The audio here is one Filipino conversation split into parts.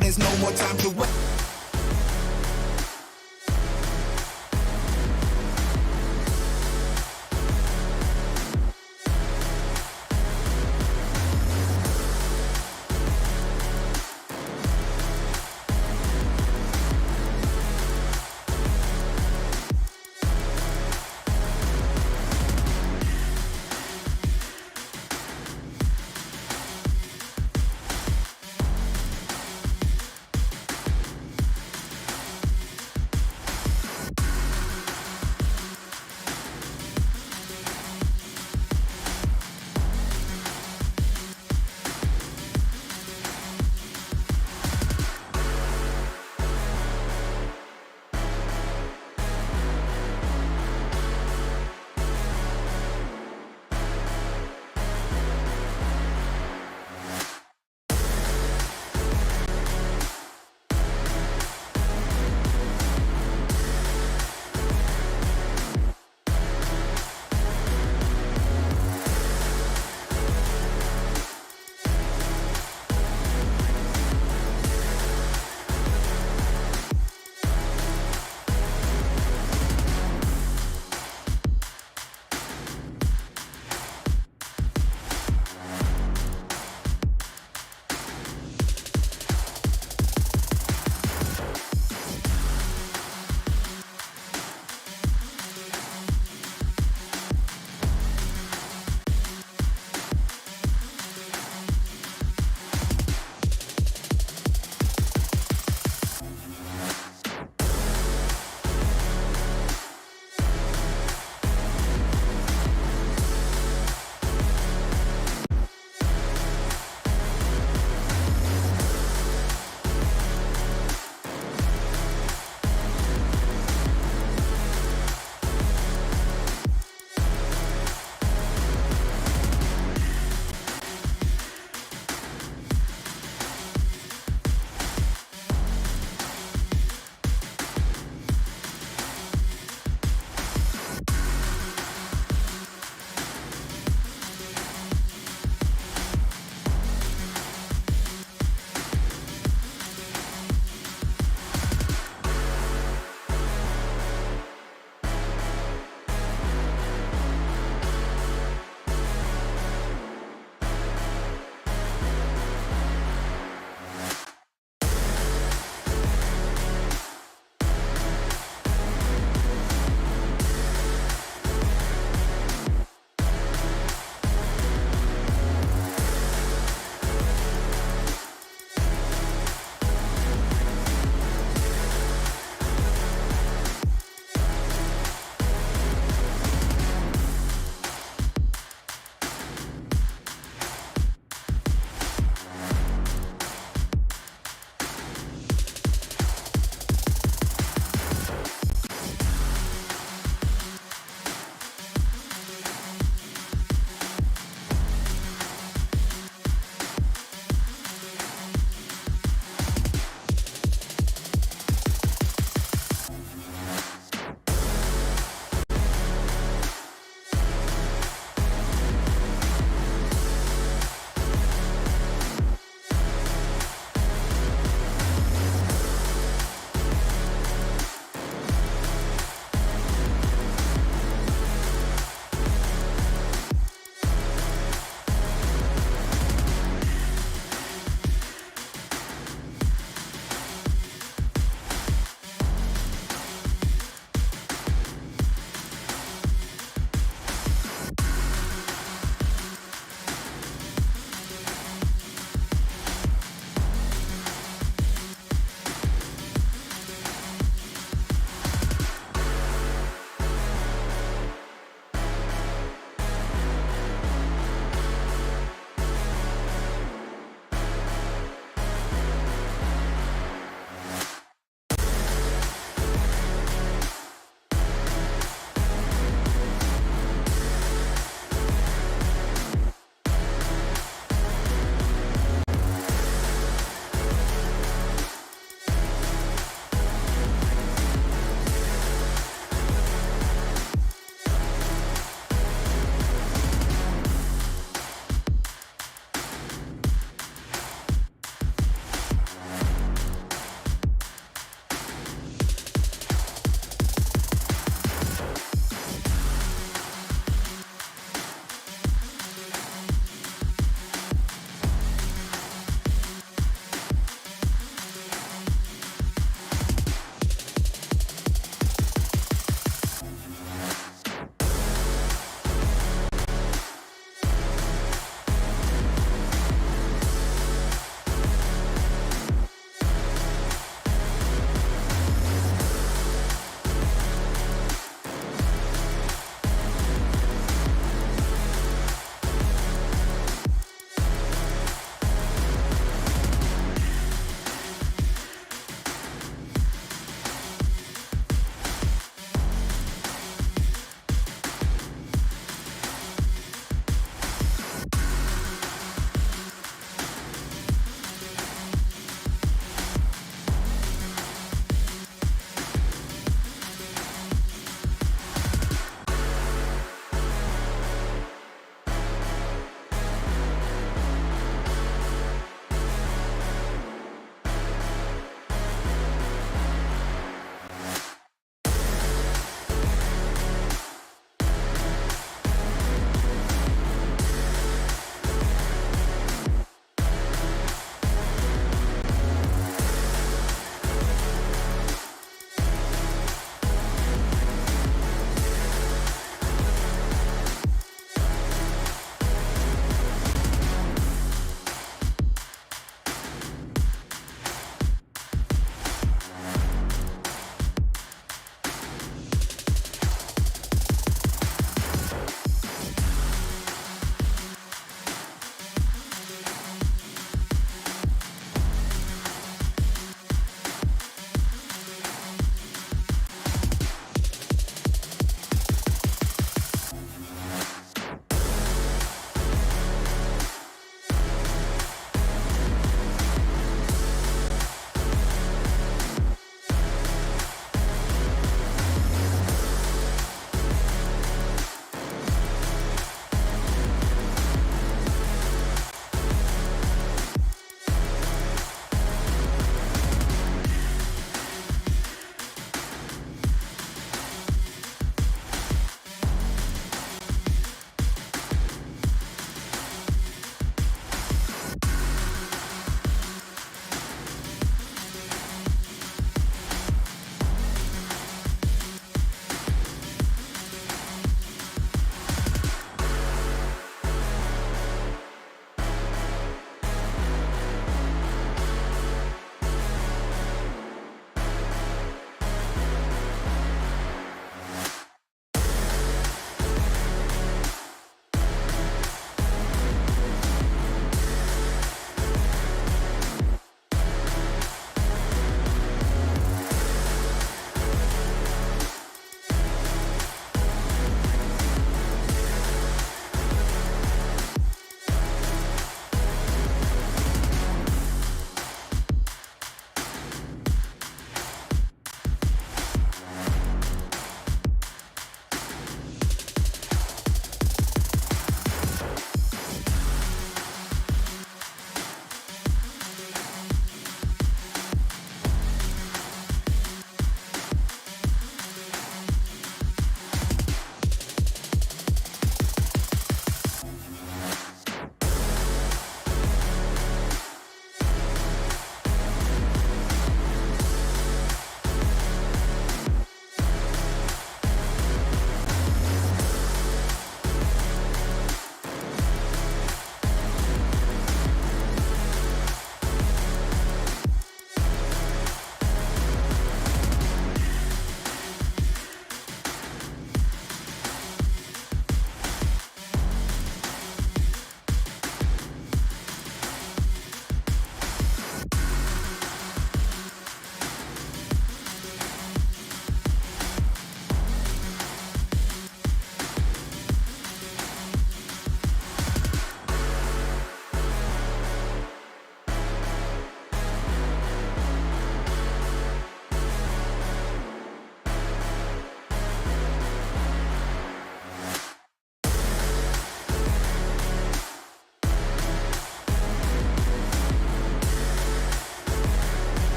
there's no more time to wait.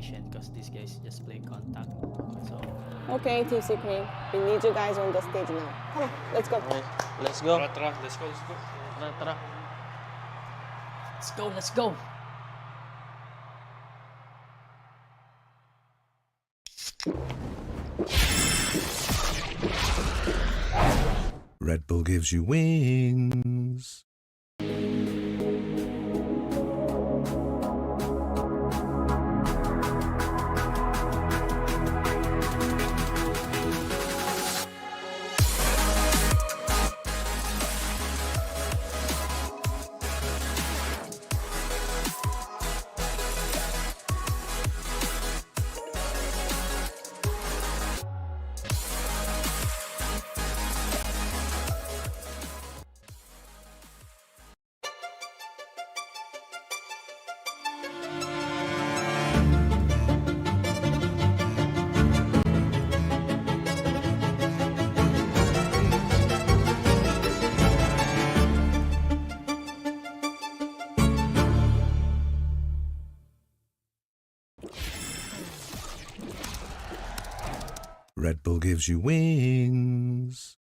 patient because these guys just play contact. So Okay, Team Secret, we need you guys on the stage now. Come on, let's go. Okay, let's go. Tara, let's go. Tara, tara. let's go, let's go. Red Bull gives you wings. Red Bull gives you wings.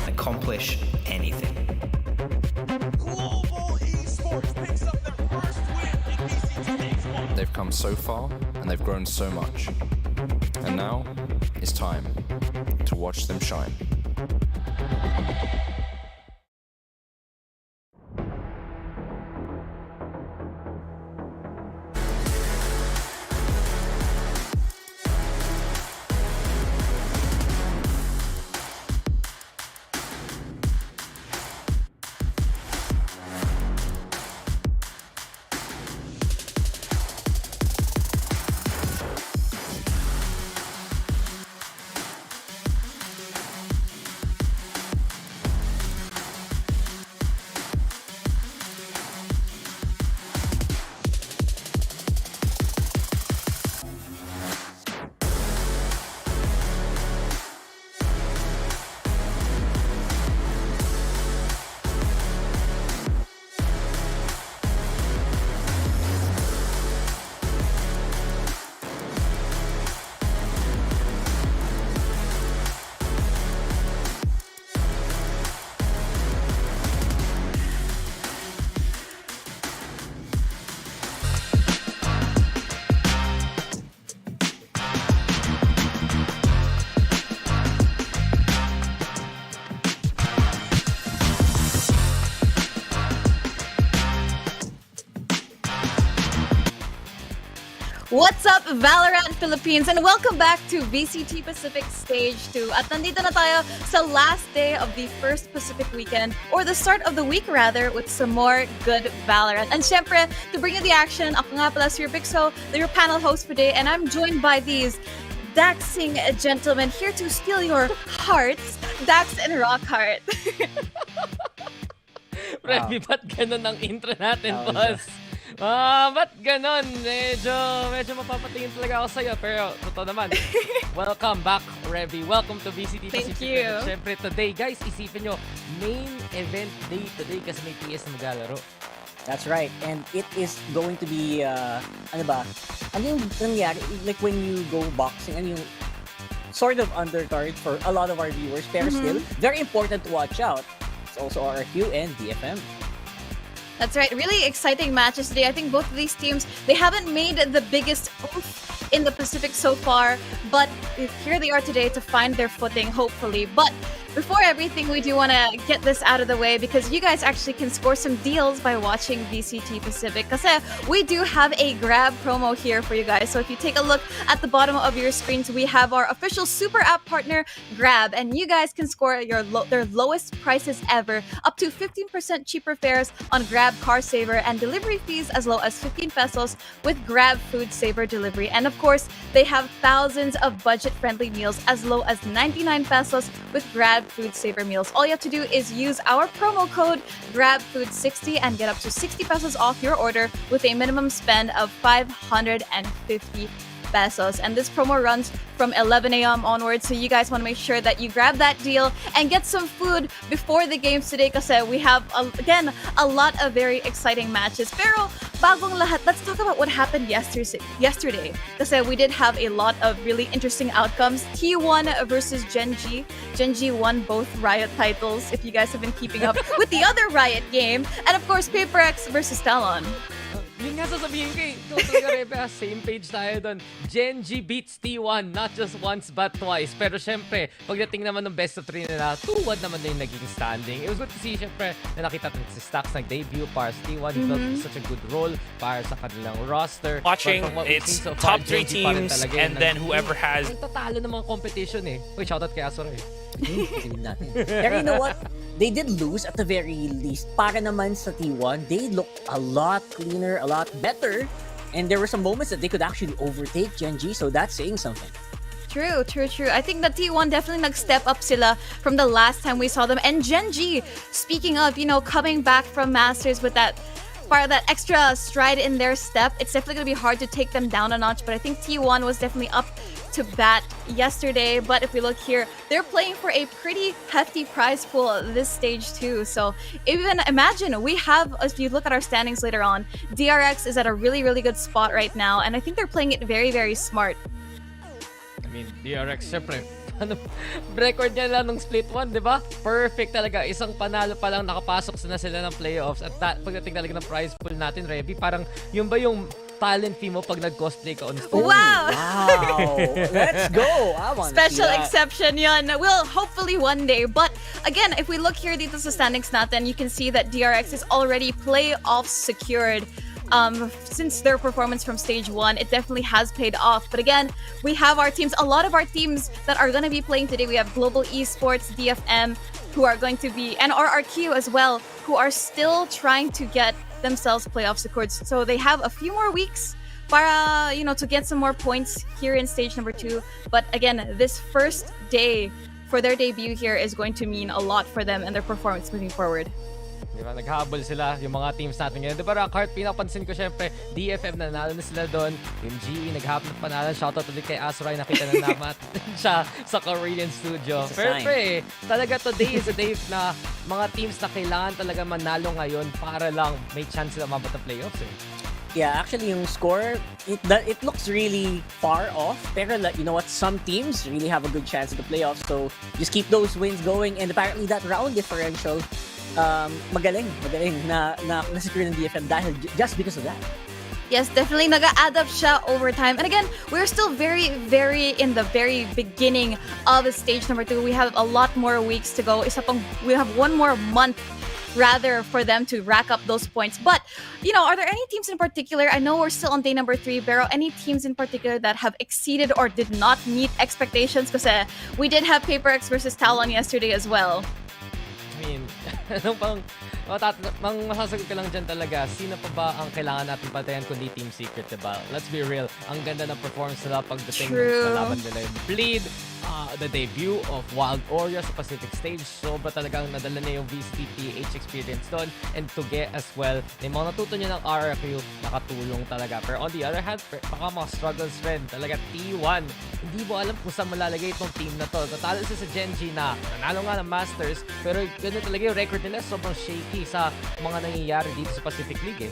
Accomplish anything. Global Esports picks up their first win in VCT Pacific. They've come so far and they've grown so much. And now it's time to watch them shine. What's up, Valorant Philippines, and welcome back to VCT Pacific Stage 2. At nandito na tayo sa last day of the first Pacific weekend, or the start of the week rather, with some more good Valorant. And syempre, to bring you the action, ako nga pala si Pixo, your panel host today, and I'm joined by these daxing gentlemen here to steal your hearts, Dax and Rockheart. Remy, ba't ganun ang intro natin, boss? Ba't ganun? Medyo mapapatingin talaga ako sa'yo. Pero, totoo naman. Welcome back, Revy. Welcome to VCT Pacific League. Siyempre, today, guys, isipin nyo, main event day today kasi may PS na maglalaro. That's right. And it is going to be, ano yung nangyari? Like when you go boxing, ano yung sort of undercard for a lot of our viewers, pero still, very important to watch out. It's also RRQ and DFM. That's right. Really exciting matches today. I think both of these teams, they haven't made the biggest oomph in the Pacific so far, but here they are today to find their footing, hopefully. But before everything, we do want to get this out of the way because you guys actually can score some deals by watching VCT Pacific. Kasi we do have a Grab promo here for you guys. So if you take a look at the bottom of your screens, we have our official super app partner, Grab. And you guys can score their lowest prices ever, up to 15% cheaper fares on Grab Car Saver and delivery fees as low as 15 pesos with Grab Food Saver delivery. And of course, they have thousands of budget-friendly meals as low as 99 pesos with Grab Food Saver meals. All you have to do is use our promo code GRABFOOD60 and get up to 60 pesos off your order with a minimum spend of 550 pesos. And this promo runs from 11 a.m. onwards, so you guys want to make sure that you grab that deal and get some food before the games today kasi we have, again, a lot of very exciting matches. Pero bagong lahat, let's talk about what happened yesterday. Kasi we did have a lot of really interesting outcomes. T1 versus Gen G. Gen G won both Riot titles, if you guys have been keeping up with the other Riot game. And of course, Paper X versus Talon. Yun nga sasabihin ko eh. Ikaw talaga, Rebe, same page tayo doon. Gen G beats T1, not just once but twice. Pero syempre, pagdating naman ng best of 3 nila, 2-1 naman na yung naging standing. It was good to see, syempre, na nakita natin si Stacks nag-debut para sa T1. He felt such a good role para sa kanilang roster. Watching, it's so top far, 3 Gen G pa rin teams, talaga and then whoever has... Nagtatalo ng mga competition eh. Uy, shoutout kay Asura eh. Pero you know what? They did lose at the very least. Para naman sa T1, they looked a lot cleaner, a lot better. And there were some moments that they could actually overtake Gen G, so that's saying something. True. I think the T1 definitely nag-step up sila from the last time we saw them. And Gen G, speaking of, coming back from Masters with that extra stride in their step, it's definitely going to be hard to take them down a notch. But I think T1 was definitely up to bat yesterday. But if we look here, they're playing for a pretty hefty prize pool this stage too. So even imagine, we have, if you look at our standings later on, DRX is at a really, really good spot right now. And I think they're playing it very, very smart. I mean, DRX, syempre, record niya lang ng split 1, di ba? Perfect talaga. Isang panalo pa lang nakapasok na sila ng playoffs. At pagdating talaga ng prize pool natin, Revy, parang yun ba yung talent fee mo pag nag-cosplay ka on stage? Wow! Let's go! I want Special exception yun. Well, hopefully one day. But again, if we look here dito sa standings natin, you can see that DRX is already playoff secured. Since their performance from stage 1, it definitely has paid off. But again, we have our teams, a lot of our teams that are going to be playing today. We have Global Esports, DFM, who are going to be, and RRQ as well, who are still trying to get themselves playoff secured. So they have a few more weeks para, to get some more points here in stage number 2. But again, this first day for their debut here is going to mean a lot for them and their performance moving forward. Diba? Naghabol sila yung mga teams natin ngayon. Diba, Rockheart, pinapansin ko syempre, DFM nanalo na sila doon. Yung GE, naghabol ng panalo. Shoutout ulit kay Azuray, nakita na naman siya sa Korean studio. Pero talaga today is a day na mga teams na kailangan talaga manalo ngayon para lang may chance sila mabot ng playoffs eh. Yeah, actually yung score, it looks really far off. Pero you know what, some teams really have a good chance at the playoffs. So just keep those wins going. And apparently that round differential, magaling na secure ng DFM dahil just because of that. Yes, definitely nag-add up siya over time. And again, we're still very, very in the very beginning of stage number 2. We have a lot more weeks to go. We have one more month rather for them to rack up those points. But, are there any teams in particular? I know we're still on day number 3, pero any teams in particular that have exceeded or did not meet expectations? Kasi we did have Paper X versus Talon yesterday as well. I mean, masasagot ka lang dyan talaga, sino pa ba ang kailangan natin patayan kundi Team Secret, diba? Let's be real, ang ganda ng performance nila pagdating sa laban nila yung Bleed, the debut of Wild Oreo sa Pacific Stage, sobra talagang nadala na yung VCT PH experience doon, and Tuge as well. Yung mga natuto niya ng RRQ, nakatulong talaga. Pero on the other hand, baka mga struggles rin talaga. T1, hindi mo alam kung saan malalagay itong team na to. Natalo sila sa Genji na nanalo nga ng Masters, pero ganun talaga yung record nila, sobrang shaky sa mga nangyayari dito sa Pacific League.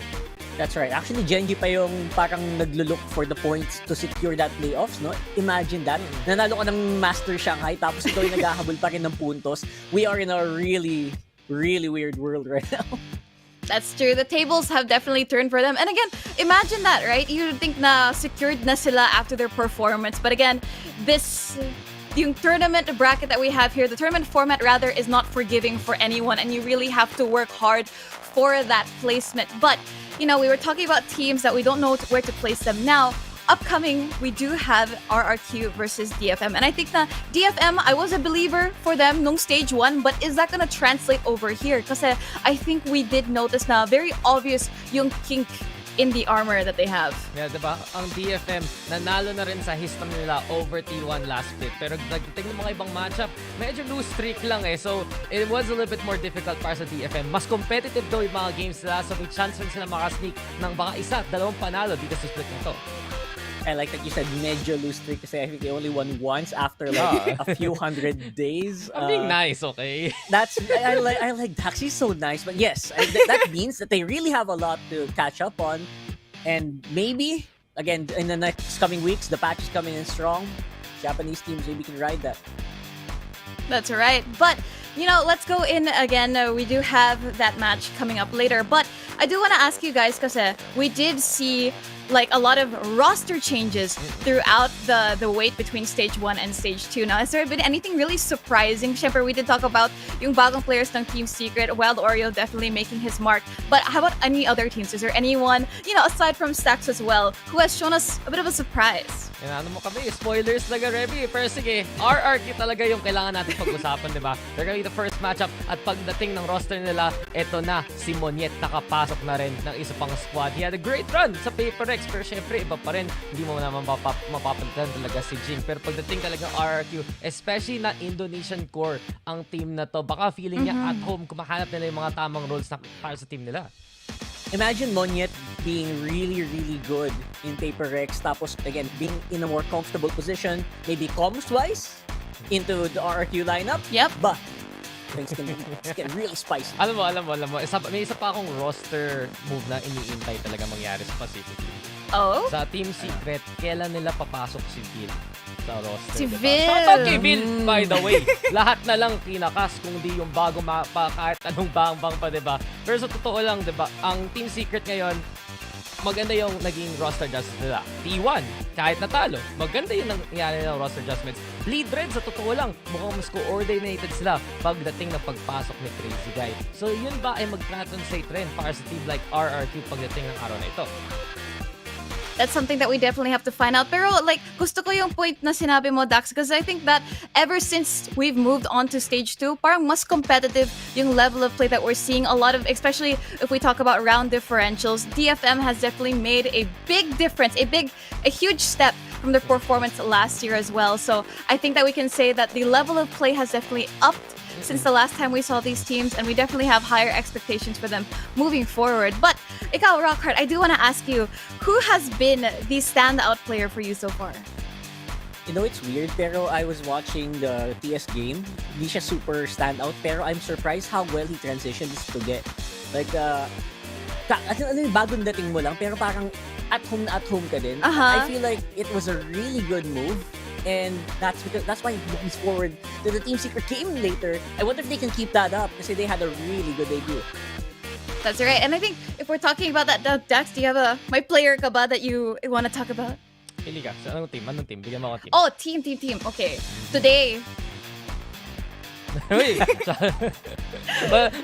That's right. Actually, Genji pa yung parang naglo-look for the points to secure that playoffs, no? Imagine that. Nanalo ka ng Master Shanghai tapos ikaw yung naghahabol pa rin ng puntos. We are in a really, really weird world right now. That's true. The tables have definitely turned for them. And again, imagine that, right? You'd think na secured na sila after their performance. But again, yung tournament bracket that we have here, the tournament format rather, is not forgiving for anyone, and you really have to work hard for that placement. But, we were talking about teams that we don't know where to place them. Now, upcoming, we do have RRQ versus DFM. And I think na DFM, I was a believer for them nung stage 1, but is that gonna translate over here? Kasi I think we did notice na very obvious yung kink in the armor that they have. Yeah, diba? Ang DFM, nanalo na rin sa history nila over T1 last split. Pero nagdating ng mga ibang matchup, medyo loose streak lang eh. So, it was a little bit more difficult para sa DFM. Mas competitive daw yung mga games nila. So, may chance rin sila makasneak ng baka isa, dalawang panalo dito sa split na to. I like that you said medyo loose streak kasi I think they only won once after like a few hundred days. I'm being nice, okay? I like Dax. He's so nice. But yes, that means that they really have a lot to catch up on. And maybe, again, in the next coming weeks, the patch is coming in strong. Japanese teams maybe can ride that. That's right. But, let's go in again. We do have that match coming up later. But I do want to ask you guys, kasi we did see like a lot of roster changes throughout the wait between stage 1 and stage 2. Now, has there been anything really surprising? Siyempre, we did talk about yung bagong players ng Team Secret, Wild Oreo definitely making his mark. But how about any other teams? Is there anyone, aside from Stacks as well, who has shown us a bit of a surprise? Ano mo kami, spoilers talaga, Reby. Pero sige, RRQ talaga yung kailangan natin pag-usapan, di ba? They're gonna be the first matchup at pagdating ng roster nila, eto na, si Moniet nakapasok na rin ng isa pang squad. He had a great run sa Paper X, pero syempre, iba pa rin. Hindi mo naman mapapalitan talaga si Jing. Pero pagdating talaga RRQ, especially na Indonesian core ang team na to, baka feeling niya at home, kumahanap nila yung mga tamang roles na para sa team nila. Imagine Moniet being really, really good in Paper X, tapos again, being in a more comfortable position, maybe comms-wise, into the RRQ lineup. Yep. But things can get really spicy. Alam mo. May isa pa akong roster move na iniintay talaga mangyari sa Pacific League. Oh? Sa Team Secret, kailan nila papasok si Bill sa roster? Si diba? Bill! Shoutout kay Bill, by the way. Lahat na lang kinakas kung di yung bago mapa, kahit anong bang pa, diba? Pero sa totoo lang, diba, ang Team Secret ngayon, maganda yung naging roster adjustments nila. T1, kahit natalo, maganda yung nangyari ng roster adjustments. Bleed Red, sa totoo lang, mukhang mas coordinated sila pagdating ng pagpasok ni Crazy Guy. So yun ba ay mag-translate rin para sa team like RRQ pagdating ng araw na ito? That's something that we definitely have to find out. Pero gusto ko yung point na sinabi mo, Dax, because I think that ever since we've moved on to stage 2, parang mas competitive yung level of play that we're seeing. A lot of, especially if we talk about round differentials, DFM has definitely made a big difference, a huge step from their performance last year as well. So I think that we can say that the level of play has definitely upped since the last time we saw these teams, and we definitely have higher expectations for them moving forward. But ikaw, Rockhart, I do want to ask you, who has been the standout player for you so far? It's weird, pero I was watching the TS game. Hindi siya super standout, pero I'm surprised how well he transitioned to get. Like, bagong dating mo lang, pero parang at home ka din. I feel like it was a really good move. And that's why he looks forward to the Team Secret game later. I wonder if they can keep that up kasi they had a really good debut. That's right. And I think if we're talking about that, Dax, do you have my player ka ba that you want to talk about? Pili ka. Anong team? Bigyan mo ako team. Oh, team. Okay. Today, Uy!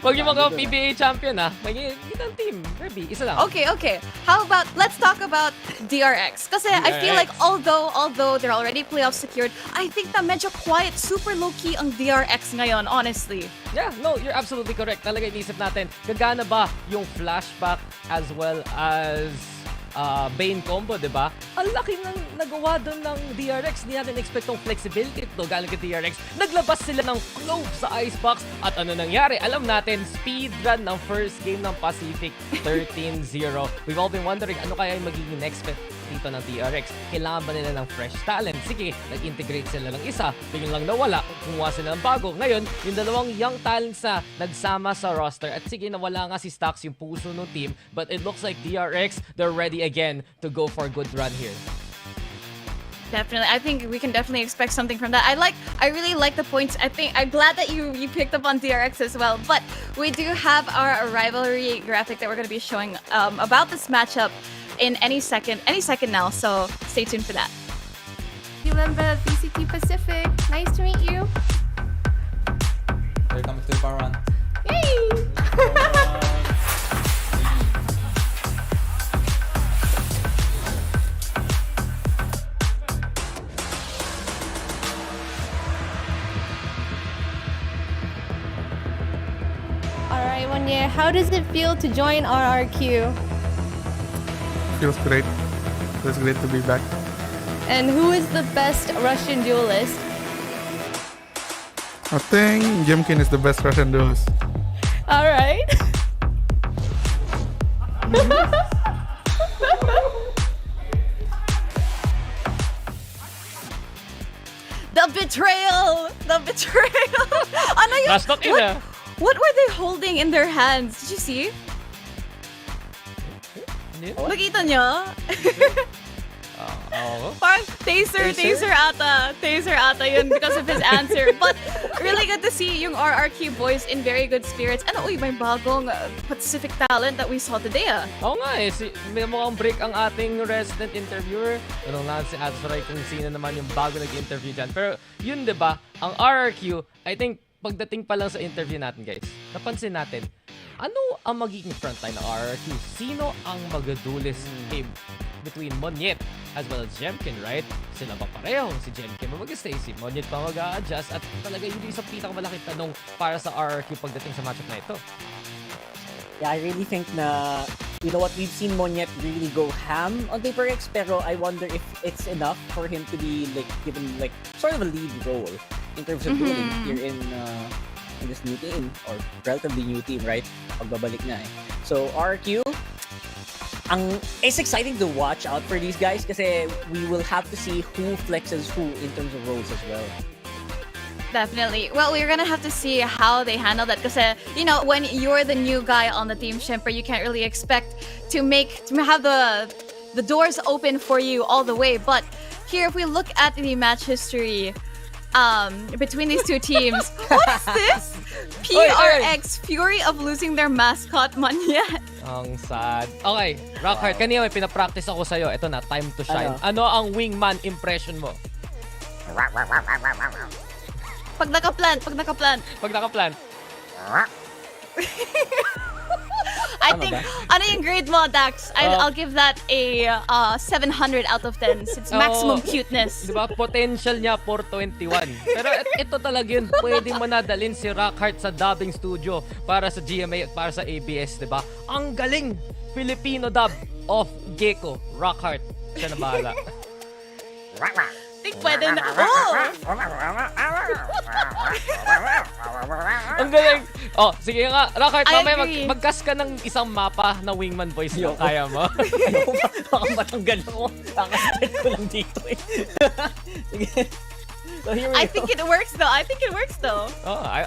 Wag yung mga PBA champion maging isang team. Maybe, isa lang. Okay. How about, let's talk about DRX. Kasi I feel like although they're already playoff secured, I think na medyo quiet, super low-key ang DRX ngayon, honestly. Yeah, no, you're absolutely correct. Talaga inisip natin, gagana ba yung flashback as well as Bane combo, di ba? Ang laki ng nagawa doon ng DRX. Hindi natin expect tong flexibility ito galing kay DRX. Naglabas sila ng Clove sa Icebox. At ano nangyari? Alam natin, speedrun ng first game ng Pacific 13-0. We've all been wondering, ano kaya yung magiging next step dito ng DRX? Kailangan ba nila ng fresh talent? Sige, nag-integrate sila ng isa. Biglang lang nawala. Kumuha sila ng bago. Ngayon, yung dalawang young talents na nagsama sa roster. At sige, nawala nga si Stax, yung puso ng team. But it looks like DRX, they're ready again to go for a good run here. Definitely. I think we can definitely expect something from that. I really like the points. I'm glad that you picked up on DRX as well. But we do have our rivalry graphic that we're going to be showing about this matchup in any second now. So stay tuned for that. You remember VCT Pacific? Nice to meet you. Welcome to VALORANT. Yay! Alright, 1 year. How does it feel to join RRQ? Feels great. Feels great to be back. And who is the best Russian duelist? I think Jemkin is the best Russian duelist. Alright. The betrayal! Ano yun? Last knock in What were they holding in their hands? Did you see? Nakita nyo? Parang taser ata yun because of his answer. But really good to see yung RRQ boys in very good spirits. And may bagong Pacific talent that we saw today Oo nga may mukhang break ang ating resident interviewer. Tanong natin si Adsray kung sino naman yung bago nag-interview dyan. Pero yun diba, ang RRQ, I think pagdating pa lang sa interview natin guys, napansin natin, ano ang magiging frontline ng RRQ? Sino ang magadulis game between Monyet as well as Jemkin, right? Sila ba pareho? Si Jemkin mag-stay, si Monyet pa mag-a-adjust at talaga yun yung isang pinakamalaking tanong para sa RRQ pagdating sa matchup na ito. Yeah, I really think na, you know what, we've seen Monyet really go ham on Paper X, pero I wonder if it's enough for him to be given sort of a lead role in terms of dueling here in this new team, or relatively new team, right? Pagbabalik na So, RQ, it's exciting to watch out for these guys kasi we will have to see who flexes who in terms of roles as well. Definitely. Well, we're gonna have to see how they handle that because, when you're the new guy on the team, Shemper, you can't really expect to have the doors open for you all the way. But here, if we look at the match history between these two teams, what is this? PRX, Fury of losing their mascot, Monyet. Ang sad. Okay, Rockhart, kanina may pinapractice ako sa'yo. Ito na, time to shine. Ano ang wingman impression mo? Pag nakaplant. I think, ano yung grade mo, Dax? I'll give that a 700 out of 10. It's maximum cuteness. Diba? Potential niya 421. Pero ito talaga yun. Pwedeng manadalin si Rockhart sa dubbing studio para sa GMA at para sa ABS, diba? Ang galing! Filipino dub of Gecko. Rockhart. Siya na bahala. Think pwede na. Ang galing! Sige nga. Rockhart, I mamaya agree. mag-cast ka ng isang mapa na wingman voice na kaya mo. Baka matanggal ako. Kakastet ko lang dito Sige. So here we I go. think it works though. I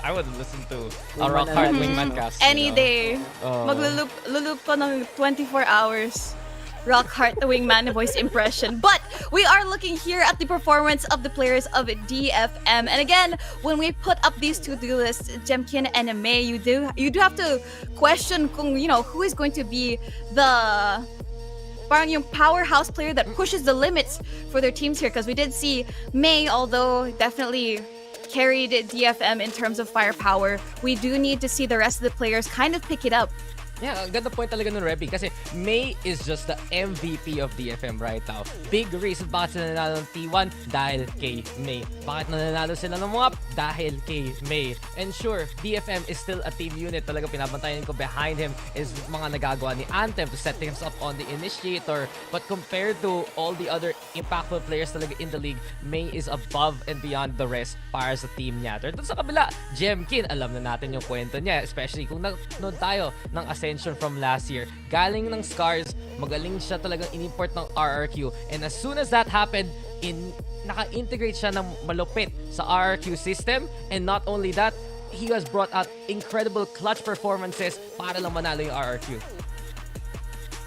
would listen to a Rockhart wingman cast. Any day. Oh. Maglulup ko ng 24 hours. Rockhart, the wingman voice impression. But we are looking here at the performance of the players of DFM. And again, when we put up these two duelists, Jemkin and May, you do have to question kung, who is going to be the parang yung powerhouse player that pushes the limits for their teams here. Because we did see May, although definitely carried DFM in terms of firepower. We do need to see the rest of the players kind of pick it up. Yeah, ang ganda point talaga nun, Rebby. Kasi May is just the MVP of DFM right now. Big reason bakit sila nanalo ng T1 dahil kay May. Bakit nanalo sila ng MOAP? Dahil kay May. And sure, DFM is still a team unit. Talaga pinabantayan ko behind him is mga nagagawa ni Anthem to set things up on the initiator. But compared to all the other impactful players talaga in the league, May is above and beyond the rest para sa team niya. Pero sa kabila, Jemkin, alam na natin yung kwento niya. Especially kung nanood tayo ng Ascent from last year. Galing ng Scars, magaling siya talagang in-import ng RRQ. And as soon as that happened, naka-integrate siya ng malupit sa RRQ system. And not only that, he has brought out incredible clutch performances para lang manalo yung RRQ.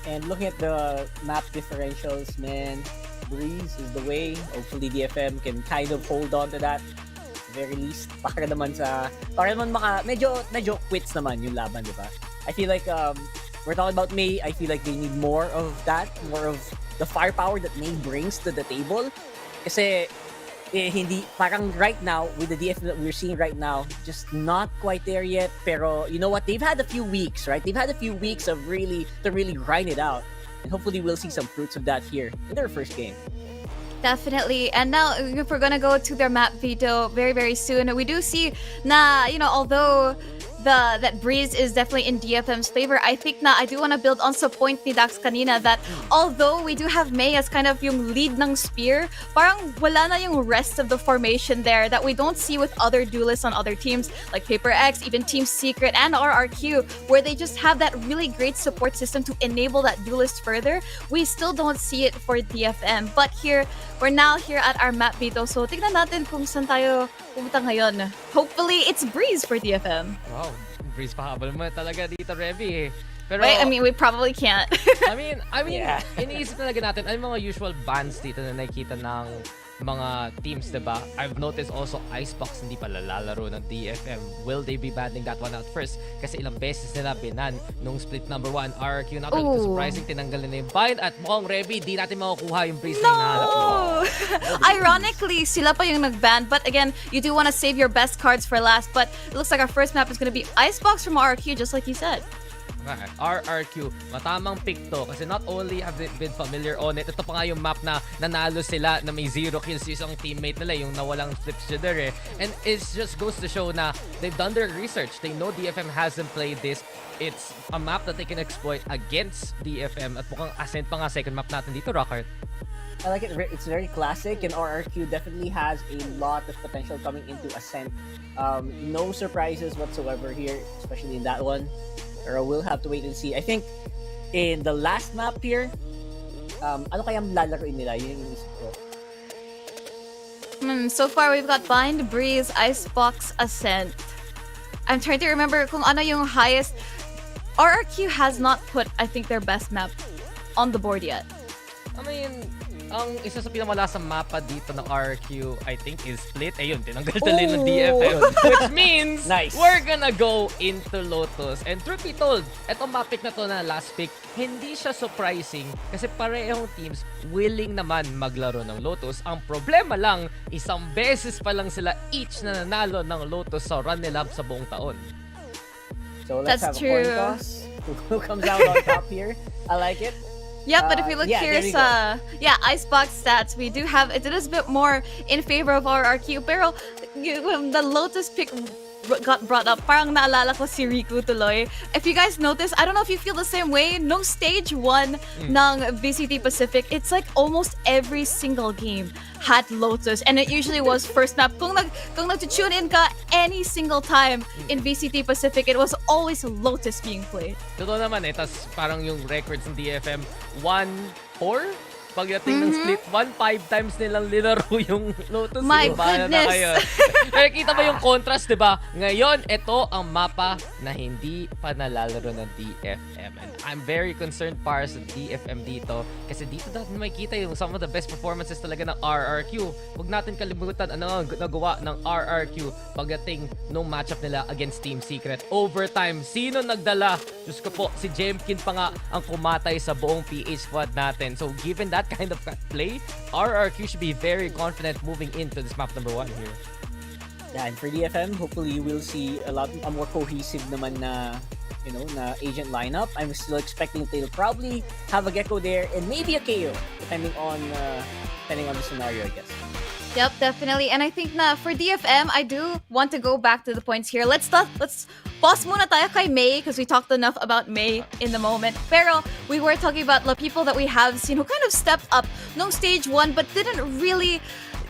And looking at the map differentials, man, Breeze is the way. Hopefully DFM can kind of hold on to that. Very least, para naman medyo quits naman yung laban, di ba? I feel like we're talking about May. I feel like they need more of that, more of the firepower that May brings to the table. Kasi hindi parang right now with the DF that we're seeing right now, just not quite there yet. Pero you know what? They've had a few weeks, right? They've had a few weeks of really grind it out, and hopefully we'll see some fruits of that here in their first game. Definitely. And now, if we're gonna go to their map veto very, very soon, we do see na, although that Breeze is definitely in DFM's favor, I think na I do want to build on sa point ni Dax kanina that although we do have May as kind of yung lead ng spear, parang wala na yung rest of the formation there that we don't see with other duelists on other teams like Paper X, even Team Secret and RRQ, where they just have that really great support system to enable that duelist further. We still don't see it for DFM. But here, we're now here at our map veto. So tignan natin kung saan tayo pumunta ngayon. Hopefully, it's Breeze for DFM. Wow, Breeze pahabol mo talaga dito, Revy. Pero, Wait, I mean, we probably can't. I mean, yeah. Iniisip talaga natin, ano yung mga usual bans dito na nakikita ng mga teams, diba? I've noticed also Icebox hindi pa lalaro ng DFM. Will they be banning that one out first? Kasi ilang beses nila binan nung split number 1 RRQ. Not only surprising, tinanggal nila yung bind at mukhang Revy, di natin makukuha yung Breeze na hinahanap mo. Ironically, sila pa yung nag-ban. But again, you do want to save your best cards for last. But it looks like our first map is going to be Icebox from RRQ, just like you said. RRQ, matamang pick to kasi not only have they been familiar on it, ito pa nga yung map na nanalo sila na may 0 kills yung isang teammate nila, yung nawalang flips siya there and it just goes to show na they've done their research. They know DFM hasn't played this. It's a map that they can exploit against DFM at mukhang Ascent pa nga second map natin dito, Rockart. I like it. It's very classic, and RRQ definitely has a lot of potential coming into Ascent. No surprises whatsoever here, especially in that one. Or we'll have to wait and see. I think in the last map here, ano kayang lalaroin nila? Yun yung isip ko. So far, we've got Bind, Breeze, Icebox, Ascent. I'm trying to remember kung ano yung highest. RRQ has not put, I think, their best map on the board yet. I mean, ang isa sa pinamalasang mapa dito ng RRQ, I think, is Split. Ayun, tinanggal tali ng DFM. Which means, we're gonna go into Lotus. And truth be told, etong map pick na to na last pick, hindi siya surprising kasi parehong teams willing naman maglaro ng Lotus. Ang problema lang, isang beses pa lang sila each na nanalo ng Lotus sa run nila sa buong taon. So let's have a coin toss. Who comes out on top here? I like it. Yeah, but if we look here sa Icebox stats, we do have it is a bit more in favor of RRQ. Pero the Lotus pick got brought up, parang naalala ko si Riku tuloy. If you guys notice, I don't know if you feel the same way, nung stage 1 ng VCT Pacific, it's like almost every single game had Lotus, and it usually was first map. Kung nag-tune in ka any single time in VCT Pacific, it was always Lotus being played. Totoo naman tas parang yung records ng DFM, 1-4? Pagdating ng split 1, 5 times nilang linaro yung Lotus. My goodness! Kaya kita mo yung contrast, diba? Ngayon, ito ang mapa na hindi pa nalalaro ng DFM. And I'm very concerned para sa DFM dito. Kasi dito natin makikita yung some of the best performances talaga ng RRQ. Huwag natin kalimutan ano ang nagawa ng RRQ pagdating nung matchup nila against Team Secret. Overtime, sino nagdala? Diyos ko po, si Jemkin pa nga ang kumatay sa buong PH squad natin. So given that kind of play, RRQ should be very confident moving into this map number 1 here. Yeah, and for DFM, hopefully we'll see a more cohesive naman na na agent lineup. I'm still expecting they'll probably have a Gecko there and maybe a KO, depending on the scenario, I guess. Yep, definitely. And I think na for DFM, I do want to go back to the points here. Let's pause muna tayo kay May because we talked enough about May in the moment. Pero we were talking about the people that we have seen who kind of stepped up no stage 1 but didn't really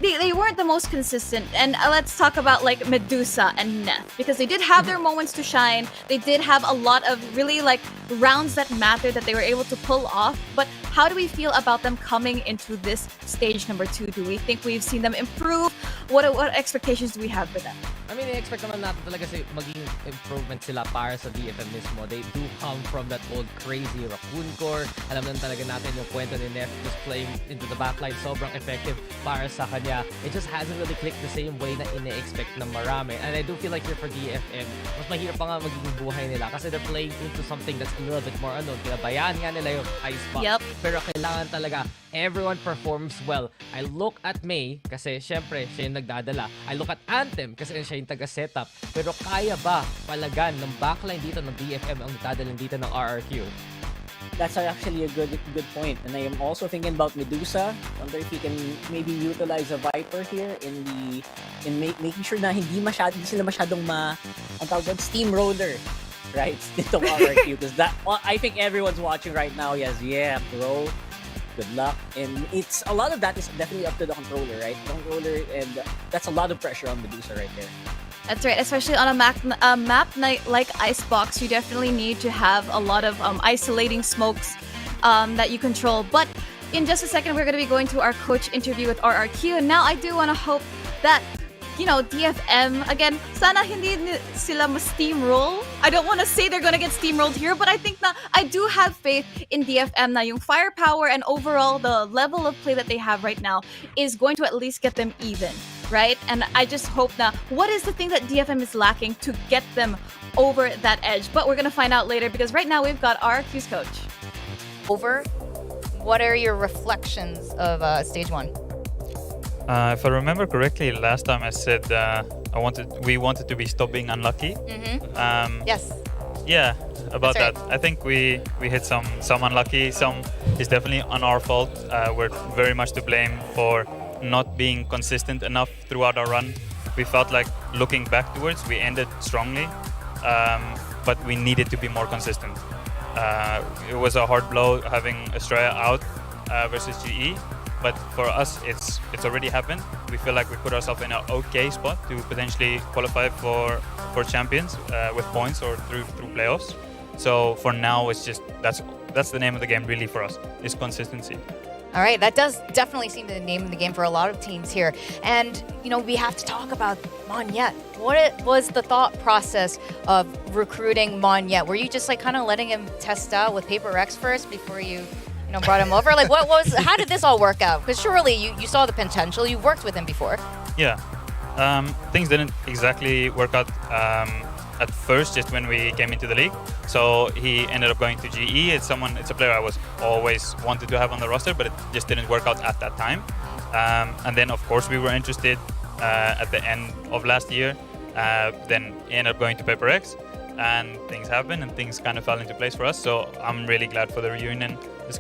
they weren't the most consistent. And let's talk about like Medusa and Neth because they did have their moments to shine. They did have a lot of really like rounds that mattered that they were able to pull off. But how do we feel about them coming into this stage number 2? Do we think we've seen them improve? What expectations do we have for them? I mean, i-expect naman natin talaga maging improvement sila para sa DFM mismo. They do come from that old crazy Raccoon core. Alam naman talaga natin yung kwento ni Nef just playing into the backline. Sobrang effective para sa kanya. It just hasn't really clicked the same way na ine-expect ng marami. And I do feel like here for DFM, mas mahirap pa nga magiging buhay nila kasi they're playing into something that's a little bit more pinabayaan nga nila yung Icebox. Yep. Pero kailangan talaga everyone performs well. I look at May kasi syempre siya yung nagdadala. I look at Anthem kasi siya yung taga-setup. Pero kaya ba palagan ng backline dito ng DFM ang nagdadalan dito ng RRQ? That's actually a good point. And I am also thinking about Medusa. Wonder if he can maybe utilize a Viper here in making sure na hindi sila masyadong ang tawag doon, steamroller, right? Dito RRQ because I think everyone's watching right now. Yes, yeah, bro. Good luck. And it's a lot of that is definitely up to the controller, right? The controller, and that's a lot of pressure on Medusa right there. That's right, especially on a map like Icebox, you definitely need to have a lot of isolating smokes that you control. But in just a second, we're going to be going to our coach interview with RRQ. And now I do want to hope that, DFM, again, sana hindi sila ma-steamroll. I don't want to say they're going to get steamrolled here, but I think na I do have faith in DFM na yung firepower and overall the level of play that they have right now is going to at least get them even. Right? And I just hope na what is the thing that DFM is lacking to get them over that edge? But we're going to find out later because right now we've got RQ's coach. What are your reflections of stage 1? If I remember correctly, last time I said we wanted to be stop being unlucky. Yes. Yeah, about That's that. right. I think we hit some unlucky. Some is definitely on our fault. We're very much to blame for not being consistent enough throughout our run. We felt like looking backwards, we ended strongly, but we needed to be more consistent. It was a hard blow having Australia out versus GE, but for us, it's already happened. We feel like we put ourselves in an okay spot to potentially qualify for champions with points or through playoffs. So for now, it's just that's the name of the game really for us, is consistency. All right, that does definitely seem the name of the game for a lot of teams here. And, we have to talk about Monyet. What was the thought process of recruiting Monyet? Were you just kind of letting him test out with Paper X first before you brought him over? Like, how did this all work out? Because surely you saw the potential. You worked with him before. Yeah. Things didn't exactly work out at first, just when we came into the league. So he ended up going to GE. It's a player I was always wanted to have on the roster, but it just didn't work out at that time. And then, of course, we were interested at the end of last year. Then he ended up going to Paper X, and things happened, and things kind of fell into place for us. So I'm really glad for the reunion. It's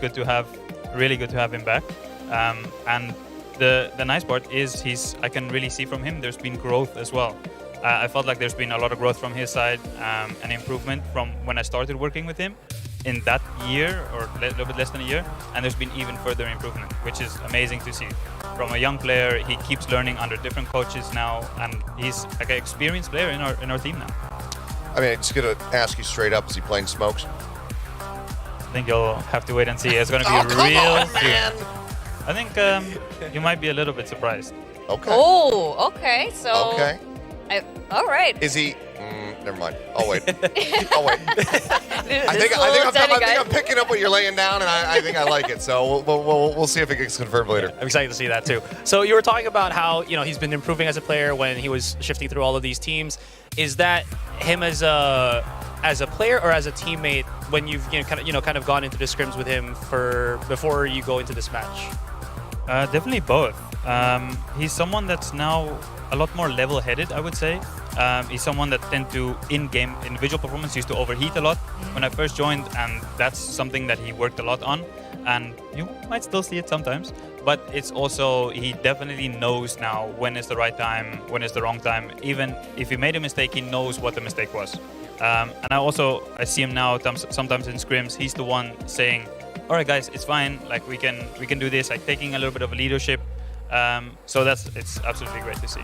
really good to have him back. And the nice part is I can really see from him there's been growth as well. I felt like there's been a lot of growth from his side, and improvement from when I started working with him in that year, or a little bit less than a year, and there's been even further improvement, which is amazing to see. From a young player, he keeps learning under different coaches now, and he's like an experienced player in our team now. I mean, I'm just going to ask you straight up, is he playing smokes? I think you'll have to wait and see. It's going to be real soon. I think you might be a little bit surprised. Okay. Oh, okay. So. Okay. All right. Is he? Never mind. I'll wait. I'll wait. I think I'm picking up what you're laying down, and I think I like it. So we'll see if it gets confirmed later. I'm excited to see that too. So you were talking about how he's been improving as a player when he was shifting through all of these teams. Is that him as a player or as a teammate when you've kind of gone into the scrims with him before you go into this match? Definitely both. He's someone that's now a lot more level-headed, I would say. He's someone that tend to, in-game individual performance, used to overheat a lot when I first joined, and that's something that he worked a lot on. And you might still see it sometimes, but it's also, he definitely knows now when is the right time, when is the wrong time. Even if he made a mistake, he knows what the mistake was. And I see him now sometimes in scrims, he's the one saying, all right, guys, it's fine. Like we can do this. Like taking a little bit of a leadership. So it's absolutely great to see.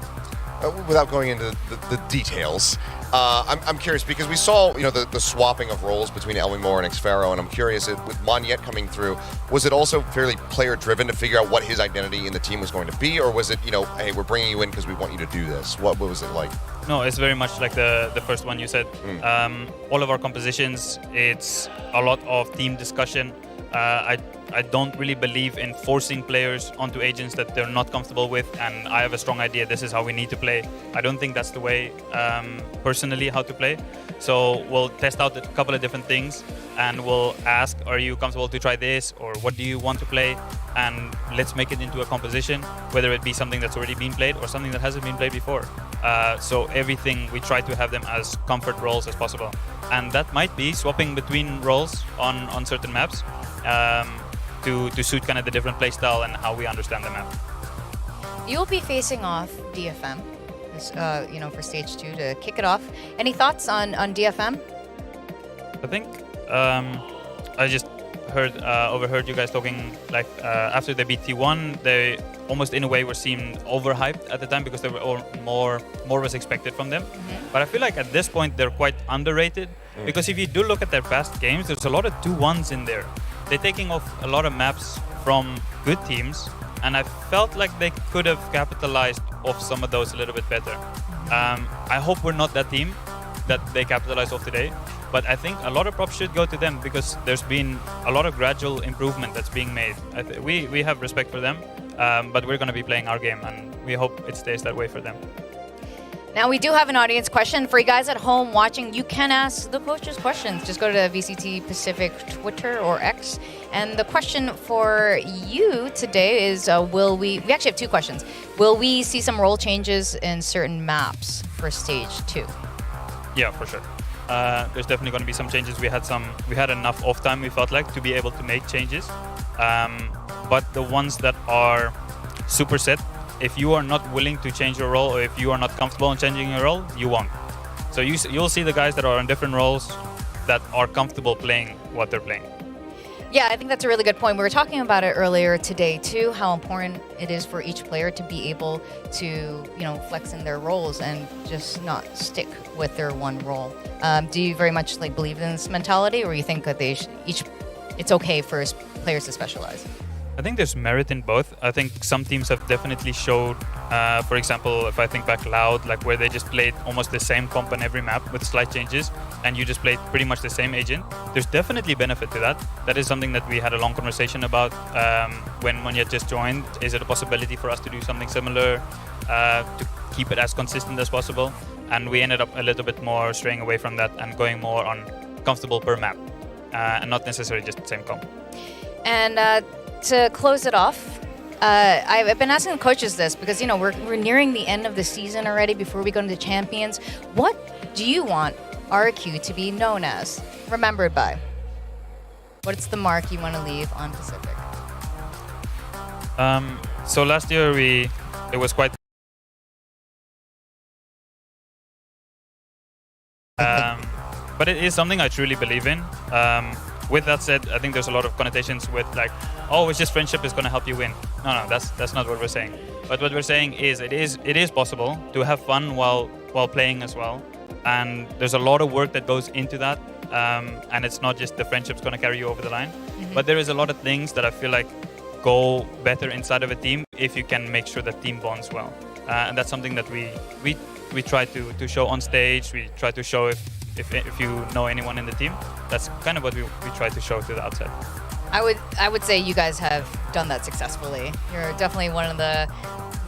Without going into the details, I'm curious because we saw the swapping of roles between Elmore and Xfero, and I'm curious with Monyet coming through, was it also fairly player driven to figure out what his identity in the team was going to be, or was it hey, we're bringing you in because we want you to do this? What was it like? No, it's very much like the first one you said. All of our compositions, it's a lot of team discussion. I don't really believe in forcing players onto agents that they're not comfortable with, and I have a strong idea this is how we need to play. I don't think that's the way, personally, how to play. So we'll test out a couple of different things, and we'll ask, are you comfortable to try this, or what do you want to play? And let's make it into a composition, whether it be something that's already been played or something that hasn't been played before. So everything, we try to have them as comfort roles as possible. And that might be swapping between roles on certain maps. To suit kind of the different playstyle and how we understand the map. You'll be facing off DFM, for stage 2 to kick it off. Any thoughts on DFM? I think I just overheard you guys talking like after they beat T1, they almost in a way were seen overhyped at the time because they were more was expected from them. But I feel like at this point they're quite underrated because if you do look at their past games, there's a lot of 2-1s in there. They're taking off a lot of maps from good teams, and I felt like they could have capitalized off some of those a little bit better. I hope we're not that team that they capitalized off today, but I think a lot of props should go to them because there's been a lot of gradual improvement that's being made. We have respect for them, but we're going to be playing our game, and we hope it stays that way for them. Now, we do have an audience question. For you guys at home watching, you can ask the coaches questions. Just go to VCT Pacific Twitter or X. And the question for you today is, we actually have 2 questions. Will we see some role changes in certain maps for stage 2? Yeah, for sure. There's definitely going to be some changes. We had enough off time, we felt like, to be able to make changes. But the ones that are super set, if you are not willing to change your role, or if you are not comfortable in changing your role, you won't. So you'll see the guys that are in different roles that are comfortable playing what they're playing. Yeah, I think that's a really good point. We were talking about it earlier today too, how important it is for each player to be able to, flex in their roles and just not stick with their one role. Do you very much believe in this mentality, or you think that it's okay for players to specialize? I think there's merit in both. I think some teams have definitely showed, for example, if I think back Loud, where they just played almost the same comp on every map with slight changes, and you just played pretty much the same agent. There's definitely benefit to that. That is something that we had a long conversation about when Monyet just joined. Is it a possibility for us to do something similar to keep it as consistent as possible? And we ended up a little bit more straying away from that and going more on comfortable per map, and not necessarily just the same comp. And to close it off, I've been asking the coaches this because, we're nearing the end of the season already before we go into Champions. What do you want RQ to be known as, remembered by? What's the mark you want to leave on Pacific? So last year it was quite... but it is something I truly believe in. With that said, I think there's a lot of connotations with it's just friendship is going to help you win. No, that's not what we're saying. But what we're saying is it is possible to have fun while playing as well. And there's a lot of work that goes into that. And it's not just the friendship's going to carry you over the line. But there is a lot of things that I feel like go better inside of a team if you can make sure that team bonds well. And that's something that we try to show on stage. We try to show if you know anyone in the team. That's kind of what we try to show to the outside. I would say you guys have done that successfully. You're definitely one of the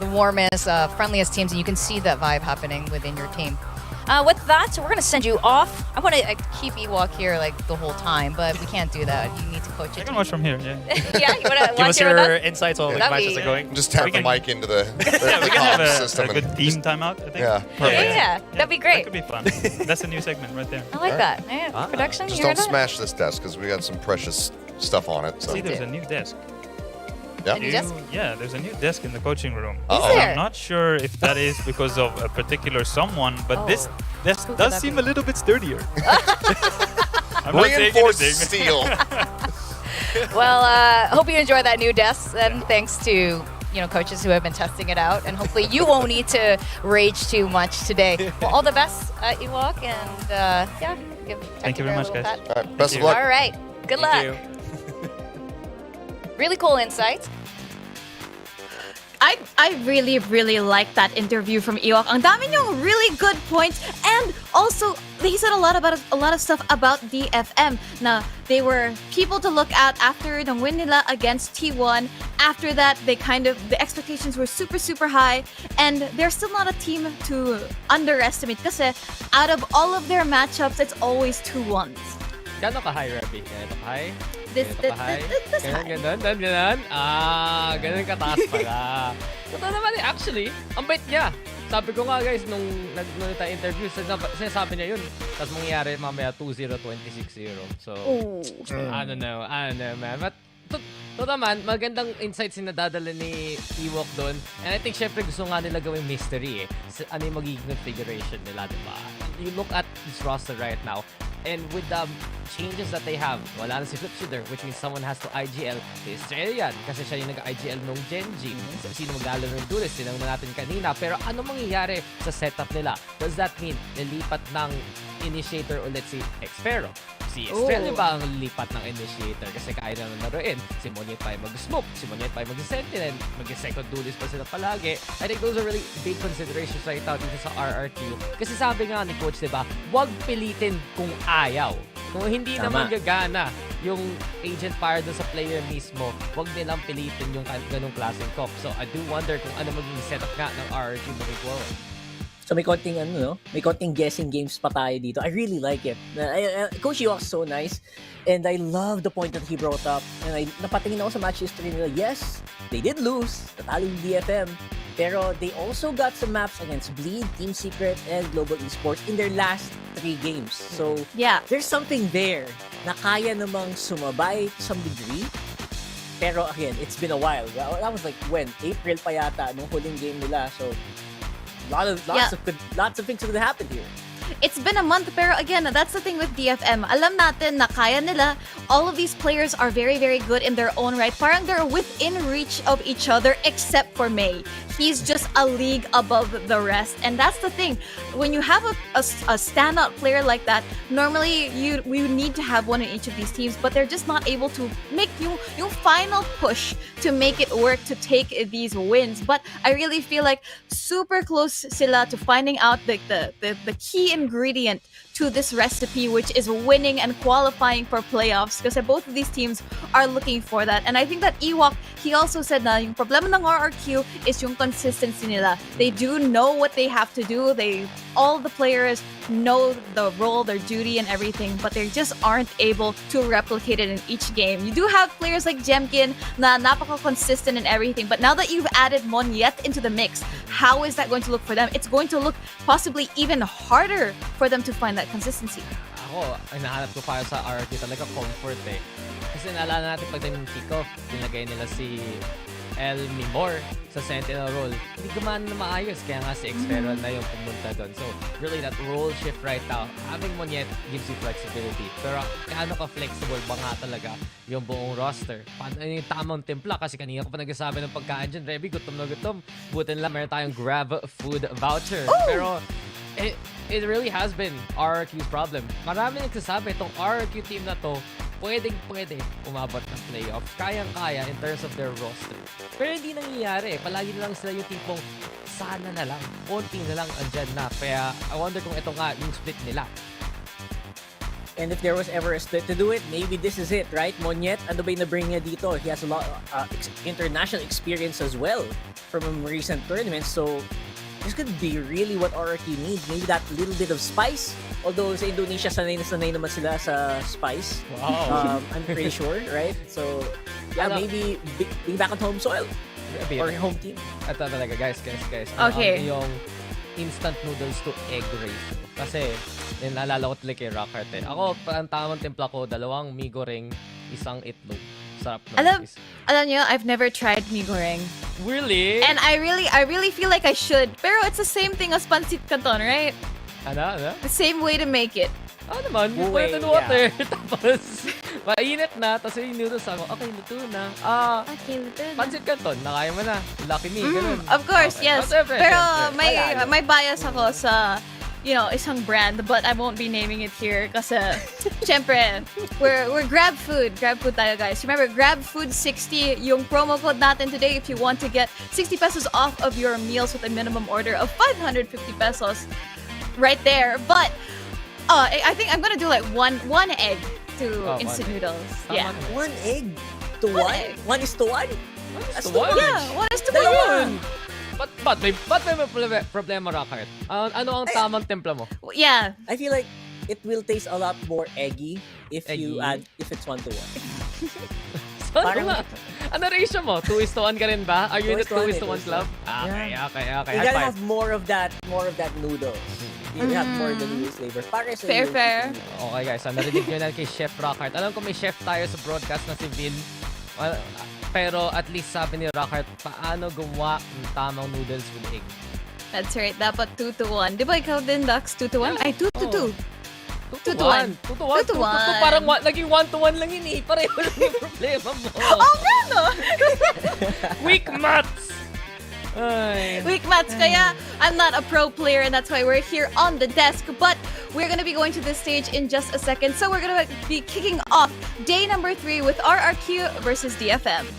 warmest, friendliest teams, and you can see that vibe happening within your team. With that, we're gonna send you off. I want to keep Ewok here like the whole time, but we can't do that. You need to coach it. I can watch from here. Yeah. Yeah, you want to Give watch us here with your us? insights on the That'd matches be- are going. Just tap We the can- mic into the Yeah, we can have comm a system. good and team timeout, I think. Yeah, Yeah, that'd be great. That could be fun. That's a new segment right there. I like that. Yeah, production, just you heard don't that? smash this desk because we got some precious stuff on it. So. See, there's a new desk. Yeah. A new desk? Yeah, there's a new desk in the coaching room. Uh-oh. there? I'm not sure if that is because of a particular someone, but this desk Who could does that seem be? a little bit sturdier. I'm not saying Reinforced anything. steel. Well, hope you enjoy that new desk, and thanks to coaches who have been testing it out, and hopefully you won't need to rage too much today. Well, all the best, Ewok, and yeah, Thank you very much, guys. All right, best of you. luck. All right, good luck. Really cool insights. I really, really like that interview from Ewok. Ang dami niyong really good points, and also he said a lot of stuff about DFM. Na they were people to look at after the win nila against T1. After that, the expectations were super, super high, and they're still not a team to underestimate. Kasi out of all of their matchups, it's always 2-1s. Gano'n ka-high, Rebby? Ganito ka-high? This Ganun, ganun. Ganun kataas pala. Totoo naman eh. Actually, ang bait niya. Sabi ko nga guys, nung nag tayo interview, sinasabi niya yun. Tapos mangyayari mamaya 2-0, 26-0. So, I don't know, man. But, to naman, magandang insights yung nadadala ni Ewok doon. And I think syempre gusto nga nila gawing mystery eh. Ano yung magiging configuration nila, diba? You look at this roster right now, and with the changes that they have, wala na si Flip Shooter, which means someone has to IGL. Si Australian, kasi siya yung nag-IGL nung Genji. Sino maglalaro ng Duelist? Sinang na natin kanina. Pero ano mangyayari sa setup nila? Does that mean nilipat ng initiator ulit si Xfero? Si Australia ba ang lipat ng initiator kasi kaya naman laruin? Si Monyet pa yung mag-smoke, si Monyet pa yung mag-sentinel, mag-second duelist pa sila palagi. I think those are really big considerations right now dito sa RRQ. Kasi sabi nga ni Coach, diba, huwag pilitin kung ayaw. Kung hindi naman gagana yung agent fire doon sa player mismo, huwag nilang pilitin yung ganong klaseng cop. So I do wonder kung ano maging setup nga ng RRQ moving forward. So may konting may konting guessing games pa tayo dito. I really like it. Coach Ewok's so nice, and I love the point that he brought up. And napatingin ako sa match history nila. Yes, they did lose, natalo yung DFM, pero they also got some maps against Bleed, Team Secret, and Global Esports in their last 3 games. So yeah, there's something there na kaya namang sumabay to some degree. Pero again, it's been a while. That was like when? April pa yata nung huling game nila. So lots of things could happen here. It's been a month, pero again, that's the thing with DFM. Alam natin na kaya nila. All of these players are very, very good in their own right. Parang they're within reach of each other, except for May. He's just a league above the rest. And that's the thing. When you have a standout player like that, normally we need to have one in each of these teams, but they're just not able to make yung final push to make it work to take these wins. But I really feel like super close sila to finding out the key ingredient to this recipe, which is winning and qualifying for playoffs, because both of these teams are looking for that. And I think that Ewok, he also said na yung problema ng RRQ is yung consistency nila. They do know what they have to do. All the players know the role, their duty, and everything, but they just aren't able to replicate it in each game. You do have players like Jemkin na napaka-consistent in everything, but now that you've added Monyet into the mix, how is that going to look for them? It's going to look possibly even harder for them to find that consistency. Ako, hinahanap ko para sa RRQ talaga comfort eh. Kasi naalala natin pag ng kickoff, dinagay nila si El Mimor sa Sentinel role. Hindi gumana na maayos, kaya nga si Xfero na yung pumunta doon. So, really that role shift right now, having Monyet gives you flexibility. Pero kaano ka flexible ba nga talaga yung buong roster? Paano yung tamang timpla? Kasi kanina ko pa nagsasabi ng pagkain dyan, Reby, gutom na gutom. Buti lang meron tayong Grab food voucher. Pero it really has been RRQ's problem. Marami nagsasabi, itong RRQ team na to, pwede umabot ng playoff. Kayang-kaya in terms of their roster. Pero hindi nangyayari. Palagi na lang sila yung tipong sana na lang. Konti na lang andyan na. Kaya I wonder kung ito nga yung split nila. And if there was ever a split to do it, maybe this is it, right? Monyet, ano ba yung nabring niya dito? He has a lot international experience as well from recent tournaments. So this could be really what RRQ needs. Maybe that little bit of spice. Although sa Indonesia, sanay naman sila sa spice. Wow. I'm pretty sure, right? So, yeah, maybe being back on home soil. Or home team. Ito talaga, guys. Okay. Yung instant noodles to egg ratio. Kasi, naalala ko talaga kay Rockhart eh. Ako, ang tamang timpla ko, 2 mie goreng, 1 itlog. Sarap nun. Alam nyo, I've never tried mie goreng. Really? And I really feel like I should. Pero it's the same thing as pancit canton, right? Ano? The same way to make it. Naman, you put it in water. Tapos, mainit na. Tapos yung noodles ako, okay, luto na. Okay, luto na. Pancit canton, nakaya mo na. Lucky me, ganun. Of course, Okay. yes. Siyempre, Pero siyempre. may bias ako sa, isang brand, but I won't be naming it here kasi, syempre, we're Grab Food. Grab Food tayo, guys. Remember, Grab Food 60, yung promo code natin today if you want to get 60 pesos off of your meals with a minimum order of 550 pesos. Right there. But, I think I'm gonna do like one egg to instant noodles. Yeah. 1 egg to 1? egg. 1 is to 1? That's the one. Yeah, 1 is to 1. Ba't may problema, Rockhart? Ano ang tamang timpla mo? Yeah. I feel like it will taste a lot more eggy if Eggy? if it's 1 to 1. Ano nga? Ano ratio mo? 2:1 ka rin ba? Are you in the 2:1 club? Okay. You gotta have more of that noodles. You have more of the noodles flavor. Para sa Fair. Okay guys, narinig nyo na kay Chef Rockhart. Alam ko may chef tayo sa broadcast na si Vin. Pero at least sabi ni Rockhart, paano gumawa ng tamang noodles with egg? That's right. Dapat 2 to 1. Di ba ikaw din, Dax? 2 to 1? Ay, 2 to 2. 2 to 1. 2 to 1. Parang naging 1 to 1 lang yun eh. Pareho lang yung problema mo. nga, no? Weak maths! Ay. Weak maths. Kaya I'm not a pro player and that's why we're here on the desk. But we're going to be going to this stage in just a second. So we're going to be kicking off day number 3 with RRQ versus DFM.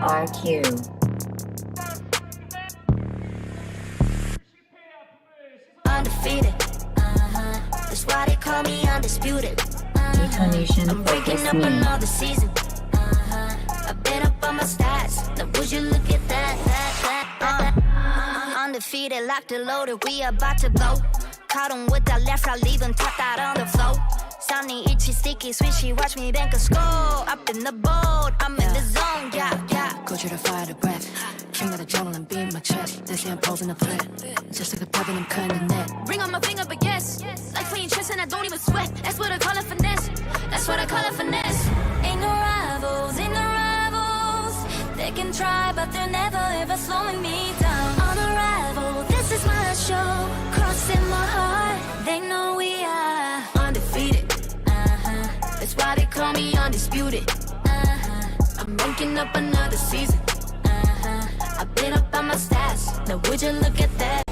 RRQ. Undefeated. That's why they call me undisputed. Detonation I'm breaking focus up me. another season. I've been up on my stats. Now would you look at that? Undefeated, locked and loaded. We about to blow. Caught 'em with that left, I leave 'em tapped out on the floor. Sounding itchy, sticky, swishy. Watch me bank a score. Up in the boat, I'm in the zone. Yeah. Culture to fire the breath. King of the jungle and beat my chest. They say I'm posing the threat. Just like a pebble, I'm cutting the net. Ring on my finger, but yes. Like playing chess and I don't even sweat. That's what I call it finesse. That's what I call it finesse. Ain't no rivals, They can try, but they're never ever slowing me down. On arrival, this is my show. Crossing my heart, they know we are undefeated. That's why they call me undisputed. I'm ranking up another season. I've been up on my stats. Now would you look at that?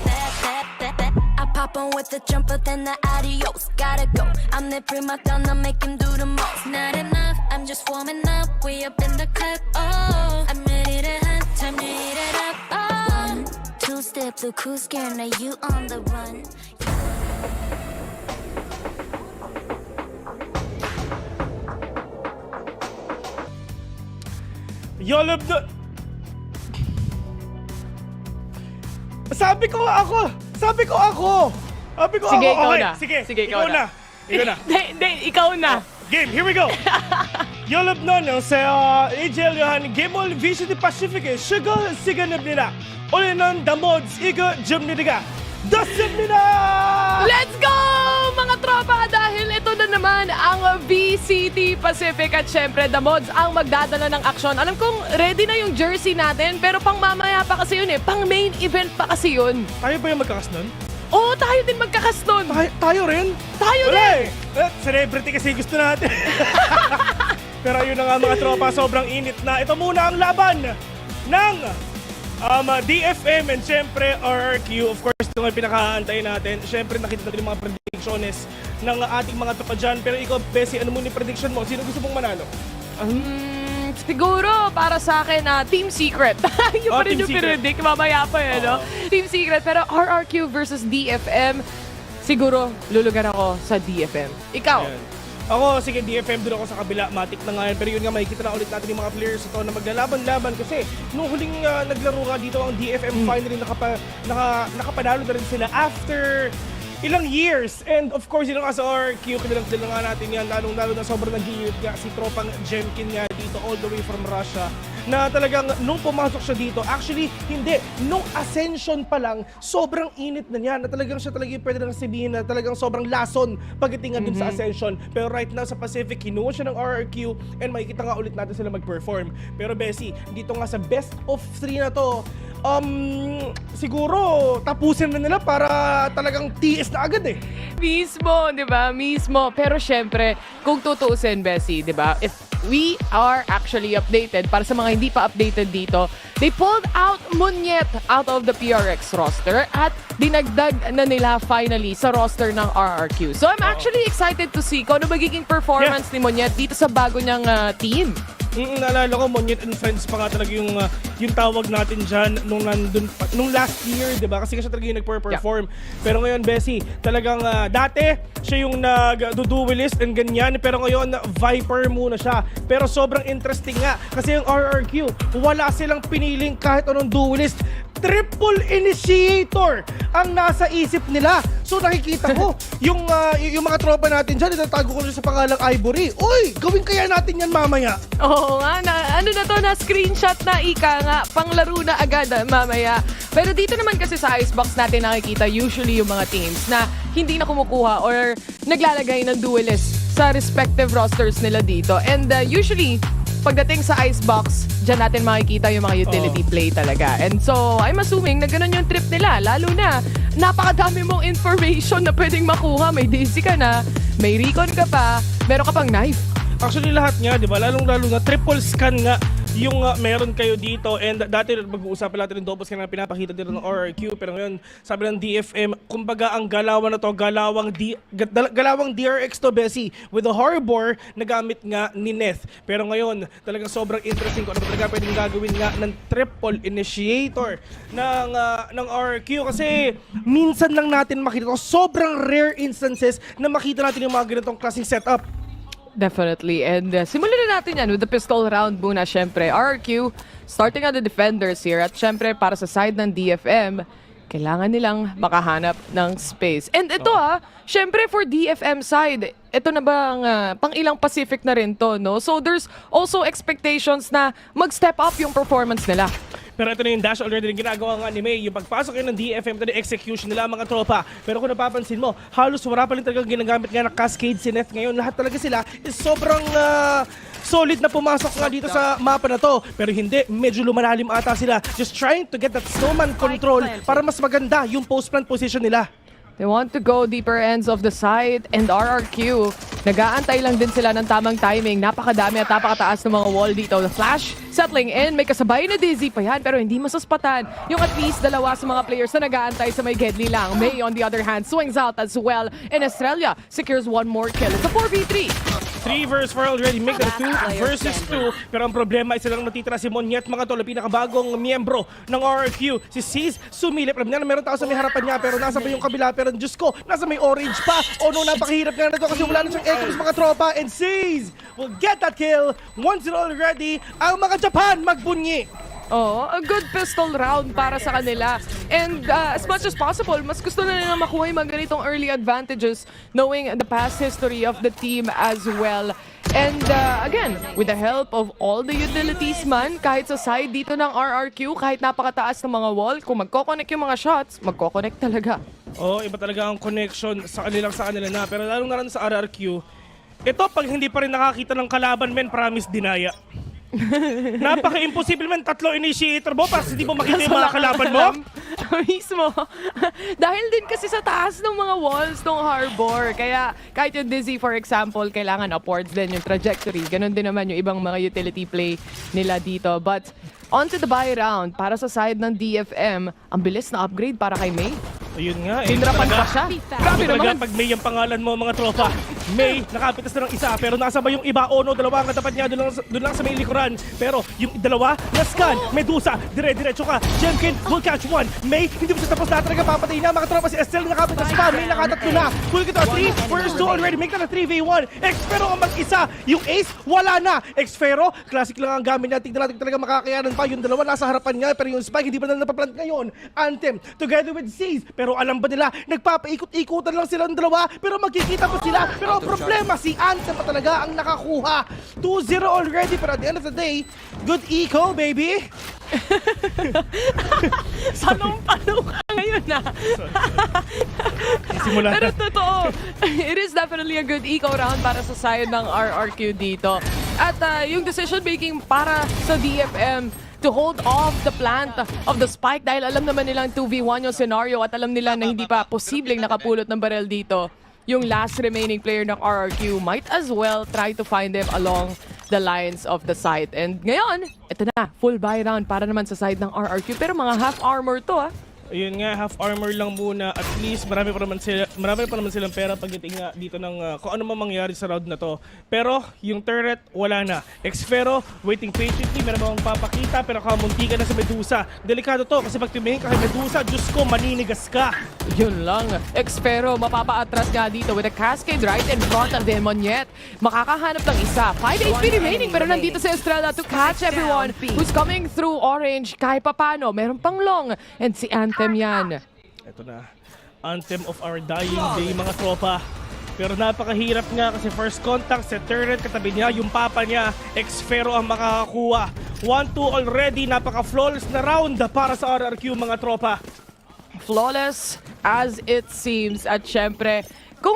I pop on with the jumper, then the adios. Gotta go. I'm the prima donna, make him do the most. Not enough, I'm just warming up. We up in the club. Oh, I'm ready to hunt. Time to heat it up. Oh, 2-step, look who's scared. Now you on the run. Yolob na... Sabi ko ako! Sige, ikaw okay. na. Sige, ikaw na. Hindi, ikaw na. Game, here we go. Yolob na sa AJL yohan game all VCT Pacific sugar siganib nila. Uli nun the mods iga jum nila. Dasib nila! Let's go, mga tropa! Dahil ito na naman ang VCT Pacific at syempre The Mods ang magdadala ng aksyon. Alam kong ready na yung jersey natin pero pang mamaya pa kasi yun eh. Pang main event pa kasi yun. Tayo ba yung magkakas nun? Oo, tayo din magkakas nun. Tayo rin? Tayo din! Celebrity kasi gusto natin. Pero ayun na nga mga tropa, sobrang init na. Ito muna ang laban ng DFM and syempre RRQ, of course, ito nga pinakaantay natin. Syempre nakita natin yung mga predictions ng ating mga tropa dyan. Pero ikaw, Bessie, ano mo yung prediction mo? Sino gusto mong manalo? Siguro, para sa akin, Team Secret. Yung pa rin Team yung Secret. predict, mamaya pa no? Team Secret, pero RRQ versus DFM, siguro, lulugar ako sa DFM. Ikaw? Ayan. Ako, sige, DFM doon ako sa kabila. Matik na nga yan. Pero yun nga, makikita na ulit natin yung mga players ito na maglalaban-laban. Kasi nung huling naglaro nga dito ang DFM, finally nakapanalo na rin sila after ilang years. And of course, yun nga sa RQ, kinilang nga natin yan. Lalong-lalo na sobrang nag-iinit nga si tropang Jemkin nga dito all the way from Russia. Na talagang nung pumasok siya dito, actually hindi, nung Ascension pa lang, sobrang init na niya, na talagang siya talagang pwede nang sabihin na talagang sobrang lason pagdating dun sa Ascension. Pero right now sa Pacific, kinuha siya ng RRQ and makikita nga ulit natin sila mag-perform. Pero Bessie, dito nga sa best of 3 na to, siguro tapusin na nila para talagang TS na agad eh. Mismo, di ba? Mismo. Pero syempre, kung tutuusin, Bessie, di ba? If we are actually updated, para sa mga hindi pa updated dito, they pulled out Munyet out of the PRX roster at dinagdag na nila finally sa roster ng RRQ. So I'm actually excited to see kung ano magiging performance ni Munyet dito sa bago niyang team. Naalala ko, Monyet and Friends pa nga talaga yung tawag natin dyan nung last year, di ba? Kasi siya talaga yung nagper-perform. Pero ngayon, Bessie, talagang dati siya yung nag-duelist and ganyan. Pero ngayon, Viper muna siya. Pero sobrang interesting nga. Kasi yung RRQ, wala silang piniling kahit anong duelist. Triple initiator ang nasa isip nila. So nakikita ko, yung mga tropa natin dyan, itatago ko sa pangalang Ivory. Uy, gawin kaya natin yan mamaya. Oo nga, ano na to, na screenshot na ika nga, panglaro na agad mamaya. Pero dito naman kasi sa Icebox natin nakikita usually yung mga teams na hindi na kumukuha or naglalagay ng duelist sa respective rosters nila dito. And usually, pagdating sa Icebox, dyan natin makikita yung mga utility play talaga. And so, I'm assuming na ganun yung trip nila. Lalo na, napakadami mong information na pwedeng makuha. May DC ka na, may recon ka pa, meron ka pang knife. Actually, lahat nga, di ba? Lalong-lalo na triple scan nga yung meron kayo dito. And dati mag-uusapan natin ng double scan na pinapakita dito ng RRQ. Pero ngayon, sabi ng DFM, kumbaga ang galawan na to, galawang DRX to, Bessie, with the harbor na gamit nga ni Neth. Pero ngayon, talagang sobrang interesting kung ano talaga pwedeng gagawin nga ng triple initiator ng RRQ. Kasi minsan lang natin makita to, sobrang rare instances na makita natin yung mga ganitong klaseng setup. Definitely. And simulan na natin yan with the pistol round muna, syempre. RRQ, starting at the defenders here. At syempre, para sa side ng DFM, kailangan nilang makahanap ng space. And ito syempre for DFM side, ito na bang pang ilang Pacific na rin to, no? So there's also expectations na mag-step up yung performance nila. Pero ito na yung dash already rin ginagawa nga ni May. Yung pagpasok yun ng DFM, ito na execution nila mga tropa. Pero kung napapansin mo, halos wala pa rin talagang ginagamit nga ng cascade si Neth ngayon. Lahat talaga sila is sobrang solid na pumasok nga dito sa mapa na to. Pero hindi, medyo lumalalim ata sila. Just trying to get that snowman control para mas maganda yung post-plant position nila. They want to go deeper ends of the site, and RRQ, nag-aantay lang din sila ng tamang timing. Napakadami at napakataas ng mga wall dito. The flash settling in, may kasabay na Dizzy pa yan, pero hindi masuspatan yung at least dalawa sa mga players na nag-aantay sa may Gedli lang. May on the other hand swings out as well, and Estrella secures one more kill. It's a 4v3. 3 versus 4 already, make it 2 versus 2. Pero ang problema ay silang natitira si Monyet, mga tol, pinakabagong miyembro ng RRQ. Si C's sumilip. Alam niya na meron tao sa may harapan niya, pero nasa may yung kabila. Pero Diyos ko, nasa may orange pa. O no, napakahirap nga na ito kasi wala na siyang echoes mga tropa. And C's will get that kill. 1-0 already. Ang mga Japan magbunyi. Oh, a good pistol round para sa kanila. And as much as possible, mas gusto na nila makuha yung mga ganitong early advantages knowing the past history of the team as well. And again, with the help of all the utilities man, kahit sa side dito ng RRQ, kahit napakataas ng mga wall, kung magkoconnect yung mga shots, magkoconnect talaga. Oh, iba talaga ang connection sa kanila na. Pero lalong na rin sa RRQ, ito pag hindi pa rin nakakita ng kalaban, men, promise dinaya. Napaka-imposible man, 3 initiator mo para hindi mo makita yung mga kalaban mo. Mismo. Dahil din kasi sa taas ng mga walls ng Harbor. Kaya kahit yung Dizzy, for example, kailangan upwards din yung trajectory. Ganon din naman yung ibang mga utility play nila dito. But on to the buy round. Para sa side ng DFM, ang bilis na upgrade para kay May. Ayun nga. Tinrapan pa siya. Grabe naman. Pag May yung pangalan mo, mga tropa. May, nakapitas na ng isa. Pero nasa ba yung iba? Ono, dalawa ang katapat niya. Doon lang sa may likuran. Pero yung dalawa, na-scan. Medusa, dire-diretso ka. Jemkin will catch one. May, hindi mo siya tapos na talaga papatay na. Mga tropa, si Estelle nakapitas pa. May nakatatlo na. Full kita 3. First two already. Make na 3v1. Xfero ang mag-isa. Yung ace, wala na. Xfero, classic lang ang gamit niya. Tignan natin talaga makakayanan pa. Yung dalawa nasa harapan niya. Pero yung spike, hindi pa na napaplant ngayon. Anthem, together with C's. Pero alam ba nila, nagpapaikot-ikutan lang silang dalawa, pero magkikita pa sila. Pero ang problema, si Anthem pa talaga ang nakakuha. 2-0 already, pero at the end of the day, good eco, baby! Salong-palong ka ngayon na. Pero totoo, it is definitely a good eco round para sa side ng RRQ dito. At yung decision making para sa DFM to hold off the plant of the spike dahil alam naman nilang 2v1 yung scenario at alam nila na hindi pa posibleng nakapulot ng barrel dito. Yung last remaining player ng RRQ might as well try to find them along the lines of the site. And ngayon, ito na, full buy round para naman sa side ng RRQ. Pero mga half armor to Ayun nga, half armor lang muna. At least marami pa naman silang pera pagdating nga dito ng kung ano man mangyari sa round na to. Pero yung turret, wala na. Xfero, waiting patiently, meron bang papakita pero kamunti ka na sa Medusa. Delikado to kasi pag tumingin ka kay Medusa, Diyos ko, maninigas ka. Yun lang. Xfero, mapapaatras nga dito with a cascade right in front of them on yet. Makakahanap ng isa. 5 HP remaining pero nandito si Estrella to catch everyone who's coming through orange. Kahit papano, meron pang long. And si Anthem yan. Ito na. Anthem of our dying day, mga tropa. Pero napakahirap nga kasi first contact sa turret, katabi niya, yung papa niya, Xfero ang makakakuha. 1-2 already, napaka-flawless na round para sa RRQ, mga tropa. Flawless as it seems. At syempre, kung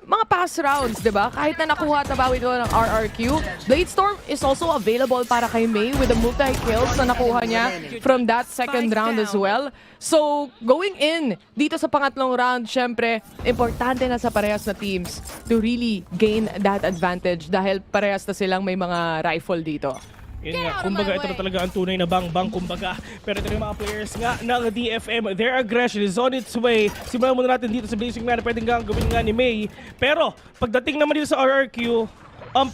mga pass rounds, di ba? Kahit na nakuha at nabawi ito ng RRQ, Bladestorm is also available para kay May with the multi-kills na nakuha niya from that second round as well. So, going in dito sa pangatlong round, syempre, importante na sa parehas na teams to really gain that advantage dahil parehas na silang may mga rifle dito. Yun nga, kumbaga ito na talaga ang tunay na bang-bang kumbaga. Pero ito yung mga players nga ng DFM, their aggression is on its way. Simulan muna natin dito sa basic man na pwedeng gawin nga ni May. Pero pagdating naman dito sa RRQ,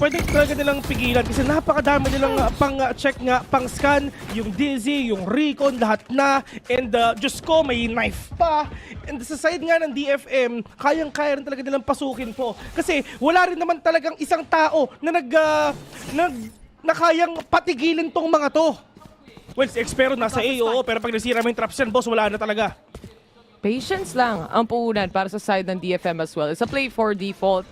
pwedeng talaga nilang pigilan kasi napakadami nilang pang-check nga, pang-scan, yung Dizzy, yung Recon, lahat na. And Diyos ko, may knife pa. And sa side nga ng DFM, kayang-kaya rin talaga nilang pasukin po. Kasi wala rin naman talagang isang tao na na kayang patigilin tong mga to. Well, si Xfero nasa A, oo, pero pag nasira mo yung traps yan, boss, wala na talaga. Patience lang ang puunan para sa side ng DFM as well. It's a play for default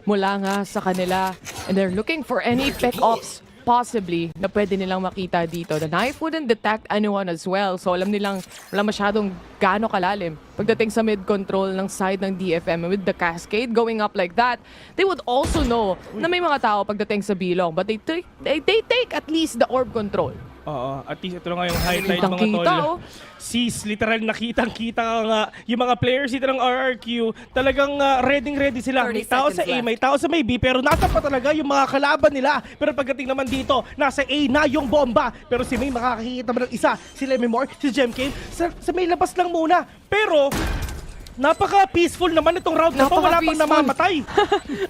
mula nga sa kanila. And they're looking for any pick-ups possibly na pwede nilang makita dito. The knife wouldn't detect anyone as well. So alam nilang wala masyadong gaano kalalim. Pagdating sa mid-control ng side ng DFM with the cascade going up like that, they would also know na may mga tao pagdating sa bilong. But they take at least the orb control. Oo, at least ito lang nga yung highlight mga tol. Sis, literal nakitang-kita nga yung mga players dito ng RRQ, talagang ready sila. May tao sa A, may tao sa may B, pero nasa pa talaga yung mga kalaban nila. Pero pagdating naman dito, nasa A na yung bomba. Pero si May makakakita mo ng isa, si Lemimore, si Jemkin, sa may labas lang muna. Pero napaka-peaceful naman itong round na to. Wala pang namamatay.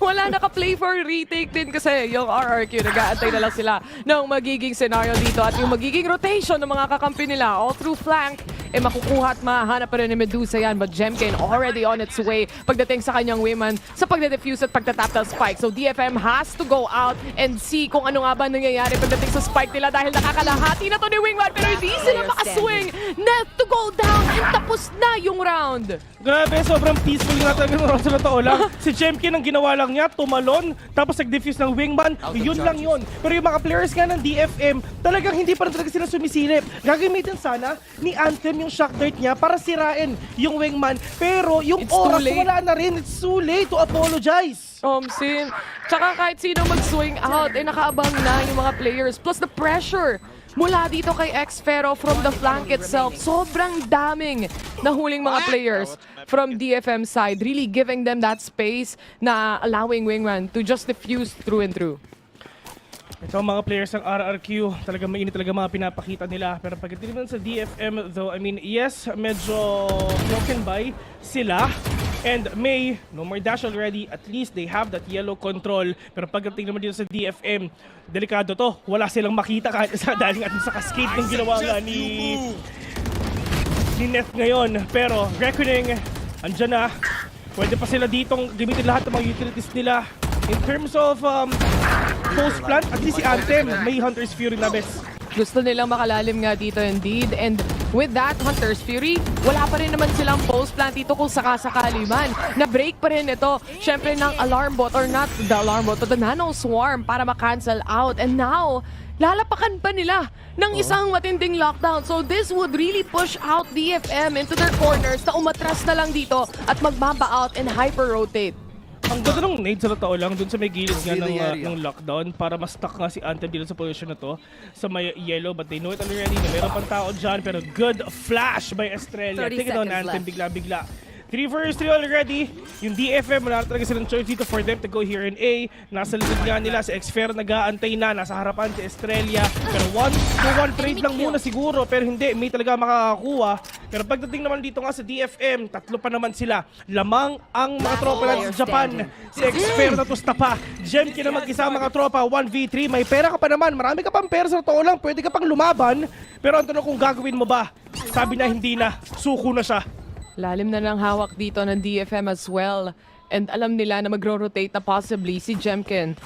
Wala naka-play for retake din kasi yung RRQ. Nag-aantay na lang sila ng magiging scenario dito at yung magiging rotation ng mga kakampi nila all through flank. Makukuha at mahanap pa rin ni Medusa yan. But Jemkin already on its way pagdating sa kanyang women sa pagde-defuse at pagtatap ng spike. So DFM has to go out and see kung ano nga ba nangyayari pagdating sa spike nila dahil nakakalahati na to ni Wingman pero hindi sila makaswing. Net to go down and tapos na yung round. Grabe, sobrang peaceful nga talaga ng round sa totoo lang. Si Jemkin ang ginawa lang niya, tumalon, tapos nag-defuse ng Wingman, yun lang yun. Pero yung mga players nga ng DFM, talagang hindi pa rin talaga sila sumisilip. Gagamitin sana ni Anthem yung shock dart niya para sirain yung Wingman. Pero yung oras wala na rin. It's too late to apologize. Sin. Tsaka kahit sino mag-swing out, nakaabang na yung mga players. Plus the pressure mula dito kay Xfero from the flank itself. Sobrang daming nahuling mga players from DFM side, really giving them that space na allowing Wingman to just diffuse through and through. Ito ang mga players ng RRQ, talaga mainit talaga mga pinapakita nila. Pero pagdating naman sa DFM though, I mean, yes, medyo broken by sila. And May, no more dash already, at least they have that yellow control. Pero pagdating naman dito sa DFM, delikado to. Wala silang makita kahit isa dahil nga sa cascade ng ginawa nga ni Neth ngayon. Pero Reckoning, andyan na. Pwede pa sila ditong gamitin lahat ng mga utilities nila. In terms of post-plant, at least si Anthem, may Hunter's Fury na best. Gusto nilang makalalim nga dito indeed. And with that, Hunter's Fury, wala pa rin naman silang post-plant dito kung sakasakali man. Na-break pa rin ito, syempre ng alarm bot, or not the alarm bot, but the nano swarm para ma-cancel out. And now, lalapakan pa nila ng isang matinding lockdown. So this would really push out DFM into their corners na umatras na lang dito at magbaba out and hyper-rotate. Ang ganda ng nade sa totoo lang dun sa may gilid nga ng lockdown para mas stuck nga si Anthem dito sa position na to sa may yellow, but they know it already na meron pang tao dyan, pero good flash by Estrella. Take it down Anthem, bigla-bigla. 3 vs 3 already. Yung DFM, wala talaga silang choice dito for them to go here in A. Nasa likod nga nila, si Xfer nag-aantay na, nasa harapan si Estrella. Pero 1-to-1 trade lang muna siguro, pero hindi, may talaga makakakuha. Pero pagdating naman dito nga sa DFM, tatlo pa naman sila. Lamang ang mga tropa natin sa Japan. Si Xfer na tusta pa. Jemki na mag-isa mga tropa, 1v3. May pera ka pa naman, marami ka pang pera sa totoo lang. Pwede ka pang lumaban. Pero ang tanong kung gagawin mo ba? Sabi na hindi na, suko na siya. Lalim na ng hawak dito ng DFM as well. And alam nila na magro-rotate na possibly si Jemkin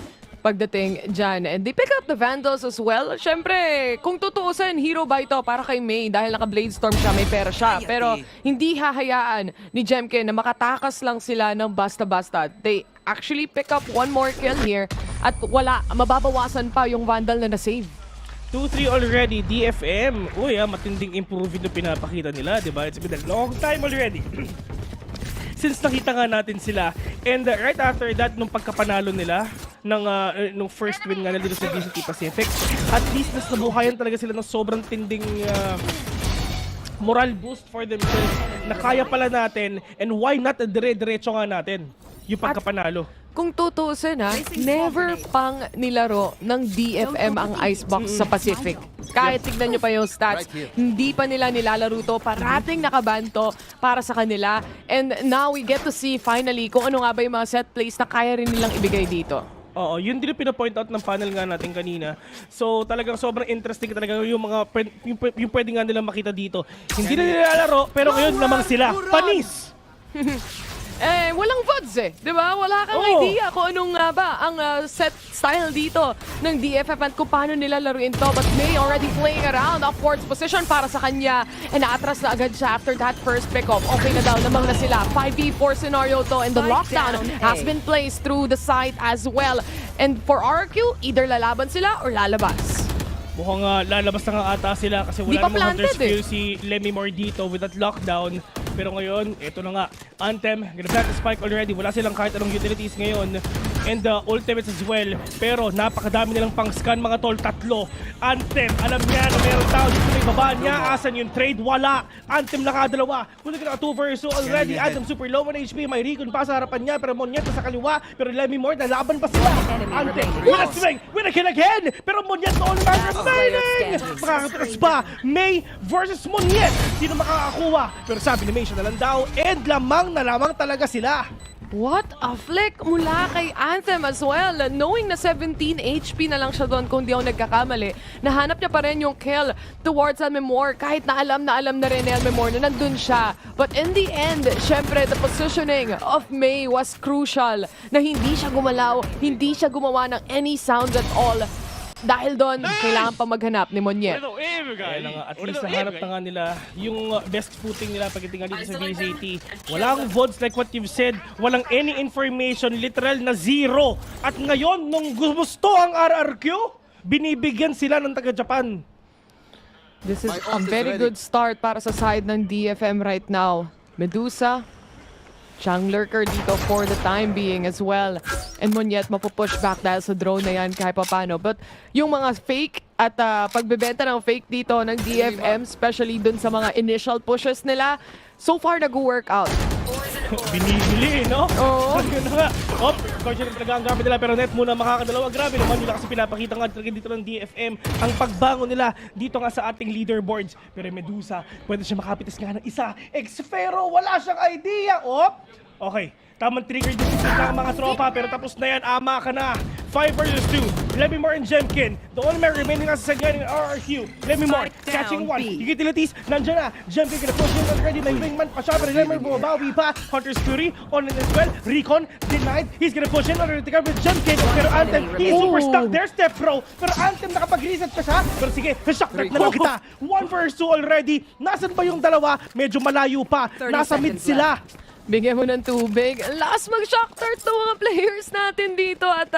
pagdating dyan. And they pick up the Vandals as well. Siyempre, kung tutuusin, hero ba ito para kay May dahil naka-Bladestorm siya, may pera siya. Pero hindi hahayaan ni Jemkin na makatakas lang sila ng basta-basta. They actually pick up one more kill here at wala, mababawasan pa yung Vandal na na-save. 2-3 already, DFM. Uy, matinding improvement na pinapakita nila, di ba? It's been a long time already. Since nakita nga natin sila. And right after that, nung pagkapanalo nila, nung first win nga nila dito sa VCT Pacific, at least nas nabuhayan talaga sila ng sobrang tinding moral boost for themselves na kaya pala natin, and why not dire-diretso nga natin yung pagkapanalo. Kung tutuusin never pang nilaro ng DFM ang Icebox sa Pacific. Kahit tignan nyo pa yung stats, hindi pa nila nilalaro to. Parating nakabanto para sa kanila. And now we get to see finally kung ano nga ba yung mga set plays na kaya rin nilang ibigay dito. Oo, yun din yung pinapoint out ng panel nga natin kanina. So talagang sobrang interesting talaga yung mga yung pwede nga nilang makita dito. Hindi na nilalaro, pero ngayon lamang sila. Panis! Walang VODs di ba? Wala kang idea kung anong nga ba ang set style dito ng DFF at kung paano nila laruin to. But May already playing around upwards position para sa kanya. And naatras na agad siya after that first pick-up. Okay na daw, namang na sila. 5v4 scenario to and the lockdown has been placed through the site as well. And for RQ, either lalaban sila or lalabas. Mukhang lalabas na nga ata sila kasi wala namang Hunter's Fury si Lemmy Moore dito with that lockdown. Pero ngayon, ito na nga. Anthem, gonna plant the spike already. Wala silang kahit anong utilities ngayon. And the ultimates as well. Pero napakadami nilang pang-scan mga tol. Tatlo. Anthem, alam niya na meron tao dito may baba niya. Asan yung trade? Wala. Anthem nakadalawa. Kung nagkaka 2 versus already. Anthem super low on HP. May Recon pa sa harapan niya. Pero Monyet sa kaliwa. Pero Lemmy Moore, nalaban pa sila. Anthem, with a swing, with a kill again. Pero Monyet all man remaining. Makakatakas pa. May versus Monyet. Sino makakakuha? Pero sabi ni May, siya na lang daw. And lamang na lamang talaga sila. What a flick mula kay Anthem as well. Knowing na 17 HP na lang siya doon kung di ako nagkakamali, nahanap niya pa rin yung kill towards Elmemore kahit na alam na rin ni Elmemore na nandun siya. But in the end, syempre, the positioning of May was crucial na hindi siya gumalaw, hindi siya gumawa ng any sounds at all. Dahil doon, kailangan pa maghanap ni Monyet. At least nahanap na nga nila yung best footing nila pagdating nga dito sa VCT. Walang VODs like what you've said. Walang any information, literal na zero. At ngayon, nung gusto ang RRQ, binibigyan sila ng taga-Japan. This is a very good start para sa side ng DFM right now. Medusa, Siyang lurker dito for the time being as well. And Monyet mapupush back dahil sa drone na yan kahit papano. But yung mga fake at pagbebenta ng fake dito ng DFM, especially dun sa mga initial pushes nila, so far nag-work out. Binibili, no? Oo. Yun na nga. Coach na talaga ang gamit nila pero net muna makakadalawa. Grabe naman nila kasi pinapakita nga talaga dito ng DFM ang pagbangon nila dito nga sa ating leaderboards. Pero Medusa, pwede siya makapitas nga ng isa. Xfero, wala siyang idea. Okay. Tamang trigger decision ng mga tropa pero tapos na yan, ama ka na. 5 versus 2. Lemimore and Jemkin. The only man remaining as a second in RRQ. Lemimore catching one. Yung utilities, nandiyan na. Jemkin gonna push in already. May wingman pa siya pero Lemimore bumabawi pa. Hunter's Fury on it as well. Recon denied. He's gonna push in already with Jemkin. Pero Anthem, he's super stuck there. Step Pro. Pero Anthem nakapag-reset pa siya. Pero sige, shock track na lang kita. 1 versus 2 already. Nasaan ba yung dalawa? Medyo malayo pa. Nasa mid sila. Bigyan mo ng tubig. Last mag-shock start ng mga players natin dito at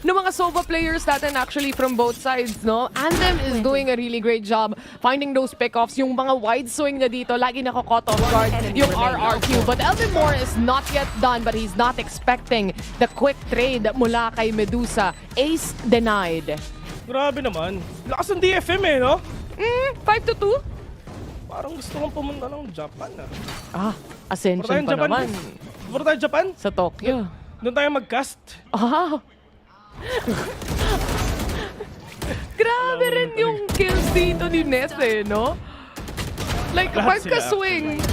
ng mga Sova players natin actually from both sides, no? Anthem is doing a really great job finding those pick-offs. Yung mga wide swing na dito, lagi nako-caught off guard yung RRQ. But Elvin Moore is not yet done but he's not expecting the quick trade mula kay Medusa. Ace denied. Grabe naman. Lakas ng DFM no? 5-2? Parang gusto kong pumunta ng Japan Ascension pa naman. Puro tayo Japan? Sa Tokyo. Doon tayo mag-cast. Grabe rin yung kills dito ni Ness no? Like, pagka-swing,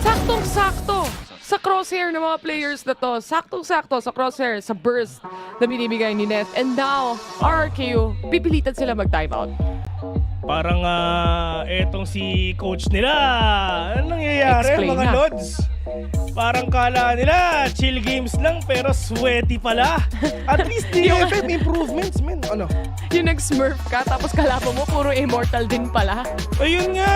saktong-sakto sa crosshair ng mga players na to. Saktong-sakto sa crosshair, sa burst na binibigay ni Ness. And now, RRQ, pipilitan sila mag-timeout. Parang etong si coach nila. Anong nangyayari mga lods? Parang kala nila chill games lang pero sweaty pala. At least DFM improvements, man. Ano? Yung nag-smurf ka tapos kalaban mo puro immortal din pala. Ayun nga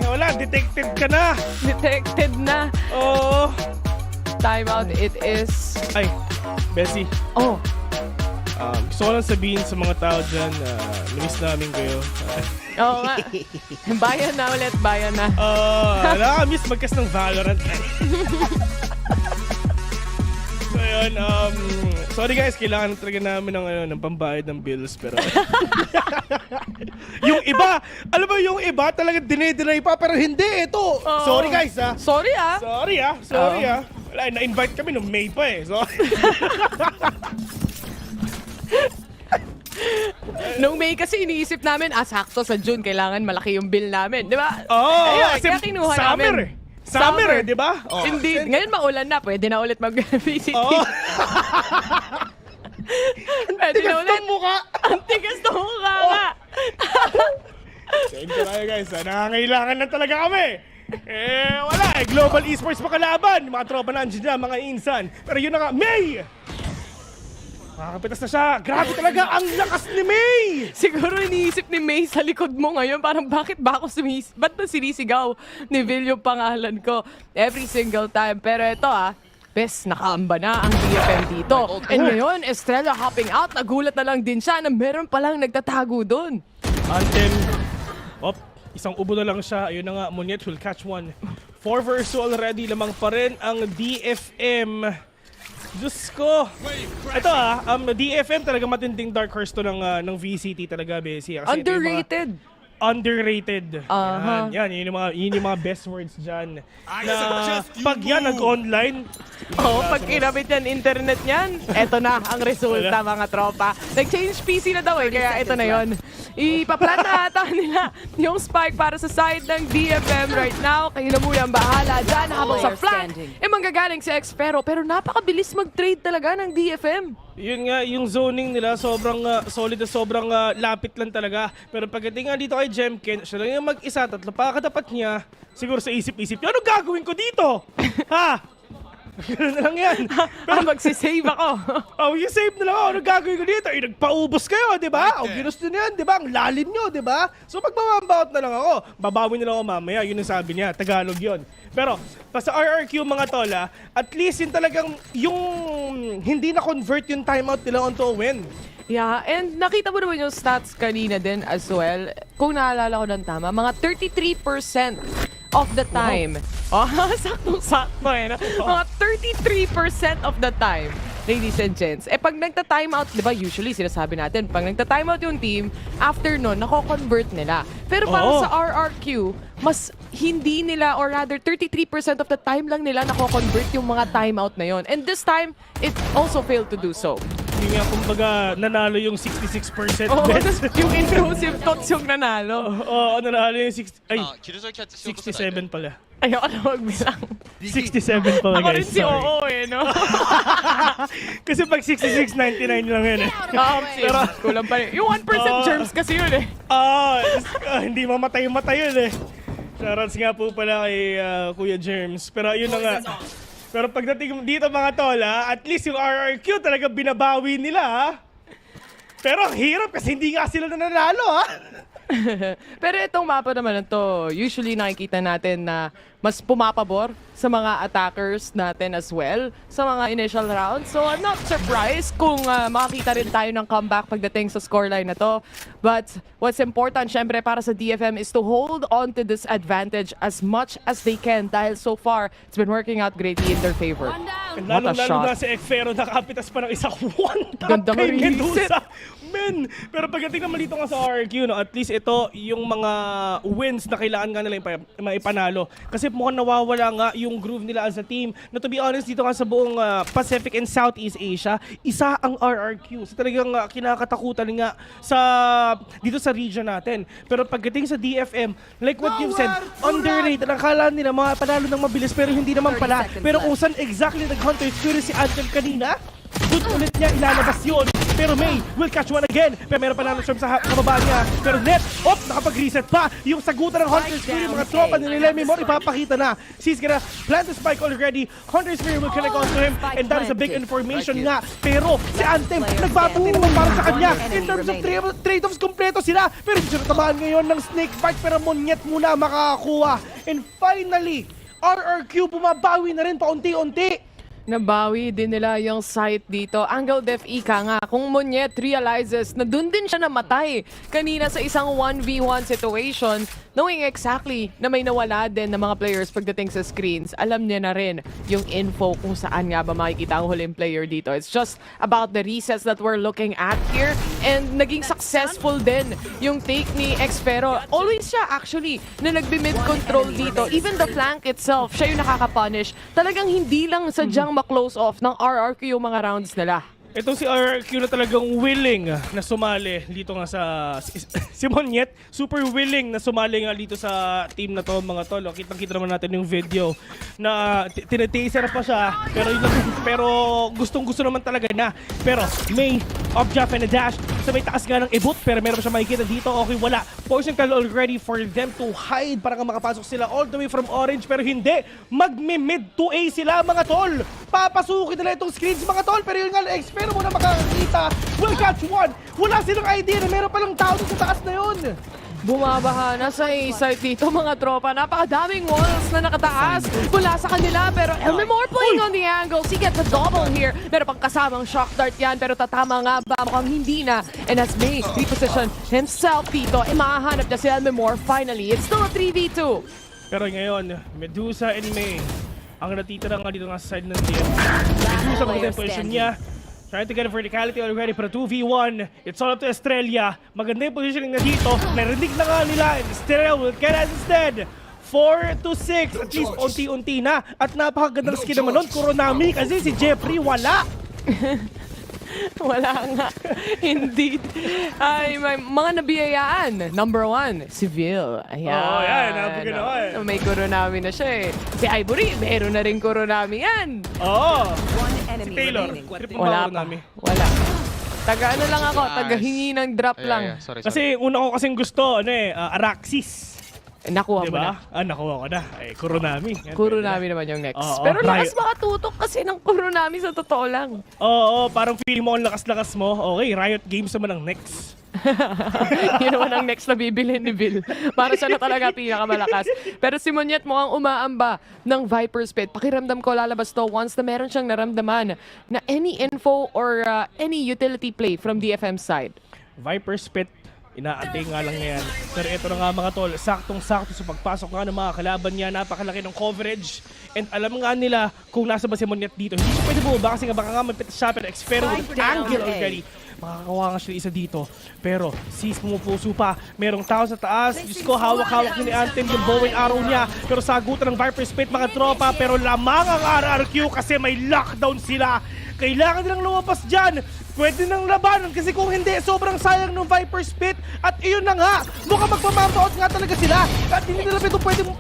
wala, detected ka na. Detected na. Oo. Timeout it is. Ay, Bessie. Gusto ko lang sabihin sa mga tao dyan, miss namin kayo. Oo nga. Bayan na ulit, bayan na. Nakakamiss magkas ng VALORANT. So yun, sorry guys, kailangan talaga namin ng pambayad ng bills. Pero yung iba, alam mo yung iba talaga dinay pa, pero hindi, ito. Sorry guys Sorry Sorry. Wala, na-invite kami nung May pa Sorry. Nung May kasi iniisip namin, sakto sa June, kailangan malaki yung bill namin. Di ba? Kasi kaya kinuha summer namin. Summer di ba? Indeed. Ngayon maulan na, pwede na ulit mag-VCT. Pwede na ulit. Ang tigas ng mukha nga. Thank you tayo guys. Nangangailangan lang talaga kami. Wala Global Esports pa kalaban. Mga tropa na dyan, mga insan. Pero yun na nga, May! Makakapitas na siya. Grabe talaga ang lakas ni May! Siguro iniisip ni May sa likod mo ngayon, parang bakit ba ako ba't ba sinisigaw ni Vil yung pangalan ko every single time. Pero ito bes, nakaamba na ang DFM dito. And ngayon, Estrella hopping out. Nagulat na lang din siya na meron palang nagtatago doon. Anthem. Isang ubo na lang siya. Ayun na nga, Monyet will catch one. 4 versus 2 already. Lamang pa rin ang DFM. Diyos ko. Ito DFM talaga matinding dark horse to ng VCT talaga, Bessie. Underrated. Underrated. Yan yung mga best words dyan. Na pag yan nag-online, pag kinabit yan internet niyan, eto na ang resulta mga tropa. Nag-change PC na daw kaya ito na yon. Ipaplan na ata nila yung spike para sa side ng DFM right now. Kayo na muna ang bahala dyan habang sa flank. Manggagaling si Xfero pero napakabilis mag-trade talaga ng DFM. Yun nga, yung zoning nila sobrang solid na sobrang lapit lang talaga. Pero pagdating nga dito kay Jemkin, siya lang yung mag-isa, tatlo pa katapat niya. Siguro sa isip-isip niya, ano gagawin ko dito? Ganun na lang yan. Magsisave ako. Mag-save na lang ako. Ano gagawin ko dito? Nagpaubos kayo, di ba? Ginusto niyo yan, di ba? Ang lalim niyo, di ba? So magbabambaut na lang ako. Babawin na lang ako mamaya. Yun ang sabi niya. Tagalog yun. Pero sa RRQ mga tola, at least yung talagang yung hindi na-convert yung timeout nila onto a win. Yeah, and nakita mo naman yung stats kanina din as well. Kung naalala ko ng tama, mga 33% of the time. Saktong-sakto No? Mga 33% of the time, ladies and gents. Pag nagta-timeout, di ba usually sinasabi natin, pag nagta-timeout yung team, after nun, nako-convert nila. Pero para sa RRQ, mas hindi nila, or rather 33% of the time lang nila nako-convert yung mga timeout na yon. And this time, it also failed to do so. Hindi nga kumbaga nanalo yung 66% bets. Yung intrusive thoughts yung nanalo. Oo, nanalo yung 67 pala. Ayoko na magbilang. 67 pala Ako rin guys. si Oo no? Kasi pag 66.99 lang yun Pero kulang pa rin. Yung 1% germs kasi yun hindi mamatay-matay yun Shoutouts nga po pala kay Kuya Germs. Pero yun na nga. Pero pagdating dito mga tol, at least yung RRQ talaga binabawi nila. Pero ang hirap kasi hindi nga sila nanalo Pero itong mapa naman na to, usually nakikita natin na mas pumapabor sa mga attackers natin as well sa mga initial rounds. So I'm not surprised kung makakita rin tayo ng comeback pagdating sa scoreline na to. But what's important syempre para sa DFM is to hold on to this advantage as much as they can dahil so far it's been working out greatly in their favor. And What a lalo shot. na si Ekfero nakapitas pa ng isang one-tap Gandang kay reset. Medusa. Men! Pero pagdating naman dito nga sa RRQ, at least ito yung mga wins na kailangan nga nila maipanalo. Kasi mukhang nawawala nga yung groove nila as a team. Na to be honest, dito nga sa buong Pacific and Southeast Asia, isa ang RRQ. So talagang kinakatakutan nga dito sa region natin. Pero pagdating sa DFM, like what you've said, underrated. Akala nila mga panalo ng mabilis pero hindi naman pala. Pero kung saan exactly nag-hunter experience si Anthem kanina, doon ulit niya ilalabas yun. Pero May will catch one again. Pero meron pa nalang sa kababa niya. Pero net, nakapag-reset pa. Yung sagutan ng Hunter's Fury, mga tropa ni Lemmy Moore, ipapakita na. He's gonna plant the spike already. Hunter's Fury will connect onto him. And that is a big information nga. Pero si Anthem, nagbabati naman para sa kanya. In terms of trade-offs, kompleto sila. Pero hindi sila tamaan ngayon ng snake bite. Pero Monyet muna makakakuha. And finally, RRQ bumabawi na rin paunti-unti. Nabawi din nila yung site dito. Angle Def Ika nga, kung Monyet realizes na dun din siya namatay kanina sa isang 1v1 situation, knowing exactly na may nawala din ng mga players pagdating sa screens, alam niya na rin yung info kung saan nga ba makikita ang huling player dito. It's just about the resets that we're looking at here, and naging successful din yung take ni Xpero. Always siya actually na nagbi-mid control dito. Even the flank itself, siya yung nakaka-punish. Talagang hindi lang sadyang ma-close off ng RRQ yung mga rounds nila. Itong si RRQ na talagang willing na sumali dito nga sa si Monyet, super willing na sumali nga dito sa team na to mga tol. Kitang-kita naman natin yung video na tinataser pa siya pero gustong-gusto naman talaga na. Pero May, Objaf and a dash sa may taas nga ng ibot pero meron pa siya makikita dito. Okay, wala. Poison call already for them to hide para nga makapasok sila all the way from orange pero hindi. Magmi-mid to A sila mga tol. Papasukin nila itong screens mga tol pero yun nga pero mo na makakakita, will catch one. Wala silang idea na meron palang tao sa taas na yun. Bumabaha na sa A-site dito mga tropa. Napakadaming walls na nakataas mula sa kanila. Pero Elmemore playing on the angles. He gets a double here. Pero pang kasamang shock dart yan. Pero tatama nga ba? Mukhang hindi na. And as May reposition himself dito, mahahanap na si Elmemore. Finally, it's still a 3v2. Pero ngayon, Medusa and May ang natitira nga dito nga sa side ng team. Medusa maganda yung position niya. Trying to get a verticality already para 2v1. It's all up to Estrella. Maganda yung positioning na dito. Narinig na nga nila. And Estrella will get it instead. 4-6. At least unti-unti na. At napakagandang skin naman nun. Kuronami kasi si Jeffrey wala. Wala nga. Indeed. Ay, may mga nabiyayaan. Number 1, si Vil. Ayan. Oh, yan. Napaganawan. May Kuronami na siya eh. Si Ivory, meron na rin Kuronami yan. Oo. Si Taylor. Wala pa. Wala. Taga-ano lang ako. Taga-hingi ng drop lang. Kasi una ko kasing gusto, Araxis. Nakuha diba? mo na. Nakuha ko na. Kuronami. Kuronami naman yung next. Oo, pero lakas makatutok kasi ng Kuronami sa totoo lang. Oo, parang feeling mo ang lakas-lakas mo. Okay, Riot Games naman ang next. Yun naman ang next na bibili ni Bill. Para siya na talaga pinakamalakas. Pero si Monyet mukhang umaamba ng Viper's Pit. Pakiramdam ko lalabas to once na meron siyang naramdaman na any info or any utility play from DFM side. Viper's Pit Inaantay nga lang niya yan. Pero ito na nga mga tol, saktong-sakto sa pagpasok nga ng mga kalaban niya. Napakalaki ng coverage. And alam nga nila kung nasa ba si Monyet dito. Hindi siya pwede bumaba kasi baka nga mapitas siya. Pero Xfero with angle already. Makakawa nga siya isa dito. Pero sis pumupuso pa. Merong tao sa taas. Diyos ko, hawak-hawak ni Anthem yung bow and arrow niya. Pero sagutan ng Viper Spit mga tropa. Pero lamang ang RRQ kasi may lockdown sila. Kailangan nilang lumabas dyan. Pwede nang labanan kasi kung hindi, sobrang sayang ng Viper Spit. At iyon na nga, mukhang magpamambaot nga talaga sila. At hindi nila ito pwedeng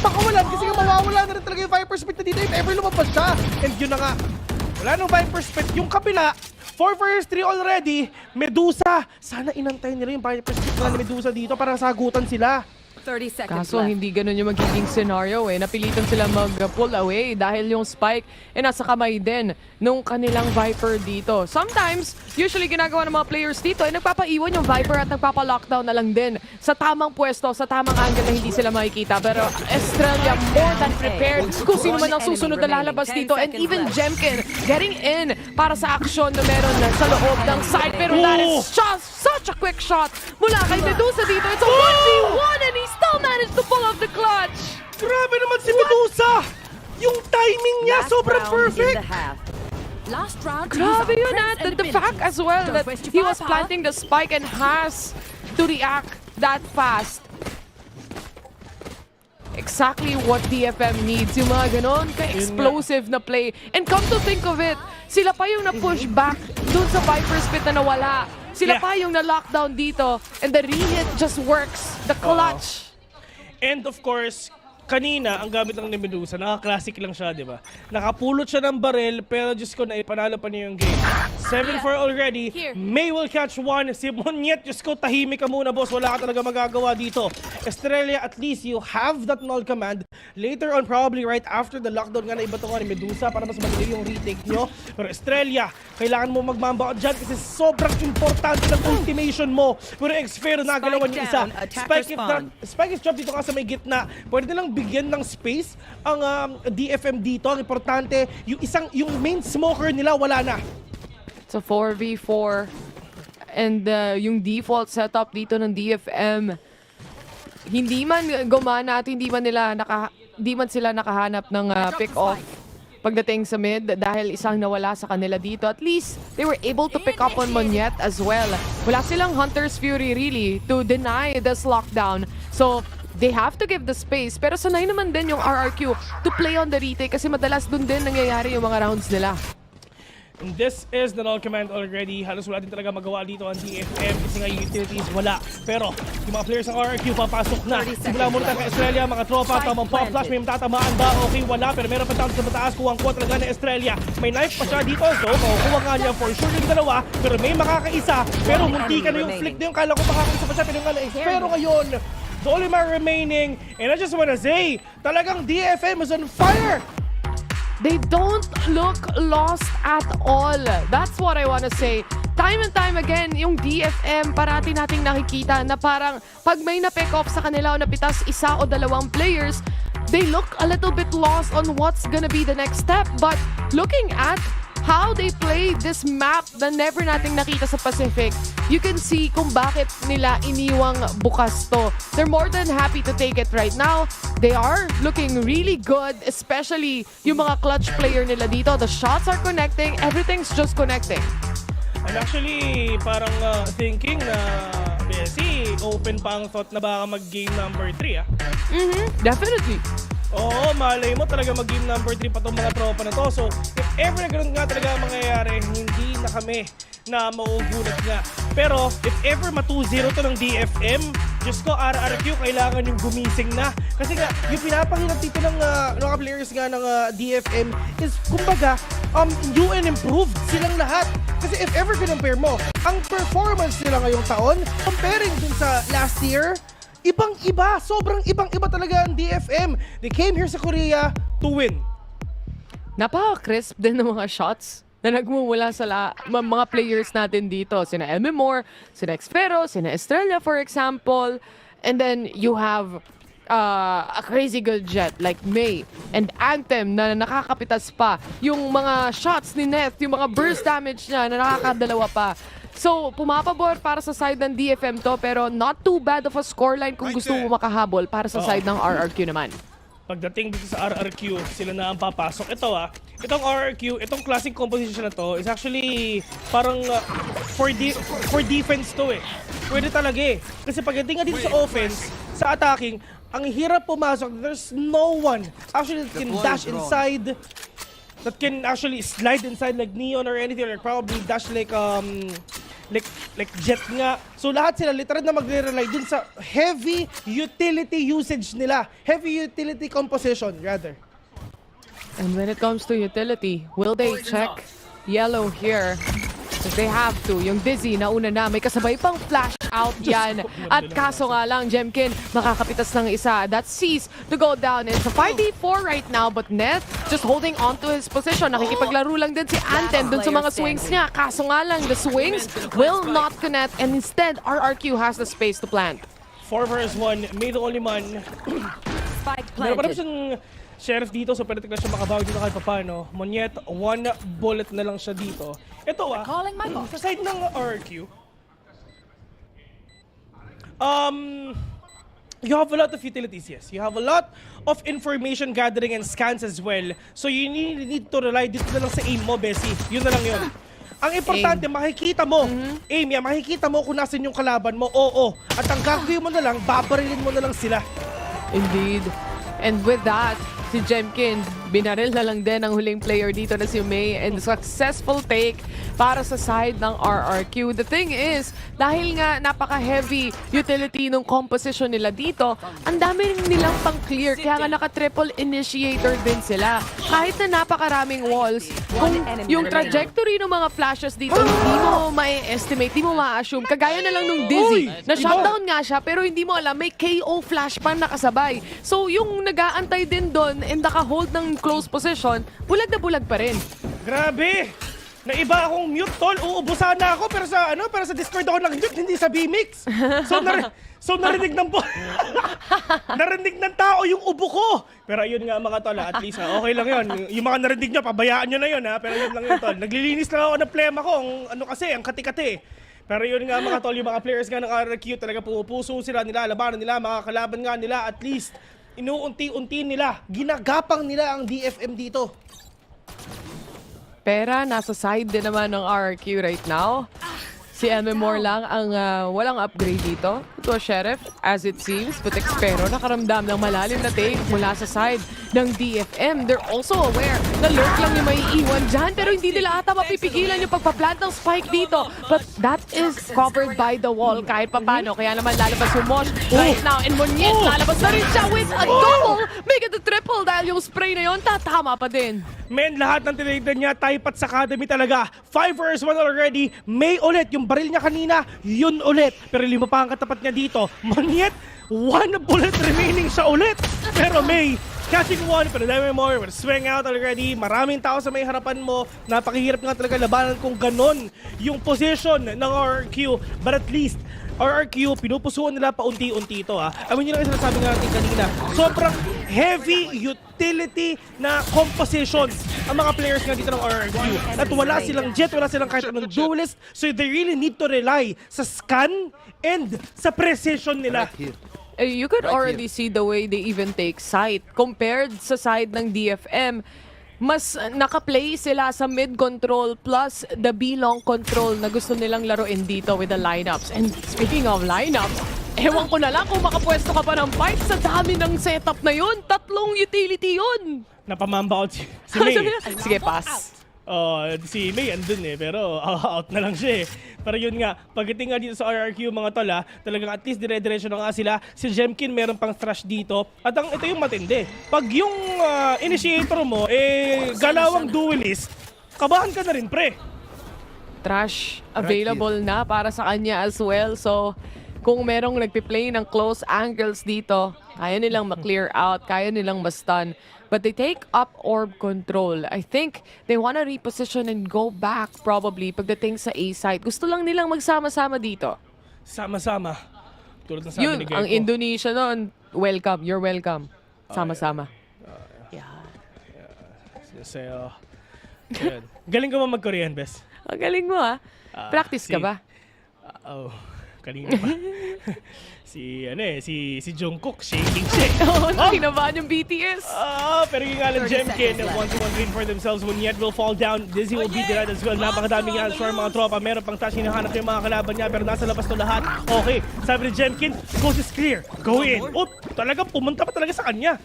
pakawalan kasi nga mawawala na rin talaga yung Viper Spit na dito if ever lumabas siya. And yun na nga, wala nang Viper Spit. Yung kabila, 4 vs 3 already, Medusa. Sana inantay nila yung Viper Spit na Medusa dito para sagutan sila. 30 seconds Kaso hindi ganun yung magiging scenario Napilitan sila mag-pull away dahil yung spike nasa kamay din nung kanilang Viper dito. Sometimes, usually ginagawa ng mga players dito nagpapaiwan yung Viper at nagpapa-lockdown na lang din sa tamang pwesto, sa tamang angle na hindi sila makikita. Pero Estrella more than prepared kung sino man ang susunod na lalabas dito. And even Jemkin getting in para sa aksyon na meron sa loob ng side. Pero that is just such a quick shot mula kay Medusa dito. It's a 1v1 and he still managed to pull off the clutch. Grabe naman si Medusa! Yung timing niya sobrang perfect! Grabe yun the fact as well that he was planting the spike and has to react that fast. Exactly what DFM needs. Yung mga ganon ka-explosive na play. And come to think of it, sila pa yung na-push back dun sa Viper Spit na nawala. Sila pa yung na-lockdown dito. And the re-hit just works. The clutch. And of course, kanina, ang gamit lang ni Medusa, naka-classic lang siya, di ba? Nakapulot siya ng baril, pero Diyos ko, naipanalo pa niya yung game. 7-4 already. May will catch one. Si Monyet, Diyos ko, tahimik ka muna, boss. Wala ka talaga magagawa dito. Estrella, at least you have that null command. Later on, probably right after the lockdown nga na iba ni Medusa para mas madali yung retake nyo. Pero Estrella, kailangan mo magmambaot dyan kasi sobrang importante ng ultimation mo. Pero Xfero, nagalawan yung isa. Spike is dropped dito ka sa may gitna. Pwede nilang bigyan ng space ang DFM dito. Ang importante, yung main smoker nila wala na. It's a 4v4 and yung default setup dito ng DFM hindi man gumana at hindi man sila nakahanap ng pick-off pagdating sa mid dahil isang nawala sa kanila dito. At least they were able to pick up on Monyet as well. Wala silang Hunter's Fury really to deny this lockdown. So they have to give the space. Pero sanay naman din yung RRQ to play on the retake kasi madalas dun din nangyayari yung mga rounds nila. And this is the null command already. Halos wala din talaga magawa dito ang DFM kasi nga yung utilities wala. Pero yung mga players ng RRQ papasok na. Simula muna tayo kay Estrella, mga tropa, tamang pop flash. May matatamaan ba? Okay, wala. Pero meron pa tayo sa mataas. Kuwang-kuwa talaga na Estrella. May knife pa siya dito. So, kuha nga niya for sure yung dalawa. Pero may makakaisa. Pero munti ka na yung flick na yung kala ko makakaisa pa siya. Pero nga na pero ngayon, the only man remaining. And I just wanna say, talagang DFM is on fire. They don't look lost at all. That's what I want to say. Time and time again, yung DFM, parati nating nakikita na parang pag may na-pick off sa kanila o napitas isa o dalawang players, they look a little bit lost on what's gonna be the next step. But looking at how they play this map na never nating nakita sa Pacific, you can see kung bakit nila iniwang bukas to. They're more than happy to take it right now. They are looking really good, especially yung mga clutch player nila dito. The shots are connecting, everything's just connecting. I'm actually parang thinking na Bessie, open pa ang thought na baka mag-game number 3 Definitely. Oo, malay mo talaga mag-game number 3 pa itong mga tropa na to. So, if ever na ganun nga talaga mangyayari, hindi na kami na maugulat nga. Pero, if ever ma-2-0 to ng DFM, Diyos ko, RRQ, kailangan yung gumising na. Kasi nga, yung pinapahirap dito ng mga players nga ng DFM is, kumbaga, new and improved silang lahat. Kasi if ever compare mo, ang performance nila ngayong taon, comparing dun sa last year, ibang-iba, sobrang ibang-iba talaga ang DFM. They came here sa Korea to win. Napaka-crisp din ng mga shots na nagmumula sa mga players natin dito. Sina Moore, sina Xfero, sina Estrella for example. And then you have a crazy good jet like May and Anthem na nakakapitas pa. Yung mga shots ni Neth, yung mga burst damage niya na nakakadalawa pa. So, pumapabor para sa side ng DFM to, pero not too bad of a scoreline kung gusto mo makahabol para sa side ng RRQ naman. Pagdating dito sa RRQ, sila na ang papasok. Itong RRQ, itong classic composition na to is actually parang for defense to eh. Pwede talaga eh. Kasi pagdating nga dito sa offense, sa attacking, ang hirap pumasok. There's no one actually that can dash inside, that can actually slide inside like Neon or anything, or probably dash like Jet nga. So lahat sila literal na magre-rely dun sa heavy utility usage nila. Heavy utility composition, rather. And when it comes to utility, will they check yellow here? If they have to. Yung Dizzy, nauna na. May kasabay pang flash out yan. At kaso nga lang, Jemkin, makakapitas ng isa. That sees to go down. It's a 5v4 right now, but Neth just holding on to his position. Nakikipaglaro lang din si Anten dun sa mga swings niya. Kaso nga lang, the swings will not connect, and instead, RRQ has the space to plant. 4 versus 1, May the only man. Spike Meron pa rin siyang Sheriff dito, so pwede na siya makabawi dito kahit papano. Monyet, 1 bullet na lang siya dito. Ito sa side ng RRQ, you have a lot of utilities, yes. You have a lot of information gathering and scans as well. So you need to rely dito na lang sa aim mo, Bessie. Yun na lang yun. Ang importante, makikita mo, aim yan, makikita mo kung nasan yung kalaban mo, oo. At ang gagawin mo na lang, babarilin mo na lang sila. Indeed. And with that, si Jemkin, binaril na lang din ang huling player dito na si May, and successful take para sa side ng RRQ. The thing is, dahil nga napaka-heavy utility ng composition nila dito, ang dami nilang pang-clear, kaya nga naka-triple initiator din sila. Kahit na napakaraming walls, kung yung trajectory ng mga flashes dito, hindi mo ma-estimate, hindi mo ma-assume. Kagaya na lang nung Dizzy, na-shutdown nga siya, pero hindi mo alam, may KO flash pa nakasabay. So, yung nag-aantay din doon and naka-hold ng close position, bulag na bulag pa rin. Grabe! Naiba akong mute, tol. Uubusan na ako, pero sa Discord ako nag-mute, hindi sa B-Mix. So narinig ng narinig ng tao yung ubo ko. Pero yun nga mga tol, at least okay lang yun. Yung mga narinig nyo, pabayaan nyo na yun, ha? Pero yun lang yun, tol. Naglilinis lang ako ng plema ko, ang kati-kati. Pero yun nga mga tol, yung mga players nga ng RRQ, talaga pupuso sila, nilalabanan nila, mga kalaban nga nila, at least inuunti-unti nila, ginagapang nila ang DFM dito. Pera, nasa side din naman ng RRQ right now. Si MMOR lang ang walang upgrade dito. Ito Sheriff, as it seems. But Expero nakaramdam ng malalim na take mula sa side ng DFM. They're also aware na lurk lang yung may iwan dyan. Pero hindi nila ata mapipigilan yung pagpa-plant ng spike dito. But that is covered by the wall kahit papano. Kaya naman lalabas yung Mosh right now. And Monyet, lalabas na rin siya with a double. Make it a triple dahil yung spray na yun, tatama pa din. Men, lahat ng tinignan niya, Taipat sa Academy talaga. 5 versus 1 already. May ulit. Yung baril niya kanina, yun ulit. Pero 5 pa ang katapat niya dito. Monyet, 1 bullet remaining siya ulit. Pero May, catching 1, pero dami more. We're swing out already. Maraming tao sa may harapan mo. Napakahirap nga talaga labanan kung ganon yung position ng RRQ. But at least, RRQ, pinupusuan nila paunti-unti ito ha. I mean, yun lang yung sinasabi nga natin kanina. Sobrang heavy utility na composition ang mga players nga dito ng RRQ. At wala silang jet, wala silang kahit anong duelist. So they really need to rely sa scan and sa precision nila. You could already see the way they even take site. Compared sa side ng DFM, mas naka-play sila sa mid-control plus the B-long control na gusto nilang laruin dito with the lineups. And speaking of lineups, ewan ko na lang kung makapwesto ka pa ng fight sa dami ng setup na yun. 3 utility yun. Napamamba out si May. Sige, pass. Si May andun pero out na lang siya Pero yun nga, pagdating nga dito sa RRQ mga tol talagang at least dire-diretso na nga sila. Si Jemkin meron pang thrash dito. At ito yung matindi. Pag yung initiator mo, galawang duelist, kabahan ka na rin, pre. Trash available na para sa kanya as well. So, kung merong nagpi-play ng close angles dito, kaya nilang ma-clear out, kaya nilang ma-stun. But they take up orb control. I think they wanna reposition and go back probably pagdating sa A site. Gusto lang nilang magsama-sama dito. Sama-sama. Tulad ng sabi Yun, ni Gecko. ang Indonesia noon, welcome, you're welcome. Sama-sama. Ayun. Galing ka ba mag-Korean, Bes? Ang galing mo Practice ka ba? Kanina pa. si Jungkook, shaking siya. Kinabahan yung BTS. Pero yung nga lang, Jemkin, 1-1 win for themselves. When Yet will fall down, Dizzy will beat it as well. Napakadaming answer mga tropa. Meron pang touch, hinahanap yung mga kalaban niya, pero nasa labas to lahat. Okay, sabi ni Jemkin, coast is clear. Go in. Talagang pumunta pa talaga sa kanya.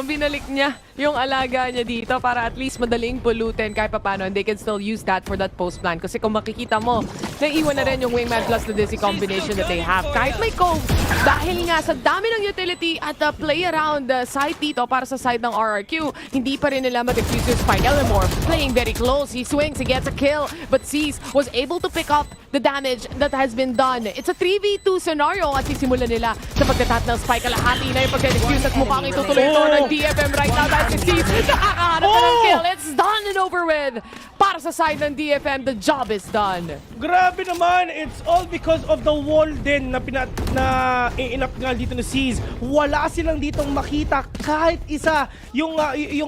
Binalik niya yung alaga niya dito para at least madaling pulutin kahit papano, and they can still use that for that post plan. Kasi kung makikita mo, naiwan na rin yung Wingman plus the Dizzy combination that they have. Kahit may Cove, dahil nga sa dami ng utility at play around side dito para sa side ng RRQ, hindi pa rin nila mag-defuse yung Spike. Elmore playing very close. He swings, he gets a kill, but Seas was able to pick up the damage that has been done. It's a 3v2 scenario at sisimula nila sa pagkatat ng Spike. Kalahati na yung pagka-defuse at mukhang itutuloy ito ng DFM right now dahil si Seas nakakahanap na ng kill. It's done and over with. Para sa side ng DFM, the job is done. Grabe naman, it's all because of the wall din na i-inap nga dito ni Seas. Wala silang ditong makita kahit isa. Yung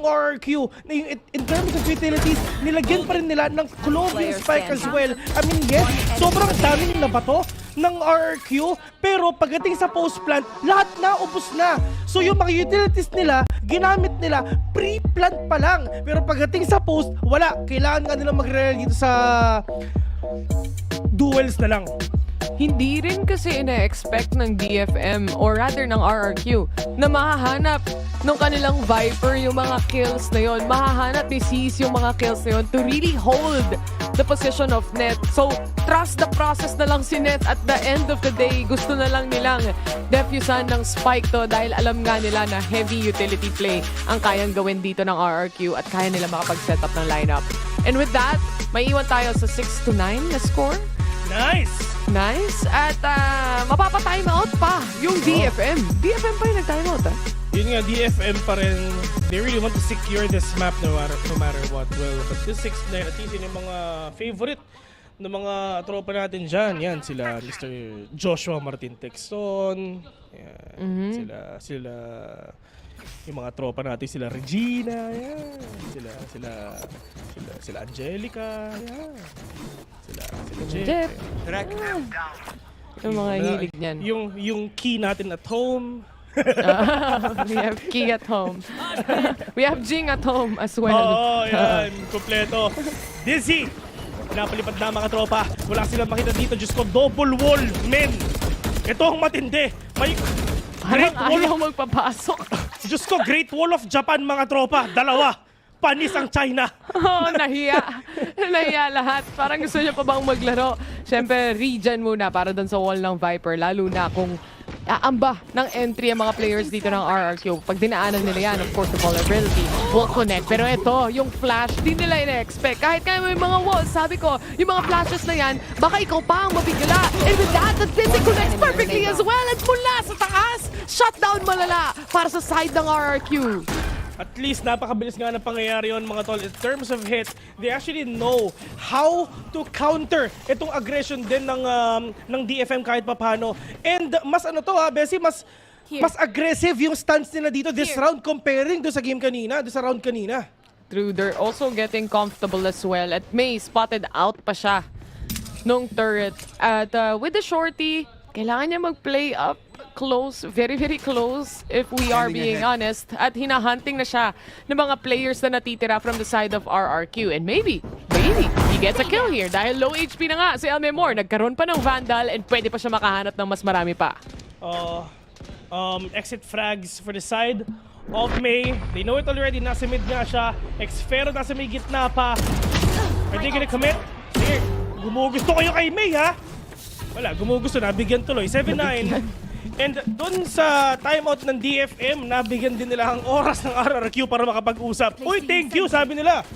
RRQ, in terms of utilities, nilagyan pa rin nila ng clothing Spike as well. I mean, yes, sobrang dami na bato ng RRQ, pero pagdating sa post plant, lahat na ubos na. So yung mga utilities nila, ginamit nila pre-plant pa lang. Pero pagdating sa post, wala. Kailangan nga nila mag-rely dito sa duels na lang. Hindi rin kasi ina-expect ng DFM or rather ng RRQ na mahahanap ng kanilang Viper yung mga kills na yon. Mahahanap ni Seas yung mga kills na yon to really hold the position of Net. So, trust the process na lang si Net. At the end of the day, gusto na lang nilang defusan ng Spike to dahil alam nga nila na heavy utility play ang kayang gawin dito ng RRQ at kaya nila makapag-set up ng lineup. And with that, may iwan tayo sa 6-9 na score. Nice. At mapapa-time out pa yung DFM. DFM pa yung nag-time out Yun nga, DFM pa rin. They really want to secure this map no matter what. Well, but this 6-9, at least yun yung mga favorite ng mga tropa natin dyan. Yan, sila Mr. Joshua Martin Texton. Yan, sila yung mga tropa natin, sila Regina. Yan, sila Angelica. Yan. Sila Jeff. Yung mga hilig niyan. Yung key natin at home. We have Key at home. We have Jing at home as well. Yan. Kompleto. Dizzy. Pinapalipad na mga tropa. Wala silang makita dito. Diyos ko, double wall, men. Ito ang matindi. May Great Wall of magpapasok. Diyos ko, Great Wall of Japan, mga tropa. Dalawa. Panis ang China. Nahiya. Nahiya lahat. Parang gusto niya pa bang maglaro. Siyempre, regen muna para dun sa wall ng Viper. Lalo na kung aamba ng entry ang mga players dito ng RRQ. Pag dinaanan nila yan, of course, the vulnerability will connect. Pero ito, yung flash, di nila ina-expect. Kahit kaya may mga walls, sabi ko, yung mga flashes na yan, baka ikaw pa ang mabigla. And with that, the Dizzy connects perfectly as well. At mula sa taas, shutdown malala para sa side ng RRQ. At least napakabilis nga ng pangyayari yun, mga tol. In terms of hit, they actually know how to counter itong aggression din ng DFM kahit papano. And mas Bessie, mas aggressive yung stance nila dito this round comparing do sa game kanina, do sa round kanina. True, they're also getting comfortable as well. At May, spotted out pa siya nung turret. At with the shorty, kailangan niya mag-play up close, very, very close, if we are being honest. At hinahunting na siya ng mga players na natitira from the side of RRQ. And maybe, he gets a kill here. Dahil low HP na nga si Elmore. Nagkaroon pa ng Vandal and pwede pa siya makahanap ng mas marami pa. Exit frags for the side of May. They know it already. Nasa mid nga siya. Xfero nasa may gitna pa. Are they gonna commit? Here, gumugusto kayo kay May, ha? Wala, gumugusto. Nabigyan tuloy. 7-9. And doon sa timeout ng DFM, nabigyan din nila ang oras ng RRQ para makapag-usap. Uy, thank you, sabi nila.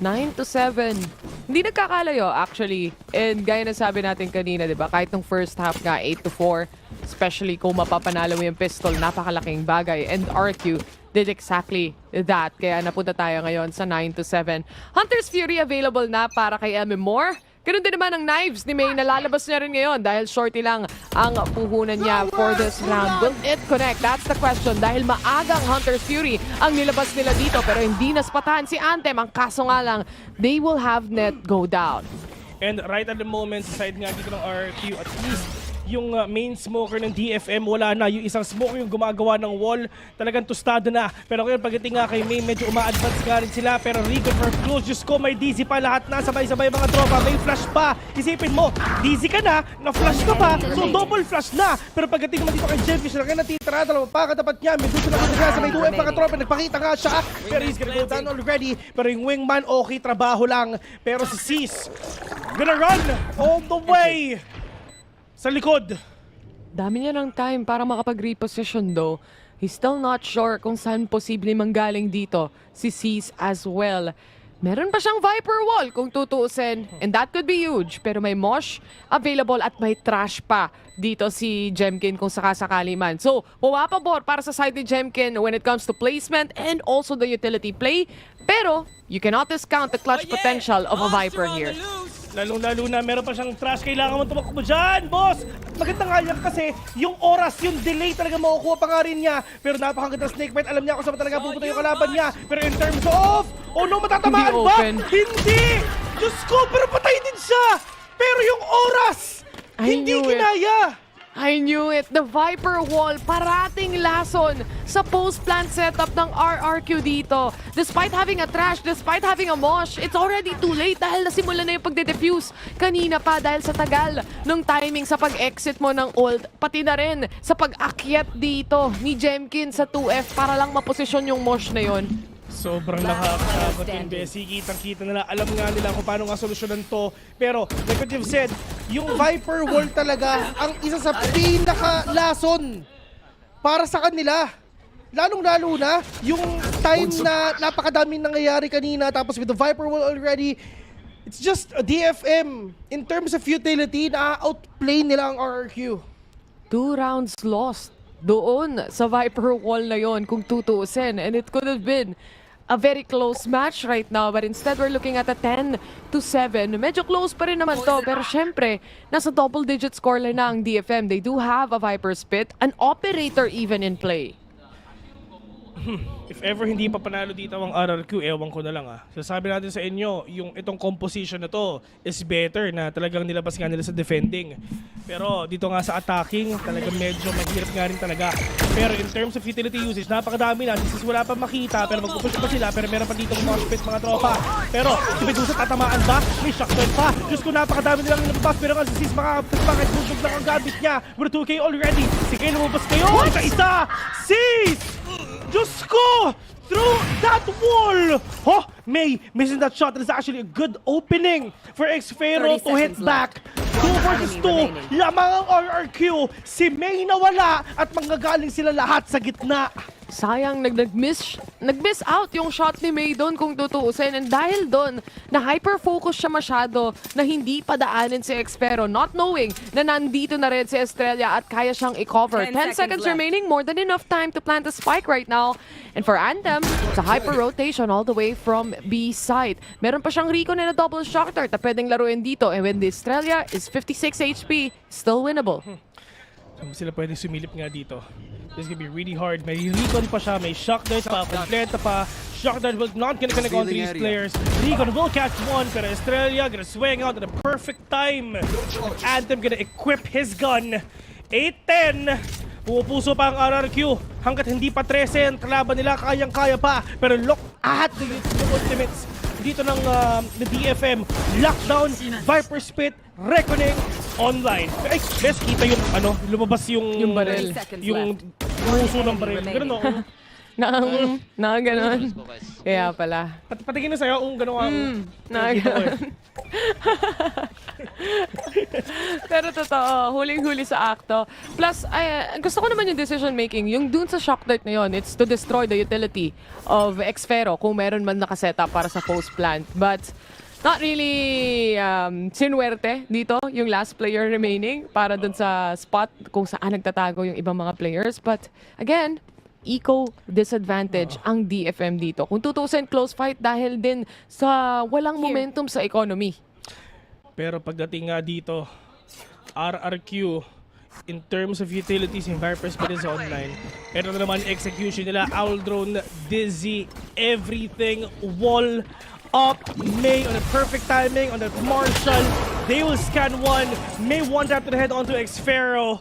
9-7. Hindi nagkakalayo, actually. And gaya na sabi natin kanina, di ba? Kahit nung first half nga, 8-4. Especially kung mapapanalo mo yung pistol, napakalaking bagay. And RQ did exactly that. Kaya napunta tayo ngayon sa 9-7. Hunter's Fury available na para kay Elmore. Ganun din naman ang knives ni May. Nalalabas niya rin ngayon dahil shorty lang ang puhunan niya for this round. Will it connect? That's the question. Dahil maagang Hunter's Fury ang nilabas nila dito pero hindi naspatahan si Anthem. Ang kaso nga lang, they will have net go down. And right at the moment, sa side nga dito ng RRQ, at least yung main smoker ng DFM wala na. Yung isang smoker yung gumagawa ng wall, talagang tostado na. Pero ngayon pagdating nga kay May, medyo uma-advance nga rin sila. Pero Rico for close, Diyos ko, may DZ pa lahat na. Sabay-sabay mga tropa, may flash pa. Isipin mo, DZ ka na flash ka pa, so double flash na. Pero pagdating naman dito kay Jelfish, na kayo natitira, dalawa pa katapat niya. May gusto na kaya sa may 2M mga tropa, nagpakita nga siya. Pero he's gonna go down already. Pero yung wingman, okay, trabaho lang. Pero si Sis, gonna run all the way sa likod. Dami niya ng time para makapag-reposition though. He's still not sure kung saan posible manggaling dito si Sis as well. Meron pa siyang Viper Wall kung tutuusin. And that could be huge. Pero may Mosh available at may trash pa dito si Jemkin kung sakasakali man. So, pumapabor para sa side ni Jemkin when it comes to placement and also the utility play. Pero, you cannot discount the clutch potential of a Viper here. Lalong-lalo na meron pa siyang trash. Kailangan mo tumakbo dyan, boss! Maganda nga yan kasi yung oras, yung delay talaga makukuha pa nga rin niya. Pero napakaganda snake bite. Alam niya kung saan talaga pupunta yung kalaban niya. Pero in terms of, oh no, matatamaan ba? Hindi! Diyos ko, pero patay din siya! Pero yung oras, hindi kinaya! I knew it. The Viper Wall parating lason sa post-plant setup ng RRQ dito. Despite having a trash, despite having a mosh, it's already too late dahil nasimula na yung pagde-defuse kanina pa dahil sa tagal ng timing sa pag-exit mo ng ult. Pati na rin sa pag-akyat dito ni Jemkin sa 2F para lang maposisyon yung mosh na yon. Sobrang nakakatakot yung Bessie. Kitang-kita nila. Alam nga nila kung paano nga solusyonan to. Pero, like what you've said, yung Viper Wall talaga ang isa sa pinaka-lason para sa kanila. Lalong-lalo na yung time na napakadaming nangyayari kanina. Tapos with the Viper Wall already, it's just a DFM. In terms of utility, na-outplay nila ang RRQ. 2 rounds lost doon sa Viper Wall na yon kung tutuusin. And it could have been a very close match right now, but instead we're looking at a 10-7. Medyo close pa rin naman to, pero syempre, nasa double-digit scoreline na ang DFM. They do have a Viper Spit, an operator even in play. If ever hindi pa panalo dito ang RRQ, ewan ko na lang Sasabi natin sa inyo, yung itong composition na to is better na talagang nilabas nga nila sa defending. Pero dito nga sa attacking, talagang medyo mahirap nga rin talaga. Pero in terms of utility usage, napakadami na. Since wala pa makita, pero magpupush pa sila. Pero meron pa dito mga spit mga tropa. Pero si Medusa tatamaan ba? May shockdown pa. Diyos ko, napakadami nilang nababas. Pero nga si Sis makakapagpakit. Busog lang ang gamit niya. We're 2K already. Sige, lumabas kayo. Isa-isa! Sis! Diyos ko! Through that wall! Oh, May missing that shot. That is actually a good opening for Xfero to hit back. 2 versus 2. Lamang ang RRQ. Si May nawala at manggagaling sila lahat sa gitna. Sayang, nag-miss out yung shot ni May doon kung tutuusin. And dahil doon, na hyper-focus siya masyado na hindi padaanin si Xfero, not knowing na nandito na rin si Estrella at kaya siyang i-cover. 10 seconds remaining, more than enough time to plant a spike right now. And for Anthem, it's a hyper-rotation all the way from B side. Meron pa siyang Rico na double shock dart na pwedeng laruin dito. And when the Estrella is 56 HP, still winnable. Sila pwedeng sumilip nga dito. This is gonna be really hard. May recon pa siya, may shock dart pa, complete pa. Shock dart will not gonna connect on these players. Recon will catch one, pero Estrella gonna swing out at a perfect time. Anthem gonna equip his gun. 8-10. Pupuso pa ang RRQ. Hanggat hindi pa 13 ang kalaban nila, kayang-kaya pa. Pero look at the ultimates dito ng the DFM. Lockdown, Viper Spit, Reckoning, online. Ay, best kita yung lumabas yung baril. Yung puso ng baril. Ganun no? Nakaganon. Kaya pala. Patingin na sa'yo kung gano'n ang... Nakaganon. Pero totoo, huling-huli sa akto. Plus, gusto ko naman yung decision making. Yung dun sa shock dart na yun, it's to destroy the utility of Xfero kung meron man nakasetup para sa post plant. But not really sinuwerte dito yung last player remaining para dun sa spot kung saan nagtatago yung ibang mga players. But again, eco disadvantage ang DFM dito. Kung tutusin, close fight dahil din sa walang momentum sa economy. Pero pagdating nga dito, RRQ, in terms of utilities, yung Vipers pa rin sa online. Ito na naman execution nila. Owl Drone, Dizzy, everything, wall up. May on a perfect timing on that Marshall. They will scan one. May one tap to the head onto Xfero.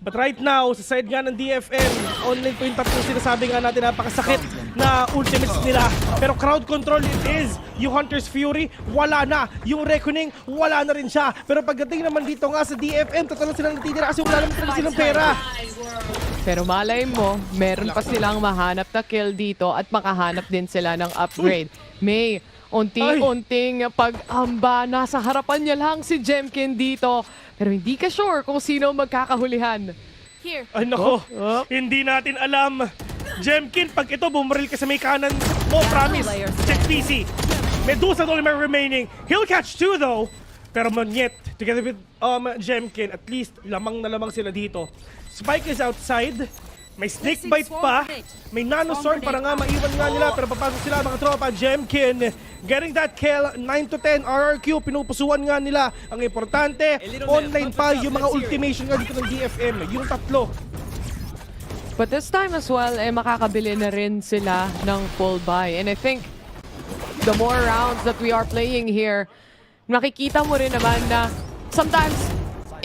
But right now, sa side nga ng DFM, online po yung tatlong sinasabi nga natin, napakasakit na ultimates nila. Pero crowd control it is. Yung Hunter's Fury, wala na. Yung Reckoning, wala na rin siya. Pero pagdating naman dito nga sa DFM, totoo lang silang natitira kasi wala naman talaga silang pera. Pero malay mo, meron pa silang mahanap na kill dito at makahanap din sila ng upgrade. May unti-unting pag-amba, nasa harapan niya lang si Jemkin dito. Pero hindi ka sure kung sino magkakahulihan. Here. Ay nako, hindi natin alam. Jemkin, pag ito bumaril ka sa may kanan mo, promise, check PC. Medusa only remaining. He'll catch 2 though. Pero Monyet, together with Jemkin, at least lamang na lamang sila dito. Spike is outside. May snake bite pa. May nano sword para nga maiwan nga nila. Pero papasok sila mga tropa. Jemkin getting that kill. 9 to 10 RRQ. Pinupusuan nga nila. Ang importante, online pa yung mga ultimation nga dito ng DFM. Yung tatlo. But this time as well, makakabili na rin sila ng full buy. And I think the more rounds that we are playing here, makikita mo rin naman na sometimes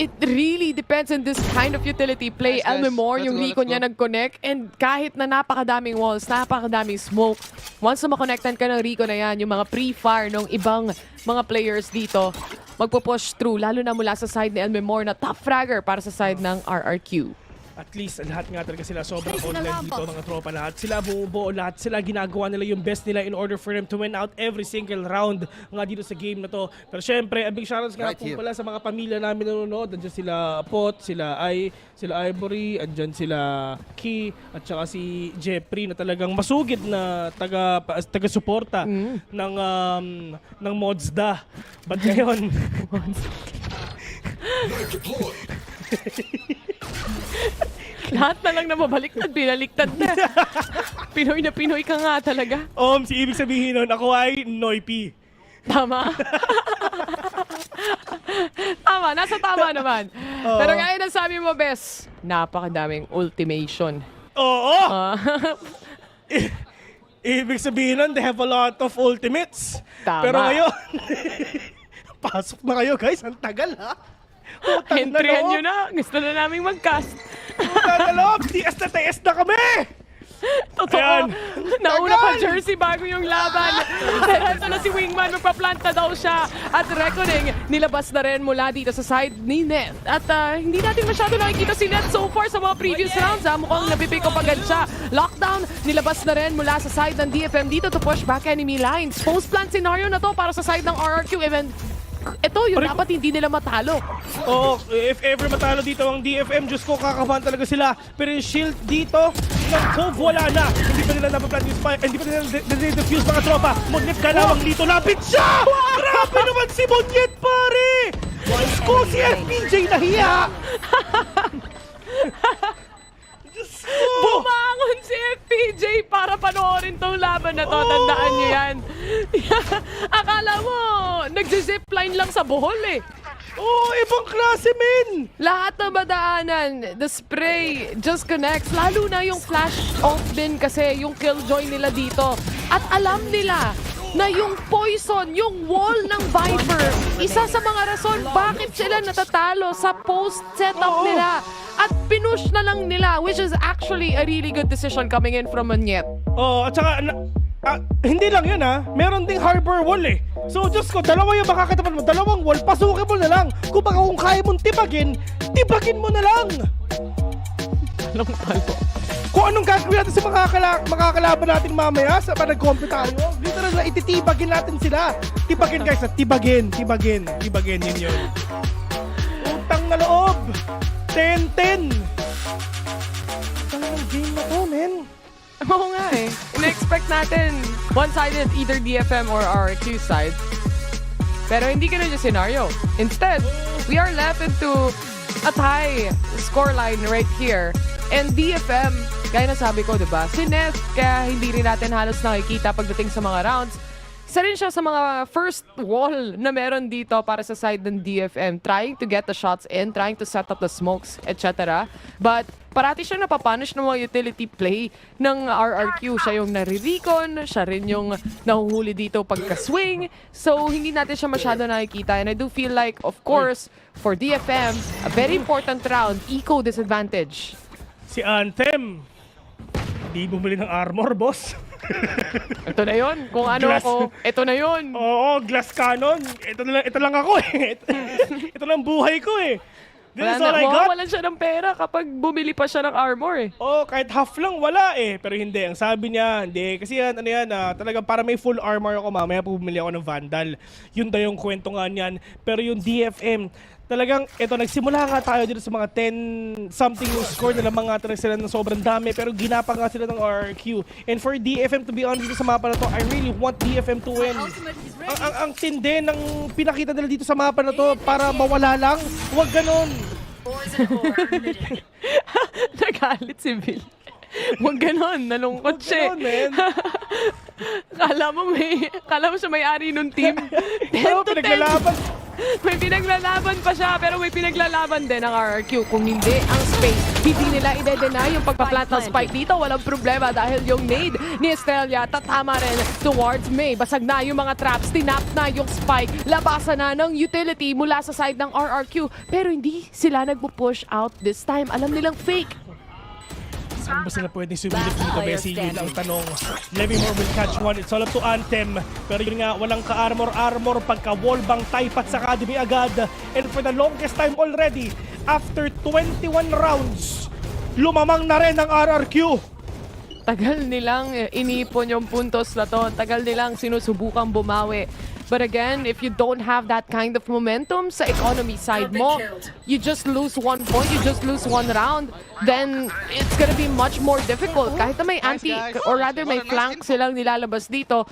it really depends on this kind of utility play. Elmemore, yung Rico niya nag-connect, and kahit na napakadaming walls, napakadaming smoke, once na makonectan ka ng Rico na yan, yung mga pre-fire ng ibang mga players dito, magpo-push through, lalo na mula sa side ni Elmemore na top fragger para sa side ng RRQ. At least lahat nga talaga sila sobrang online dito mga tropa. Lahat sila bumubuo, lahat sila ginagawa nila yung best nila in order for them to win out every single round nga dito sa game na to. Pero syempre, a big shoutouts nga po pala sa mga pamilya namin nanonood. Andyan sila Pot, sila Ivory, andyan sila Key, at saka si Jeffrey na talagang masugid na taga-suporta ng Modsda. But ngayon... Lahat na lang na mabaliktad, pinaliktad na. Pinoy ka nga talaga. Si ibig sabihin nun, ako ay Noypi. Tama. Tama, nasa tama naman. Pero ngayon ang sabi mo, Bes, napakadaming ultimation. Oo! Ibig sabihin nun, they have a lot of ultimates. Tama. Pero ngayon, pasok na kayo guys, ang tagal ha. Entryhan nyo na. Gusto na naming mag-cast. Utang na loob. TS na TS na kami. Totoo. Nauna pa jersey bago yung laban. Pero ito na si Wingman. Magpa-plant na daw siya. At Reckoning, nilabas na rin mula dito sa side ni Net. At hindi natin masyado nakikita si Net so far sa mga previous rounds. Mukhang napipick up agad siya. Lockdown, nilabas na rin mula sa side ng DFM dito to push back enemy lines. Post-plant scenario na to para sa side ng RRQ. Even ito yung dapat hindi nila matalo. Oo, if ever matalo dito ang DFM, Diyos ko, kakabahan talaga sila. Pero yung shield dito, ng Cove wala na. Hindi pa nila napaplan yung spike, hindi pa nila defuse mga tropa. Monyet kalawang dito, lapit siya! Grabe naman si Monyet, pare! Diyos ko, si FPJ nahiya! Bumangon si FPJ para panoorin tong laban na to. Tandaan nyo yan. Akala mo, nagzipline lang sa buhol eh. Ibang klase, men! Lahat na madaanan, the spray just connects. Lalo na yung flash off din kasi yung killjoy nila dito. At alam nila na yung poison, yung wall ng Viper, isa sa mga rason bakit sila natatalo sa post setup nila. At pinush na lang nila, which is actually a really good decision coming in from Monyet. At saka, hindi lang yun meron ding harbor wall eh. So, Diyos ko, dalawa yung makakatapat mo, dalawang wall, pasukin mo na lang. Kung kaya mong tibagin mo na lang. Kung anong gagawin natin sa makakalaban natin mamaya sa nag-compete tayo, literal na ititibagin natin sila. Tibagin guys, tibagin, yun yun. Utang na loob. 10-10. Ang game na to, men. Oo nga eh. In-expect natin one-sided either DFM or RQ side. Pero hindi ganun yung scenario. Instead, we are left into a tie scoreline right here. And DFM, gaya na sabi ko, diba? Si Neth, kaya hindi rin natin halos nakikita pagdating sa mga rounds. isa rin siya sa mga first wall na meron dito para sa side ng DFM. Trying to get the shots in, trying to set up the smokes, etc. But parati siya napapunish ng mga utility play ng RRQ. Siya yung nare-recon, siya rin yung nahuhuli dito pagka-swing. So, hindi natin siya masyado nakikita. And I do feel like, of course, for DFM, a very important round, eco disadvantage. Si Anthem, di bumili ng armor, boss. Ito na yun. Kung ano Glass. ako, ito na yun. Oo, glass cannon. Ito lang ako eh. Ito lang buhay ko eh. This is all I got. Mawawalan siya ng pera kapag bumili pa siya ng armor eh. Oh, kahit half lang wala eh. Pero hindi, ang sabi niya, hindi. Kasi yan, talagang para may full armor ako, mamaya bumili ako ng Vandal. Yun daw yung kwento nga niyan. Pero yung DFM, talagang, nagsimula nga tayo dito sa mga 10-something yung score nila, mga sila ng sobrang dami, pero ginapa nga sila ng RRQ. And for DFM to be honest dito sa mapa na to, I really want DFM to win. Ang tindi ng pinakita nila dito sa mapa na to para mawala lang, huwag ganon. Nagalit si Bill. Huwag ganon, nalungkot siya. Kala mo siya may-ari nung team. 10 to 10. May pinaglalaban pa siya, pero may pinaglalaban din ang RRQ. Kung hindi, ang space, hindi nila i-deny yung pagpa-plant ng spike dito. Walang problema dahil yung nade ni Estrella tatama rin towards May. Basag na yung mga traps, tinap na yung spike, labasan na ng utility mula sa side ng RRQ. Pero hindi sila nagpo-push out this time. Alam nilang fake. Saan ba sila pwedeng sumilip dito, Bessie? Yun ang tanong. Levymore will catch one. It's all up to Anthem. Pero yun nga, walang ka-armor. Pagka-wall bang type at sa academy agad. And for the longest time already, after 21 rounds, lumamang na rin ang RRQ. Tagal nilang inipon yung puntos na to. Tagal nilang sinusubukang bumawi. But again, if you don't have that kind of momentum sa economy side mo, you just lose 1 point, you just lose 1 round, then it's gonna be much more difficult. Kahit na may anti, or rather may flank silang nilalabas dito,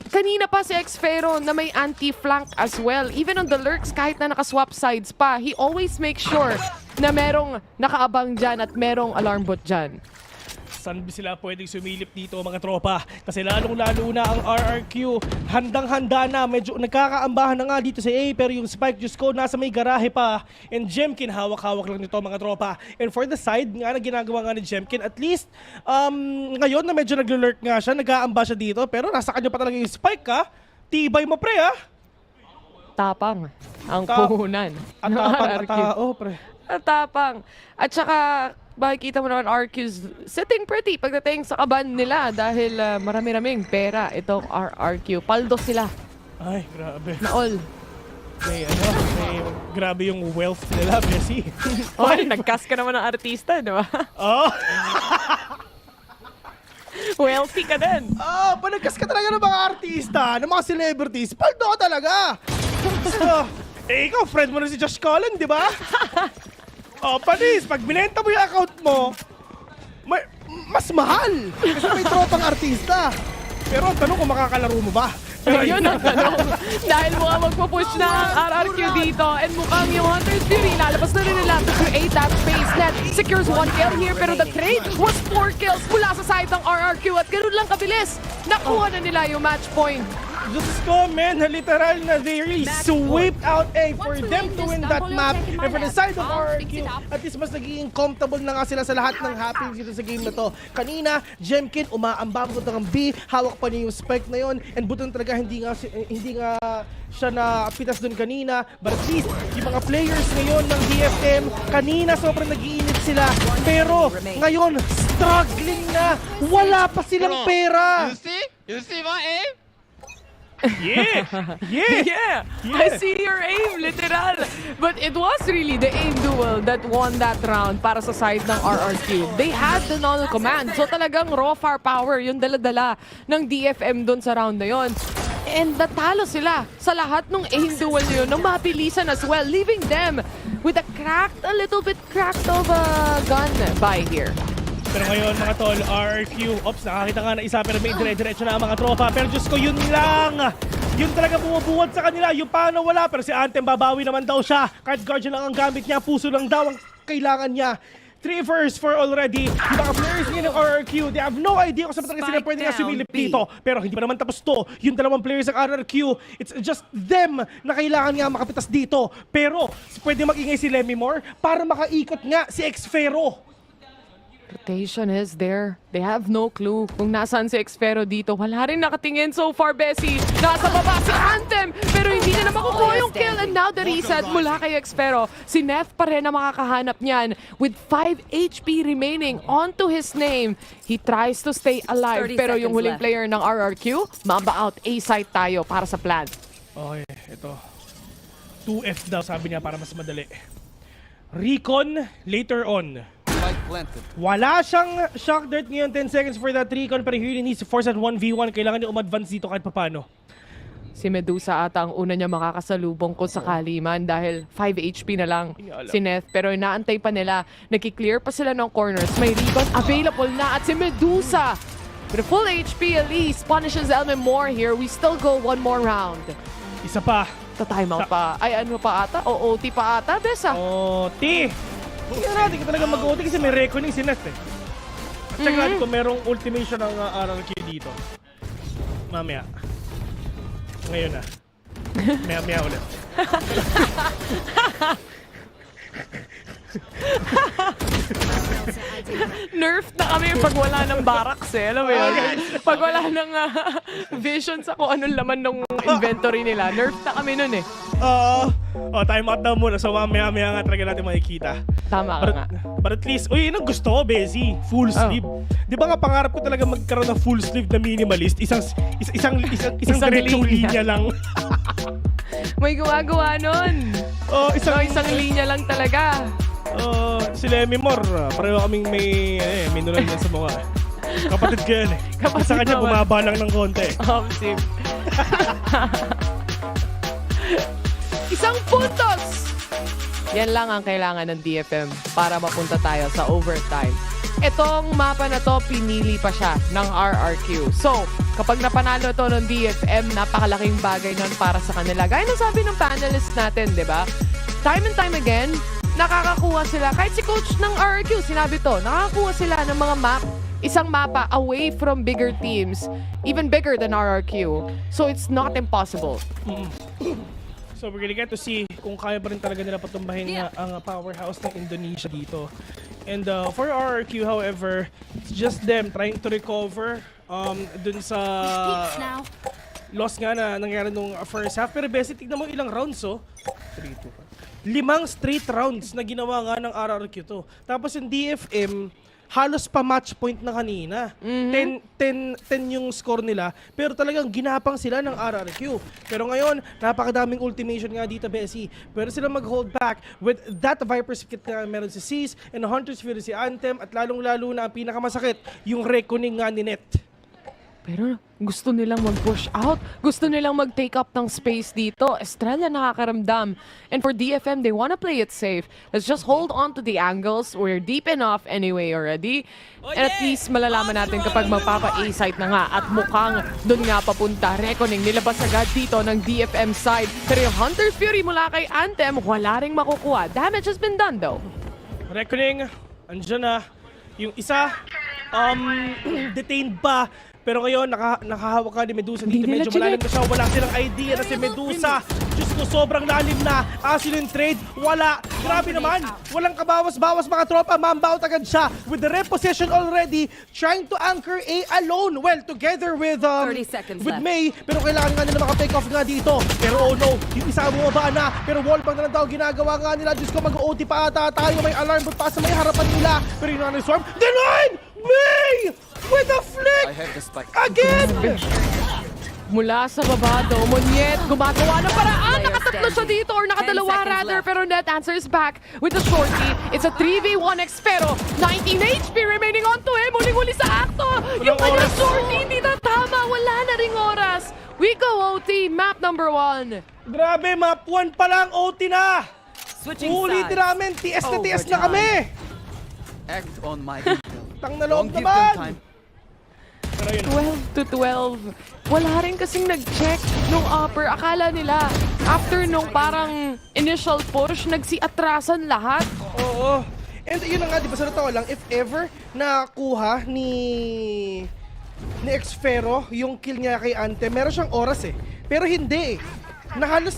kanina pa si Xfero na may anti-flank as well. Even on the lurks, kahit na nakaswap sides pa, he always makes sure na merong nakaabang dyan at merong alarm bot dyan. Saan sila pwedeng sumilip dito mga tropa? Kasi lalong-lalo na ang RRQ. Handang-handa na. Medyo nagkakaambahan na nga dito sa A. Pero yung Spike Just Go nasa may garahe pa. And Jemkin hawak-hawak lang nito mga tropa. And for the side nga na ginagawa nga ni Jemkin, at least ngayon na medyo naglo-lurk nga siya. Nag-aamba siya dito. Pero nasa kanya pa talaga yung Spike ha. Tibay mo pre ha. Tapang ang puhunan. At tapang pre. At tapang. At saka makikita mo naman RQ's sitting pretty pagdating sa kaban nila dahil marami-raming pera itong RRQ. Paldo sila. Ay, grabe. Naol. May grabe yung wealth nila, Bessie. Oy, nag-cast ka naman ng artista, di ba? Oh! Wealthy ka din. Panagkas ka talaga ng mga artista, ng mga celebrities. Paldo ka talaga. So, ikaw, friend mo na si Josh Cullen, di ba? Panis, pag binenta mo yung account mo, mas mahal kasi may tropang artista. Pero ang tanong kung makakalaro mo ba? Yun ang tanong. Dahil mukhang magpo-push na ang RRQ dito and mukhang yung Hunter's Fury lalabas na rin nila to create that space net. Secures 1 kill here pero the trade was 4 kills mula sa side ng RRQ at ganun lang kabilis. Nakuha na nila yung match point. Just ko, man, literal na they really swept out A for them to win that map. And for the side of RRQ, at least mas nagiging comfortable na nga sila sa lahat ng happenings dito sa game na to. Kanina, Jemkin, umaambang ko ng B, hawak pa niya yung spike na yon, and buton talaga hindi nga siya na pitas dun kanina. But at least, yung mga players ngayon ng DFM, kanina sobrang nag-iinit sila. Pero ngayon, struggling na. Wala pa silang pera. You see my aim? Yeah! I see your aim, literal. But it was really the aim duel that won that round para sa side ng RRQ. They had the null command. So talagang raw firepower yung dala-dala ng DFM dun sa round na yon. And natalo sila sa lahat ng aim duel yun ng mabilisan as well, leaving them with a little bit cracked of a gun by here. Pero ngayon mga tol, RRQ, nakakita nga na isa pero may dire-diretso na ang mga tropa. Pero Diyos ko, yun lang! Yun talaga bumubuhat sa kanila, yung paano wala. Pero si Anthem babawi naman daw siya. Card guardian lang ang gamit niya, puso lang daw ang kailangan niya. 3 first for already. Yung mga players ngayon ng RRQ, they have no idea kung saan talaga sila pwede nga sumilip dito. Pero hindi pa naman tapos to. Yung dalawang players ng RRQ, it's just them na kailangan nga makapitas dito. Pero pwede mag-ingay si Lemmy Moore para makaikot nga si Xfero. Rotation is there. They have no clue kung nasaan si Xfero dito. Wala rin nakatingin so far, Bessie. Nasa baba si Anthem, pero hindi na makukuha yung kill. And now the reset mula kay Xfero. Si Neth pa rin na makakahanap niyan. With 5 HP remaining onto his name. He tries to stay alive. Pero yung huling player ng RRQ, mamba out. A-site tayo para sa plant. Okay, ito. 2F daw, sabi niya, para mas madali. Recon later on. Wala siyang shock dart ngayon, 10 seconds for that recon, pero he really needs to force that 1v1. Kailangan niya umadvance dito kahit papano. Si Medusa ata ang una niya makakasalubong ko sa Kaliman dahil 5 HP na lang si Neth. Pero inaantay pa nila. Nagki-clear pa sila ng corners. May recon available na at si Medusa with a full HP at least punishes Elmen more here. We still go one more round. Isa pa. Ta-timeout pa. Ay ano pa ata? O OT pa ata, Besa? OT! Hindi natin ka talaga mag-OT kasi may reckoning si Neth eh. Check natin kung merong ultimation ng RRQ dito. Mamaya. Ngayon na. Maya ulit. Nerf na kami pag wala ng barracks eh. Alam mo yun? Pag wala ng vision sa kung anong laman ng inventory nila. Nerf na kami nun eh. Time out daw muna. So mamaya nga talaga natin makikita. Tama ka nga. But at least, uy, yun ang gusto ko, Bessie. Full sleeve. Di ba nga pangarap ko talaga magkaroon ng full sleeve na minimalist? Isang diretsong linya lang. May gumagawa nun. Isang linya lang talaga. Si Lemmy Moore, pareho kaming may nunal yan sa mukha. Kapatid ko yan eh. Sa kanya bumaba lang ng konti. Sim. Isang puntos! Yan lang ang kailangan ng DFM para mapunta tayo sa overtime. Itong mapa na to, pinili pa siya ng RRQ. So, kapag napanalo to ng DFM, napakalaking bagay nun para sa kanila. Gaya ng sabi ng panelists natin, di ba? Time and time again, nakakakuha sila. Kahit si coach ng RRQ, sinabi to, nakakakuha sila ng mga isang mapa away from bigger teams, even bigger than RRQ. So, it's not impossible. So we're gonna get to see kung kaya pa rin talaga nila patumbahin nga ang powerhouse ng Indonesia dito. And for RRQ, however, it's just them trying to recover dun sa loss nga na nangyari nung first half. Pero basic, tignan mo ilang rounds, 3, 2, 5 straight rounds na ginawa nga ng RRQ to. Tapos yung DFM, halos pa match point na kanina. 10 yung score nila, pero talagang ginapang sila ng RRQ. Pero ngayon, napakadaming ultimation nga dito, Bessie. Pero sila mag-hold back with that Viper's Kit na meron si Seas and Hunter's Fury si Anthem, at lalong-lalo na ang pinakamasakit, yung reckoning nga ni Net. Pero gusto nilang mag-push out. Gusto nilang mag-take up ng space dito. Estrella nakakaramdam. And for DFM, they wanna play it safe. Let's just hold on to the angles. We're deep enough anyway already. And at least malalaman natin kapag magpapa-A-site na nga. At mukhang doon nga papunta. Reckoning nilabas agad dito ng DFM side. Pero yung Hunter's Fury mula kay Anthem, wala ring makukuha. Damage has been done though. Reckoning, andyan na. Yung isa, detained pa. Pero ngayon, nakahawak ka ni Medusa dito. Medyo malalim na siya. Wala silang idea na si Medusa. Diyos ko, sobrang lalim na. Asil yung trade. Wala. Grabe naman. Walang kabawas-bawas mga tropa. Mamba out agad siya. With the repossession already, trying to anchor A alone. Well, together with May. Pero kailangan nga nila maka-take off nga dito. Pero oh no, yung isa bumaba na. Pero wallbang na lang daw ginagawa nga nila. Diyos ko, mag-OT pa ata tayo. May alarm bot pa sa may harapan nila. Pero yung non-swarm, denied! May! With a flick! Again! Mula sa baba daw, Monyet gumagawa ng paraan. Nakatatlo siya dito or nakadalawa rather. Pero Net answers back with a shorty. It's a 3v1 Xfero. 19 HP remaining onto him. Huling-huli sa akto. Yung kanyang shorty hindi na tama. Wala na ring oras. We go OT. Map number 1. Grabe, map 1 pa lang. OT na. Ulitin namin. TS na TS na kami. Act on my Tang na loob naman. 12 to 12. Wala rin kasing nag-check nung upper. Akala nila, after nung parang initial push, nagsi-atrasan lahat. Oo. And yun na nga, di ba sa totoo lang, if ever nakuha ni Xfero yung kill niya kay Ante, meron siyang oras eh. Pero hindi eh. Na halos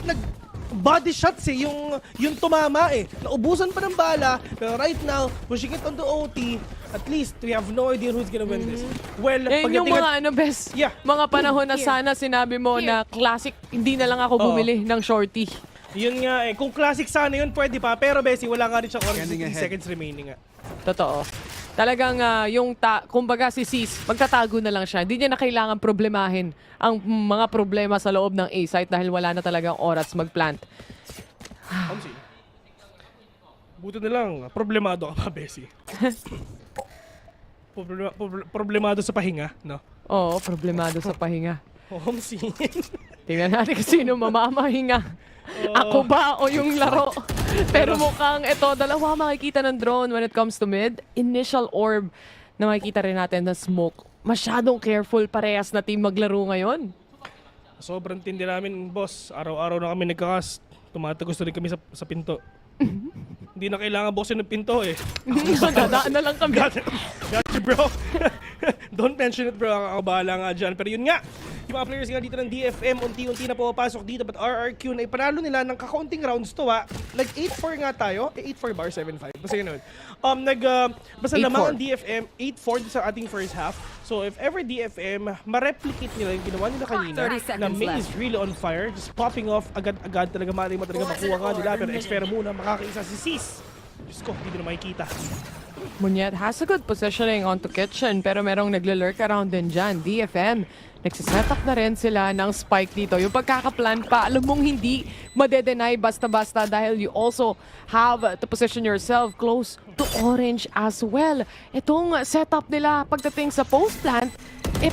body shots eh, yung tumama eh. Naubusan pa ng bala, pero right now, pushing it on the OT, at least we have no idea who's gonna win this. Well, yung mga best, mga panahon na sana sinabi mo na classic, hindi na lang ako bumili ng shorty. Yun nga eh, kung classic sana yun, pwede pa, pero Bessie, wala nga rin siyang oras, 15 seconds remaining nga. Totoo. Talagang kumbaga si Sis, magtatago na lang siya. Hindi niya na kailangan problemahin ang mga problema sa loob ng A-site dahil wala na talagang oras mag-plant. Buti na lang, problemado ka pa, Bessie. Problemado sa pahinga, no? Oo, problemado sa pahinga. Homsi. Tingnan natin kung sino mamamahinga. Ako ba o yung laro? Pero mukhang ito, dalawa makikita ng drone when it comes to mid. Initial orb na makikita rin natin na smoke. Masyadong careful parehas na team maglaro ngayon. Sobrang tindi namin, boss. Araw-araw na kami nagkakas. Tumatagos na rin kami sa pinto. Hindi na kailangan buksin ng pinto eh. Dadaan na lang kami. Gotcha, bro. Don't mention it, bro. Ako bahala nga dyan. Pero yun nga, yung mga players nga dito ng DFM, unti-unti na pumapasok dito. But RRQ na ipanalo nila ng kakaunting rounds to, Like 8-4 nga tayo. 8-4 bar, 7-5. Basta yun. Basta lamang ang DFM, 8-4 sa ating first half. So if ever DFM, ma-replicate nila yung ginawa nila kanina, na May is really on fire, just popping off agad-agad talaga, maaaring talaga makuha nga nila. Pero Xfero muna, makakaisa si Sis. Diyos ko, hindi na makikita. Munyet has a good positioning onto kitchen pero merong nagle-lurk around din dyan. DFM, nagsiset up na rin sila ng spike dito. Yung pagkakaplan pa, alam mong hindi madedenay basta-basta dahil you also have to position yourself close to orange as well. Itong setup nila pagdating sa post-plant,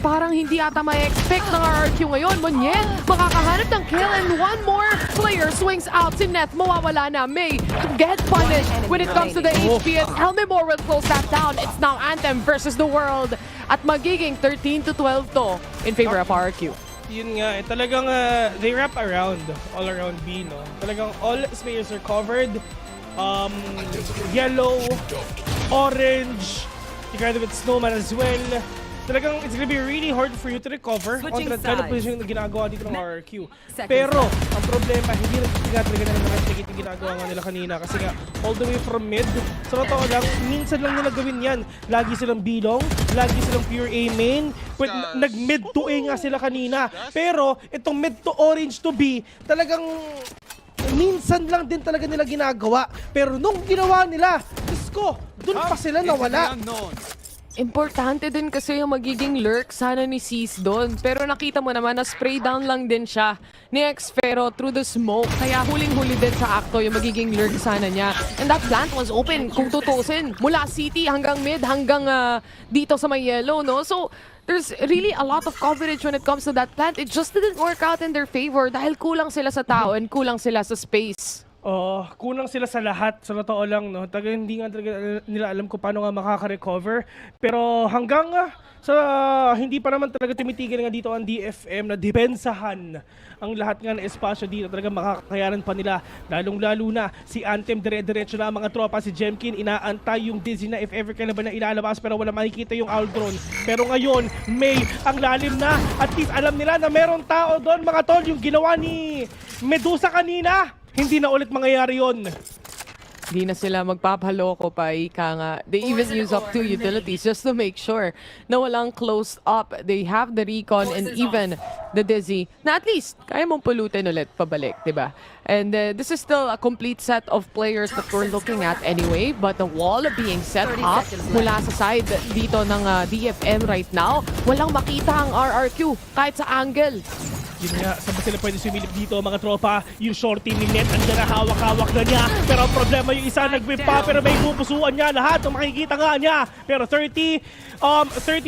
parang hindi ata may expect ng RRQ ngayon. Munyet, makakahanap ng kill and one more player swings out. Si Neth, mawawala na. May get punished when it comes to the HP. It's Elmemore will close that down. It's now Anthem versus the world. At magiging 13-12 to in favor of RRQ. Yun nga, talagang they wrap around, all around B, no? Talagang all spaces are covered. Yellow, orange, together with Snowman as well. Talagang it's gonna be really hard for you to recover on the kind of position na ginagawa dito ng RRQ. Pero, ang problema, hindi talaga na replicate yung ginagawa nga nila kanina kasi nga, all the way from mid, sa totoo lang, minsan lang nila gawin yan. Lagi silang bilong, lagi silang pure A main, nag-mid to A nga sila kanina. Pero, itong mid to orange to B, talagang minsan lang din talaga nila ginagawa. Pero nung ginawa nila, Diyos ko, dun pa sila nawala. Importante din kasi yung magiging lurk sana ni Sis doon. Pero nakita mo naman na spray down lang din siya ni Xfero through the smoke. Kaya huling-huli din sa acto yung magiging lurk sana niya. And that plant was open kung tutusin. Mula city hanggang mid, hanggang dito sa may yellow, no? So, there's really a lot of coverage when it comes to that plant. It just didn't work out in their favor dahil kulang sila sa tao and kulang sila sa space. Kulang sila sa lahat, sa totoo lang, no? Hindi nga talaga nila alam kung paano nga makaka-recover. Pero hanggang hindi pa naman talaga tumitigil nga dito ang DFM na depensahan ang lahat nga ng espasyo dito. Talaga makakayanan pa nila. Lalong-lalo na si Anthem, dire-diretso na ang mga tropa. Si Jemkin, inaantay yung Dizzy na if ever kailan ba na ilalabas pero wala makikita yung Aldron. Pero ngayon, May, ang lalim na. At least alam nila na meron tao doon, mga tol. Yung ginawa ni Medusa kanina, hindi na ulit mangyayari yun. Hindi na sila magpapaloko pa, ika nga. They even use up 2 utilities just to make sure na walang closed up. They have the recon and even the Dizzy na at least kaya mong pulutin ulit pabalik, diba? And this is still a complete set of players that we're looking at anyway. But the wall being set up mula sa side dito ng DFM right now, walang makita ang RRQ kahit sa angle. Yun nga, saan ba sila pwede sumilip dito mga tropa? Yung shorty ni Net, andyan na hawak-hawak na niya. Pero ang problema yung isa nag-whip pa, pero may pupusuan niya lahat. Ang makikita nga niya. Pero 30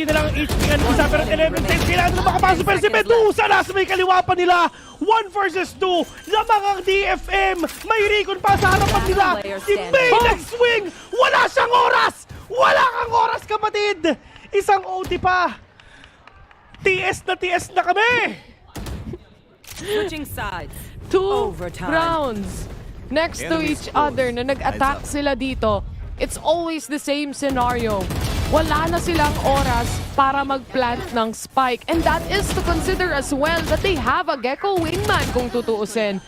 na lang ang HP nga ng isa. Pero 11 times kailangan na makapasok. Pero si Medusa nasa may kaliwa pa nila. 1 versus 2. Lamang ang DFM. May recon pa sa harapan nila. Si May nag-swing. Wala siyang oras. Wala kang oras, kapatid. Isang OT pa. TS na kami. Switching sides. 2 rounds next to each other na nag-attack sila dito. it's always the same scenario. Wala na silang oras para mag-plant ng spike. And that is to consider as well that they have a Gecko wingman kung tutuusin.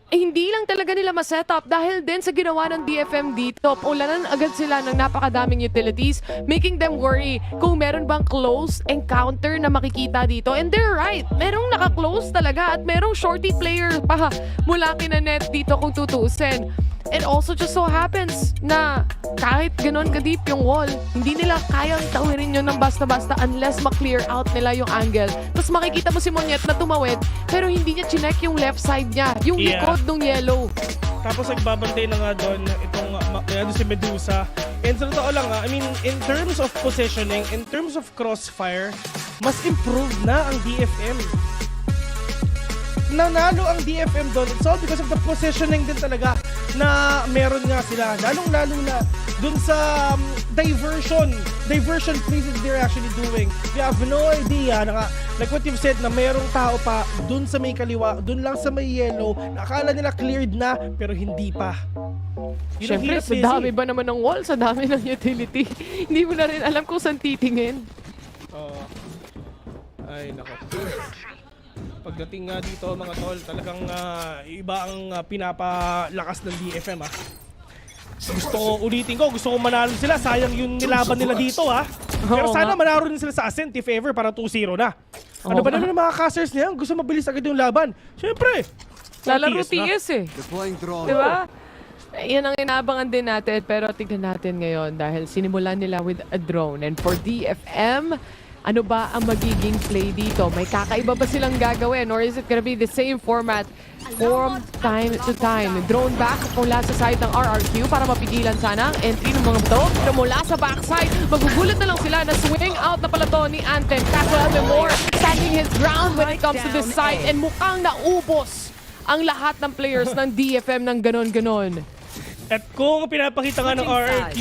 Hindi lang talaga nila ma-setup dahil din sa ginawa ng DFM dito. Ulanan agad sila ng napakadaming utilities, making them worry kung meron bang close encounter na makikita dito. And they're right, merong naka-close talaga at merong shorty player pa mula kina Net dito kung tutuusin. It also just so happens na kahit ganon ka-deep yung wall, hindi nila kayang tawirin yun ng basta-basta unless ma-clear out nila yung angle. Tapos makikita mo si Monyet na tumawid, pero hindi niya chinek yung left side niya, yung likod ng yellow. Tapos nagbabantay na nga doon itong si Medusa. And sa totoo lang, I mean, in terms of positioning, in terms of crossfire, mas improved na ang DFM. Nanalo ang DFM doon. It's all because of the positioning din talaga na meron nga sila. Lalong-lalo na dun sa diversion plays that they're actually doing. We have no idea na like what you've said na merong tao pa dun sa may kaliwa, dun lang sa may yellow, nakala nila cleared na pero hindi pa. Siyempre, sa dami ba naman ng wall, sa dami ng utility. Hindi mo na rin alam kung saan titingin. Ay, nako. Pagdating nga dito mga tol, talagang iba ang pinapalakas ng DFM ha. Gusto ko manalo sila. Sayang yung nilaban nila dito ha. Pero sana manalo rin sila sa Ascent if ever para 2-0 na. Ano ba naman ng mga casters niyan? Gusto mabilis agad yung laban. Siyempre. Lalaro TS eh. Diba? Yan ang inaabangan din natin. Pero tignan natin ngayon dahil sinimulan nila with a drone. And for DFM, ano ba ang magiging play dito? May kakaiba ba silang gagawin? Or is it gonna be the same format from time to time? Drone back mula sa side ng RRQ para mapigilan sana ang entry ng mga to. Pero mula sa backside, magugulat na lang sila na swing out na pala to ni Anthem. Kaso Moore standing his ground when it comes to this side. And mukhang naubos ang lahat ng players ng DFM ng ganon-ganon. At kung pinapakita nga ng RRQ,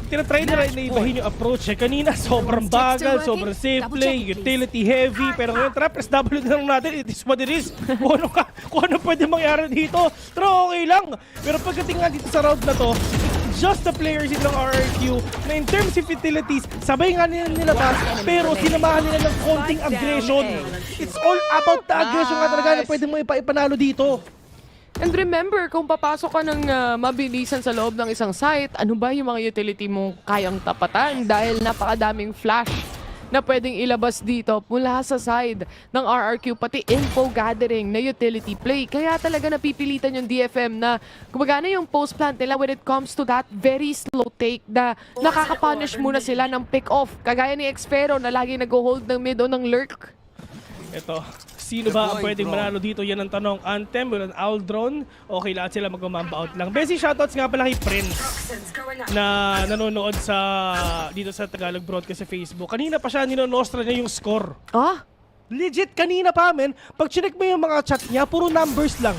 tinatry nila na ibahin yung approach. Kanina, sobrang bagal, sobrang simple, utility heavy. Pero ngayon, tara, press W na lang natin. It is what it is. Kung ano pwede mangyari dito. Pero okay lang. Pero pagdating nga dito sa round na to, it's just the players ng RRQ na in terms of utilities, sabay nga nila nilabas, pero sinamahan nila ng konting aggression. It's all about the aggression nga talaga na pwede mo ipanalo dito. And remember, kung papasok ka ng mabilisan sa loob ng isang site, ano ba yung mga utility mong kayang tapatan? Dahil napakadaming flash na pwedeng ilabas dito mula sa side ng RRQ, pati info gathering na utility play. Kaya talaga napipilitan yung DFM na gumagana yung post-plant nila when it comes to that very slow take na nakakapunish muna sila ng pick-off. Kagaya ni Xfero na lagi nag-hold ng mid o ng lurk. Ito, sino ba ang pwedeng manalo dito? Yan ang tanong. Anthem, with an Aldron, okay lahat sila mag-mamba out lang. Besi shoutouts nga pala kay Prince na nanonood dito sa Tagalog broadcast sa Facebook. Kanina pa siya, ninonostra niya yung score. Ah? Legit, kanina pa, men. Pag chinek mo yung mga chat niya, puro numbers lang.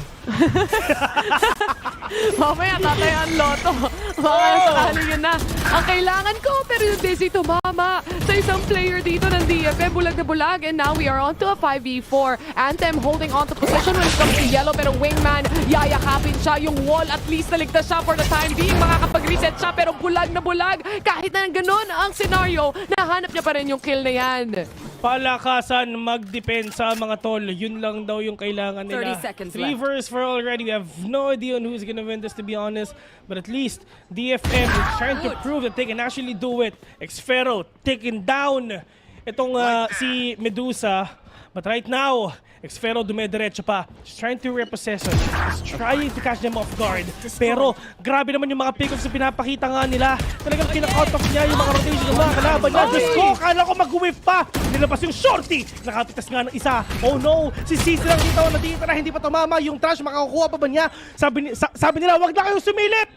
Mamaya, tatayaan loto. Baka sakali yun na. Ang kailangan ko, pero yung Desi tumama sa isang player dito ng DFM. Bulag na bulag. And now we are on to a 5v4. Anthem holding on to position when it comes to yellow. Pero Wingman, yayakapin siya. Yung wall, at least naligtas siya for the time being. Makakapag-reset siya, pero bulag na bulag. Kahit na ganun ang scenario, nahanap niya pa rin yung kill na yan. Palakasan, mag-depensa mga tol. Yun lang daw yung kailangan nila. 30 seconds 3 versus 4 already. We have no idea on who's gonna win this, to be honest. But at least DFM is trying to prove that they can actually do it. Xfero taking down itong si Medusa. But right now, Xfero dumediretso pa. He's trying to repossession. He's trying to catch them off guard. Pero grabe naman yung mga pick-ups na pinapakita nga nila. Talagang kina-cut off niya yung mga rotation ng mga kalaban niya. Diyos ko, kala ko mag-whiff pa. Nilabas yung shorty. Nakapitas nga ng isa. Oh no, si Cece lang dito na hindi pa tumama. Yung trash, makakukuha pa ba niya? Sabi nila, wag na kayong sumilip.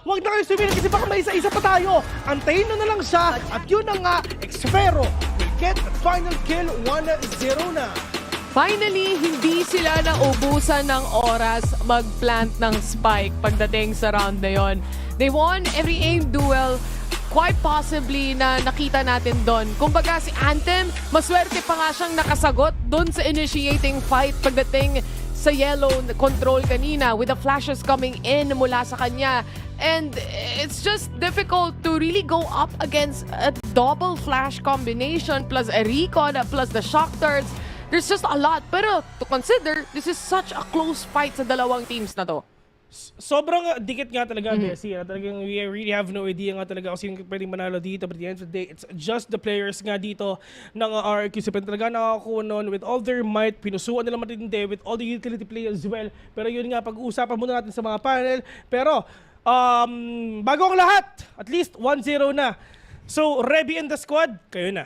Huwag na kayo sumilip kasi baka may isa-isa pa tayo. Antayin na lang siya. At yun na nga, Xfero will get the final kill. 1-0 na. Finally, hindi sila naubusan ng oras mag-plant ng spike pagdating sa round na yon. They won every aim duel. Quite possibly na nakita natin doon. Kumbaga si Anthem, maswerte pa nga siyang nakasagot doon sa initiating fight pagdating sa yellow control kanina with the flashes coming in mula sa kanya. And it's just difficult to really go up against a double flash combination plus a recon plus the shock darts. There's just a lot. Pero to consider, this is such a close fight sa dalawang teams na to. Sobrang dikit nga talaga, Bessie. Talagang we really have no idea nga talaga kung sino pwedeng manalo dito. But at the end of the day, it's just the players nga dito ng RRQ. Siyempre talaga nakakuha noon with all their might. Pinusuan nila matindi with all the utility play as well. Pero yun nga, pag-uusapan muna natin sa mga panel. Pero, bago ang lahat, at least 1-0 na. So, Reby and the squad, kayo na.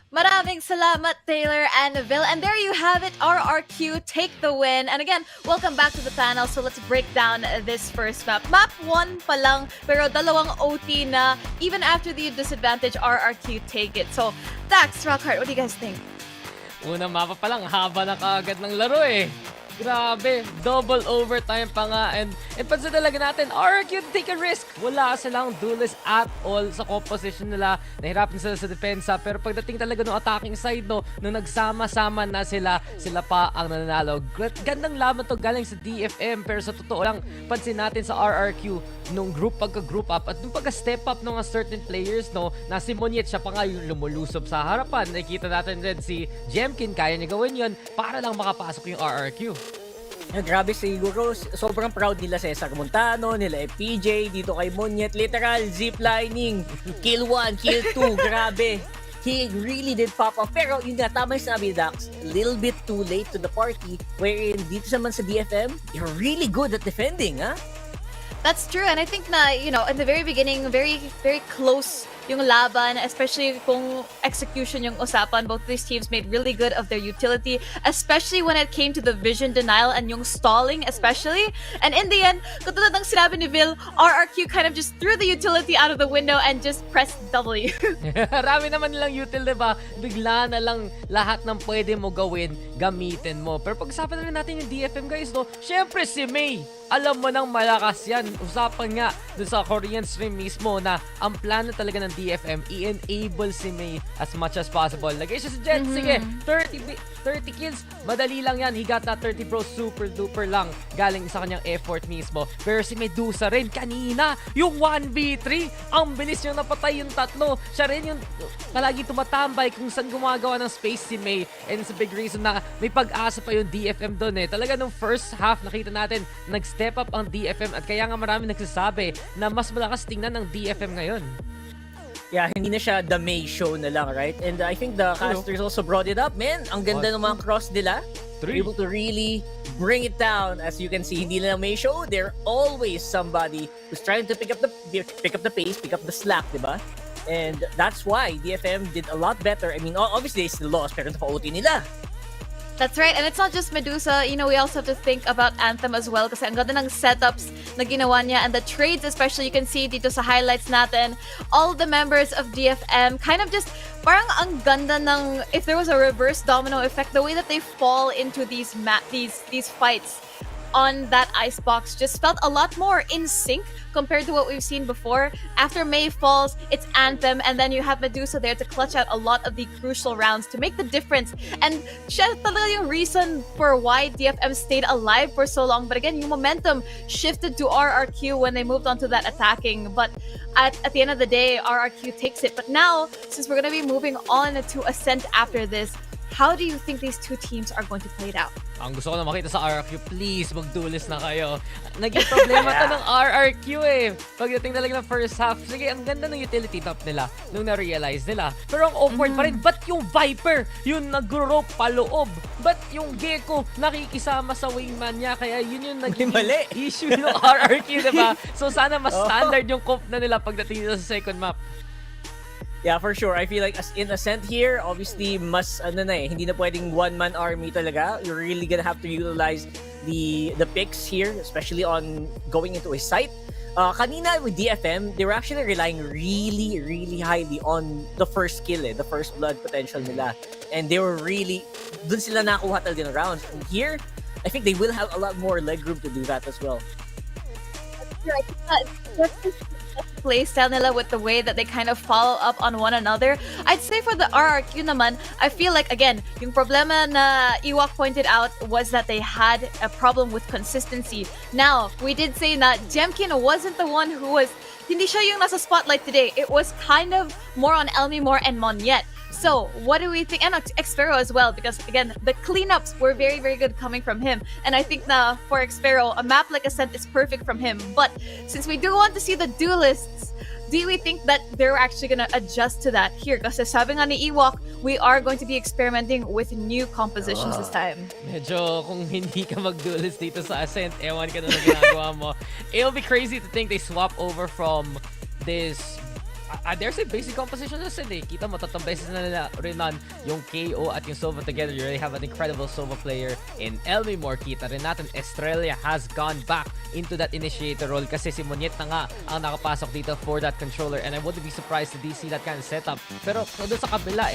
Maraming salamat, Taylor and Vil. And there you have it, RRQ take the win. And again, welcome back to the panel. So let's break down this first map. Map 1 pa lang, pero dalawang OT na. Even after the disadvantage, RRQ take it. So, Dax, Rockhart, what do you guys think? Unang mapa pa lang, haba na kaagad ng laro eh. Grabe, double overtime pa nga. And pansin talaga natin, RRQ take a risk. Wala silang duelist at all sa composition nila. Nahirapan sila sa depensa. Pero pagdating talaga ng attacking side, no, nung nagsama-sama na sila pa ang nananalo. Gandang laban to galing sa DFM. Pero sa totoo lang, pansin natin sa RRQ, nung pagka-group up at nung pagka-step up ng certain players, no, na si Monyet, siya pa nga yung lumulusob sa harapan. Nakikita natin rin si Jemkin, kaya niya gawin yun para lang makapasok yung RRQ. Grabe siguro, sobrang proud nila Cesar Montano, nila FPJ, dito kay Monyet, literal ziplining, kill 1, kill 2, grabe. He really did pop off. Pero yun nga, tama yung sinabi, Dax, a little bit too late to the party, wherein dito naman sa DFM, you're really good at defending, ha? That's true, and I think na, you know, in the very beginning, very, very close yung laban, especially kung execution yung usapan. Both these teams made really good of their utility, especially when it came to the vision denial and yung stalling especially. And in the end, katulad ng sinabi ni Vil, RRQ kind of just threw the utility out of the window and just pressed W. Rami naman nilang util, diba? Bigla na lang lahat ng pwede mo gawin, gamitin mo. Pero pag-usapan na rin natin yung DFM, guys, no? Syempre si May, alam mo nang malakas yan. Usapan nga dun sa Korean stream mismo na ang plano talaga ng DFM, i-enable si May as much as possible. Lagay siya sa Jet, sige, 30 kills, madali lang yan. He got that 30 bro, super duper lang galing sa kanyang effort mismo. Pero si Medusa rin, kanina, yung 1v3, ang bilis yung napatay yung tatlo. Siya rin yung palagi tumatambay kung saan gumagawa ng space si May. And it's a big reason na may pag-asa pa yung DFM doon eh. Talaga nung first half, nakita natin, nag-step up ang DFM at kaya nga marami nagsasabi na mas malakas tingnan ng DFM ngayon. Yeah, hindi na siya the May show na lang, right? And I think the casters also brought it up, man. Ang ganda ng mga cross nila. They're able to really bring it down. As you can see, hindi na May show. They're always somebody who's trying to pick up the pace, pick up the slack, diba? And that's why DFM did a lot better. I mean, obviously they still lost, pero napa-OT nila. That's right, and it's not just Medusa. You know, we also have to think about Anthem as well kasi ang ganda ng setups na ginawa niya and the trades especially, you can see dito sa highlights natin, all the members of DFM kind of just parang ang ganda ng, if there was a reverse domino effect, the way that they fall into these fights on that Icebox just felt a lot more in sync compared to what we've seen before. After May falls, it's Anthem, and then you have Medusa there to clutch out a lot of the crucial rounds to make the difference. And siya talaga yung reason for why DFM stayed alive for so long. But again, yung momentum shifted to RRQ when they moved on to that attacking. But at the end of the day, RRQ takes it. But now, since we're going to be moving on to Ascent after this, how do you think these two teams are going to play it out? Ang gusto ko na makita sa RRQ, please, mag-duelist na kayo. Naging problema to ng RRQ eh. Pagdating talaga ng first half, sige, ang ganda ng utility top nila nung na-realize nila. Pero ang awkward pa rin, ba't yung Viper, yung nag-rope paloob? Ba't yung Gecko nakikisama sa wingman niya? Kaya yun yung naging issue ng RRQ, diba? So sana mas standard yung comp na nila pagdating nila sa second map. Yeah, for sure. I feel like as in Ascent here, obviously, mas hindi na pwedeng one-man army talaga. You're really gonna have to utilize the picks here, especially on going into a site. Kanina with DFM, they were actually relying really, really highly on the first kill, the first blood potential nila. And they were really, dun sila nakuha talaga ng rounds. And here, I think they will have a lot more leg room to do that as well. I think that playstyle nila with the way that they kind of follow up on one another. I'd say for the RRQ naman, I feel like, again, yung problema na Ewok pointed out was that they had a problem with consistency. Now, we did say that Jemkin wasn't the one who was, hindi siya yung nasa spotlight today. It was kind of more on Elmimore and Monyet. So, what do we think? And Xfero as well, because again, the cleanups were very, very good coming from him. And I think na for Xfero, a map like Ascent is perfect from him. But since we do want to see the duelists, do we think that they're actually going to adjust to that here? Kasi sabi nga ni Ewok, we are going to be experimenting with new compositions this time. Medyo kung hindi ka mag-duelist dito sa Ascent, ewan ka na ginagawa mo. It'll be crazy to think they swap over from this I dare say basic composition na sila eh. Kita mo, tatlong beses na nila rinan yung KO at yung Sova together. You already have an incredible Sova player in Elmimore. Kita rin natin, Estrella has gone back into that initiator role kasi si Monyet na nga ang nakapasok dito for that controller, and I wouldn't be surprised to see that kind of setup. Pero doon sa kabila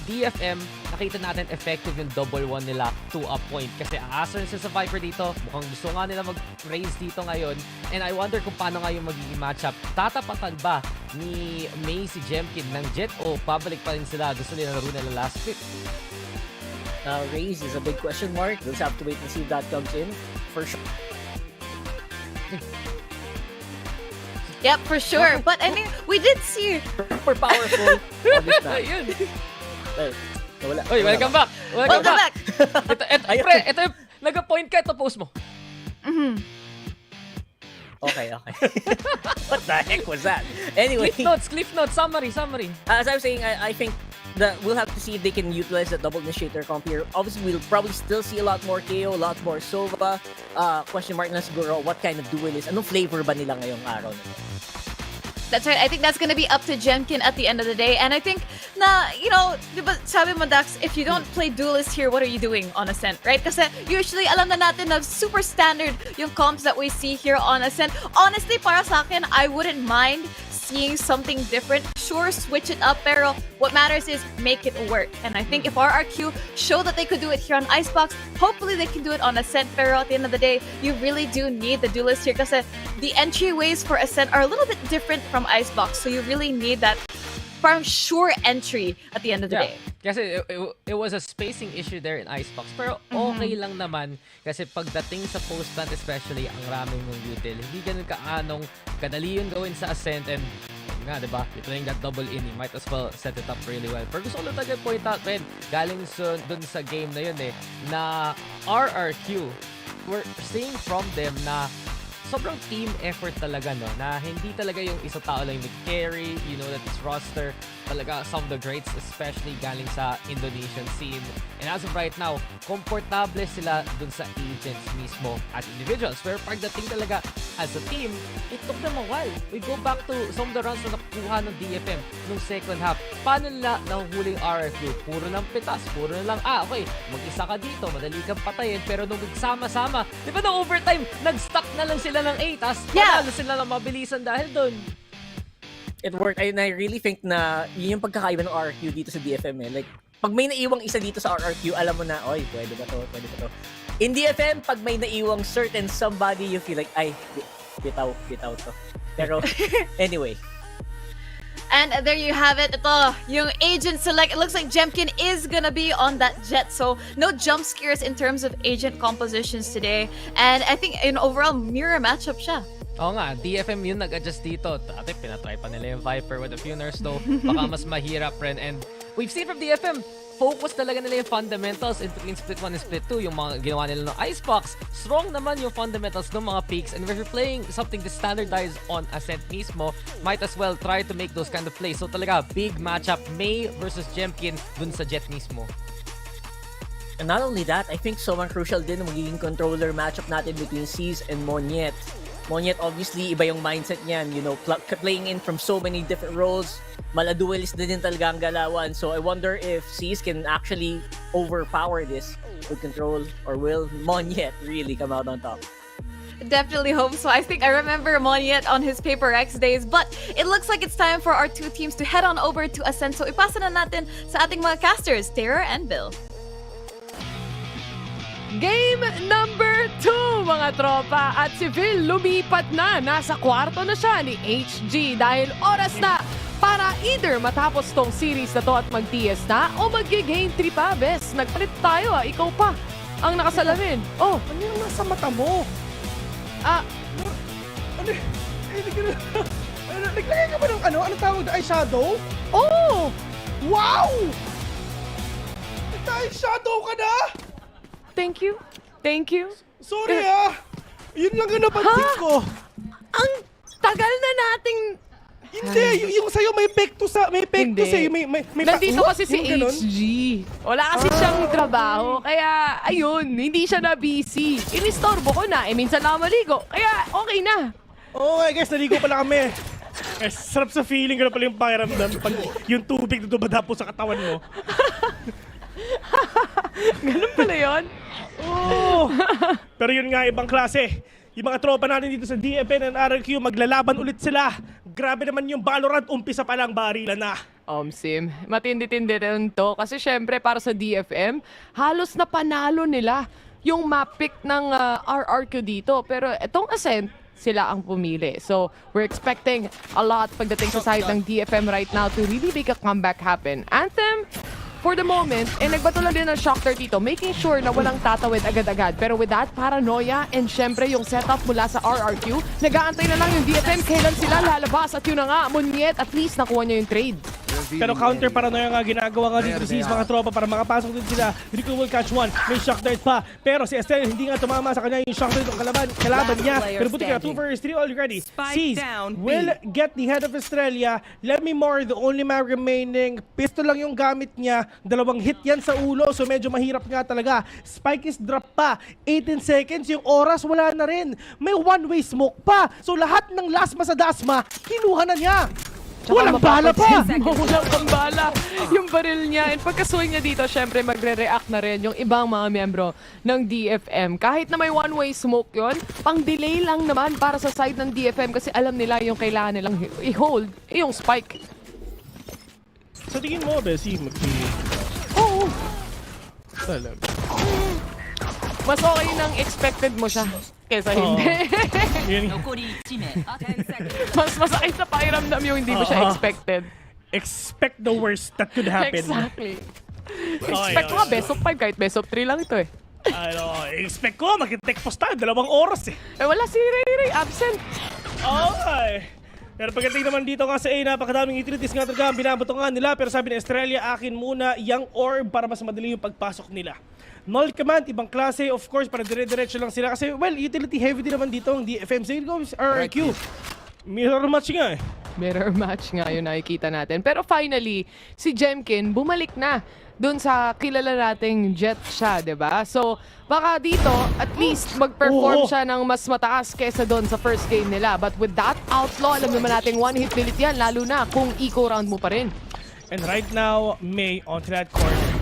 DFM, nakita natin effective yung double one nila to a point kasi aasar sila sa Viper dito. Mukhang gusto nga nila mag-raise dito ngayon, and I wonder kung paano nga yung magiging matchup. Tatapatan ba ni May si Jemkin ng Jet o pabalik pa rin sila? Gusto nila laro nila last pick? Raise is a big question mark. We'll have to wait and see if that comes in for sure. Yep, for sure. But I mean, we did see super powerful. Ayun. Wala. Oy, welcome back. Welcome back. Ito yung nag-point ka, ito post mo. Okay. What the heck was that? Anyway. Cliff notes, summary. As I was saying, I think that we'll have to see if they can utilize the double initiator comp here. Obviously, we'll probably still see a lot more KO, a lot more Sova. Question mark na siguro, what kind of duelist? Anong flavor ba nila ngayong araw na to? That's right. I think that's gonna be up to Jemkin at the end of the day. And I think na, diba, sabi mo, Dax, if you don't play duelist here, what are you doing on Ascent, right? Kasi usually, alam na natin na super standard yung comps that we see here on Ascent. Honestly, para sa akin, I wouldn't mind seeing something different. Sure, switch it up, pero what matters is make it work. And I think if RRQ show that they could do it here on Icebox, hopefully they can do it on Ascent. Pero at the end of the day, you really do need the duelist here kasi the entryways for Ascent are a little bit different from Icebox. So you really need that parang sure entry at the end of the day. Kasi it was a spacing issue there in Icebox. Pero okay lang naman kasi pagdating sa post-plant especially, ang raming mong util. Hindi ganun kaanong kadali yun gawin sa Ascent, and nga, diba? You're playing that double in, you might as well set it up really well. Pero gusto ko lang talaga point out, man, galing dun sa game na yun na RRQ, we're seeing from them na sobrang team effort talaga, no? Na hindi talaga yung isang tao lang yung nag-carry, you know that this roster talaga some of the greats, especially galing sa Indonesian scene. And as of right now, komportable sila dun sa agents mismo at individuals. Pero pagdating talaga as a team, it took them a while. We go back to some of the runs na nakuha ng DFM nung second half. Paano nila nahuhuling RFU? Puro lang pitas, puro na lang, okay, mag-isa ka dito, madali kang patayin. Pero nung nagsama-sama, di ba nung overtime, nag-stuck na lang sila ng 8, tas panalo sila ng mabilisan dahil dun. It worked. And I really think na yun yung pagkakaiba ng RRQ dito sa DFM Like, pag may naiwang isa dito sa RRQ, alam mo na, oy, pwede ba to? In DFM, pag may naiwang certain somebody, you feel like, ay, bitaw to. Pero, anyway. And there you have it. Ito, yung agent select. It looks like Jemkin is gonna be on that Jet. So, no jump scares in terms of agent compositions today. And I think in overall, mirror matchup siya. Oo nga, DFM yun nag-adjust dito. Dati pinatry pa nila yung Viper with a few nurse though. Baka mas mahirap rin. And we've seen from DFM, focus talaga nila yung fundamentals in between split 1 and split 2. Yung mga ginawa nila ng Icebox, strong naman yung fundamentals ng mga peaks. And if you're playing something to standardize on Ascent mismo, might as well try to make those kind of plays. So talaga, big matchup, May versus Jemkin dun sa Jet mismo. And not only that, I think sobrang crucial din ang magiging controller matchup natin between Seas and Monyet. Monyet, obviously, iba yung mindset niyan, playing in from so many different roles. Mala-duelist din talaga ang galawan. So I wonder if Seas can actually overpower this with control, or will Monyet really come out on top? Definitely hope so. I think I remember Monyet on his Paper X days. But it looks like it's time for our two teams to head on over to Ascent. So ipasa na natin sa ating mga casters, Terror and Bill. Game number 2, mga tropa. At si Phil lumipat na. Nasa kwarto na siya ni HG dahil oras na para either matapos tong series na to at mag-TS na o mag-gain 3 pa. Bes, nagpalit tayo Ikaw pa ang nakasalamin. Oh, Ano yung nasa mata mo? Ano? Naglagay ka ba ng ano? Ano tawag na? Eyeshadow? Oh! Wow! Nagka-eyeshadow ka na? Thank you. Thank you. Sorry Yun lang ang napansin ko. Ang tagal na nating... Hindi, yung sa'yo may pekto may pekto Hindi. sa'yo. May Nandito kasi si yung ganun. HG. Wala kasi siyang trabaho. Kaya, ayun, hindi siya na busy. Inistorbo ko na. Minsan lang maligo. Kaya, okay na. I guess naligo pala kami. Sarap sa feeling ko na pala yung pakiramdam pag yung tubig na dumadapo sa katawan mo. Ganun pala yun? Oo. Pero yun nga, ibang klase. Yung mga tropa natin dito sa DFN and RRQ, maglalaban ulit sila. Grabe naman yung Valorant, umpisa pa lang barila na. Sim, matindi-tindi rin to. Kasi syempre para sa DFM, halos na panalo nila yung map pick ng RRQ dito. Pero itong Ascent, sila ang pumili. So, we're expecting a lot pagdating sa side ng DFM right now to really make a comeback happen. Anthem, for the moment, nagbato lang din ng Shocker dito, making sure na walang tatawid agad-agad. Pero with that, paranoia and syempre yung setup mula sa RRQ, nag-aantay na lang yung DFM kailan sila lalabas. At yun na nga, Munyet, at least nakuha niya yung trade. Pero counter paranoia nga ginagawa nga dito si mga tropa para makapasok din sila. Rico will catch one. May shock dart pa. Pero si Estelle hindi nga tumama sa kanya yung shock dart ng kalaban niya. Pero buti ka 2 vs 3 already. Sees will get the head of Estrella. Lemmy Moore, the only man remaining. Pistol lang yung gamit niya. 2 hit yan sa ulo. So medyo mahirap nga talaga. Spike is drop pa. 18 seconds. Yung oras wala na rin. May one-way smoke pa. So lahat ng lasma sa dasma, kinuha na niya. Walang bala pa! Walang pambala yung baril niya. And pagka-swing niya dito, syempre magre-react na rin yung ibang mga miyembro ng DFM. Kahit na may one-way smoke yon, pang-delay lang naman para sa side ng DFM kasi alam nila yung kailangan nilang i-hold, yung spike. Sa tingin mo, Bessie, Oo. talaga. Mas okay nang expected mo siya kesa hindi. Mas masakit sa pakiramdam yung hindi mo siya expected. Expect the worst that could happen. Exactly. Expect ko nga best of 5 kahit best of 3 lang ito eh. Expect ko, mag-tech post tayo, 2 oras eh. Wala si Ray, absent. Okay. Pero pagdating naman dito nga sa A, napakadaming utilities nga talaga ang binabato nga nila. Pero sabi ni Estrella, akin muna yung orb para mas madali yung pagpasok nila. Null Command, ibang klase, of course, para dire-diretso lang sila. Kasi, well, utility heavy din naman dito ang DFM. Sige ko, RRQ. Mirror match nga eh. Mirror match nga yun nakikita natin. Pero finally, si Jemkin bumalik na dun sa kilala nating Jet siya, diba? So, baka dito, at least mag-perform siya ng mas mataas kesa dun sa first game nila. But with that outlaw, alam naman natin one-hit delete yan, lalo na kung eco round mo pa rin. And right now, May onto that corner.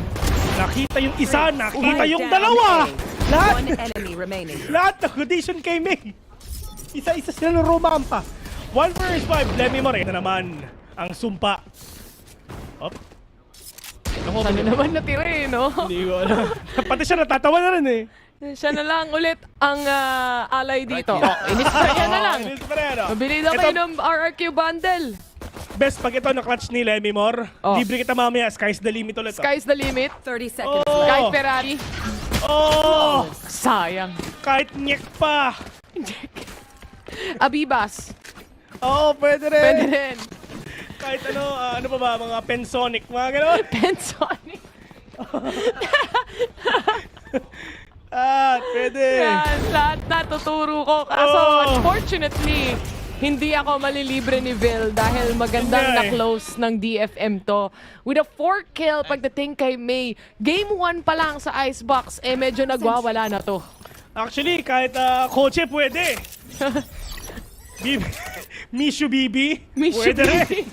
Nakita yung isa, nakita yung dalawa! Lahat! Lahat ng condition kay May. Isa-isa sila ng rumampa. 1 vs 5, Lemmy Moore na naman ang sumpa. Op. Sana naman natira eh, no? Hindi ko alam. Pati siya natatawa na rin eh. Siya na lang ulit ang alay dito. Inispray na lang. Mabili daw kayo ng RRQ bundle. Best pag ito na-clutch ni Lemmy Moore. Libre kita mamaya. Sky's the limit ulit. Sky's the limit. 30 seconds left. Kahit Ferrari. Sayang. Kahit nyek pa. Abibas. Pwede rin. Pwede rin. Kahit ano pa ba, mga Pensonic, mga gano'n. Pensonic. Pwede. Yan, lahat natuturo ko. Kaso, unfortunately, hindi ako malilibre ni Vil dahil magandang na-close ng DFM to. With a 4-kill pagdating kay May. Game 1 pa lang sa Icebox, medyo nagwawala na to. Actually, kahit kotse pwede. Mishu Bibi, pwede rin.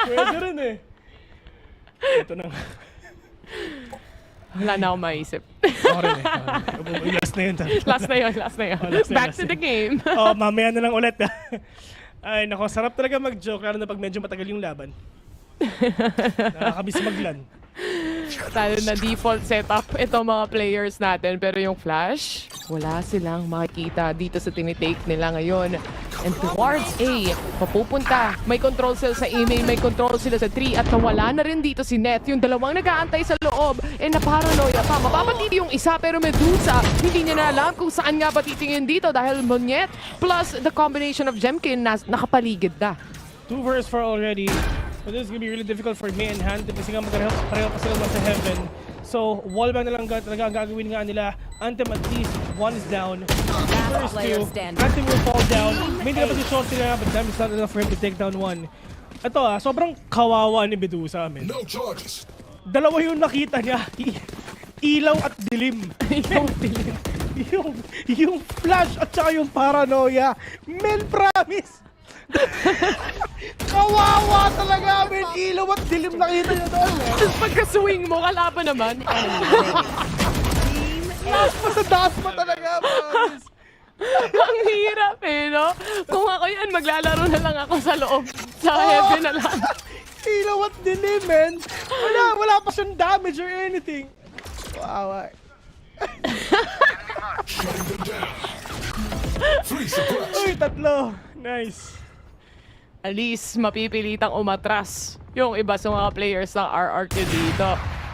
Pwede rin eh. Ito na nga. Wala na akong maisip. Last na yun. Last na yun. Back to the game. Mamaya na lang ulit. Ay, nako, sarap talaga mag-joke, lalo na pag medyo matagal yung laban. Nakakabis maglan. Lalo na default setup itong mga players natin. Pero yung flash, wala silang makikita dito sa tinitake nila ngayon. And towards A, papupunta. May control sila sa A main, may control sila sa 3. At nawala na rin dito si Net. Yung dalawang nag-aantay sa loob. Eh naparanoia pa. Mapapatiti yung isa pero Medusa, hindi niya na alam kung saan nga ba titingin dito. Dahil Monyet plus the combination of Jemkin na nakapaligid na. 2 versus 4 already. So this is gonna be really difficult for May and Han kasi nga pareho pa sila sa heaven. So wallbang na lang talaga ang gagawin nga nila. Anthem at least one is down. First two, Anthem will fall down. May hindi na pa si short sila but damn is not enough for him to take down one. Ito sobrang kawawa ni Medusa amin. No charges. Dalawa yung nakita niya. Ilaw at dilim. Ilaw at dilim. yung flash at saka yung paranoia. Men, promise! Kawawa talaga, men! Ilaw at dilim nakita niya doon. Tapos pagka-swing mo, kalaban naman. Daas pa talaga, promise! Ang hirap no? Kung ako yan, maglalaro na lang ako sa loob. Sa heaven na lang. Ilaw at dilim, men! Wala pa siyang damage or anything. Wow. Uy, tatlo. Nice. At least mapipilitang umatras yung iba sa mga players ng RRQ dito.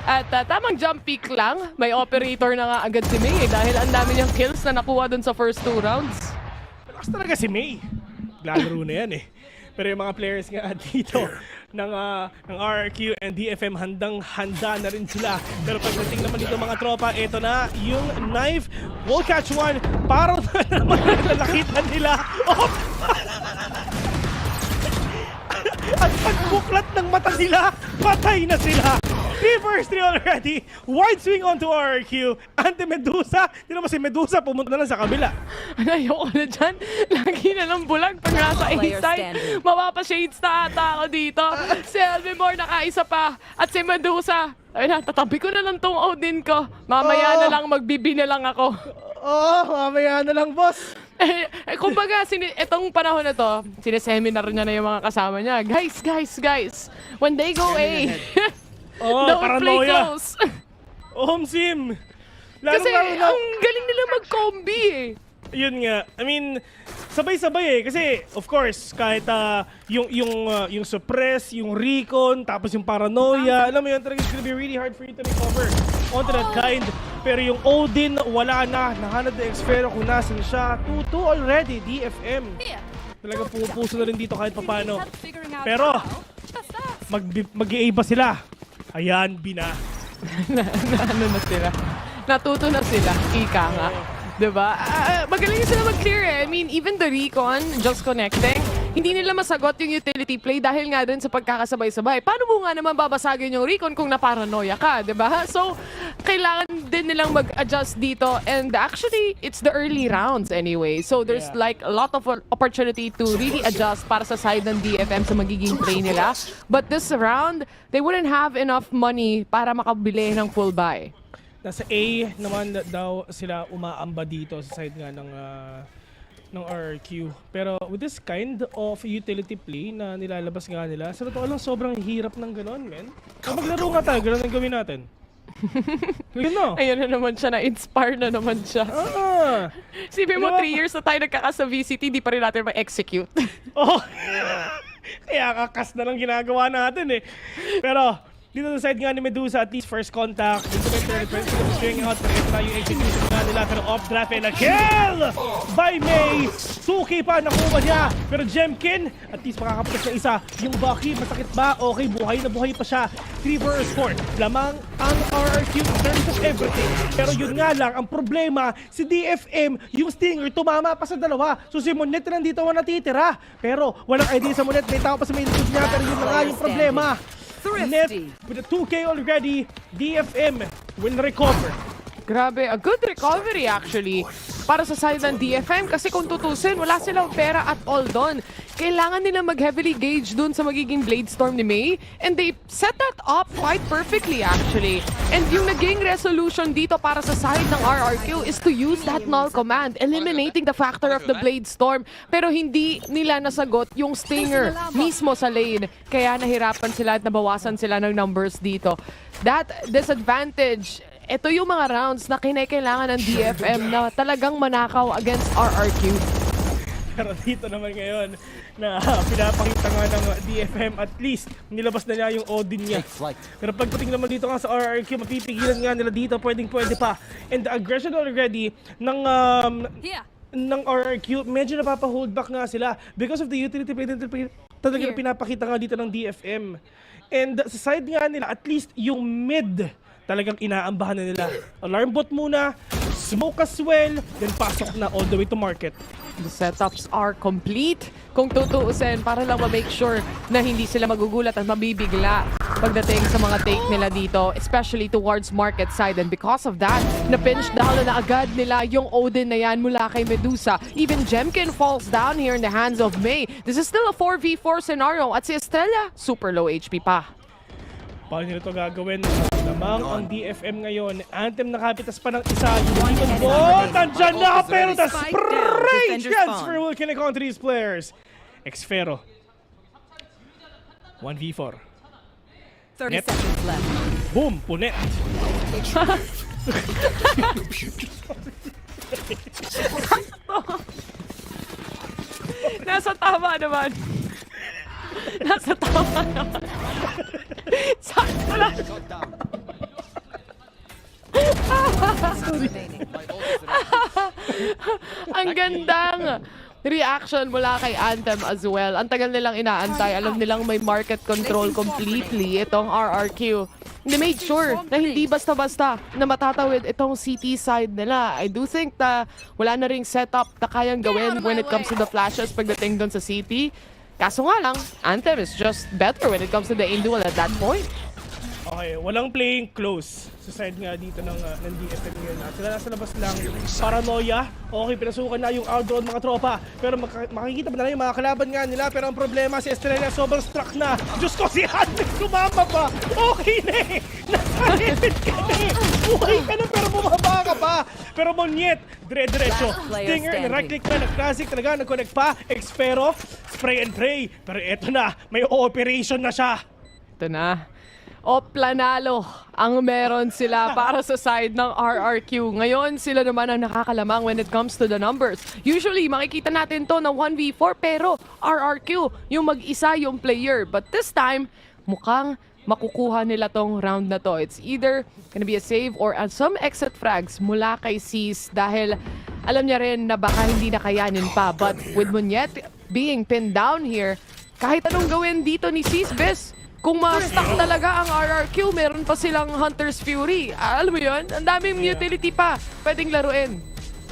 At tamang jump pick lang, may operator na nga agad si May dahil ang dami niyang kills na nakuha dun sa first 2 rounds. Malakas talaga si May. Lalaro na yan Pero yung mga players nga dito ng RRQ and DFM handang-handa na rin sila. Pero pagdating naman dito mga tropa, ito na yung knife. Will catch one. Parang naman nalakitan nila. At pagbuklat ng mata nila, patay na sila. 3 versus 3 already. Wide swing onto RRQ. Anti-Medusa. Hindi naman si Medusa, pumunta na lang sa kabila. Ayoko na dyan. Lagi na lang bulag pag nasa A-side. Mapapa-shades na ata ako dito. Si Elvimore nakaisa pa. At si Medusa. Ay na, tatabi ko na lang tong Odin ko. Mamaya na lang, magbibi na lang ako. Mamaya na lang, boss. Kumbaga, itong panahon na to, sineseminar niya na yung mga kasama niya. Guys. When they go A, don't play close. Home sim. Kasi ang galing nila mag-combi Yun nga. I mean, sabay-sabay kasi of course kahit yung suppress, yung recon, tapos yung paranoia, alam mo yun, talaga it's gonna be really hard for you to recover onto that kind. Pero yung Odin, wala na. Nahanap na Xfero kung nasan siya. 2-2 already, DFM. Talaga pumupuso na rin dito kahit papano. Pero, mag-i-A ba sila? Ayan, bina. Ano na sila? Natuto na sila. Ika nga. Diba? Magaling sila mag-clear I mean, even the recon, just connecting, hindi nila masagot yung utility play dahil nga din sa pagkakasabay-sabay. Paano mo nga naman babasagin yung recon kung naparanoia ka, diba? So, kailangan din nilang mag-adjust dito and actually, it's the early rounds anyway. So, there's like a lot of opportunity to really adjust para sa side ng DFM sa magiging play nila. But this round, they wouldn't have enough money para makabili ng full buy. Nasa A naman daw sila umaamba dito sa side nga ng RRQ. Pero with this kind of utility play na nilalabas nga nila, sa totoo lang sobrang hirap ng ganon, men. Kung maglaro nga tayo, ganon ang gawin natin. Ayun na naman siya, na-inspire na naman siya. Sipin mo, 3 years na tayo nagkakas sa VCT, di pa rin natin ma-execute. Kaya kakas na lang ginagawa natin Pero, dito sa side nga ni Medusa, at least first contact. Dito may third friends sila string out. Pero ito na yung execution nga nila. Pero off-draft and a kill by May. Suki pa, nakuha niya. Pero Jemkin, at least makakaputas na isa. Yung Bucky, masakit ba? Okay, buhay na buhay pa siya. 3 versus 4. Lamang ang RRQ in terms of everything. Pero yun nga lang, ang problema, si DFM, yung Stinger, tumama pa sa dalawa. So si Monet na nandito natitira. Pero walang idea sa Monet. May tao pa sa main stage niya. Pero yun na nga yung problema. Net with a 2K already, DFM will recover. Grabe, a good recovery actually. para sa side ng DFM kasi kung tutusin, wala silang pera at all doon. Kailangan nila mag-heavily gauge dun sa magiging Blade Storm ni May and they set that up quite perfectly actually. And yung naging resolution dito para sa side ng RRQ is to use that null command, eliminating the factor of the Blade Storm. Pero hindi nila nasagot yung Stinger mismo sa lane. Kaya nahirapan sila at nabawasan sila ng numbers dito. That disadvantage, ito yung mga rounds na kinakailangan ng DFM na talagang manakaw against RRQ. Pero dito naman ngayon na pinapakita nga ng DFM at least nilabas na niya yung Odin niya. Pero pagdating naman dito nga sa RRQ, mapipigilan nga nila dito, pwede pa. And the aggression already ng RRQ, medyo napapa-hold back nga sila because of the utility play talaga pinapakita nga dito ng DFM. And sa side nga nila, at least yung mid talagang inaambahan na nila. Alarm bot muna, smoke as well, then pasok na all the way to market. The setups are complete. Kung tutuusin, para lang ma-make sure na hindi sila magugulat at mabibigla pagdating sa mga take nila dito, especially towards market side. And because of that, na-pinch down na agad nila yung Odin na yan mula kay Medusa. Even Jemkin falls down here in the hands of May. This is still a 4v4 scenario at si Estrella, super low HP pa. Paano nila ito gagawin? Lamang ang DFM ngayon. Anthem nakapitas pa ng isa. Yung ball, nandyan na, pero the spray transfer will connect onto these players. Xfero. 1v4. 30 seconds left. Boom! Punet! Nasa tama naman. Nasa tama naman. Saan pala? Ang gandang reaction mula kay Anthem as well. Ang tagal nilang inaantay. Alam nilang may market control completely itong RRQ. They made sure na hindi basta-basta na matatawid itong CT side nila. I do think na wala na ring setup na kayang gawin when it comes to the flashes pagdating doon sa CT. Kaso nga lang, Anthem is just better when it comes to the aim duel at that point. Okay, walang playing close sa side nga dito ng DFM ngayon. Sila nasa labas lang, paranoia. Okay, pinasukan na yung outdrawn mga tropa. Pero makikita ba na yung mga kalaban nga nila. Pero ang problema, si Estrella sobrang struck na. Diyos ko, si Hannes sumama pa. Okay na eh. Nasa ka na eh. Buhay ka na pero bumaba ka pa. Pero Monyet, dire-diretso. Stinger, right-click na, nag-classic talaga, nag-connect pa. Xfero, spray and pray. Pero eto na, may operation na siya. Ito na. O planalo ang meron sila para sa side ng RRQ. Ngayon, sila naman ang nakakalamang when it comes to the numbers. Usually, makikita natin to na 1v4 pero RRQ yung mag-isa yung player. But this time, mukhang makukuha nila tong round na to. It's either gonna be a save or some exit frags mula kay Sis dahil alam niya rin na baka hindi na kayanin pa. But with Monyet being pinned down here, kahit anong gawin dito ni Sis, Bes, kung ma-stuck talaga ang RRQ, meron pa silang Hunter's Fury. Alam mo yun? Ang daming utility pa pwedeng laruin.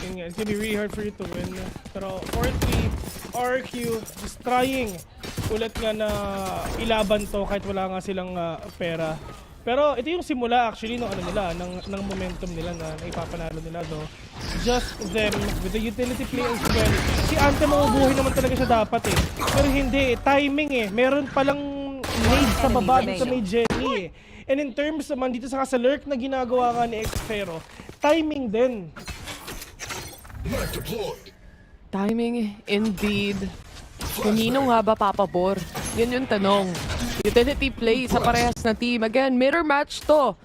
It's gonna be really hard for you to win. Pero currently, RRQ is trying ulit nga na ilaban to kahit wala nga silang pera. Pero ito yung simula actually ng ng momentum nila na ipapanalo nila do. Just them with the utility play as well. Si Ante mabubuhay naman talaga siya dapat eh. Pero hindi, timing eh. Meron palang nade sa baba dito sa may Jenny. And in terms naman dito sa lurk na ginagawa nga ni Xfero, timing din. Timing indeed. Kanino nga ba papabor? Yan yung tanong. Utility play sa parehas na team. Again, mirror match to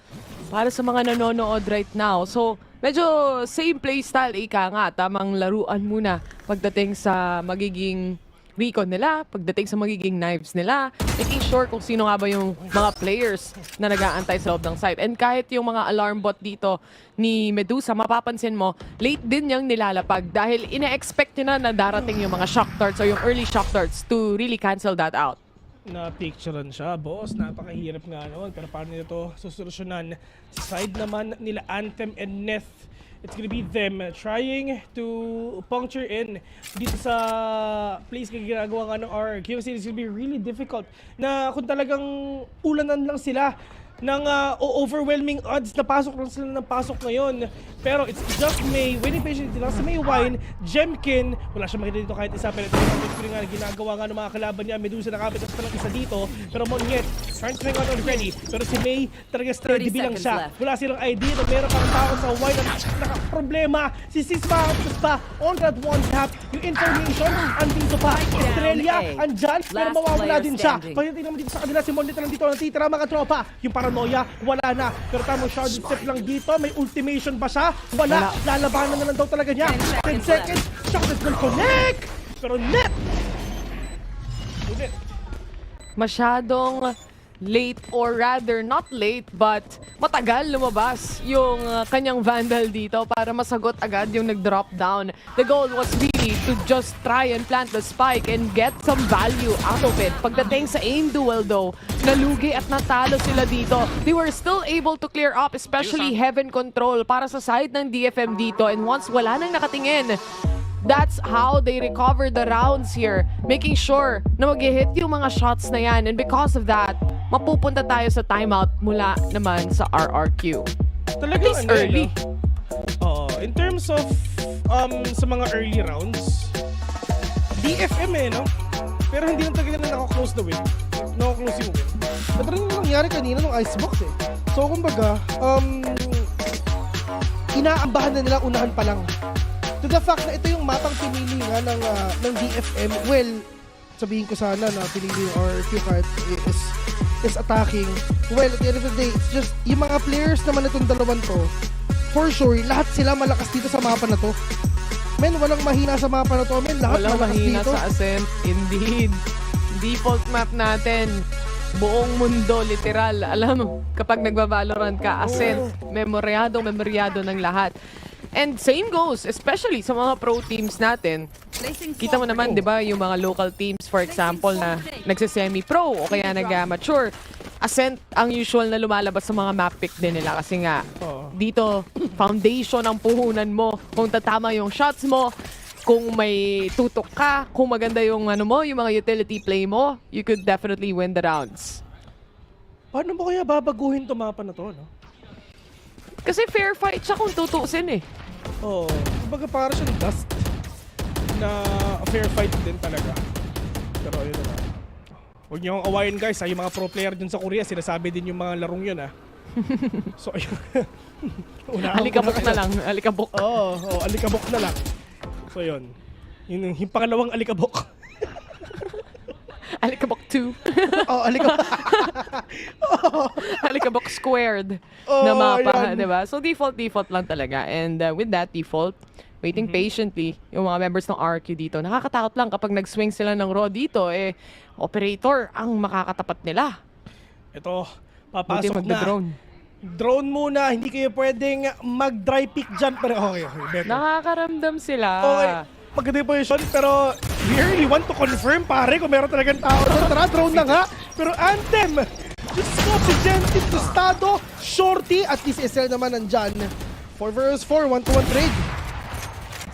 para sa mga nanonood right now. So, medyo same play style ika nga. Tamang laruan muna pagdating sa magiging recon nila, pagdating sa magiging knives nila, making sure kung sino nga ba yung mga players na nag-aantay sa loob ng site. And kahit yung mga alarm bot dito ni Medusa, mapapansin mo, late din niyang nilalapag dahil ina-expect niya na darating yung mga shock darts o yung early shock darts to really cancel that out. Na-picturean siya, boss. Napakahirap nga naman. Pero paano nila ito susolusyonan? Sa side naman nila Anthem and Neth, it's gonna be them trying to puncture in dito sa place na ginagawa nga ng RRQ. Kasi it's gonna be really difficult na kung talagang ulanan lang sila ng overwhelming odds na pasok lang sila ng pasok ngayon. Pero it's just May, waiting patiently lang sa May Wine, Jemkin, wala siya makita dito kahit isa, pero ito yung nga ginagawa nga ng mga kalaban niya. Medusa nakapit pa lang isa dito, pero Monyet, trying to swing out already. Pero si May, talaga steady lang siya. Wala silang idea na meron pang tao sa Wine na naka-problema. Si Sis makakapas pa, on that one tap, yung information, andito pa. Australia, andyan, pero mawawala din siya. Pagdating naman dito sa kanila, si Monyet lang dito natitira mga tropa. Yung paranoia, wala na. Pero tamang shard step lang dito, may ultimation ba siya? Wala. Lalabanan na lang daw talaga niya. 10 seconds, shot will connect! Pero net! Masyadong late, or rather not late, but matagal lumabas yung kanyang Vandal dito para masagot agad yung nag-drop down. The goal was really to just try and plant the spike and get some value out of it. Pagdating sa aim duel though, nalugi at natalo sila dito. They were still able to clear up, especially Heaven Control para sa side ng DFM dito, and once wala nang nakatingin, that's how they recover the rounds here, making sure na mag-hit yung mga shots na yan. And because of that, mapupunta tayo sa timeout mula naman sa RRQ. At least early. In terms of sa mga early rounds, DFM no? Pero hindi lang talaga na naka-close the win. Naka-close yung win. Ito rin yung nangyari kanina ng Icebox So kumbaga, inaambahan na nila unahan pa lang. To the fact na ito yung mapang pinili nga ng DFM, well, sabihin ko sana na pinili yung RQ card is attacking. Well, at the end of the day, it's just, yung mga players naman itong dalawan to, for sure, lahat sila malakas dito sa mapa na to. Men, walang mahina sa mapa na to. Men, lahat walang malakas mahina dito. sa Ascent, indeed. Default map natin, buong mundo, literal. Alam mo, kapag nagba-Valorant ka, Ascent, memoryado ng lahat. And same goes, especially sa mga pro teams natin. Kita mo naman, di ba, yung mga local teams, for example, na nagse-semi-pro o kaya nag-mature. Ascent ang usual na lumalabas sa mga map pick din nila kasi nga, dito, foundation ang puhunan mo. Kung tatama yung shots mo, kung may tutok ka, kung maganda yung yung mga utility play mo, you could definitely win the rounds. Paano mo kaya babaguhin to mapa na to, no? Kasi fair fight siya kung tutuusin Kumbaga para siyang dust na fair fight din talaga. Pero yun na. Huwag niyo akong awayin guys, yung mga pro player dun sa Korea, sinasabi din yung mga larong yun So ayun. Alikabok na lang, alikabok. Alikabok na lang. So yun. Yung pangalawang alikabok. Alikabok 2. Alikabok. Alikabok squared na mapa, di ba? So default lang talaga. And with that default, waiting patiently, yung mga members ng RQ dito, nakakatakot lang kapag nag-swing sila ng raw dito, operator ang makakatapat nila. Ito, papasok na. Drone. Drone muna, hindi kayo pwedeng mag-dry pick dyan. Pero okay, better. Nakakaramdam sila. Okay. Maganda yung position, pero we really want to confirm, pare, kung meron talagang tao doon. Tara, drone na nga. Pero Anthem, just go si Gentil Tostado, Shorty, at least SL naman nandyan. 4 vs 4, 1-to-1 trade.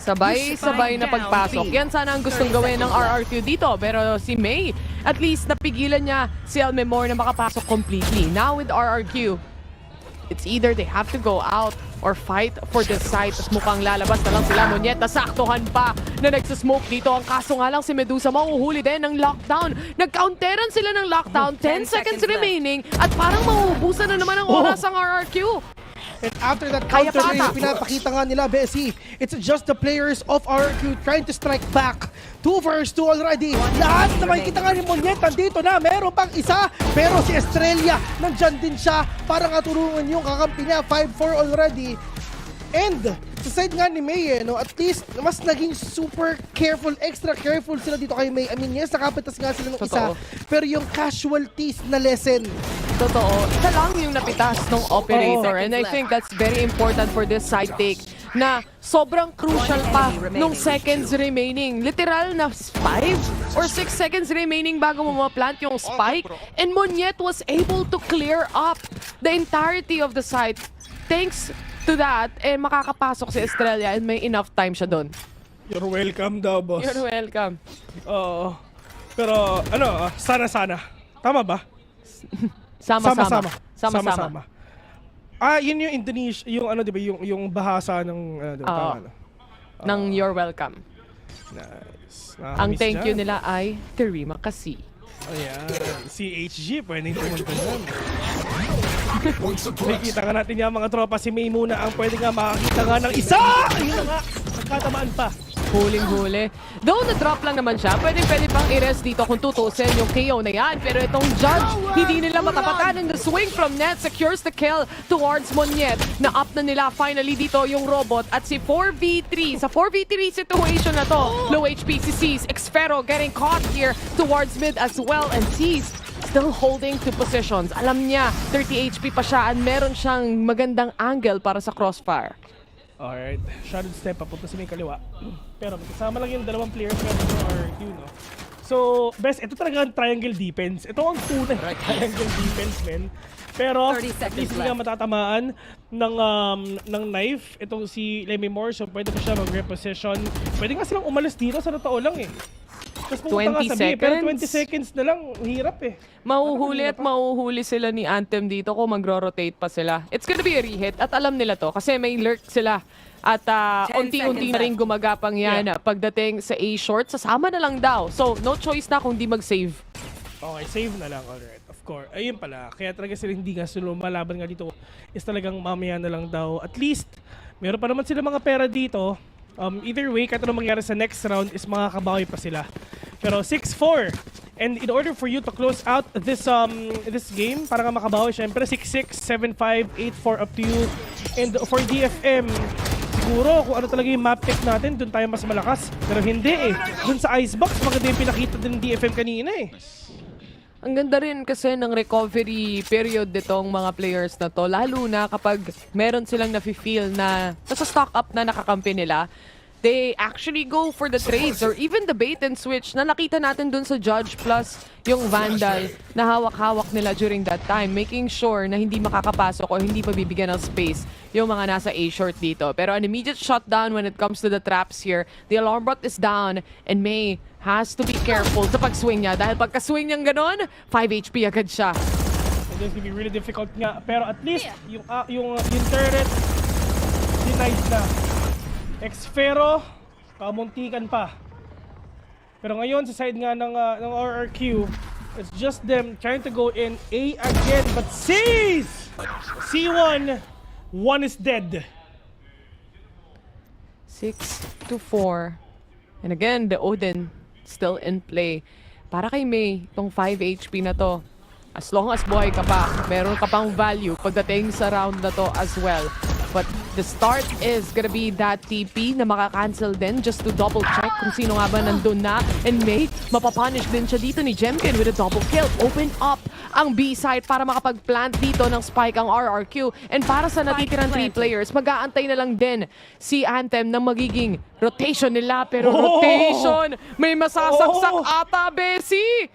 Sabay-sabay na pagpasok. Yan sana ang gustong gawin ng RRQ dito. Pero si May, at least napigilan niya si Elmemore na makapasok completely. Now with RRQ, it's either they have to go out or fight for the site. Tapos mukhang lalabas na lang sila. Monyet, nasaktuhan pa na nagsasmoke dito. Ang kaso nga lang si Medusa mauhuli din ng lockdown. Nag-counteran sila ng lockdown. 10 seconds remaining. At parang mauubusan na naman ang oras ang RRQ. And after that counter na pinapakita nga nila, Bessie, it's just the players of RQ trying to strike back. 2 vs 2 already. Lahat na makikita nga ni Monyet, nandito na. Meron pang isa. Pero si Estrella, nandyan din siya. Para nga tulungan yung kakampi niya. 5-4 already. And sa side nga ni May, at least mas naging super careful, extra careful sila dito kay May. I mean, yes, nakapitas nga sila ng isa. Pero yung casualties na lesson. Totoo. Isa lang yung napitas ng operator. And I think that's very important for this side take. Na sobrang crucial pa nung seconds remaining. Literal na 5 or 6 seconds remaining bago mo ma-plant yung spike. And Monyet was able to clear up the entirety of the site. Thanks to that, makakapasok si Estrella and may enough time siya doon. You're welcome daw, boss. You're welcome. Pero, sana. Tama ba? Sama-sama. Sama-sama. Yun yung Indonesia, yung ano, di ba, yung bahasa ng, diba, Oo. ano? Ng You're Welcome. Nice. Ang Nakakamiss thank you dyan. nila ay Terima Kasi. Ayan. Si HG, pwedeng pumunta dyan. Nakikita nga natin yung mga tropa. Si May muna ang pwede nga makakita nga ng isa! Ayun na nga, nagkatamaan pa. Huling-huli. Though na-drop lang naman siya, pwede pang i-rest dito kung tutusin yung KO na yan. Pero itong Judge, hindi nila matapatan. And the swing from Net secures the kill towards Monyet. Na-up na nila finally dito yung robot. At si 4v3, sa 4v3 situation na to, low HP si C's. Xfero getting caught here towards mid as well. And C's still holding to positions. Alam niya, 30 HP pa siya and meron siyang magandang angle para sa crossfire. Alright, shadow step papunta sa may kaliwa. Pero kasama lang yung dalawang players meron sa RQ, no? So, best, ito talaga ang triangle defense. Ito ang tunay na triangle defense, men. Pero, at least hindi nga matatamaan ng knife. Itong si Lemmy Moore, so pwede pa siya mag-reposition. Pwede nga silang umalis dito sa totoo lang eh. Tapos pumunta nga sa B, pero 20 seconds na lang, hirap eh. Mahuhuli sila ni Anthem dito kung magro-rotate pa sila. It's gonna be a rehit at alam nila to kasi may lurk sila. At unti-unti na rin gumagapang yan pagdating sa A short. Sasama na lang daw. So, no choice na kung di mag-save. Okay, save na lang. Alright, of course. Ayun pala. Kaya talaga sila hindi nga sila malaban nga dito. Is talagang mamaya na lang daw. At least, meron pa naman sila mga pera dito. Either way, kahit anong mangyari sa next round is makakabawi pa sila. Pero 6-4. And in order for you to close out this game, para nga makabawi, syempre 6-6, 7-5, 8-4 up to you. And for DFM, siguro kung ano talaga yung map pick natin, dun tayo mas malakas. Pero hindi eh. Dun sa Icebox, maganda yung pinakita din ng DFM kanina eh. Ang ganda rin kasi ng recovery period nitong mga players na to. Lalo na kapag meron silang nafe-feel na nasa stock up na nakakampi nila, they actually go for the trades or even the bait and switch na nakita natin dun sa Judge plus yung Vandal na hawak-hawak nila during that time, making sure na hindi makakapasok o hindi pabibigyan ng space yung mga nasa A-short dito. Pero an immediate shutdown when it comes to the traps here. The alarm bot is down and May has to be careful sa pag-swing niya dahil pagka-swing niyang ganon, 5 HP agad siya. It is gonna be really difficult nga. Pero at least, yung turret, denied na. Xfero, kamuntikan pa. Pero ngayon, sa side nga ng RRQ, it's just them trying to go in A again. But C's! C1, one is dead. 6-4. And again, the Odin still in play. Para kay May, itong 5 HP na to, as long as buhay ka pa, meron ka pang value pagdating sa round na to as well. But the start is gonna be that TP na makakancel din just to double check kung sino nga ba nandun na. And May, mapapunish din siya dito ni Jemkin with a double kill. Open up ang B site para makapag-plant dito ng spike ang RRQ. And para sa natitirang 3 players, mag-aantay na lang din si Anthem ng magiging rotation nila. Pero rotation, may masasaksak ata, Bessie!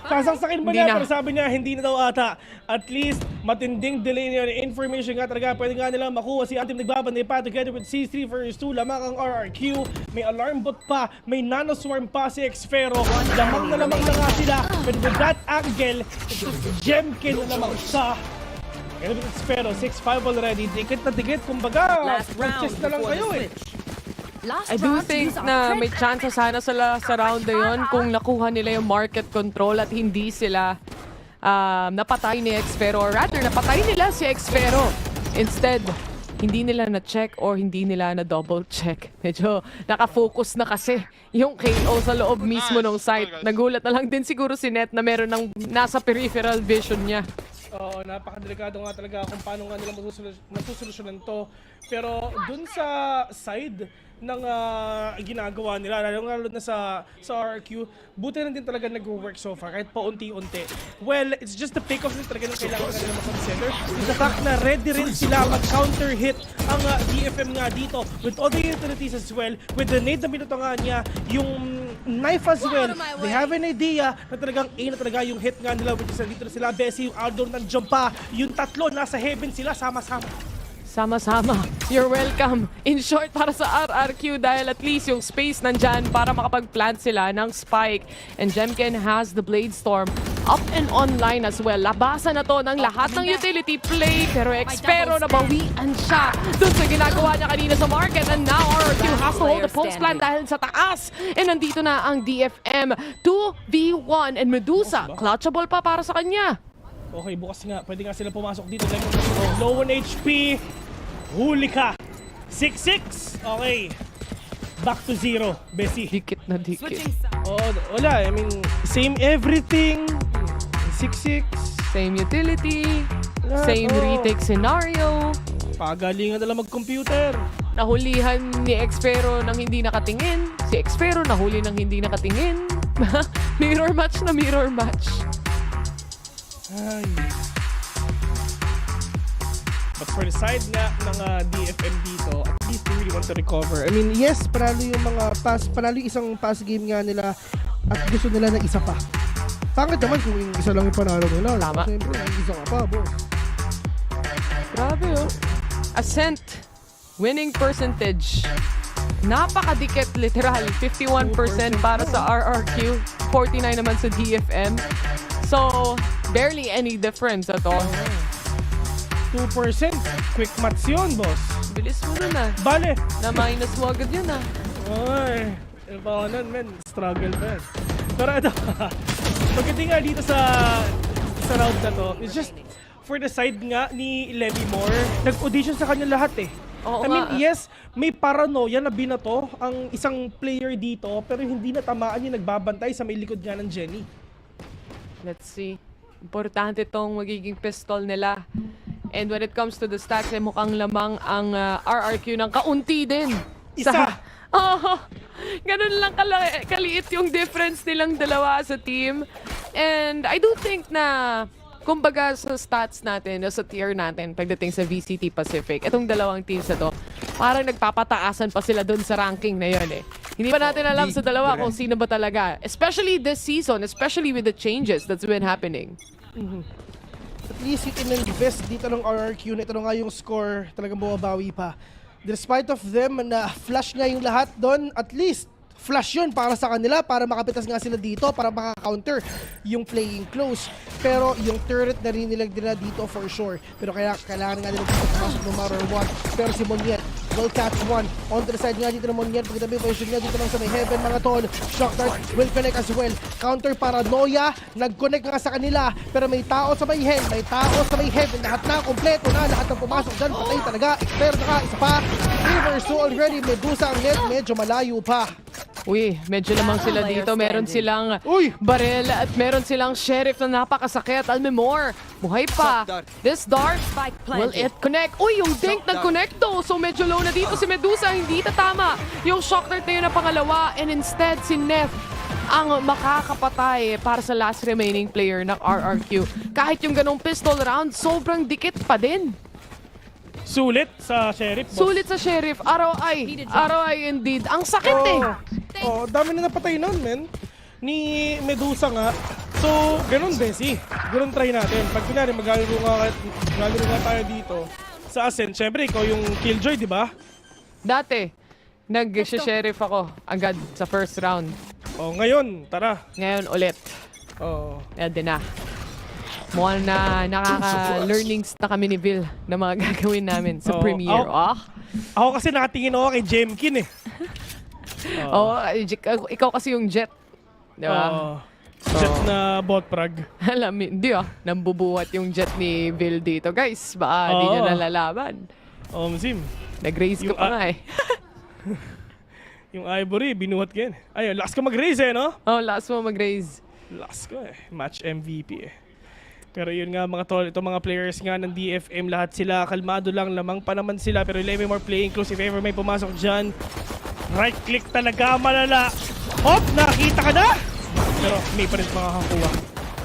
Sasaksakin ba niya? Pero sabi niya, hindi na daw ata. At least, matinding delay niya. Information nga talaga. Pwede nga nila makuha si Anthem nagbabanday pa together with C3 vs 2. Lamang ang RRQ. May alarm bot pa. May nanoswarm pa si Xfero. Lamang na nga sila. But with that angle, it's just Jemkin na lamang siya. And with Xfero, 6-5 already. Dikit na dikit. Kumbaga, chest na lang kayo eh. I do think na may chance sana sila sa round na yun kung nakuha nila yung market control at hindi sila napatay ni Xfero or rather napatay nila si Xfero. Instead, hindi nila na-check or hindi nila na-double check. Medyo nakafocus na kasi yung KO sa loob mismo ng site. Nagulat na lang din siguro si Net na meron ng nasa peripheral vision niya. Oo, napakadelikado nga talaga kung paano nga nila masusolusyonan to. Pero dun sa side ng ginagawa nila, lalo na sa RRQ, buti na din talaga nag-work so far, kahit paunti-unti. Well, it's just the pick-off din talaga ng kailangan nila makonsider. The fact na ready rin sila mag-counter-hit ang DFM nga dito with all the utilities as well, with the nade na minuto nga niya, yung knife as well. They have an idea na talagang A na talaga yung hit nga nila, which is nandito na sila. Bessie, yung outdoor nandiyan pa. Yung tatlo, nasa heaven sila, sama-sama. Sama-sama. You're welcome. In short, para sa RRQ dahil at least yung space nandyan para makapag-plant sila ng spike. And Jemkin has the Blade Storm up and online as well. Labasan na to ng lahat ng utility play, pero Expero nabawian siya dun sa ginagawa niya kanina sa market, and now RRQ has to hold the pulse plan dahil sa taas. And nandito na ang DFM 2v1 and Medusa, clutchable pa para sa kanya. Okay, bukas nga. Pwede nga sila pumasok dito. Low on HP. Huli ka. 6-6. Okay. Back to 0, Bessie. Dikit na dikit. Oh, wala. I mean, same everything. 6-6. Same utility. Same retake scenario. Pagalingan na lang mag-computer. Nahulihan ni Expero ng hindi nakatingin. Si Expero nahuli ng hindi nakatingin. Mirror match na mirror match. Ay. But for the side nga ng DFM dito, at least they really want to recover. I mean, yes, panalo yung mga panalo yung isang pass game nga nila at gusto nila ng isa pa. Pangit naman kung yung isa lang yung panalo nila. Tama. Siyempre, yung isa ka pa, boss. Grabe oh. Ascent, winning percentage. Napakadikit, literal. 51% para sa RRQ, 49% naman sa DFM. So, barely any difference at all. 2%. Quick maths yun, boss. Bilis mo nun ah. Bale. Na-minus mo agad yun ah. Ay, iba nun, men. Struggle pa yan. Pero ito, pagdating nga dito sa round na to, it's just for the side nga ni Levymore, nag-audition sa kanya lahat eh. Oo I mean, nga. yes, may paranoia na binato ang isang player dito, pero hindi natamaan yung nagbabantay sa may likod nga ng Jenny. Let's see. Importante tong magiging pistol nila. And when it comes to the stats, mukhang lamang ang RRQ ng kaunti din. Isa! Oh, ganun lang kaliit yung difference nilang dalawa sa team. And I do think na, kumbaga sa stats natin, sa tier natin, pagdating sa VCT Pacific, itong dalawang teams na to, parang nagpapataasan pa sila dun sa ranking na yun eh. Hindi pa natin alam sa dalawa kung sino ba talaga. Especially this season, especially with the changes that's been happening. At least it in-invest dito ng RRQ na ito na nga yung score, talagang bumabawi pa. Despite of them na flash nga yung lahat doon, at least flash yun para sa kanila, para makapitas nga sila dito, para maka-counter yung playing close. Pero yung turret na rin nila dito for sure. Pero kaya kailangan nga nila dito pumasok no matter what. Pero si Monier will catch one. On the side nga dito ng Monier, pagkitabi yung position nga dito lang sa may heaven mga tol. Shock dart will connect as well. Counter paranoia, nag-connect nga sa kanila. Pero may tao sa may heaven, may tao sa may heaven. Lahat na, kompleto na, lahat ng pumasok dyan. Patay talaga, pero naka, isa pa. Reverse already, Medusa ang net, medyo malayo pa. Uy, medyo lamang sila dito. Meron silang barel at meron silang sheriff na napakasakit. Almemore, buhay pa. This dart, will it connect? Uy, yung dink nag-connect to. So medyo low na dito si Medusa. Hindi tatama yung shock dart na yun na pangalawa. And instead, si Neff ang makakapatay para sa last remaining player ng RRQ. Kahit yung ganong pistol round, sobrang dikit pa din. Sulit sa sheriff, boss. Sulit sa sheriff. ROI indeed. Ang sakit eh. Oh, dami na napatay nun, men. Ni Medusa nga. So, ganun, Bessie. Ganun try natin. Pag kunyari, maglalaro nga tayo dito sa Ascent. Siyempre, ikaw yung killjoy, di ba? Dati, nag-sheriff ako agad sa first round. Oh, ngayon, tara. Ngayon ulit. Oh. Din na. Mukhang na nakaka-learnings na kami ni Bill na mga gagawin namin sa premiere. Ako kasi nakatingin ako kay Jemkin eh. Ikaw kasi yung jet. Di ba? Jet na bot prag. Alam, hindi nambubuhat yung jet ni Bill dito. Guys, baka di nyo nalalaban. Sim. Nag-raise ko pa nga eh. Yung Ivory, binuhat ka yan. Ayun, last ka mag-raise eh, no? Last mo mag-raise. Last ko eh. Match MVP eh. Pero yun nga mga tol, itong mga players nga ng DFM, lahat sila, kalmado lang, lamang pa naman sila. Pero Levymore playing close, if ever may pumasok dyan. Right click talaga, malala. Hop, nakita ka na! Pero may pa rin makakakuha.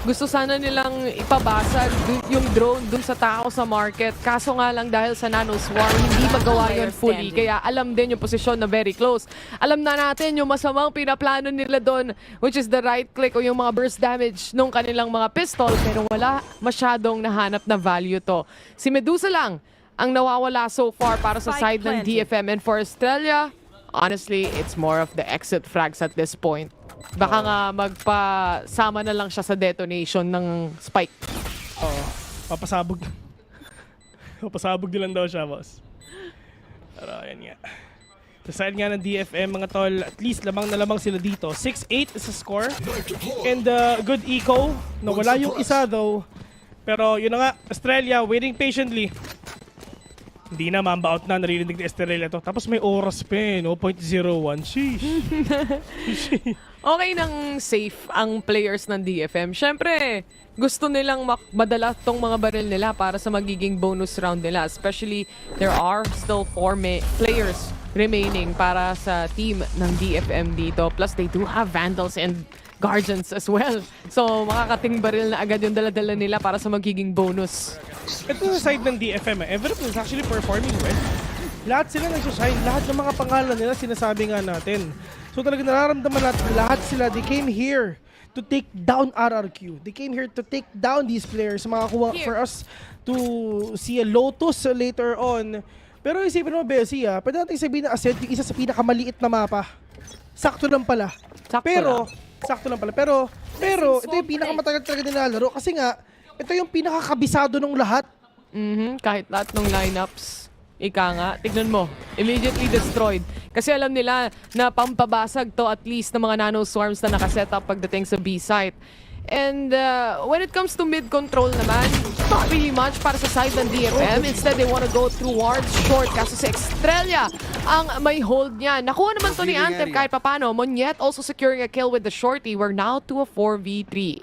Gusto sana nilang ipabasag yung drone dun sa tao sa market. Kaso nga lang dahil sa nanoswarm, hindi magawa yun fully. Kaya alam din yung posisyon na very close. Alam na natin yung masamang pinaplano nila doon, which is the right click o yung mga burst damage nung kanilang mga pistol. Pero wala masyadong nahanap na value to. Si Medusa lang ang nawawala so far para sa side ng DFM. And for Australia, honestly, it's more of the exit frags at this point. Baka nga magpasama na lang siya sa detonation ng spike. Oo. Papasabog. Papasabog nilang daw siya, boss. Pero ayan nga. Sa side nga ng DFM, mga tol, at least lamang na lamang sila dito. 6-8 is a score. And good eco. Nawala yung isa though. Pero yun na nga, Australia waiting patiently. Hindi na, mamba out na, naririnig ni Australia to. Tapos may oras pa eh, 0.01. Sheesh. Okay nang safe ang players ng DFM. Siyempre, gusto nilang madala tong mga baril nila para sa magiging bonus round nila. Especially, there are still 4 players remaining para sa team ng DFM dito. Plus, they do have Vandals and Guardians as well. So, makakating baril na agad yung dala-dala nila para sa magiging bonus. Ito sa side ng DFM, everyone is actually performing well. Lahat sila nag-shine. Lahat ng mga pangalan nila sinasabi nga natin. So talaga nararamdaman natin lahat sila. They came here to take down RRQ. They came here to take down these players. Makakuha for us to see a Lotus later on. Pero isipin mo, Bessie, pwede natin sabihin na Ascent yung isa sa pinakamaliit na mapa. Sakto lang pala. Sakto lang pala. Pero ito yung pinakamatagal talaga nilalaro kasi nga, ito yung pinakakabisado ng lahat. Kahit lahat ng lineups. Ika nga, tignan mo, immediately destroyed. Kasi alam nila na pampabasag to at least ng mga nano swarms na nakaset up pagdating sa B site. And when it comes to mid control naman, not really much para sa side ng DFM. Instead, they want to go towards short. Kaso si Extrelia ang may hold niya. Nakuha naman to ni Anthem kahit papano. Monyet also securing a kill with the shorty. We're now to a 4v3.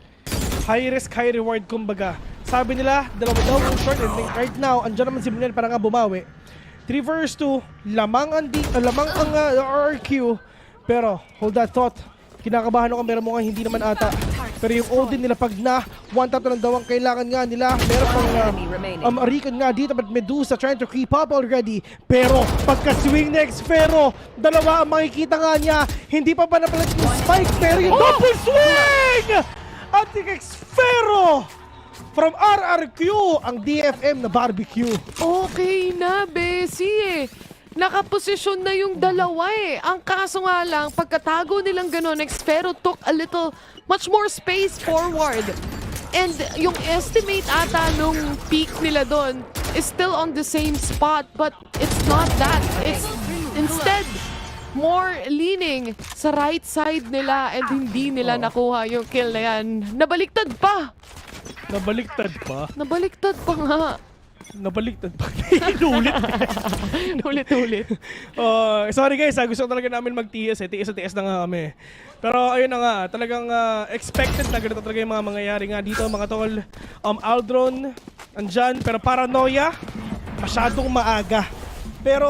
High risk, high reward kumbaga. Sabi nila, dalawa daw ang short and right now, andyan naman si Munel para nga bumawi. 3 vs 2, lamang ang RRQ. Pero, hold that thought. Kinakabahan ako, meron mo nga hindi naman ata. Pero yung Odin nila pag na, one tap na lang daw ang kailangan nga nila. Meron pang Recon nga dito, but Medusa trying to creep up already. Pero, pagka-swing ni Xfero, dalawa ang makikita nga niya. Hindi pa napalit yung spike, pero yung double swing! At yung Xfero! From RRQ, ang DFM na barbecue. Okay na, Bessie eh. Nakaposisyon na yung dalawa eh. Ang kaso nga lang, pagkatago nilang ganun, Xfero took a little, much more space forward. And yung estimate ata nung peak nila doon is still on the same spot, but it's not that. It's instead more leaning sa right side nila and hindi nila nakuha yung kill na yan. Nabaliktad pa! Nabaliktad pa? Nabaliktad pa nga. Nabaliktad pa? Ulit-ulit. Sorry guys, gusto talaga namin mag-TS eh. TS na nga kami. Pero ayun na nga, talagang expected na ganito talaga yung mga mangyayari nga dito mga tol. Aldron, andyan, pero paranoia, masyadong maaga. Pero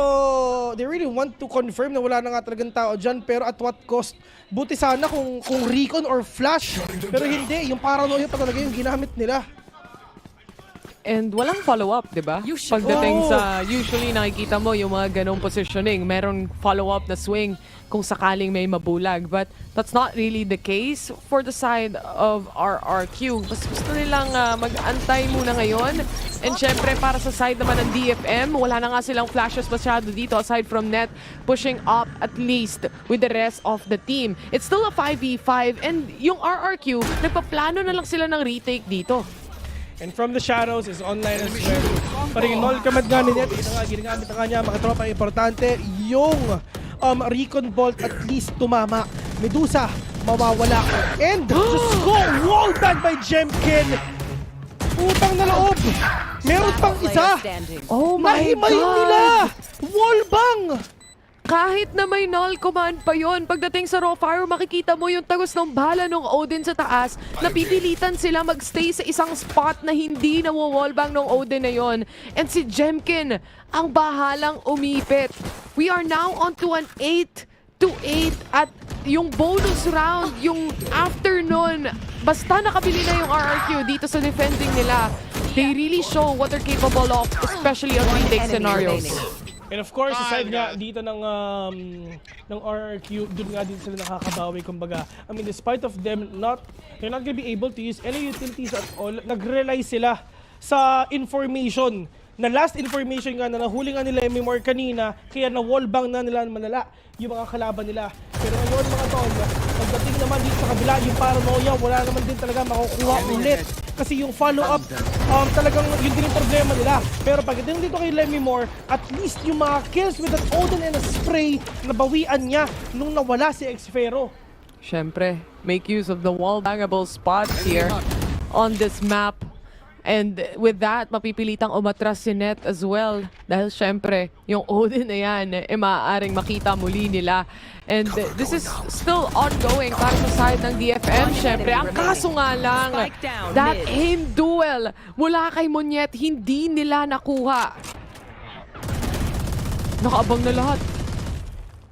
they really want to confirm na wala na nga talagang tao dyan. Pero at what cost? Buti sana kung Recon or Flash. Pero hindi, yung paranoia pa talaga yung ginamit nila. And walang follow-up, di ba? Pagdating sa, usually nakikita mo yung mga ganong positioning, meron follow-up na swing kung sakaling may mabulag. But that's not really the case for the side of RRQ. Mas gusto nilang mag-antay muna ngayon. And syempre, para sa side naman ng DFM, wala na nga silang flashes masyado dito aside from Net pushing up at least with the rest of the team. It's still a 5v5 and yung RRQ, nagpaplano na lang sila ng retake dito. And from the shadows is online as well. Parang nol kamad nga niya. Ito nga, ginagamit na kanya mga tropa. Importante yung Recon Bolt at least tumama. Medusa, mawawala. And just go! Wall bang by Jemkin! Utang na loob! Meron pang isa! Oh my Nahimay God! nila! Wall bang! Kahit na may null command pa yon, pagdating sa raw fire, makikita mo yung tagos ng bala ng Odin sa taas. Napipilitan sila magstay sa isang spot na hindi nawo-wallbang ng Odin na yon. And si Jemkin, ang bahalang umipit. We are now on to an 8-8 at yung bonus round, yung afternoon, basta nakabili na yung RRQ dito sa defending nila. They really show what they're capable of, especially on retake scenarios. And of course, aside nga dito ng RRQ, doon nga din sila nakakabawi, kumbaga. I mean, despite of them they're not gonna be able to use any utilities at all. Nag-rely sila sa information na last information nga na nahuli nga nila Emmymore kanina, kaya na wallbang na nila manala yung mga kalaban nila. Pero ngayon mga tol, pagdating naman dito sa kabila, yung paranoia, wala naman din talaga makukuha ulit. Kasi yung follow-up, talagang yun din yung problema nila. Pero pagdating dito kay Emmymore, at least yung mga kills with an Odin and a spray, nabawian niya nung nawala si Xfero. Syempre, make use of the wall-bangable spots here on this map. And with that, mapipilitang umatras si Net as well. Dahil syempre, yung Odin na yan, maaaring makita muli nila. And this is still ongoing para sa side ng DFM. Syempre, ang kaso nga lang, that aim duel mula kay Monyet, hindi nila nakuha. Nakaabang na lahat.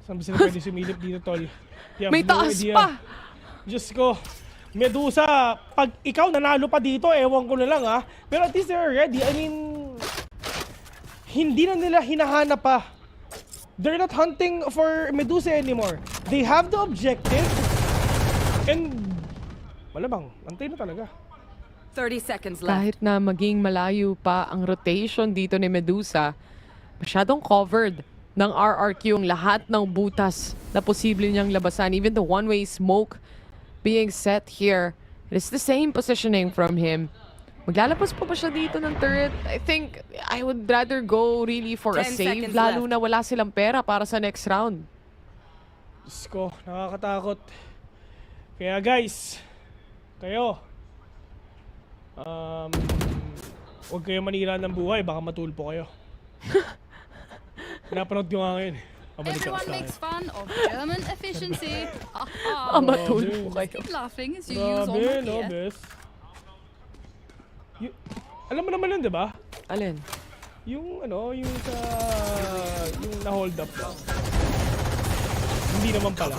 Saan ba sila pwede sumilip dito, tol? May taas pa! Diyos ko. Medusa, pag ikaw nanalo pa dito, ewan ko na lang Pero at least they're ready. I mean, hindi na nila hinahanap pa. They're not hunting for Medusa anymore. They have the objective. And, malamang, antay na talaga. 30 seconds left. Kahit na maging malayo pa ang rotation dito ni Medusa, masyadong covered ng RRQ ang lahat ng butas na posible niyang labasan. Even the one-way smoke being set here. It is the same positioning from him. Maglalabas pa ba siya dito ng turret? I think I would rather go really for a 10 save, seconds lalo left. na wala silang pera para sa next round. Diyos ko, nakakatakot. Kaya guys, kayo, huwag kayo manira ng buhay, baka matulpo kayo. Napanood ko nga ngayon. Everyone makes fun of German efficiency. Matulpo kayo. Keep laughing as you use all my no, gear. bes. Alam mo naman yun, di ba? Alin? Yung yung sa yung na-hold up lang. Hindi naman pala.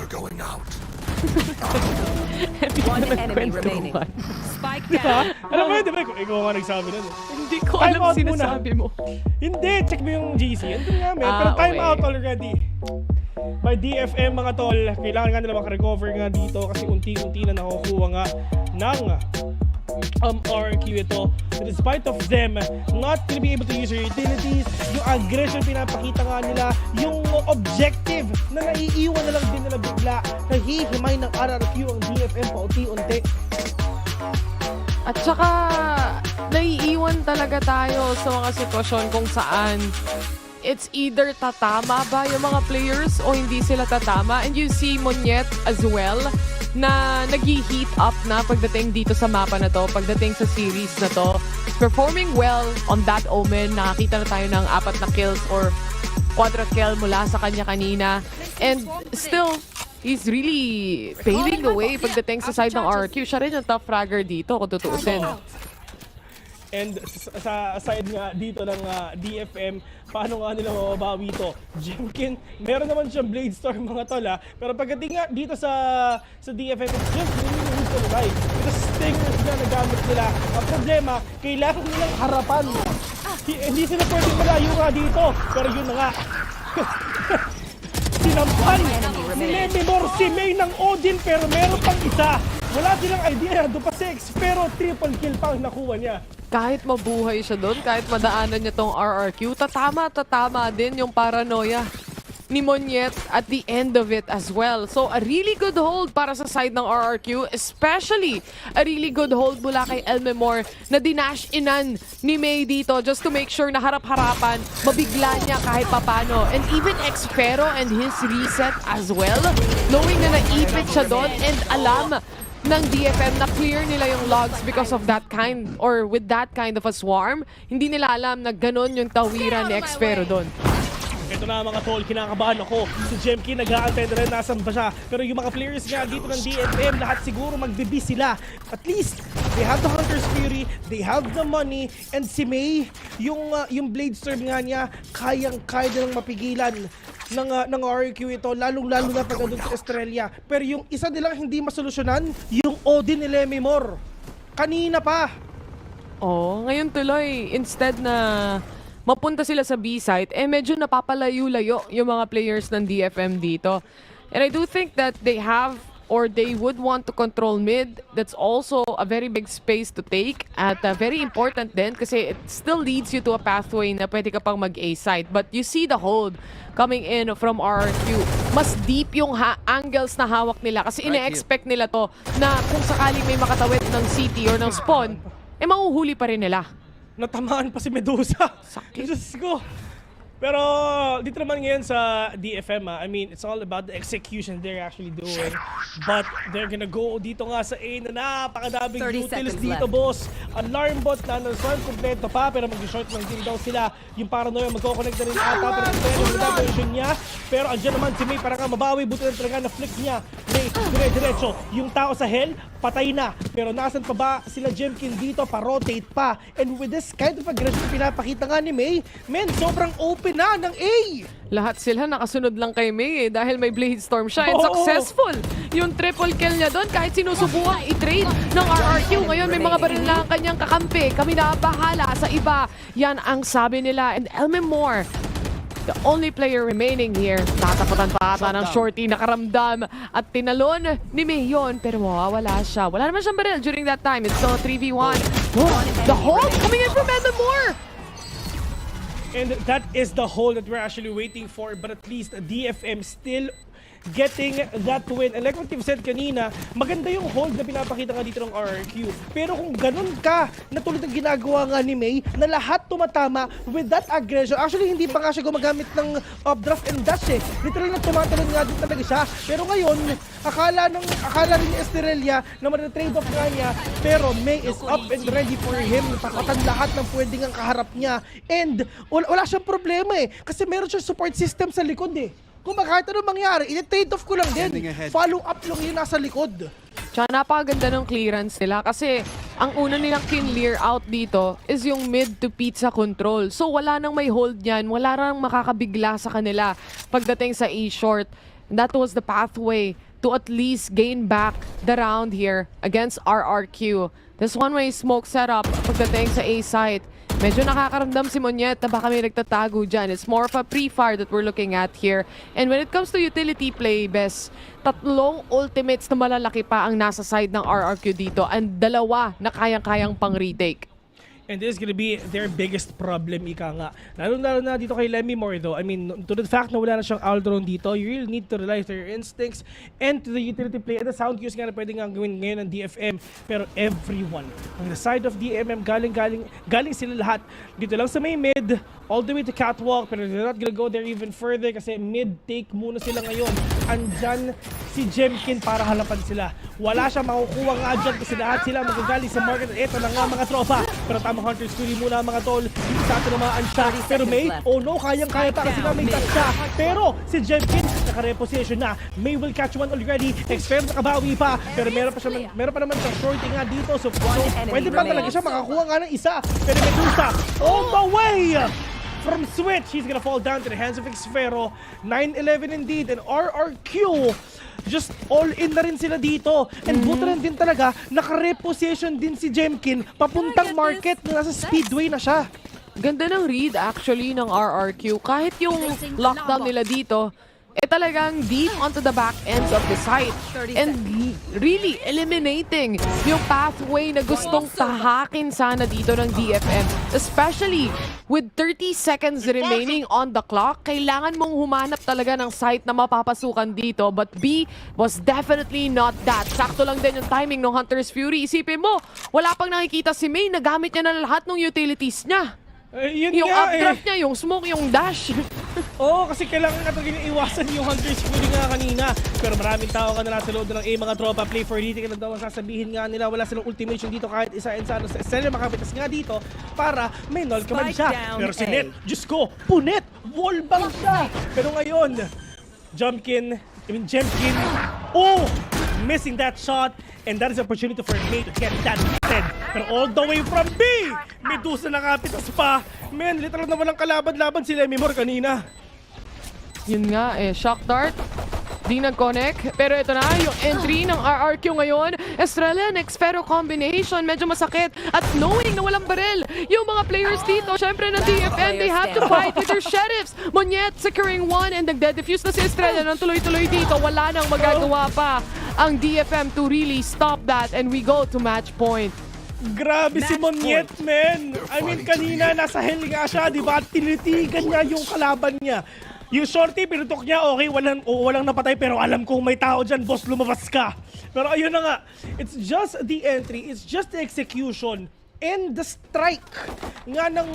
One enemy remaining. Spike down. Alam mo yun, di ba? Ikaw nga nagsabi nun. Hindi ko alam sinasabi mo. Hindi, check mo yung GC. Andun nga, men. Pero time out already. By DFM, mga tol. Kailangan nga nila makarecover nga dito kasi unti-unti na nakukuha nga ng RQ ito. But despite of them not gonna be able to use their utilities, yung aggression pinapakita nga nila, yung objective na naiiwan na lang din nila bigla, nahihimay ng RRQ ang DFM paunti-unti. At saka, naiiwan talaga tayo sa mga sitwasyon kung saan it's either tatama ba yung mga players o hindi sila tatama. And you see Monyet as well na nag-heat up na pagdating dito sa mapa na to, pagdating sa series na to. Performing well on that Omen. Nakakita na tayo ng 4 na kills or quadra kill mula sa kanya kanina. And still, he's really paving the way pagdating sa side ng RQ. Siya rin yung top fragger dito kung tutuusin. And sa side nga dito ng DFM, paano nga nila mababawi ito? Jemkin, meron naman siyang Blade Storm mga tol pero pagdating nga dito sa DFM, it's just really to the right. Because stingers na nagamit nila. Ang problema, kailangan nilang harapan. Hindi sila pwedeng malayo nga dito. Pero yun na nga. Sinampal ni Emmymore si May ng Odin pero meron pang isa. Wala silang idea. Doon pa 6 pero triple kill pa ang nakuha niya. Kahit mabuhay siya doon, kahit madaanan niya tong RRQ, tatama din yung paranoia ni Monyet at the end of it as well. So, a really good hold para sa side ng RRQ, especially a really good hold mula kay Emmymore na dinash inan ni May dito just to make sure na harap-harapan, mabigla niya kahit papano. And even Xfero and his reset as well, knowing na naipit siya doon and alam ng DFM na clear nila yung logs because of that kind or with that kind of a swarm, hindi nila alam na ganon yung tawiran ni Xfero doon. Ito na mga tol, kinakabahan ako. Si Jemkin nag-aantay na rin, nasan ba siya? Pero yung mga players nga dito ng DFM, lahat siguro magbibi sila. At least, they have the Hunter's Fury, they have the money, and si May, yung Blade Storm nga niya, kayang-kaya nilang mapigilan ng RQ ito, lalong-lalo na pag doon sa Australia. Pero yung isa nilang hindi masolusyonan, yung Odin ni Emmymore. Kanina pa. Ngayon tuloy, instead na mapunta sila sa B-site, medyo napapalayo-layo yung mga players ng DFM dito. And I do think that they have or they would want to control mid, that's also a very big space to take at very important din kasi it still leads you to a pathway na pwede ka pang mag-A side. But you see the hold coming in from RRQ. Mas deep yung angles na hawak nila kasi ine-expect nila to na kung sakaling may makatawid ng CT or ng spawn, eh mahuhuli pa rin nila. Natamaan pa si Medusa. Sakit. Diyos ko. Pero dito naman ngayon sa DFM, I mean, it's all about the execution they're actually doing. But they're gonna go dito nga sa A na napakadaming 30 utils seconds dito, left. boss. Alarm bot na nasa kompleto pa, pero mag-short lang din daw sila. Yung paranoia, magkoconnect na rin ata, pero yung version niya. Pero andyan naman si May, parang mabawi, buti na talaga na flick niya. May, dire-diretso. Yung tao sa hell, patay na. Pero nasan pa ba sila Jemkin dito, pa-rotate pa. And with this kind of aggression pinapakita nga ni May, men, sobrang open na ng A! Lahat sila nakasunod lang kay May dahil may Blade Storm siya and Oo. successful yung triple kill niya doon kahit sinusubukan i-trade ng RRQ. Ngayon may mga baril na ang kanyang kakampi. Kami na bahala sa iba. Yan ang sabi nila. And Elmemore, the only player remaining here, tatapatan pa ata ng shorty, nakaramdam at tinalon ni May yun, pero mawawala siya. Wala naman siyang baril during that time. It's still 3v1. Oh, the hold coming in from Elmemore! And that is the hole that we're actually waiting for, but at least DFM still getting that win. And like what you've said kanina, maganda yung hold na pinapakita nga dito ng RRQ. Pero kung ganun ka, na tulad ng ginagawa nga ni May, na lahat tumatama with that aggression. Actually, hindi pa nga siya gumagamit ng updraft and dash eh. Literal na tumatalon nga din talaga siya. Pero ngayon, akala rin ni Estrella na trade off nga niya. Pero May is up and ready for him. Tapatan lahat ng pwedeng ang kaharap niya. And wala siyang problema eh. Kasi meron siyang support system sa likod eh. Kung kahit ano mangyari, i-trade off ko lang din. Follow up lang yun nasa likod. Tsaka napakaganda ng clearance nila kasi ang una nilang kinlear out dito is yung mid to pizza control. So wala nang may hold yan, wala nang makakabigla sa kanila pagdating sa A-short. That was the pathway to at least gain back the round here against RRQ. This one-way smoke setup pagdating sa A-site. Medyo nakakaramdam si Monyet na baka may nagtatago dyan. It's more of a pre-fire that we're looking at here. And when it comes to utility play, Bes, 3 ultimates na malalaki pa ang nasa side ng RRQ dito and 2 na kayang-kayang pang retake. And this is gonna be their biggest problem, ika nga. Lalo na dito kay Lemmy Moore though. I mean, to the fact na wala na siyang Aldron dito, you really need to rely to your instincts and to the utility play. And the sound cues nga na pwede nga gawin ngayon ng DFM. Pero everyone, on the side of DMM, galing sila lahat. Dito lang sa may mid, all the way to catwalk, pero they're not gonna go there even further kasi mid-take muna sila ngayon. Andyan si Jemkin para halapan sila. Wala siya makukuha nga dyan kasi lahat sila magagaling sa market. Ito na nga mga tropa. Pero tamang Hunter's Fury muna mga tol. Hindi sa atin namaan siya. Pero May, oh no, kayang-kaya pa kasi na may touch siya. Pero si Jemkin, naka-reposition na. May will catch one already. Expert nakabawi pa. Pero meron pa naman siyang shorting nga dito. So pwede pa talaga siya makakuha nga ng isa. Pero Medusa, all the way! From Switch, he's gonna fall down to the hands of Xfero. 9-11 indeed, and RRQ just all in na rin sila dito. And buto rin din talaga, naka-reposition din si Jemkin papuntang market na nasa speedway na siya. Ganda ng read actually ng RRQ. Kahit yung lockdown nila dito, talagang deep onto the back ends of the site. And really eliminating yung pathway na gustong tahakin sana dito ng DFM. Especially with 30 seconds remaining on the clock, kailangan mong humanap talaga ng site na mapapasukan dito. But B was definitely not that. Sakto lang din yung timing ng Hunter's Fury. Isipin mo, wala pang nakikita si May, nagamit niya na lahat ng utilities niya. Yung updraft niya, yung smoke, yung dash. Oo, kasi kailangan nga talaga iwasan yung Hunter's Fury nga kanina. Pero maraming tao ka na nasa loob ng mga tropa. Play for retake na daw ang sasabihin nga nila. Wala silang ultimation dito kahit isa and sana. Sana makapitas nga dito para may null command siya. Pero si Net, Diyos ko, punit! Wallbang siya! Pero ngayon, Jemkin, oh! Missing that shot, and that is an opportunity for May to get that dead. Pero all the way from B, Medusa nakapitas pa. Man, literal na walang kalaban-laban si Lemmy Moore kanina. Yun nga shock dart. Di nag-connect. Pero ito na, yung entry ng RRQ ngayon. Estrella and Xfero combination. Medyo masakit. At knowing na walang baril, yung mga players dito, syempre ng DFM, they have to fight with their sheriffs. Monyet securing one and nagde-defuse na si Estrella ng tuloy-tuloy dito. Wala nang magagawa pa ang DFM to really stop that and we go to match point. Grabe si Monyet, men. I mean, kanina nasa hell nga siya, di ba? Tinitigan niya yung kalaban niya. Yung shorty, pinutok niya, okay, walang napatay, pero alam kong may tao dyan, boss, lumabas ka. Pero ayun na nga, it's just the entry, it's just the execution, and the strike nga ng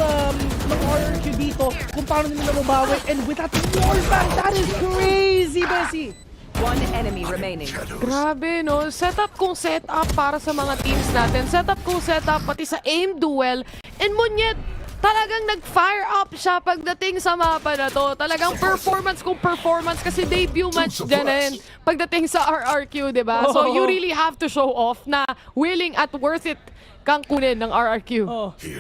RRQ dito, kung paano nila mabawi, and with that wallbang, that is crazy, Bessie! One enemy remaining. Grabe, no? Setup kung setup para sa mga teams natin. Setup kung setup pati sa aim duel. And Monyet, talagang nag-fire up siya pagdating sa mapa na to. Talagang performance kung performance kasi debut match din rin pagdating sa RRQ, di ba? So you really have to show off na willing at worth it kang kunin ng RRQ.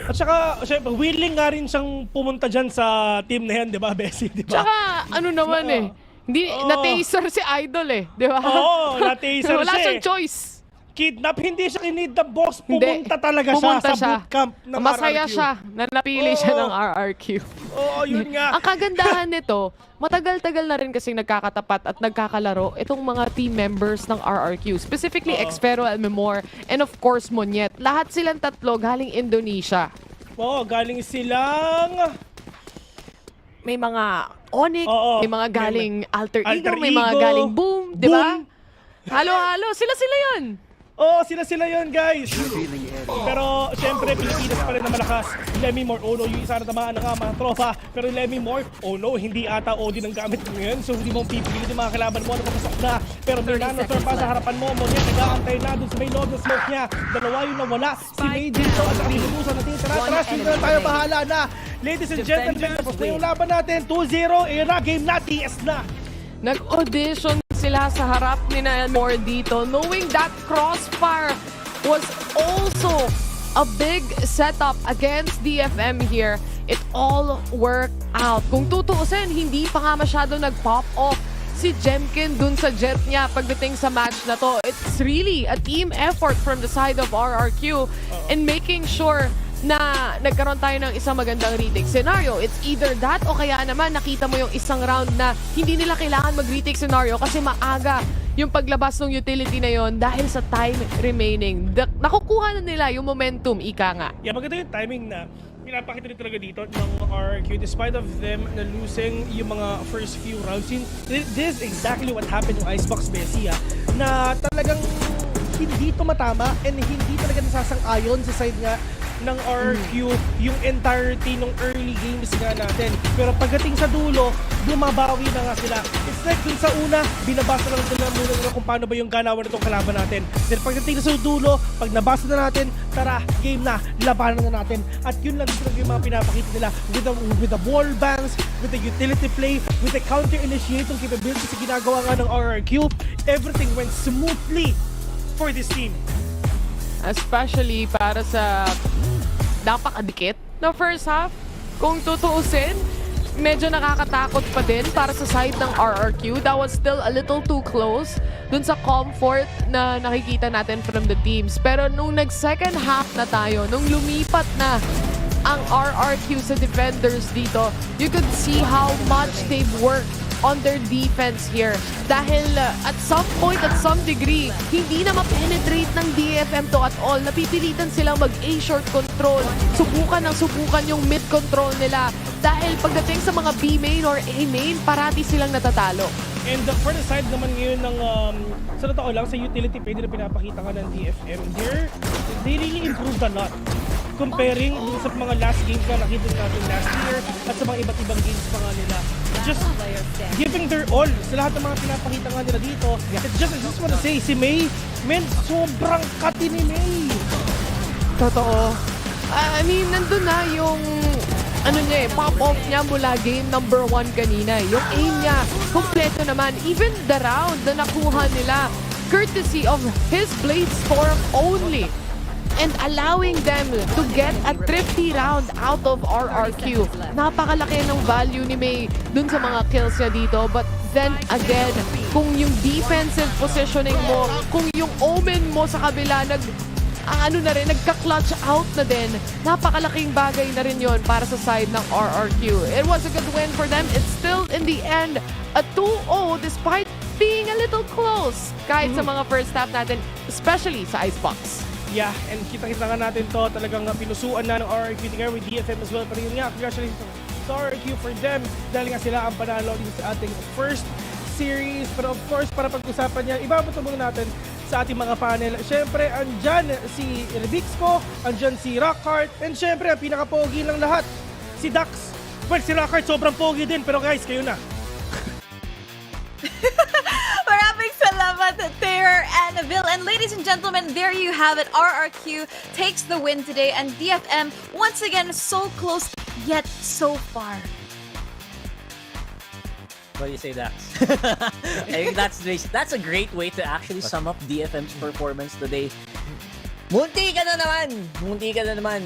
At saka, syempre, willing nga rin siyang pumunta dyan sa team na yan, di ba, Bessie? Di ba? Tsaka, ano naman hindi, na-taser si Idol di ba? Oo, na-taser Wala siya siyang choice. Kidnap, hindi siya kinidnap, boss. Pumunta talaga siya sa bootcamp ng Masaya RRQ. siya na napili siya ng RRQ. Oo, yun nga. Ang kagandahan nito, matagal-tagal na rin kasi nagkakatapat at nagkakalaro itong mga team members ng RRQ. Specifically, Xfero, Elmemor, and of course, Monyet. Lahat silang tatlo galing Indonesia. Oo, galing silang... May mga Onyx, may mga galing Alter Ego, may Ego, mga galing Boom, di ba? Boom. Halo-halo, sila-sila yun. Oo, sila yun, guys. Pero, syempre, Pilipinas pa rin na malakas. Lemmy Moore, oh no, yung isa na tamaan na nga mga tropa. Pero Lemmy Moore, oh no, hindi ata Odin ang gamit mo ngayon. So, hindi mo pipilit yung mga kalaban mo na papasok na. Pero may nanostorm pa sa harapan mo. Monyet, nag-aantay na dun sa may loob ng smoke niya. Dalawa yung nawala. Si May dito at nakikulusan natin. Tara, na tayo bahala na. Ladies and gentlemen, tapos na yung laban natin. 2-0, era, game na, TS na. Nag-audition sila sa harap ni Elmore dito, knowing that crossfire was also a big setup against DFM here. It all worked out. Kung tutuusin, hindi pa nga masyado nag-pop off si Jemkin dun sa jet niya pagdating sa match na to. It's really a team effort from the side of RRQ in making sure na nagkaroon tayo ng isang magandang retake scenario. It's either that o kaya naman nakita mo yung isang round na hindi nila kailangan mag-retake scenario kasi maaga yung paglabas ng utility na yon dahil sa time remaining. Nakukuha na nila yung momentum, ika nga. Yeah, maganda yung timing na pinapakita nito talaga dito ng RRQ despite of them na losing yung mga first few rounds. This is exactly what happened yung Icebox, Bessie, na talagang hindi tumatama and hindi talaga nasasang-ayon sa side nga ng RRQ yung entirety ng early games nga natin. Pero pagdating sa dulo, bumabawi na nga sila. It's like dun sa una, binabasa na nila muna kung paano ba yung ganawan na itong kalaban natin. Then pagdating na sa dulo, pag nabasa na natin, tara, game na, labanan na natin. At yun lang talaga yung mga pinapakita nila with the wall bangs, with the utility play, with the counter-initiating capabilities na ginagawa nga ng RRQ. Everything went smoothly for this team. Especially para sa napakadikit na first half. Kung tutuusin, medyo nakakatakot pa din para sa side ng RRQ. That was still a little too close dun sa comfort na nakikita natin from the teams. Pero nung nag-second half na tayo, nung lumipat na ang RRQ sa defenders dito, you could see how much they've worked on their defense here. Dahil at some point, at some degree, hindi na ma-penetrate ng DFM to at all. Napipilitan silang mag-A-short control. Subukan yung mid-control nila. Dahil pagdating sa mga B-main or A-main, parati silang natatalo. And for the side naman ngayon ng, sa totoo lang, sa utility play na pinapakita ka ng DFM, they really improved a lot. Comparing sa mga last games na nakita natin last year at sa mga iba't ibang games pa nga nila. Just giving their all sa lahat ng mga pinapakita nga nila dito. It's just, I just want to say, si May, men, sobrang kati ni May. Totoo. I mean, nandun na yung pop-off niya mula game number 1 kanina. Yung aim niya, kompleto naman. Even the round na nakuha nila, courtesy of his blade storm only. And allowing them to get a thrifty round out of RRQ. Napakalaki ng value ni May dun sa mga kills niya dito. But then again, kung yung defensive positioning mo, kung yung omen mo sa kabila, nagka-clutch out na din, napakalaking bagay na rin yon para sa side ng RRQ. It was a good win for them. It's still, in the end, a 2-0 despite being a little close kahit sa mga first half natin, especially sa Icebox. Yeah, and kita-kita nga natin to, talagang pinusuan na ng RRQ together with DFM as well. Pero yun nga, congratulations sa RRQ for them dahil nga sila ang panalo din sa ating first series. Pero of course, para pag-usapan yan, ibabato muna natin sa ating mga panel. Siyempre, andyan si Rebixco, andyan si Rockhart, and siyempre, ang pinaka-pogi ng lahat, si Dax. Well, si Rockhart sobrang pogi din, pero guys, kayo na. Maraming salamat, Thayer and Vil. And ladies and gentlemen, there you have it. RRQ takes the win today, and DFM, once again, so close, yet so far. What do you say, Dax? I think that's a great way to actually sum up DFM's performance today. Munti ka na naman!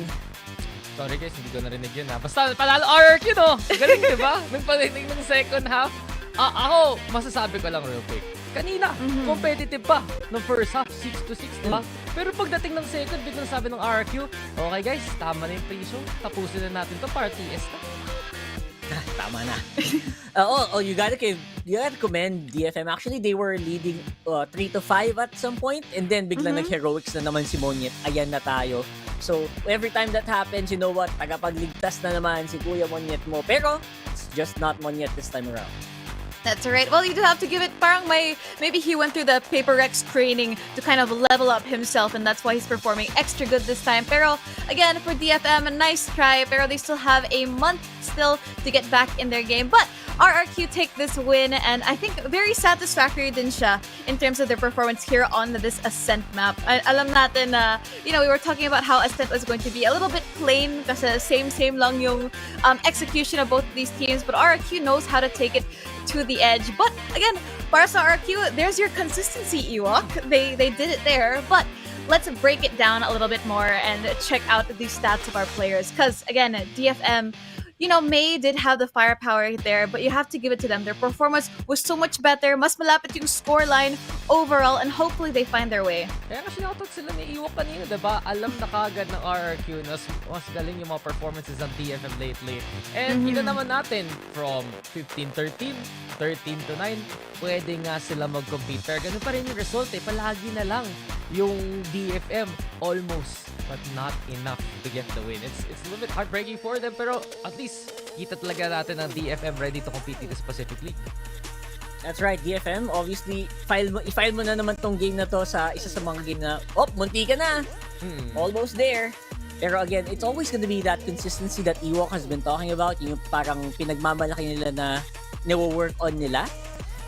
Sorry guys, hindi ko narinig yun ha. Basta panalo RRQ no! Galing diba? Nung paninig ng second half. Ako, masasabi ko lang real quick. Kanina, competitive pa. Nung first half, 6-6 diba? Pero pagdating ng second, biglang sabi ng RRQ, okay guys, tama na yung pre-show. Tapusin na natin to para TS na. Tama na. You gotta commend DFM. Actually, they were leading 3-5 at some point, and then biglang nag-heroics na naman si Monyet. Ayan na tayo. So, every time that happens, you know what? Tagapagligtas na naman si Kuya Monyet mo. Pero, it's just not Monyet this time around. That's right. Well, you do have to give it parang maybe he went through the Paper Rex training to kind of level up himself, and that's why he's performing extra good this time. Pero again, for DFM, a nice try, pero they still have a month still to get back in their game. But RRQ take this win, and I think very satisfactory din siya in terms of their performance here on this Ascent map. Alam natin na, we were talking about how Ascent was going to be a little bit plain kasi same lang yung execution of both of these teams, but RRQ knows how to take it to the edge. But again, para sa RRQ, there's your consistency, Ewok. They did it there, but let's break it down a little bit more and check out the stats of our players. Because again, DFM, May did have the firepower there, but you have to give it to them. Their performance was so much better. Mas malapit yung scoreline overall, and hopefully they find their way. Kaya kasi shoutout sila ni Ewok kanina, diba? Alam na kagad ng RRQ na mas galing yung mga performances ng DFM lately. And kita naman natin, from 15-13, 13-9, pwede nga sila mag-compete. Pero ganun pa rin yung result eh. Palagi na lang yung DFM almost but not enough to get the win. It's a little bit heartbreaking for them, pero at least kita talaga natin ang DFM ready to compete in this Pacific League. That's right, DFM. Obviously, i-file mo na naman tong game na to sa isa sa mga game na, munti ka na. Almost there. Pero again, it's always gonna be that consistency that Ewok has been talking about, yung parang pinagmamalaki nila na nawo-work on nila.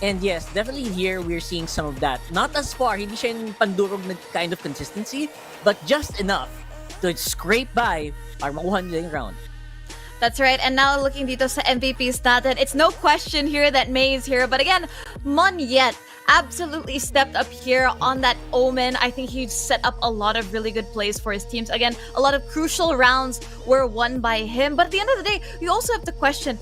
And yes, definitely here we're seeing some of that. Not as far, hindi siya yung pandurog na kind of consistency, but just enough to scrape by para makuha nila yung round. That's right. And now looking dito sa MVPs natin, it's no question here that May is here. But again, Monyet absolutely stepped up here on that Omen. I think he set up a lot of really good plays for his teams. Again, a lot of crucial rounds were won by him. But at the end of the day, you also have to question,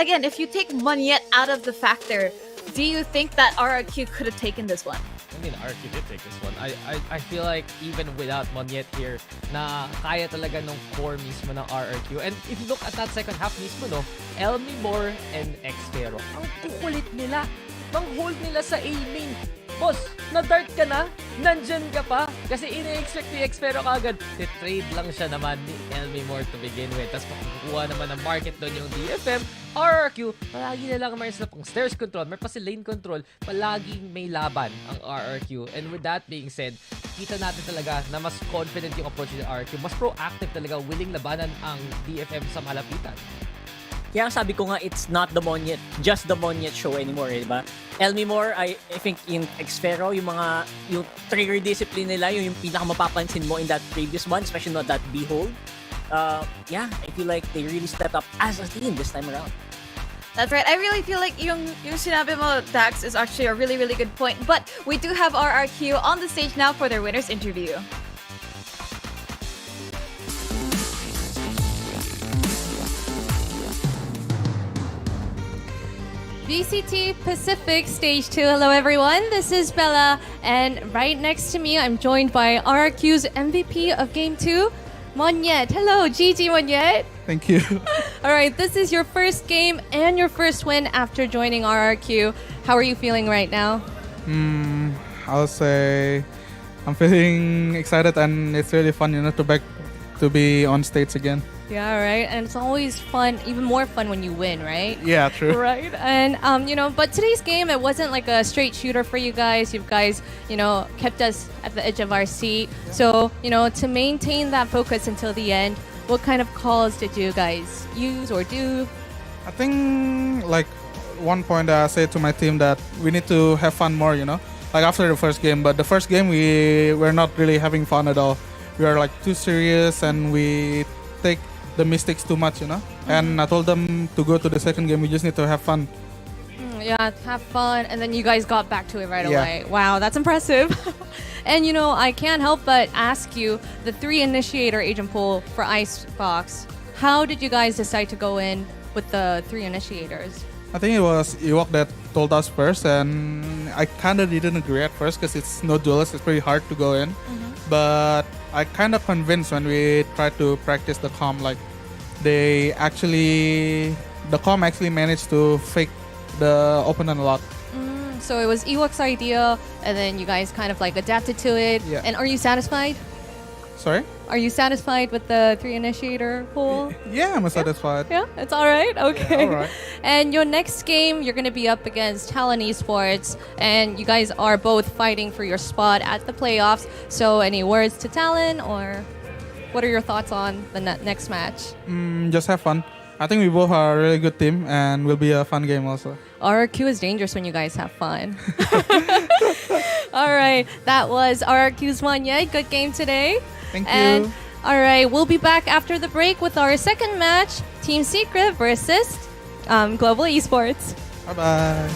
again, if you take Monyet out of the factor, do you think that RRQ could have taken this one? I mean, RRQ did take this one. I feel like even without Monyet here, na kaya talaga nung core mismo ng RRQ. And if you look at that second half mismo, no, Elmimore and Xfero, ang kukulit nila. Pang-hold nila sa A-main. Boss, na-dart ka na? Nandyan ka pa? Kasi ina-expect ni Xfero kagad. Trade lang siya naman ni Elmimore to begin with. Tapos makukuha naman ng market doon yung DFM. RRQ, palagi na lang mayroon sila pang stairs control, mayroon pa si lane control, palaging may laban ang RRQ. And with that being said, kita natin talaga na mas confident yung approach ni RRQ. Mas proactive talaga, willing labanan ang DFM sa malapitan. Kaya sabi ko nga, it's not just the Monyet show anymore, diba? Elmimore, I think in Xfero, yung trigger discipline nila, yung pinakamapapansin mo in that previous one, especially not that Behold. I feel like they really stepped up as a team this time around. That's right. I really feel like yung sinabi mo, Dax, is actually a really, really good point. But we do have RRQ on the stage now for their winners interview. VCT Pacific Stage 2. Hello everyone, this is Bella, and right next to me I'm joined by RRQ's MVP of Game 2, Monyet. Hello, GG Monyet. Thank you. All right, this is your first game and your first win after joining RRQ. How are you feeling right now? I'll say I'm feeling excited and it's really fun, to be on stage again. Yeah, right. And it's always fun, even more fun when you win, right? Yeah, true. Right. And but today's game, it wasn't like a straight shooter for you guys. You guys, kept us at the edge of our seat. Yeah. So, to maintain that focus until the end, what kind of calls did you guys use or do? I think like one point I said to my team that we need to have fun more, like after the first game. But the first game we were not really having fun at all. We are like too serious and we take the mistakes too much, And I told them to go to the second game. We just need to have fun. Yeah, have fun, and then you guys got back to it right away. Wow, that's impressive. And I can't help but ask you, the 3 initiator agent pool for Icebox, how did you guys decide to go in with the 3 initiators? I think it was Ewok that told us first, and I kind of didn't agree at first because it's no duelist. It's pretty hard to go in. But I kind of convinced when we tried to practice the comm, like the comm actually managed to fake the opponent a lot. So it was Ewok's idea, and then you guys kind of like adapted to it. Yeah. And are you satisfied? Sorry? Are you satisfied with the 3 initiator pool? Yeah, I'm satisfied. Yeah, it's all right. Okay. Yeah, all right. And your next game, you're going to be up against Talon Esports, and you guys are both fighting for your spot at the playoffs. So any words to Talon, or what are your thoughts on the next match? Just have fun. I think we both are a really good team, and will be a fun game also. RRQ is dangerous when you guys have fun. All right, that was RRQ's Monyet. Good game today. Thank you. And all right, we'll be back after the break with our second match, Team Secret versus Global Esports. Bye-bye.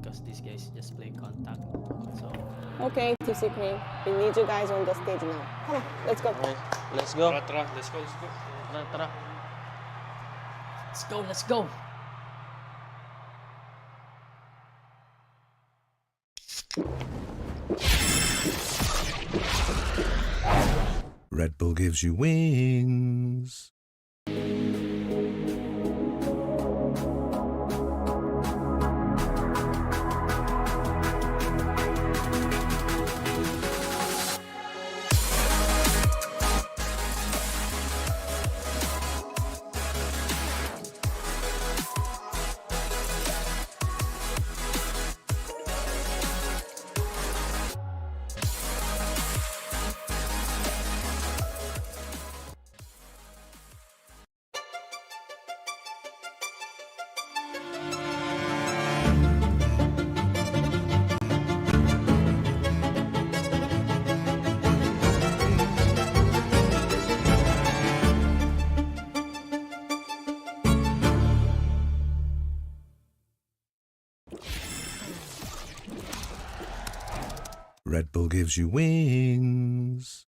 because these guys just play contact. So okay, Team Secret, we need you guys on the stage now. Come on, let's go. right, let's go. Tara, let's go. Tara, tara. Let's go. Red Bull gives you wings. Red Bull gives you wings.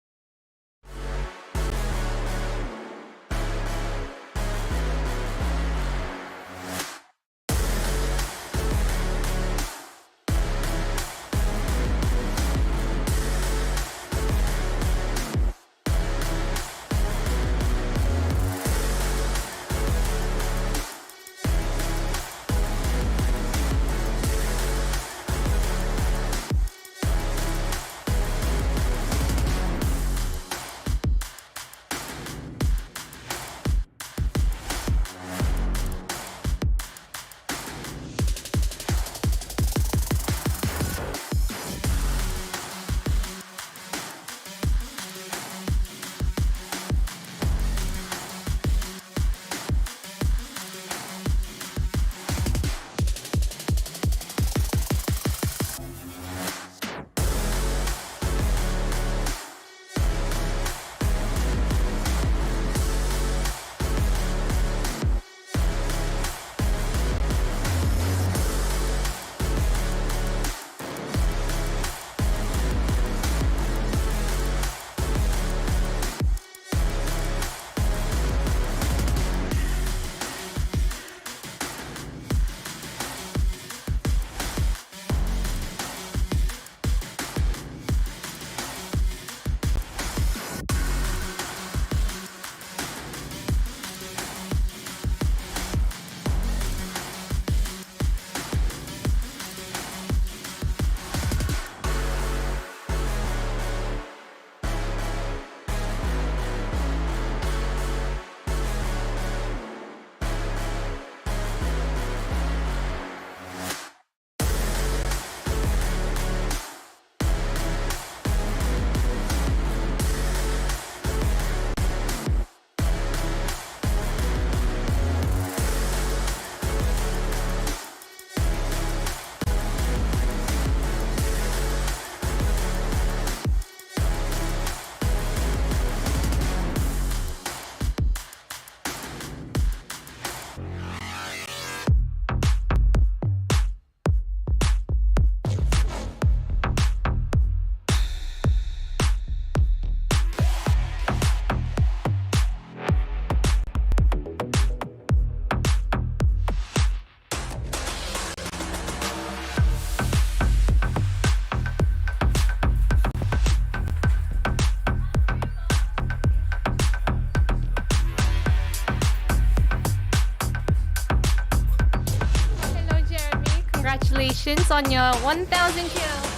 Congratulations on your 1,000 kills.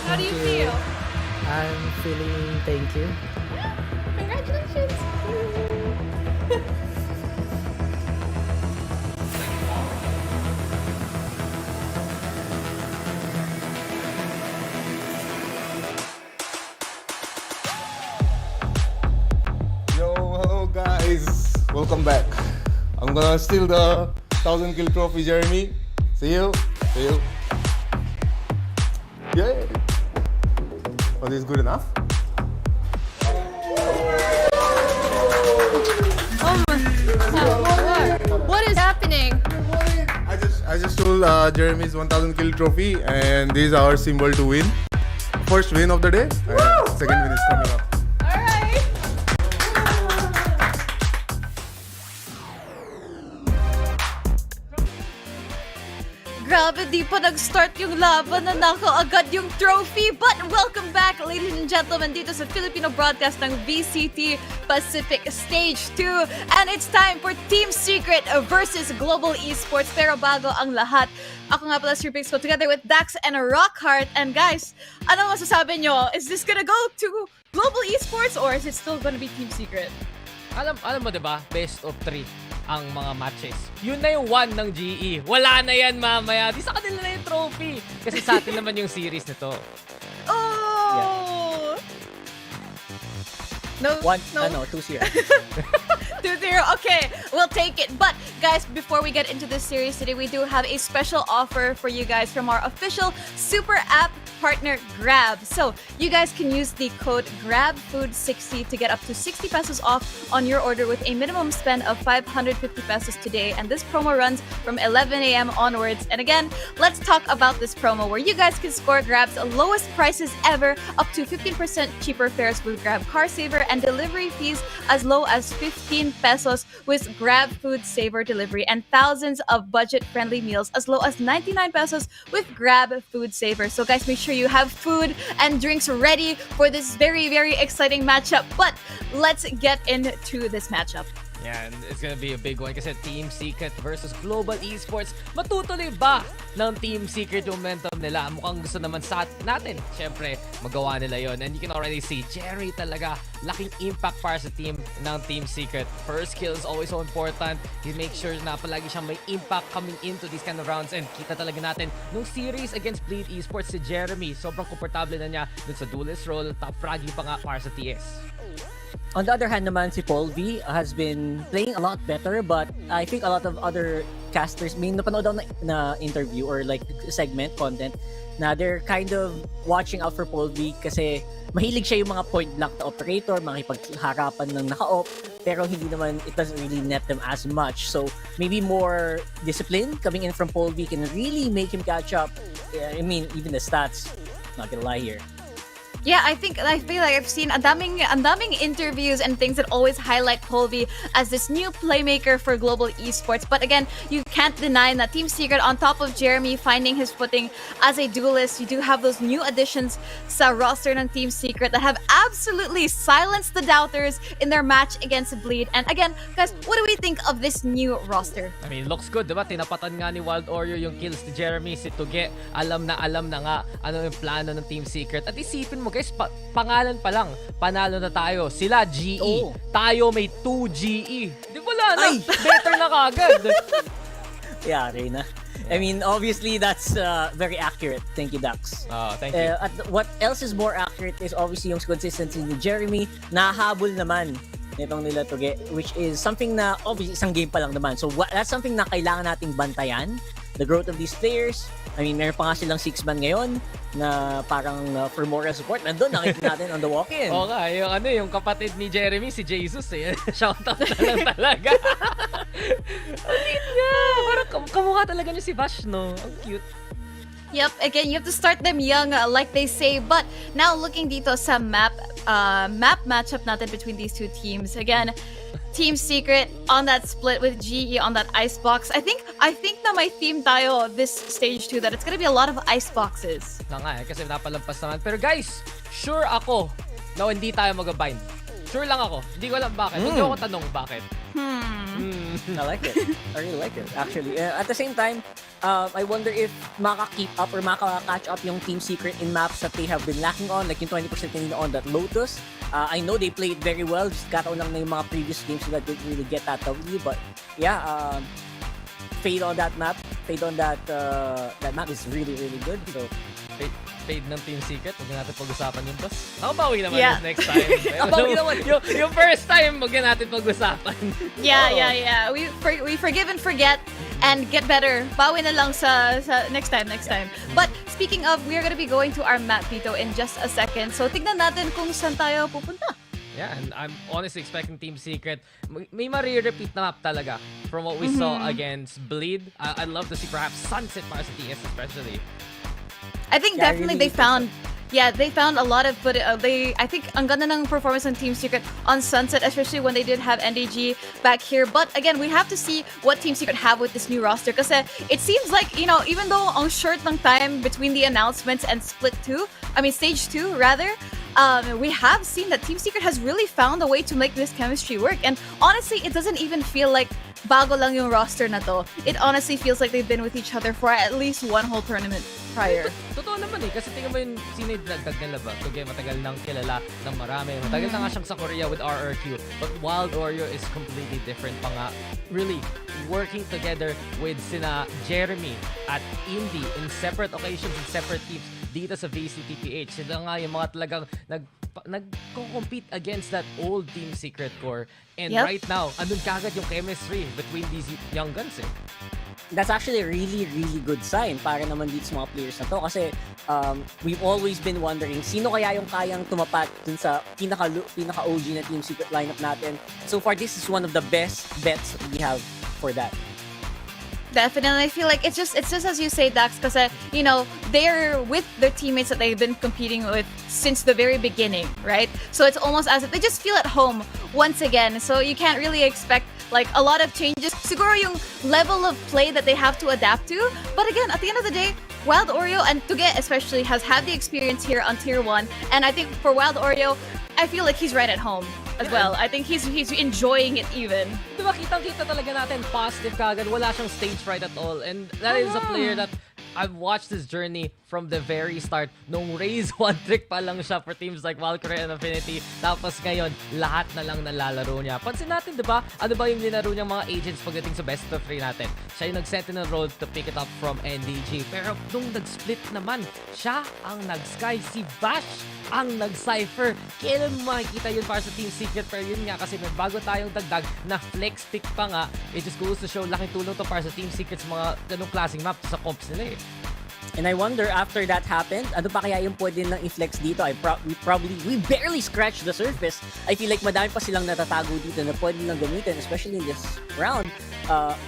How do you feel? I'm feeling thank you. Congratulations. Yo, hello guys. Welcome back. I'm gonna steal the 1,000 kill trophy, Jeremy. See you. See you. Yeah. Was this good enough? What is happening? I just stole Jeremy's 1,000 kill trophy, and this is our symbol to win. First win of the day. Second win is coming up. Grabe, di pa nag-start yung laban na nako agad yung trophy. But welcome back, ladies and gentlemen, dito sa Filipino broadcast ng VCT Pacific Stage 2. And it's time for Team Secret versus Global Esports. Pero bago ang lahat, ako nga pala si Pixel together with Dax and Rockheart. And guys, ano masasabi nyo? Is this gonna go to Global Esports or is it still gonna be Team Secret? Alam mo 'di ba? Best of 3 ang mga matches. Yun na yung 1 ng GE. Wala na yan mamaya. Di sa kanila na yung trophy. Kasi sa atin naman yung series nito. Oh! Yeah. No, 2-0. 2-0. Okay, we'll take it. But guys, before we get into this series today, we do have a special offer for you guys from our official super app partner Grab. So you guys can use the code GRABFOOD60 to get up to 60 pesos off on your order with a minimum spend of 550 pesos today. And this promo runs from 11 a.m. onwards. And again, let's talk about this promo where you guys can score Grab's lowest prices ever, up to 15% cheaper fares with Grab Car Saver and delivery fees as low as 15 pesos with Grab Food Saver delivery, and thousands of budget-friendly meals as low as 99 pesos with Grab Food Saver. So guys, make sure you have food and drinks ready for this very, very exciting matchup. But let's get into this matchup. Yeah, and it's gonna be a big one kasi Team Secret versus Global Esports. Matutuloy ba ng Team Secret yung momentum nila? Mukhang gusto naman sa natin. Siyempre, magawa nila yon. And you can already see, Jerry talaga, laking impact para sa team ng Team Secret. First kill is always so important. He makes sure na palagi siyang may impact coming into these kind of rounds. And kita talaga natin, nung series against Bleed Esports, si Jeremy, sobrang komportable na niya dun sa duelist role. Top fraggy pa nga para sa TS. On the other hand naman, si Paul V has been playing a lot better, but I think a lot of other casters, may napanood ako na interview or like segment content na they're kind of watching out for Paul V kasi mahilig siya yung mga point blank na operator, makipagharapan ng naka-op, pero hindi naman, it doesn't really net them as much. So maybe more discipline coming in from Paul V can really make him catch up. I mean, even the stats, not gonna lie here. Yeah, I feel like I've seen ang daming interviews and things that always highlight Polvi as this new playmaker for global esports. But again, you can't deny that Team Secret, on top of Jeremy finding his footing as a duelist, you do have those new additions sa roster ng Team Secret that have absolutely silenced the doubters in their match against Bleed. And again, guys, what do we think of this new roster? I mean, looks good, diba? Tinapatan nga ni Wild Warrior yung kills ni Jeremy, si Tuge. Alam na nga ano yung plano ng Team Secret. At isipin mo guys, pangalan pa lang, panalo na tayo. Sila GE. Tayo may 2 GE. Di wala na. Better na kagad. Yeah, Reyna. I mean, obviously, that's very accurate. Thank you, Dax. Thank you. At what else is more accurate is obviously yung consistency ni Jeremy. Nahabol naman nitong nila Tuge, which is something na obviously isang game pa lang naman. So that's something na kailangan nating bantayan. The growth of these players. I mean, meron pa nga silang 6-man ngayon na parang for moral support. Nandun, nakikita natin on the walk-in. Oo nga, yung kapatid ni Jeremy, si Jesus eh. Shoutout na lang talaga. Ang cute niya. Parang kamukha talaga niya si Bash, no? Ang cute. Yep, again, you have to start them young, like they say. But now looking dito sa map matchup natin between these two teams. Again, Team Secret on that split with GE on that Icebox. I think na may theme tayo this stage 2 that it's gonna be a lot of Iceboxes. Na nga kasi napalampas naman. Pero guys, sure ako na hindi tayo mag-bind. Sure lang ako. Hindi ko alam bakit. Hindi ako tanong bakit. I like it. I really like it, actually. At the same time, I wonder if maka-keep up or maka-catch up yung Team Secret in maps that they have been lacking on, like yung 20% kanina on that Lotus. I know they played very well. Just kataon lang na yung mga previous games so that didn't really get that W. But yeah, fade on that map. Fade on that map is really, really good. So Fade ng Team Secret, huwag natin pag-usapan yung boss. Bawi naman Yeah. next time. Bawi naman. Yung first time, huwag natin pag-usapan. Yeah. We forgive and forget and get better. Bawi na lang sa next time. But speaking of, we are gonna be going to our map dito in just a second. So tignan natin kung saan tayo pupunta. Yeah, and I'm honestly expecting Team Secret, may ma-repeat na map talaga from what we saw against Bleed. I'd love to see perhaps Sunset para sa TS especially. I think definitely they found a lot of footage. I think ang ganda ng performance ng Team Secret on Sunset, especially when they did have NDG back here. But again, we have to see what Team Secret have with this new roster kasi it seems like, even though ang short ng time between the announcements and stage 2 rather, we have seen that Team Secret has really found a way to make this chemistry work. And honestly, it doesn't even feel like bago lang yung roster na to. It honestly feels like they've been with each other for at least one whole tournament prior. Totoo naman kasi tingnan mo yung sino yung nagtag nila ba? Tuge, matagal nang kilala ng marami. Matagal na nga siyang sa Korea with RRQ. But Wild Warrior is completely different pa nga. Really, working together with sina Jeremy at Indy in separate occasions and separate teams dito sa VCT PH. Sila nga yung mga talagang nag-compete against that old Team Secret core. And right now, andun kagad yung chemistry between these young guns eh. that's actually a really, really good sign para naman dito sa mga players na to. Kasi we've always been wondering, sino kaya yung kayang tumapat dun sa pinaka-OG na Team Secret lineup natin. So far, this is one of the best bets we have for that. Definitely, I feel like it's just as you say, Dax, because you know they're with their teammates that they've been competing with since the very beginning, right? So it's almost as if they just feel at home once again. So you can't really expect like a lot of changes. Siguro yung level of play that they have to adapt to. But again, at the end of the day, Wild Oreo and Tuge especially has had the experience here on Tier 1, and I think for Wild Oreo, I feel like he's right at home as well. I think he's enjoying it even. Diba, kitang-kita talaga natin, positive kagad, wala siyang stage fright at all. And that is a player that I've watched his journey from the very start. Nung raise one trick pa lang siya for teams like Valkyrie and Affinity. Tapos ngayon, lahat na lang nalalaro niya. Pansin natin, di ba? Ano ba yung linaro niyang mga agents pagdating sa best of 3 natin? Siya yung nag-sentinel role to pick it up from NDG. Pero nung nag-split naman, siya ang nag-sky. Si Bash ang nag-cypher. Kailan mo makikita yun para sa Team Secret? Pero yun nga, kasi may bago tayong dagdag na flex pick pa nga. It just goes to show, laking tulong to para sa Team Secret sa mga ganong klaseng map sa comps nila eh. And I wonder, after that happened, ano pa kaya yung pwede nang i-flex dito? We barely scratched the surface. I feel like madami pa silang natatago dito na pwede nilang gamitin, especially in this round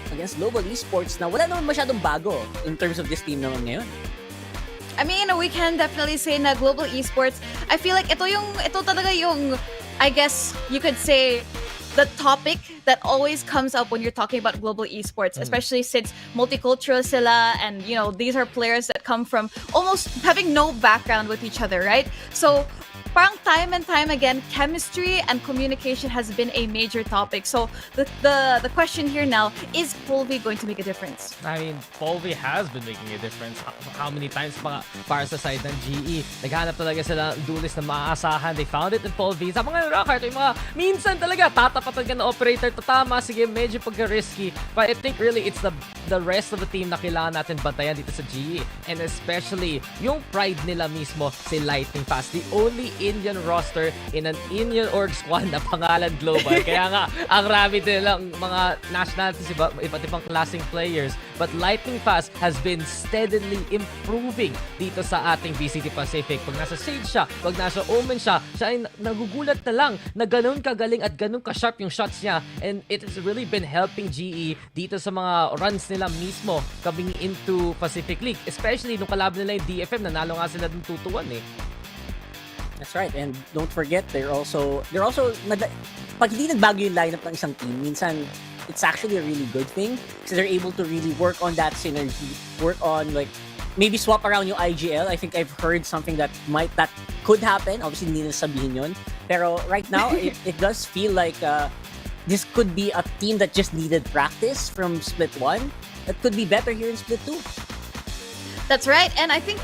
against Global Esports na wala naman masyadong bago in terms of this team naman ngayon. I mean, we can definitely say na Global Esports, I feel like ito talaga yung, I guess you could say, the topic that always comes up when you're talking about global esports, especially since multicultural sila, and you know these are players that come from almost having no background with each other, right? So parang time and time again, chemistry and communication has been a major topic. So the question here now, is Polvi going to make a difference? I mean, Polvi has been making a difference. How many times para sa side ng GE, naghanap talaga sila ng duelist na maaasahan. They found it in Polvi. Sa mga rockart, yung mga minsan talaga tatapatan ka na operator, tatama, sige, medyo pagka-risky. But I think really it's the rest of the team na kailangan natin bantayan dito sa GE. And especially, yung pride nila mismo, si Lightning Fast. The only Indian roster in an Indian org squad na pangalan global. Kaya nga, ang rami nilang mga nationalities, iba't ibang klaseng players. But Lightning Fast has been steadily improving dito sa ating VCT Pacific. Pag nasa Sage siya, pag nasa Omen siya ay nagugulat na lang na ganun kagaling at ganun ka-sharp yung shots niya. And it has really been helping GE dito sa mga runs nila mismo coming into Pacific League. Especially nung kalaban nila yung DFM, nanalo nga sila ng 2-1 eh. That's right, and don't forget, they're also pag hindi nagbago yung lineup ng isang team, minsan it's actually a really good thing because they're able to really work on that synergy, work on like maybe swap around yung IGL. I think I've heard something that could happen. Obviously, hindi na sabihin yun. Pero right now, it does feel like this could be a team that just needed practice from Split 1 that could be better here in Split 2. That's right, and I think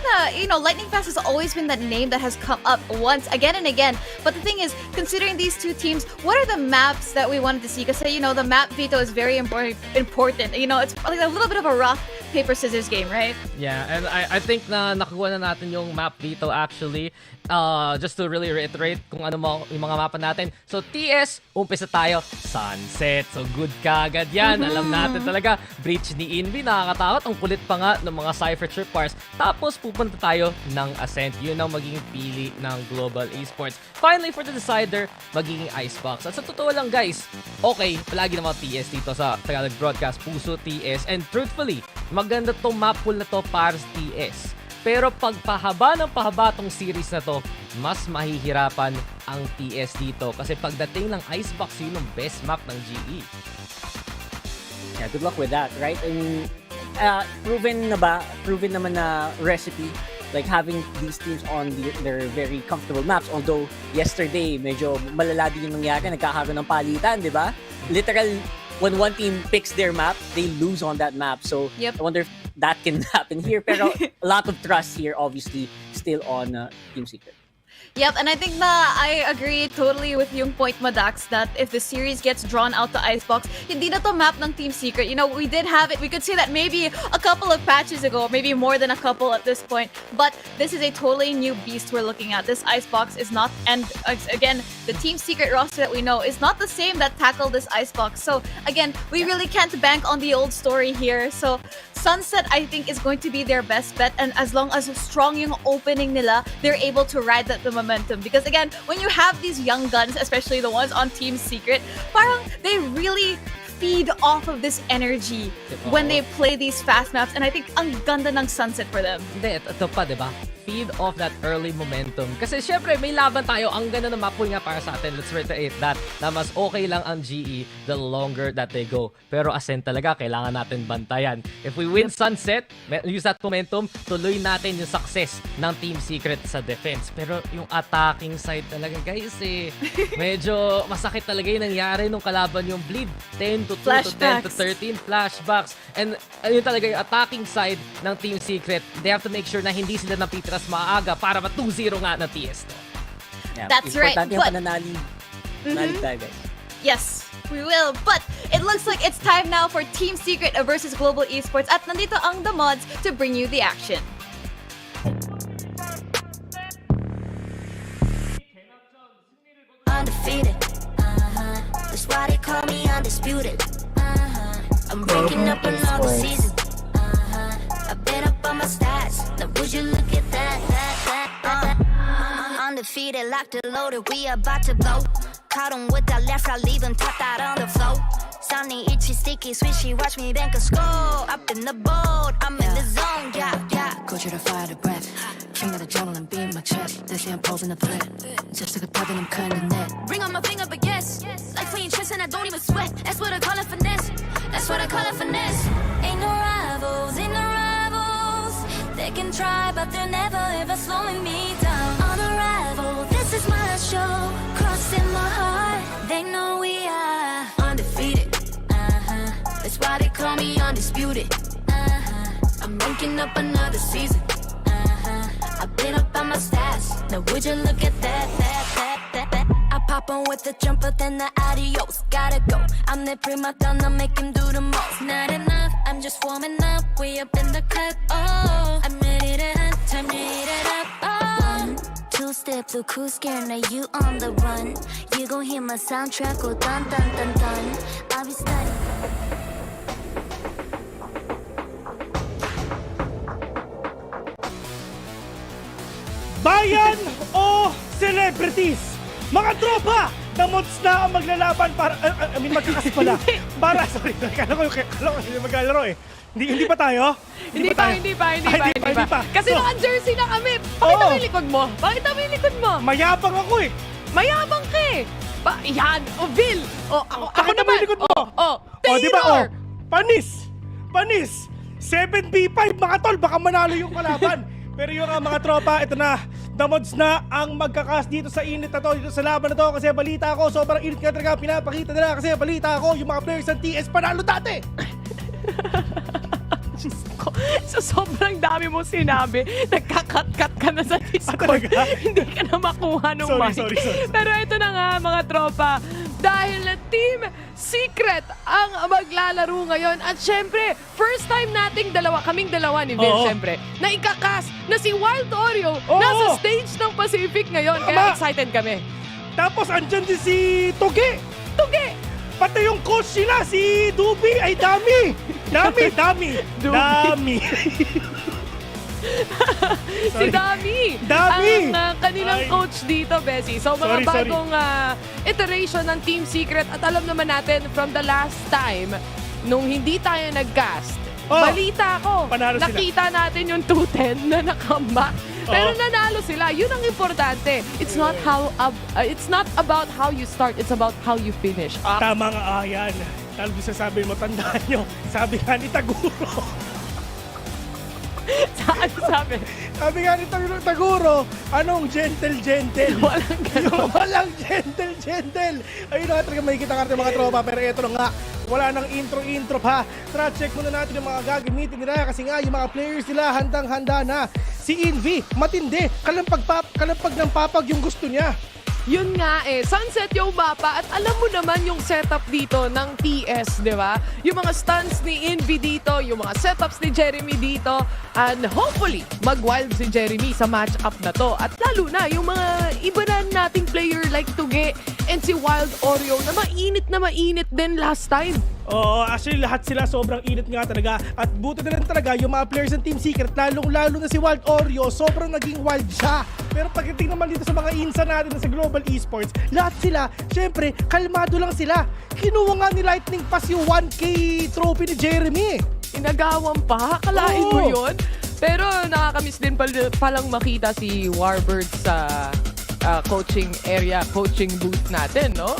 Lightning Fast has always been that name that has come up once, again and again. But the thing is, considering these two teams, what are the maps that we wanted to see? Because the map veto is very important. It's like a little bit of a rock, paper, scissors game, right? Yeah, and I think na nakuha na natin yung map veto actually. Just to really reiterate kung ano yung mga mapa natin. So TS, umpisa tayo, Sunset. So good kagad yan. Alam natin talaga, breach ni Invi, nakakatakot. Ang kulit pa nga ng mga Cypher Tripwires. Tapos pupunta tayo ng Ascent. Yun ang magiging pili ng Global Esports. Finally, for the decider, magiging Icebox. At sa totoo lang guys, okay, palagi naman TS dito sa Tagalog Broadcast. Puso TS. And truthfully, maganda tong map pool na to para sa TS. Pero pag pahaba ng pahaba tong series na to, mas mahihirapan ang TS dito. Kasi pagdating ng Icebox, yun yung best map ng GE. Yeah, good luck with that, right? I mean, proven naman na recipe, like having these teams on their very comfortable maps. Although, yesterday, medyo malala din yung nangyari, nagkakaroon ng palitan, di ba? Literal, when one team picks their map, they lose on that map. So, I wonder if that can happen here. Pero a lot of trust here, obviously, still on Team Secret. Yep, and I think I agree totally with yung point mo, Dax, that if the series gets drawn out to Icebox, hindi na to map ng Team Secret. You know, we did have it. We could say that maybe a couple of patches ago, maybe more than a couple at this point. But this is a totally new beast we're looking at. This Icebox is not, and again, the Team Secret roster that we know is not the same that tackled this Icebox. So again, we really can't bank on the old story here. So Sunset, I think, is going to be their best bet, and as long as strong yung opening nila, they're able to ride the momentum. Because again, when you have these young guns, especially the ones on Team Secret, parang they really feed off of this energy when they play these fast maps, and I think ang ganda ng Sunset for them. Hindi, ito pa, di ba? Feed off that early momentum. Kasi syempre, may laban tayo. Ang ganda ng map pool nga para sa atin. Let's reiterate that. Na mas okay lang ang GE the longer that they go. Pero Ascent talaga, kailangan natin bantayan. If we win Sunset, use that momentum, tuloy natin yung success ng Team Secret sa defense. Pero yung attacking side talaga, guys, medyo masakit talaga yung nangyari nung kalaban yung bleed. 10 to 2 to 10 to 13 flashbacks. And yun talaga yung attacking side ng Team Secret. They have to make sure na hindi sila napitras maaga para ma 2-0 nga na TS. Yeah, that's right. Importante yung pananalig. Pananalig tayo, guys. Yes, we will. But it looks like it's time now for Team Secret versus Global Esports. At nandito ang The Mods to bring you the action. Undefeated. That's why they call me undisputed. I'm breaking up another season. I've been up on my stats. Now would you look at that? Undefeated, locked and loaded. We about to blow. Caught him with that left, I leave him tapped out on the floor. Sounding itchy, sticky, swishy. Watch me bank a score. Up in the boat, I'm in the zone. Yeah, yeah. Go to the fire, the breath. King of the jungle and beat my chest. They say I'm posing a threat. Just like a pebble, I'm cutting the net. Ring on my finger, but yes. Like playing chess and I don't even sweat. That's what I call it finesse. That's what I call it finesse. Ain't no rivals, ain't no rivals. They can try, but they're never ever slowing me down. On arrival, this is my show. Crossing my heart, they know we are undefeated. That's why they call me undisputed. I'm ranking up another season. I've been up on my stats. Now would you look at that? I pop on with the jumper, then the adios. Gotta go. I'm the prima donna, make him do the most. Not enough, I'm just warming up. We up in the cut. Oh, I'm ready to hunt. Time to hit it up. Oh. 1, 2 step to cool scare. Now you on the run. You gon' hear my soundtrack go dun dun dun dun. I'll be studying. Bayan o celebrities? Mga tropa! The Mods na ang maglalaban para... I mean, magkakas pala. Para, sorry, kala ko sila maglalaro eh. Hindi pa tayo? Hindi pa. Kasi naka-jersey na kami. Pakita mo yung likod mo. Pakita mo yung likod mo. Mayabang ako eh. Mayabang ka eh. Yan. O, Bill. O, ako naman. Pakita mo yung likod mo. Taylor. Diba? Panis. 7v5 mga tol. Baka manalo yung kalaban. Pero yung mga tropa, ito na. The Mods na ang magkakas dito sa init na to, dito sa laban na to. Kasi balita ko, sobrang init nga talaga pinapakita nila. Kasi balita ko, yung mga players ng TS panalo dati. So sobrang dami mo sinabi, nagkakat-kat ka na sa Discord. Hindi ka na makuha ng mic. Sorry. Pero ito na nga mga tropa, dahil Team Secret ang maglalaro ngayon. At syempre, first time nating kaming dalawa ni Bill, syempre, na ikakas na si Wild Oreo nasa stage ng Pacific ngayon. Kaya excited kami. Tapos andyan din si Tuge. Pati yung coach nila, si Dubi, ay dami. Si Dami. Ang kanilang coach dito, Bessie. So, mga bagong iteration ng Team Secret. At alam naman natin, from the last time, nung hindi tayo nag-cast, balita ko, nakita natin yung 210 na nakamba. Pero nanalo sila. Yun ang importante. It's not about how you start. It's about how you finish. Tama nga, yan. Talo sasabi mo, tandaan nyo. Sabi nga ni Taguro. Saan sabi? Sabi nga ni Taguro, anong gentle? Walang Yung walang gentle. Ayun na talaga makikita ka natin mga tropa, pero eto na nga, wala nang intro pa. Tara, check muna natin yung mga gagamitin nila kasi nga yung mga players nila handang-handa na. Si Envy, matindi, kalampag ng papag yung gusto niya. Yun nga sunset yung mapa at alam mo naman yung setup dito ng TS, di ba? Yung mga stunts ni Envy dito, yung mga setups ni Jeremy dito, and hopefully, mag-wild si Jeremy sa match-up na to. At lalo na, yung mga iba na nating player like Tuge and si Wild Oreo na mainit din last time. Oo, actually lahat sila sobrang init nga talaga. At buti na rin talaga yung mga players ng Team Secret, lalong-lalo na si Wild Oreo, sobrang naging wild siya. Pero pagdating naman dito sa mga insa natin sa Global Esports, lahat sila, syempre, kalmado lang sila. Kinuha nga ni Lightning Pass yung 1K trophy ni Jeremy. Inagawan pa? Kalain mo yun? Pero nakakamiss din palang makita si Warbird sa coaching booth natin, no?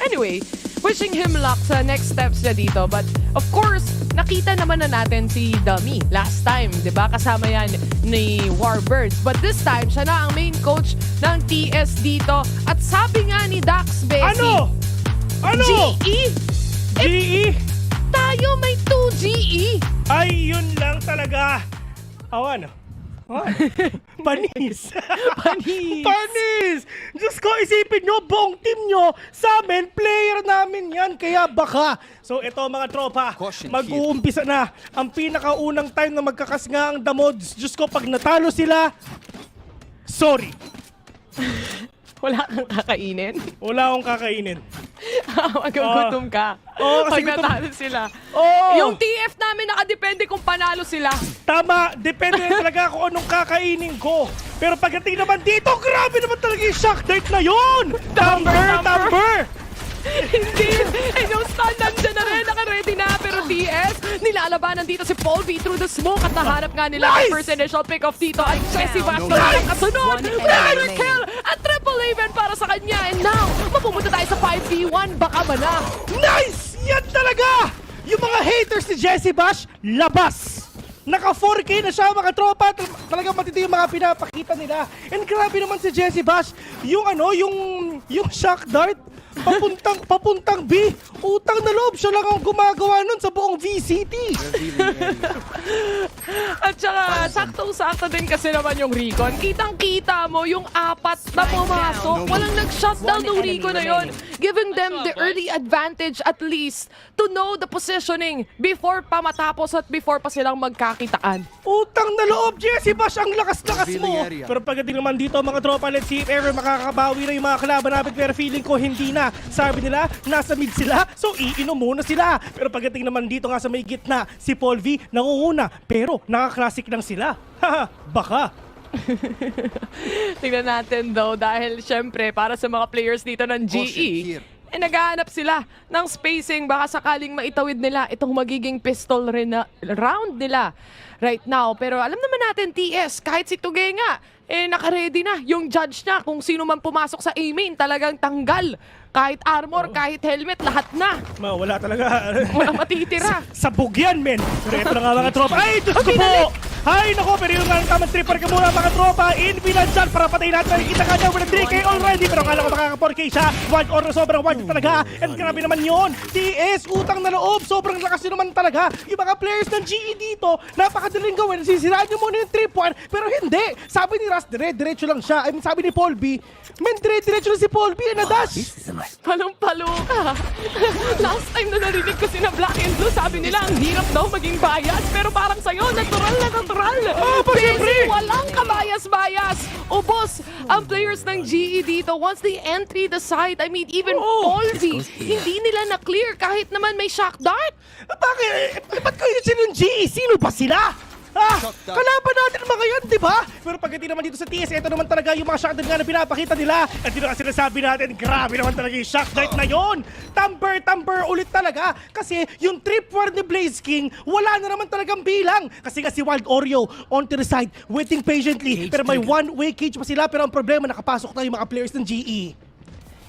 Anyway, wishing him luck sa next steps na dito. But of course, nakita naman na natin si Dummy last time, di ba? Kasama yan ni Warbirds. But this time, siya na ang main coach ng TS dito. At sabi nga ni Dax Bessie, Ano? GE? GE? Tayo may 2 GE. Ay, yun lang talaga. Awan. Panis. Diyos ko, isipin nyo, buong team nyo, sa amin, player namin yan, kaya baka. So ito mga tropa, mag-uumpisa na ang pinakaunang time na magkakas nga ang The Mods. Diyos ko, pag natalo sila, sorry. Wala kang kakainin? Wala akong kakainin. Magagutom ka. Kasi pag natalo sila. Oo. Yung TF namin nakadepende kung panalo sila. Tama, depende talaga kung anong kakainin ko. Pero pagdating naman dito, grabe naman talaga yung shock dart na yun! Thumper! Hindi! Yung stun nandiyan na rin, naka-ready na. Pero TS, nilalabanan dito si Paul V through the smoke at nahanap nga nila ang first initial pick-off dito ay Jesse Bass na kasunod. Murder kill at triple even para sa kanya. And now, mapupunta tayo sa 5v1. Baka ba na? Nice! Yan talaga! Yung mga haters ni Jesse Bash, labas! Naka 4K na siya mga tropa. Talagang matindi yung mga pinapakita nila. And grabe naman si Jesse Bash. Yung shock dart, papuntang B. Utang na loob, siya lang ang gumagawa nun sa buong VCT. At saka, saktong-sakto din kasi naman yung recon. Kitang-kita mo yung apat na pumasok. Walang nag-shutdown ng recon na yun. Giving them the early advantage at least to know the positioning before pa matapos at before pa silang magkakitaan. Utang na loob, Jesse Bash, ang lakas-lakas mo. Pero pagdating naman dito mga tropa, let's see if ever makakabawi na yung mga kalaban natin. Pero feeling ko hindi na. Sabi nila, nasa mid sila, so iinom muna sila. Pero pagdating naman dito nga sa may gitna, si Paul V nangunguna. Pero naka-classic lang sila. Haha, baka. Tingnan natin though, dahil syempre para sa mga players dito ng GE, naghahanap sila ng spacing. Baka sakaling maitawid nila itong magiging pistol round nila right now. Pero alam naman natin, TS, kahit si Tuge nga, naka-ready na yung judge na. Kung sino man pumasok sa A-main, talagang tanggal. Kahit armor, kahit helmet, lahat na. Wala talaga. Wala matitira. Sabog yan, men. Pero ito na nga mga tropa. Ay, Diyos ko po! Ay, nako, pero yung tamang tripper ka muna mga tropa. Infinite shot para patayin natin. Nakikita ka niya with a 3K already. Pero akala ko makaka-4K siya. Wild or sobrang wild talaga. And grabe naman yun. TS, utang na loob. Sobrang lakas yun naman talaga. Yung mga players ng GE dito, napakadaling gawin. Sisiraan nyo muna yung 3-point. Pero hindi. Sabi ni Ras, diretso lang siya. I mean, sabi ni Paul B, men, diretso lang si Paul B. Na-dash. Palong-palo ka. Last time na narinig ko sina Black and Blue, sabi nila ang hirap daw maging bias. Pero parang sa'yo, natural na natural. Busy, walang kabayas-bayas. Ubos ang players ng GE dito. Once they entry the side, I mean, even Paul V, hindi nila na-clear kahit naman may shock dart. Bakit? Ba't kayo sila ng GE? Sino ba sila? Kalaban natin mga yan, di ba? Pero pagdating naman dito sa TS, ito naman talaga yung mga shock dart nga na pinapakita nila. At dito nga sinasabi natin, grabe naman talaga yung shock dart na yun. Tamper ulit talaga. Kasi yung trip war ni Blaze King, wala na naman talagang bilang. Kasi si Wild Oreo on to the side, waiting patiently. Pero may one-way cage pa sila. Pero ang problema, nakapasok na yung mga players ng GE.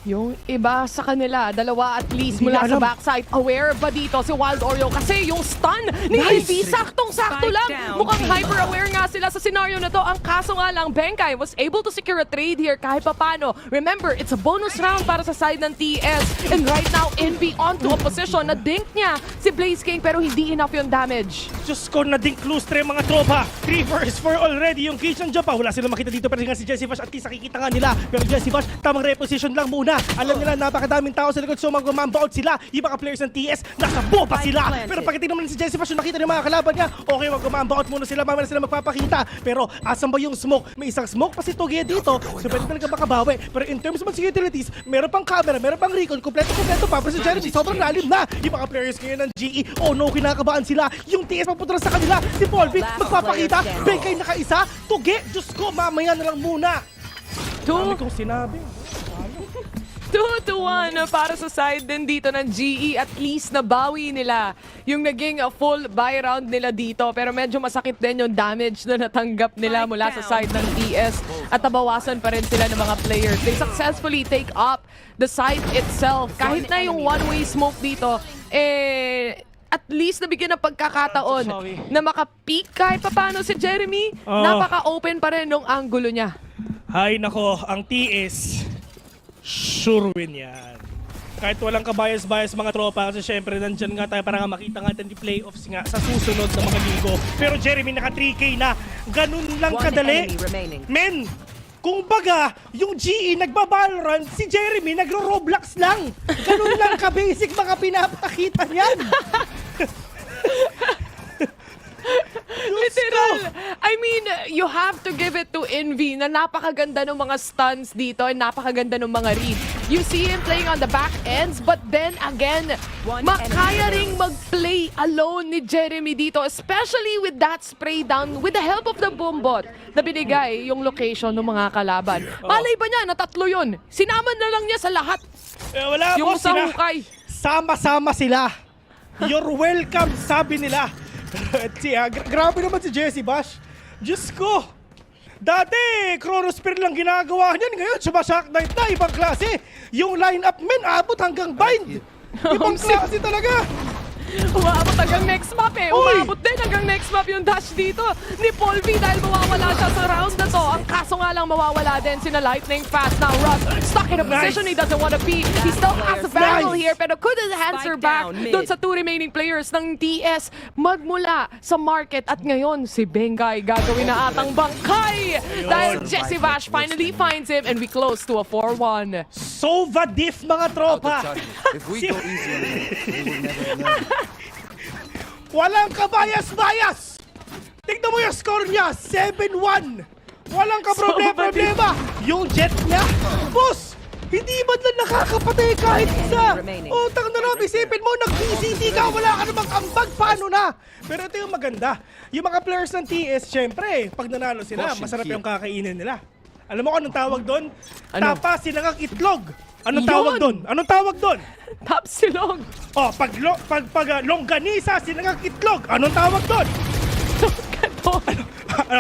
Yung iba sa kanila, dalawa at least mula sa backside. Aware ba dito si Wild Oreo? Kasi yung stun ni Envy, saktong-sakto lang. Mukhang hyper-aware nga sila sa scenario na to. Ang kaso nga lang, Benkai was able to secure a trade here kahit papano. Remember, it's a bonus round para sa side ng TS. And right now, Envy onto a position na dink niya si Blaze King pero hindi enough yung damage. Diyos ko, na-dink lustre mga tropa. 3 versus 4 already yung cage ng Jumpa. Wala silang makita dito pero nga si Jesse Vash at least nakikita nga nila. Pero Jesse Vash, tamang reposition lang muna. Alam nila, napakadaming tao sa likod so mag-mamba out sila. Yung mga players ng TS, nasa boba sila. Pero pagdating naman si Jesse Vash, nakita ng mga kalaban niya, okay, mag-mamba out muna sila, mamaya sila magpapakita. Pero asan ba yung smoke? May isang smoke pa si Toge dito, so pwede talaga makabawi. Pero in terms of utilities, meron pang camera, meron pang recon, kompleto pa. Pero si Jeremy, sobrang lalim na. Yung mga players ngayon ng GE, oh no, kinakabahan sila. Yung TS papunta sa kanila, si Polby magpapakita, Benkay nakaisa, Toge, Diyos ko, mamaya na lang muna. Dami kong sinabi. 2-1 para sa side din dito ng GE. At least nabawi nila yung naging full buy round nila dito. Pero medyo masakit din yung damage na natanggap nila mula sa side ng TS. At nabawasan pa rin sila ng mga players. They successfully take up the side itself. Kahit na yung one-way smoke dito, at least nabigyan ng pagkakataon na maka-peek kahit paano si Jeremy. Napaka-open pa rin nung angulo niya. Hay nako, ang TS sure win yan. Kahit walang kabayas-bayas mga tropa kasi syempre nandyan nga tayo para nga makita nga natin yung playoffs nga sa susunod na mga linggo. Pero Jeremy naka 3K na. Ganun lang kadali. Men, kung baga, yung GE nagba-Valorant, si Jeremy nagro-Roblox lang. Ganun lang ka-basic mga pinapakita niyan. Literal! I mean, you have to give it to Envy na napakaganda ng mga stuns dito and napakaganda ng mga read. You see him playing on the back ends, but then again, makaya ring mag-play alone ni Jeremy dito, especially with that spray down with the help of the boombot na binigay yung location ng mga kalaban. Malay ba niya na tatlo yun? Sinaman na lang niya sa lahat. Wala yung po sa sila. hukay. Sama-sama sila. You're welcome, sabi nila. At siya, grabe naman si Jesse Bash. Diyos ko! Dati, Chronosphere lang ginagawa niyan. Ngayon, sumashock knight na, ibang klase. Yung line-up men, abot hanggang bind. Ibang klase talaga. Umaabot hanggang next map eh. Umaabot din hanggang next map yung dash dito ni Paul V dahil mawawala siya sa round na to. Ang kaso nga lang mawawala din sina Lightning Fast. Now Russ stuck in a position he doesn't want to be. He still has the battle here pero couldn't answer back doon sa 2 remaining players ng TS magmula sa market. At ngayon si Benkai gagawin na atang bangkay dahil Jesse Vash finally finds him and we close to a 4-1. Sova diff mga tropa. If we go easy on them, we will never learn. Walang kabayas-bayas! Tignan mo yung score niya, 7-1! Walang kaproblema! Yung jet niya, boss! Hindi ba lang nakakapatay kahit isa? Utang na lang, isipin mo, nag-VCT ka, wala ka namang ambag, paano na? Pero ito yung maganda. Yung mga players ng TS, syempre, pag nanalo sila, masarap yung kakainin nila. Alam mo kung anong tawag doon? Tapa sinangag itlog. Anong tawag doon? Anong tawag doon? Tapsilog. Oh, pag longganisa, sinangag itlog. Anong tawag doon?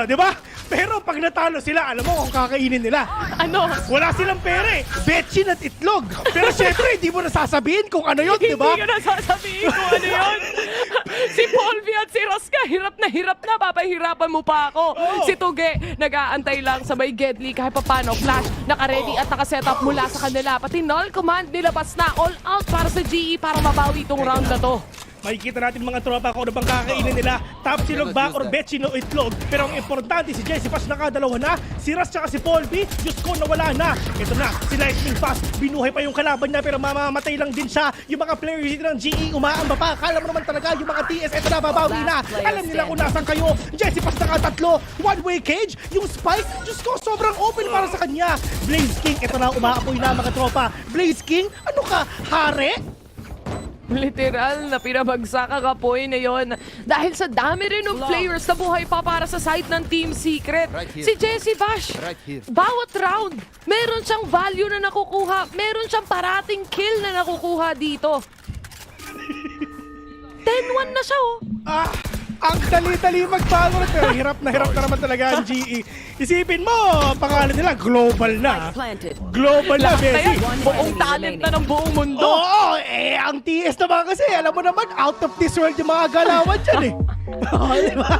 Di ba? Pero pag natalo sila, alam mo kung kakainin nila. Ano? Wala silang pere. Betchin at itlog. Pero syempre, hindi mo nasasabihin kung ano yun, di ba? Hindi ko nasasabihin kung ano yun. Si Polvi at si Roska, hirap na, papahirapan mo pa ako. Si Tuge, nag-aantay lang sa may Gedli kahit papano. Flash, naka-ready at naka-setup mula sa kanila. Pati null command nilabas na. All out para sa GE para mabawi itong round na to. Makikita natin mga tropa kung ano bang kakainin nila. Top silog ba or betchin o itlog. Pero ang importante, si Jesse Pass nakadalawa na. Si Ras tsaka si Paul B, Diyos ko nawala na. Ito na, si Lightning Fast. Binuhay pa yung kalaban niya pero mamamatay lang din siya. Yung mga players dito ng GE umaamba pa. Kala mo naman talaga yung mga TS, ito na, babawi na. Alam nila kung nasan kayo. Jesse Pass nakatatlo. One-way cage. Yung spike, Diyos ko, sobrang open para sa kanya. Blaze King, ito na, umaapoy na mga tropa. Blaze King, ano ka, hare? Literal na pinabagsak ang kapoy na yon dahil sa dami rin ng players na buhay pa para sa side ng Team Secret. Si Jesse Bash, bawat round, meron siyang value na nakukuha, meron siyang parating kill na nakukuha dito. 10-1 na siya Ang dali-dali mag-Valorant, pero hirap na naman talaga ang GE. Isipin mo, pangalan nila, global na. Global na, Bessie. Buong talent na ng buong mundo. Oo, ang TS naman kasi, alam mo naman, out of this world yung mga galawan dyan eh. Diba?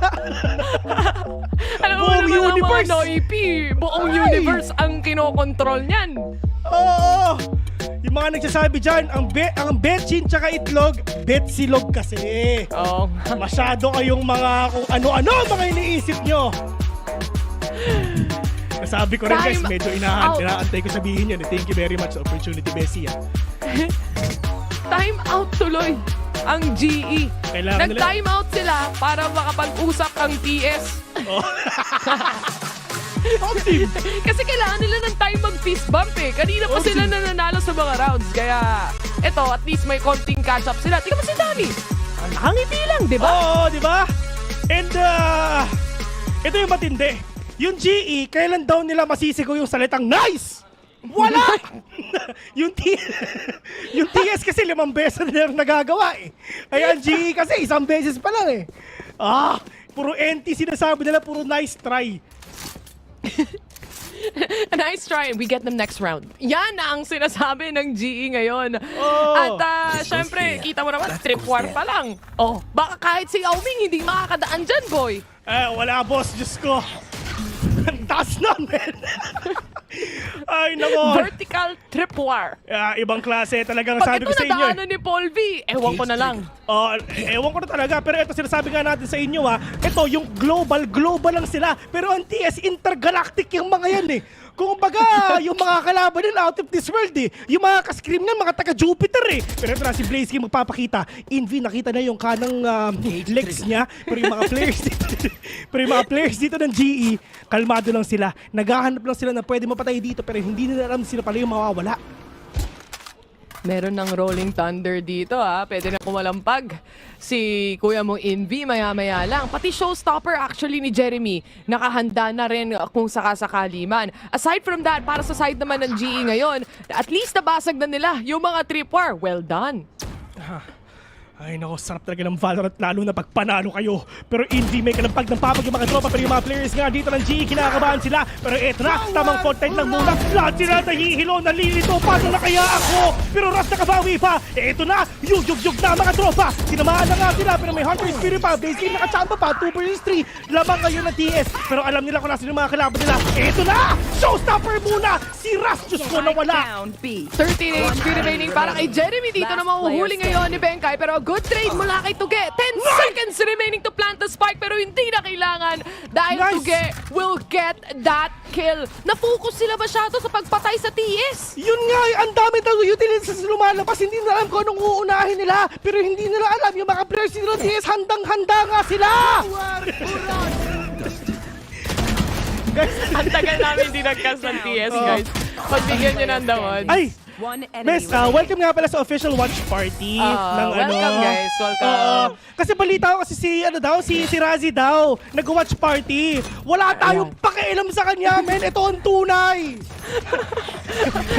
Alam mo naman ang mga Noipi, buong universe ang kinokontrol niyan. Oo! Yung mga nagsasabi dyan, ang betchin tsaka itlog, betsilog kasi. Oo. Masyado kayong mga kung ano-ano mga iniisip nyo. Nasabi ko rin guys, medyo inaantay ko sabihin yan. Thank you very much sa opportunity, Bessie. Time out tuloy ang GE. Nag-time out sila para makapag-usap ang TS. Oh. Kasi kailangan nila ng time mag-fist bump eh. Kanina pa sila nananalo sa mga rounds. Kaya, eto, at least may konting catch-up sila. Tingnan mo si Dami. Nakangiti lang, di ba? Oo, di ba? And, ito yung matindi. Yung GE, kailan daw nila masisigaw yung salitang nice? Wala! yung TS kasi 5 beses na nagagawa eh. Ay, ang GE kasi 1 beses pa lang eh. Puro NT sinasabi nila, puro nice try. A nice try and we get them next round. Yan ang sinasabi ng GE ngayon. At syempre, kita mo naman, trip war pa lang. Baka kahit si Yao Ming hindi makakadaan dyan, boy. Wala boss, Diyos ko. Ang taas namin. Ay, nako. Vertical trip war. Ibang klase talagang sabi ko sa inyo. Pag ito nadaanan ni Paul V, ewan ko na lang. Ewan ko na talaga. Pero ito sinasabi nga natin sa inyo ito yung global lang sila. Pero ang TS intergalactic yung mga yan eh. Kung baga, yung mga kalaban nila out of this world eh. Yung mga ka-scream niyan, mga taga-Jupiter eh. Pero ito na si Blaze King magpapakita. Envy, nakita na yung kanang legs niya. Pero yung mga players dito ng GE, kalmado lang sila. Naghahanap lang sila na pwede mapatay dito pero hindi nila alam sila pala yung mawawala. Meron ng Rolling Thunder dito Pwede na kumalampag. Si kuya mong Envy maya-maya lang. Pati showstopper actually ni Jeremy nakahanda na rin kung sakasakali man. Aside from that, para sa side naman ng GE ngayon, at least nabasag na nila yung mga trip war. Well done. Ay nako, sarap talaga ng Valorant lalo na pag panalo kayo. Pero Envy may kalampag ng papag yung mga tropa. Pero yung mga players nga dito ng GE kinakabahan sila. Pero eto na, tamang content lang muna. Lahat sila nahihilo, nalilito. Paano na kaya ako? Pero Ras nakabawi pa. Eto na, yug na mga tropa. Tinamaan na nga sila pero may Hunter Spirit pa. Basically nakachamba pa, 2 vs 3. Lamang ngayon ng TS. Pero alam nila kung nasa yung mga kalaban nila. Eto na, showstopper muna. Si Ras, Diyos ko nawala. 13 HP remaining para kay Jeremy. Dito na mahuhuli ngayon ni Benkay. Pero good trade mula kay Tuge. 10 seconds remaining to plant the spike pero hindi na kailangan dahil Tuge will get that kill. Na-focus sila masyado sa pagpatay sa TS. Yun nga, ang dami daw utilities lumalabas. Hindi na alam kung anong uunahin nila. Pero hindi nila alam yung mga players nila TS. Handang-handa nga sila! Ang tagal namin hindi nag-cast ng TS, guys. Pagbigyan nyo ng damon. Ay! Miss, welcome nga pala sa official watch party ng welcome guys, welcome. Kasi balita ko kasi si Razi daw nag-watch party. Wala tayong pakialam sa kanya, men. Ito ang tunay.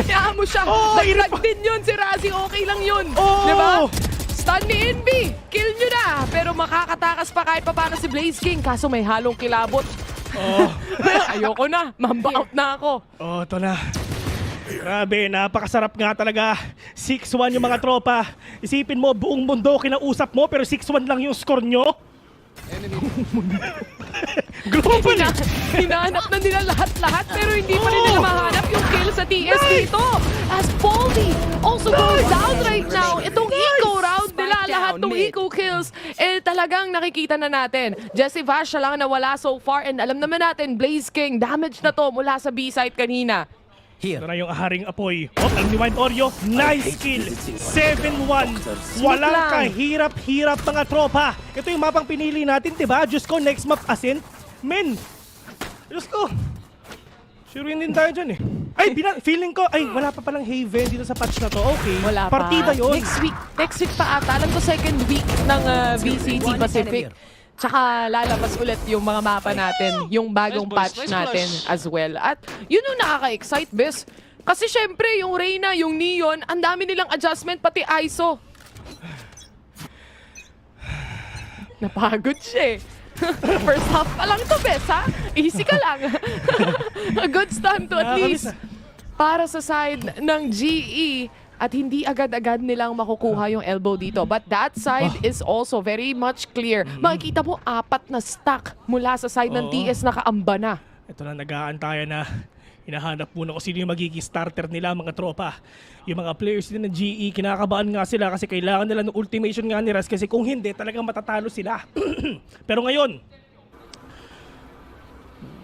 Kaya mo siya. Nag-lag din yun si Razi, okay lang yun. Diba? Stun ni Envy, kill nyo na. Pero makakatakas pa kahit pa paano si Blaze King. Kaso may halong kilabot. Ayoko na, mamba out na ako. Ito na. Grabe, napakasarap nga talaga. 6-1 yung mga tropa. Isipin mo, buong mundo kinausap mo pero 6-1 lang yung score nyo. Global! Hinahanap na nila lahat-lahat pero hindi pa rin nila mahanap yung kill sa TS dito. As Baldy also goes down right now. Itong eco round nila, lahat ng eco kills, talagang nakikita na natin. Jesse Vash siya lang nawala so far and alam naman natin, Blaze King, damage na to mula sa B-site kanina. Ito na yung haring apoy. Alam ni Wild Oreo, nice kill. 7-1. Walang kahirap-hirap mga tropa. Ito yung mapang pinili natin, diba? Diyos ko, next map Ascent. Men, Diyos ko. Sure din tayo dyan eh. Ay, feeling ko, wala pa palang Haven dito sa patch na to. Okay, wala pa. Partida yun. Next week pa ata. Alam ko second week ng VCT Pacific. Tsaka lalabas ulit yung mga mapa natin, yung bagong patch natin as well. At yun yung nakaka-excite, bes. Kasi syempre, yung Reyna, yung Neon, ang dami nilang adjustment, pati ISO. Napagod siya eh. First half pa lang to, Bes, ha? Easy ka lang. A good stun to at least para sa side ng GE. At hindi agad-agad nilang makukuha yung elbow dito. But that side is also very much clear. Makikita mo, 4 na stack mula sa side ng TS na kaamba na. Ito na, nag-aantayan na. Hinahanap muna kung sino yung magiging starter nila, mga tropa. Yung mga players din ng GE, kinakabahan nga sila kasi kailangan nila ng ultimation nga ni Raz kasi kung hindi, talagang matatalo sila. Pero ngayon,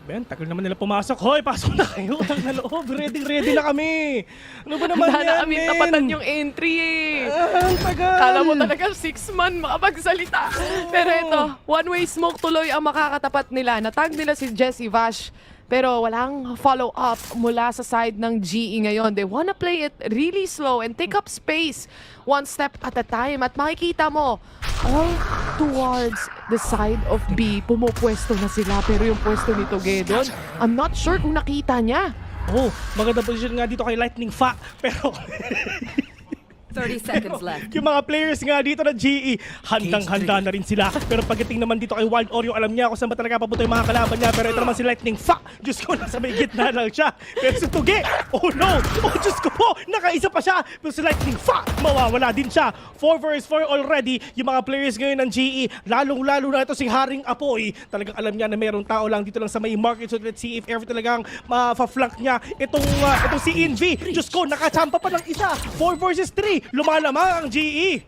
Ben, tagal naman nila pumasok. Hoy, pasok na kayo. Utang na loob. Ready na kami. Ano ba naman Handa yan, na kami men? tapatan yung entry eh. Ang tagal. Kala mo talaga 6 man makapagsalita. Pero ito, one-way smoke tuloy ang makakatapat nila. Natag nila si Jesse Vash. Pero walang follow-up mula sa side ng GE ngayon. They wanna play it really slow and take up space one step at a time. At makikita mo, all towards the side of B, pumupwesto na sila. Pero yung pwesto ni Togedon, I'm not sure kung nakita niya. Oh, maganda position nga dito kay Lightning Fa. Pero 30 seconds left. yung mga players nga dito ng GE, handang-handa na rin sila. Pero pagdating naman dito kay Wild Oreo, alam niya kung saan ba talaga papunta yung mga kalaban niya. Pero ito naman si Lightning Fuck! Diyos ko, nasa may gitna lang siya. Pero si Tuge, oh no! Oh Diyos ko po, nakaisa pa siya. Pero si Lightning Fuck, mawawala din siya. 4 vs 4 already. Yung mga players ngayon ng GE, lalong-lalo na ito si Haring Apoy. Talagang alam niya na mayroong tao lang dito lang sa may market. So let's see if ever talagang ma-flank niya itong si Envy. Diyos ko, nakachampa pa ng isa. 4 vs 3. Lumalamang ang GE.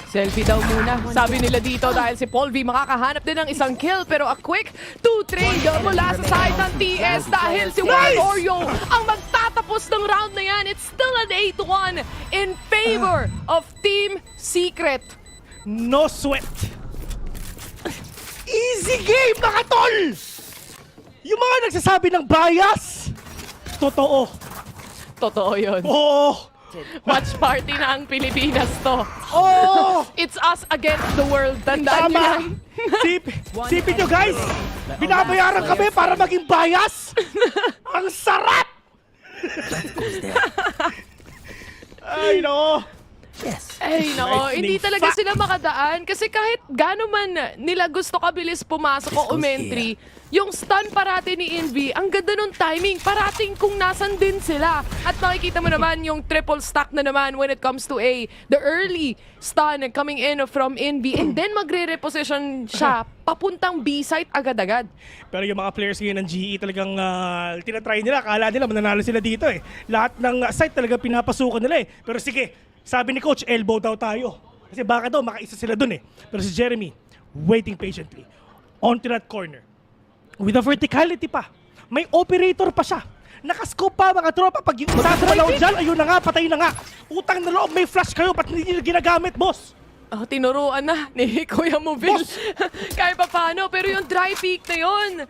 Selfie daw muna. Sabi nila dito dahil si Paul V makakahanap din ng isang kill. Pero a quick 2-3 mula sa side ng TS dahil si Wild Oreo ang magtatapos ng round na yan. It's still an 8-1 in favor of Team Secret. No sweat. Easy game, mga tol! Yung mga nagsasabi ng bias, totoo. Totoo yun. Oo. Watch party na ang Pilipinas to. Oh! It's us against the world. Tandaan nyo yan. Sipin nyo guys, binabayaran kami para maging bias. Ang sarap! Ay, no. Ay, nako, hindi talaga sila makadaan kasi kahit gaano man nila gusto kabilis pumasok o umentry, yung stun parati ni Envy, ang ganda nung timing, parating kung nasan din sila. At makikita mo naman yung triple stack na naman when it comes to the early stun coming in from Envy and then magre-reposition siya papuntang B site agad-agad. Pero yung mga players ngayon ng GE talagang tinatry nila, akala nila mananalo sila dito eh. Lahat ng site talaga pinapasukan nila eh. Pero sige, sabi ni Coach, elbow daw tayo. Kasi baka daw makaisa sila dun eh. Pero si Jeremy, waiting patiently. Onto that corner. With a verticality pa. May operator pa siya. Nakascope pa mga tropa. Pag yung isa sumalaw dyan, ayun na nga, patay na nga. Utang na loob, may flash kayo. Ba't hindi nila ginagamit, boss? Oh, tinuruan na ni Kuya Movil. Kahit pa paano. Pero yung dry peak na yun,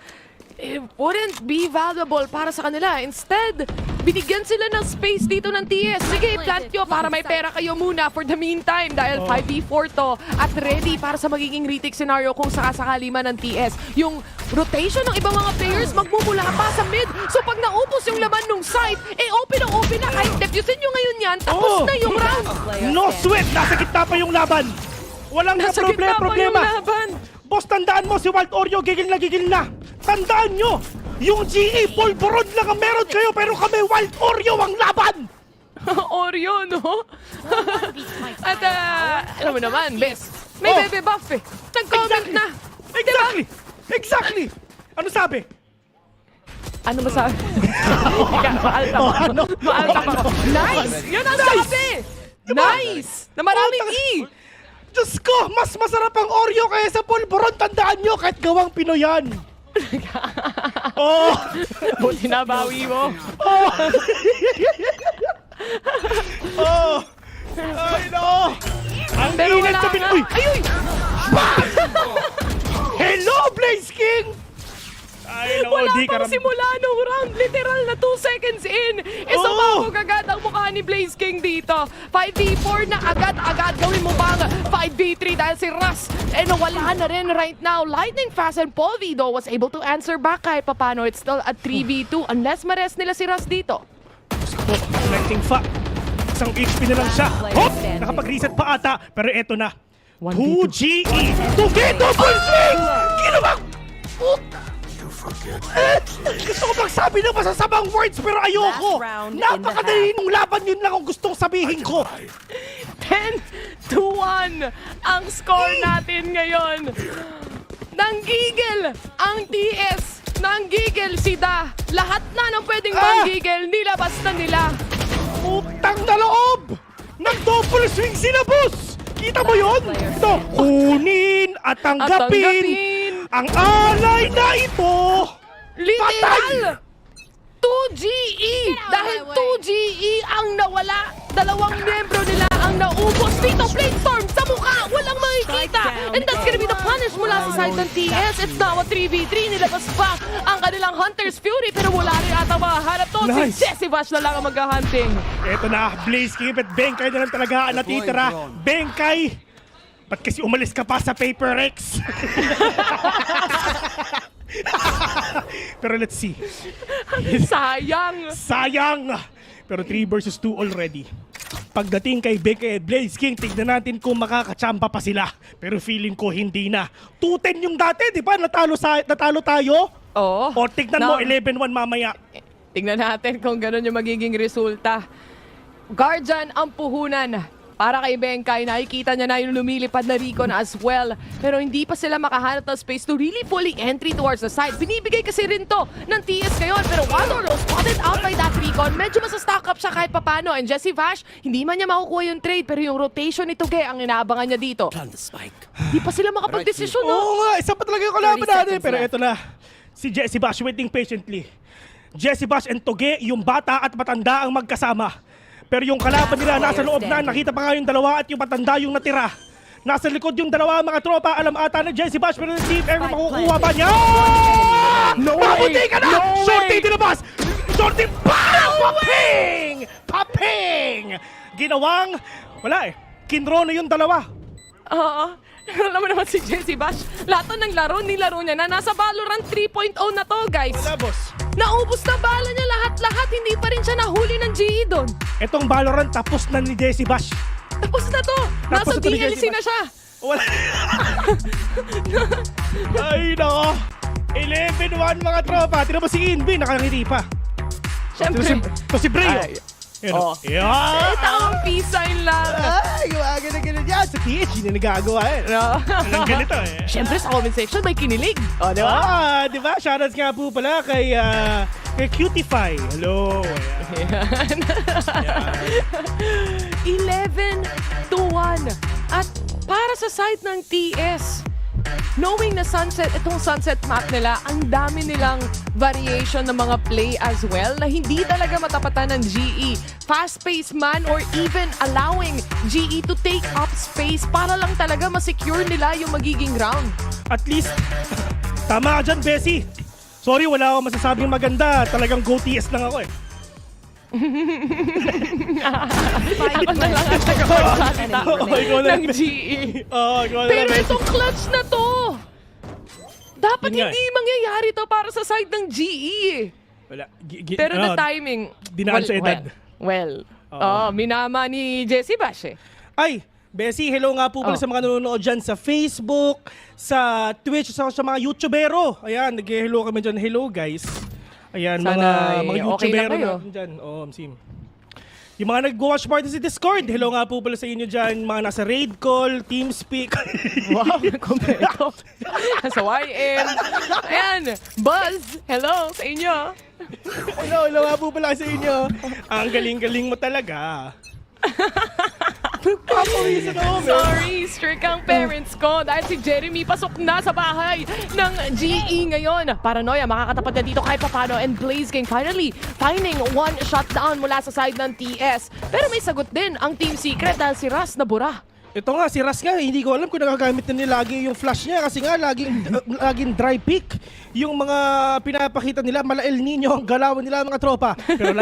it wouldn't be valuable para sa kanila. Instead, binigyan sila ng space dito ng TS. Sige, plant nyo para may pera kayo muna for the meantime dahil 5v4 to at ready para sa magiging retake scenario kung sakasakali man ng TS. Yung rotation ng ibang mga players magmumula pa sa mid. So pag naubos yung laman ng site, open na kahit defusin nyo ngayon yan, tapos na yung round. No sweat! Nasa gitna pa yung laban. Walang Nasa gitna pa yung laban. Boss, tandaan mo, si Wild Oreo gigil na. Tandaan nyo, yung GE Polvoron lang ang meron kayo, pero kami Wild Oreo ang laban! Oreo, no? At alam mo naman, Bes, may bebe buff eh. Nag-comment na. Exactly! Ano sabi? Ano ba sabi? Maalta pa. Nice! Yun ang sabi! Nice! Na maraming E! Diyos ko, mas masarap ang Oreo kaya sa Polvoron. Tandaan nyo, kahit gawang Pinoyan. Oh! Buti na bawi mo. Oh! Ay, no! Ang init sa Pinoy! Ayuy! Hello, Blaze King! Ay, no, Wala di pang simula nung round. Literal na 2 seconds in. Sumabog agad ang mukha ni Blaze King dito. 5v4 na agad-agad. Gawin mo bang 5v3 dahil si Russ nawala na rin right now. Lightning Fast and Paul V though was able to answer back kahit papano. It's still a 3v2 unless ma-rest nila si Russ dito. Lightning Fa. Isang HP na lang siya. Hop! Nakapag-reset pa ata. Pero eto na. 2GE! Tugi! Double swing! Ginawang... Gusto ko magsabi ng masasamang words pero ayoko! Napakadali nung laban, yun lang ang gustong sabihin ko! 10-1 ang score natin ngayon. Nanggigil ang TS. Nanggigil si Da. Lahat na ng pwedeng manggigil, nilabas na nila. Utang na loob! Nag-double swing sila, boss! Kita mo yun? Ito, kunin at tanggapin ang alay na ito! Literal! 2GE! Dahil 2GE ang nawala. Dalawang miyembro nila ang naubos dito. Flamestorm sa mukha! Walang makikita! And that's gonna be the punish mula sa side ng TS. It's now a 3v3. Nilabas pa ang kanilang Hunter's Fury pero wala rin ata makahanap to. Nice. Si Jesse Bash na lang ang mag-hunting. Eto na, Blaze King at Benkay na lang talaga ang natitira. Benkay! Ba't kasi umalis ka pa sa Paper Rex? Pero let's see. Sayang! Sayang! Pero 3 versus 2 already. Pagdating kay Benkay at Blaze King, tignan natin kung makakachampa pa sila. Pero feeling ko hindi na. 2-10 yung dati, di ba? Natalo tayo? Oo. O tignan mo, 11-1 mamaya. Tignan natin kung gano'n yung magiging resulta. Guardian ang puhunan. Para kay Benkay, nakikita niya na yung lumilipad na Recon as well. Pero hindi pa sila makahanap ng space to really fully entry towards the side. Binibigay kasi rin to ng TS ngayon. Pero Valorant spotted out by that Recon. Medyo masastock up siya kahit papano. And Jesse Vash, hindi man niya makukuha yung trade. Pero yung rotation ni Tuge ang inaabangan niya dito. Hindi pa sila makapag-desisyon, no? Oo nga, isa pa talaga yung kalaban natin. Pero eto na, si Jesse Bash waiting patiently. Jesse Bash and Tuge, yung bata at matanda ang magkasama. Pero yung kalaban nila nasa loob na, nakita pa nga yung dalawa at yung matanda yung natira. Nasa likod yung dalawa mga tropa, alam ata na Jesse Bash, pero si Team Ever makukuha ba niya? No way! Mabuti ka na! No Shorty way! dinabas! Shorty bang! Paping! Paping! Ginawang, wala eh. Kinro na yung dalawa. Oo. Alam mo naman si Jesse Bash, lahat ng laro, nilaro niya na. Nasa Valorant 3.0 na to, guys. Wala, boss. Naubos na bala niya lahat-lahat. Hindi pa rin siya nahuli ng GE doon. Etong Valorant tapos na ni Jesse Bash. Tapos na to. Nasa DLC na siya. Wala. Ay, nako. 11-1 mga tropa. Tira mo si Invi, nakangiti pa. Siyempre. Ito si Brio. Oh. Yeah. Ito ang peace sign lang. Ay, gumagana yan. Sa TH, hindi na nagagawa eh. No. Anong ganito eh. Siyempre sa comment section may kinilig. O, di ba? Di ba? Shoutouts nga po pala kay Cutify. Hello. Ayan. 11-1. At para sa side ng TS, knowing na itong sunset map nila, ang dami nilang variation ng mga play as well na hindi talaga matapatan ng GE. Fast-paced man or even allowing GE to take up space para lang talaga masecure nila yung magiging round. At least, tama ka dyan, Bessie. Sorry, wala akong masasabing maganda. Talagang go TS lang ako eh. Ako na lang ang tagapagsalita ng GE. Pero itong clutch na to, dapat hindi mangyayari to para sa side ng GE. Wala. Pero the timing, dinaan sa edad. minama ni Jesse Bash eh. Ay, Bessie, hello nga po pala sa mga nanonood dyan sa Facebook, sa Twitch, sa mga YouTubero. Ayan, nag-hello kami dyan. Hello guys. Ayan, sana mga YouTubero natin dyan. Sim. Yung mga nag-watch party sa Discord, hello nga po pala sa inyo dyan. Mga nasa raid call, TeamSpeak. Wow, nag-komento. Sa YM. Ayan, Buzz, hello sa inyo. Hello nga po pala sa inyo. Ang galing-galing mo talaga. Sorry, strict ang parents ko dahil si Jeremy pasok na sa bahay ng GE ngayon. Paranoia, makakatapat na dito kahit papano, and Blaze King finally finding one shutdown mula sa side ng TS. Pero may sagot din ang Team Secret dahil si Ras nabura. Ito nga, si Ras nga, hindi ko alam kung nagagamit na nila lagi yung flash niya kasi nga laging dry pick. Yung mga pinapakita nila, mala El Nino ang galawan nila mga tropa. Pero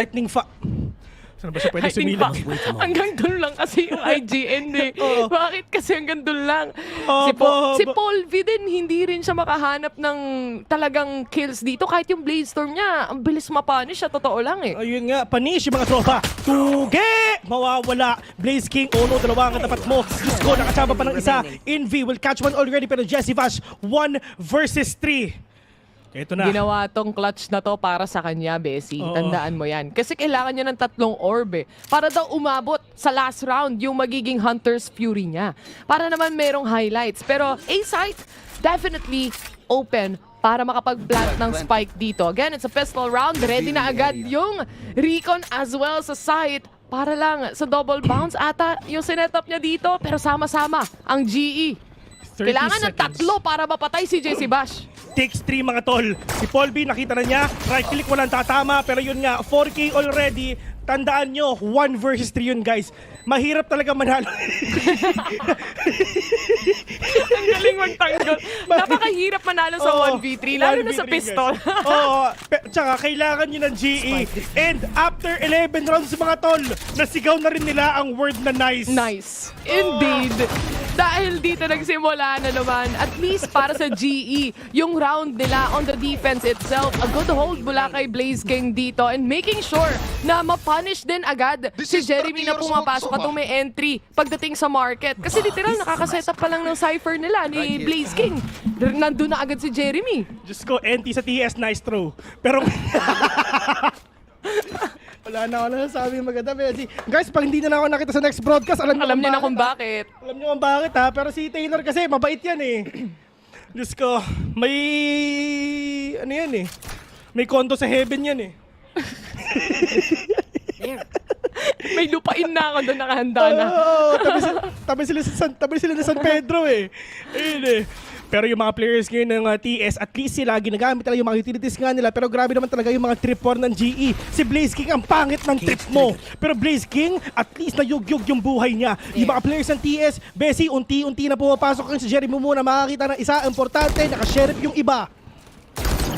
Saan ba siya pwede I think sumilip? hanggang doon lang kasi yung IGN eh. Bakit kasi hanggang doon lang? Opo, Si Paul V din, hindi rin siya makahanap ng talagang kills dito. Kahit yung Blade Storm niya, ang bilis mapunish siya, totoo lang eh. Ayun nga, punish yung mga tropa. Tuge! Mawawala. Blaze King, no, dalawa ang katapat mo. Diyos ko, nakasama pa ng isa. Envy will catch one already, pero Jesse Vash, 1 versus 3. Ito na. Ginawa tong clutch na to para sa kanya, Bessie. Oo. Tandaan mo yan. Kasi kailangan niya ng 3 orb eh. Para daw umabot sa last round yung magiging Hunter's Fury niya. Para naman merong highlights. Pero A-site, definitely open para makapag-plant ng spike dito. Again, it's a pistol round. Ready na agad yung Recon as well sa site. Para lang sa double bounce ata yung sinetup niya dito. Pero sama-sama ang GE. Kailangan ng 3 para mapatay si JC Bash. Takes 3 mga tol. Si Paul B nakita na niya. Right click walang tatama. Pero yun nga, 4K already. Tandaan nyo, 1 versus 3 yun guys. Mahirap talaga manalo. Ang galing magtanggol. Napakahirap manalo sa 1v3, lalo na sa pistol. Oo, tsaka kailangan nyo ng GE. And after 11 rounds mga tol, nasigaw na rin nila ang word na nice. Nice. Indeed. Dahil dito nagsimula na naman, at least para sa GE, yung round nila on the defense itself. A good hold mula kay Blaze King dito and making sure na mapunish din agad si Jeremy na pumapasok at may entry pagdating sa market. Kasi literal, nakakasetup pa lang ng Cypher nila ni Blaze King. Nandun na agad si Jeremy. Diyos ko, NT sa TS, nice throw. Pero... Wala na ako nasasabi maganda, Bessie. Guys, pag hindi na ako nakita sa next broadcast, alam niyo na kung bakit. Alam niyo kung bakit ha, pero si Taylor kasi, mabait yan eh. Diyos ko, may... Ano yan eh? May condo sa heaven yan eh. May lupain na ako doon, nakahanda na. Tabi sila na San Pedro eh. Ayun eh. Pero yung mga players ngayon ng TS, at least sila ginagamit talaga yung mga utilities nga nila. Pero grabe naman talaga yung mga trip war ng GE. Si Blaze King ang pangit ng trip mo. Pero Blaze King, at least nayugyug yung buhay niya. Yung mga players ng TS, Bessie, unti-unti na pumapasok yung si Jeremy muna. Makakita ng isa, importante, naka-sheriff yung iba.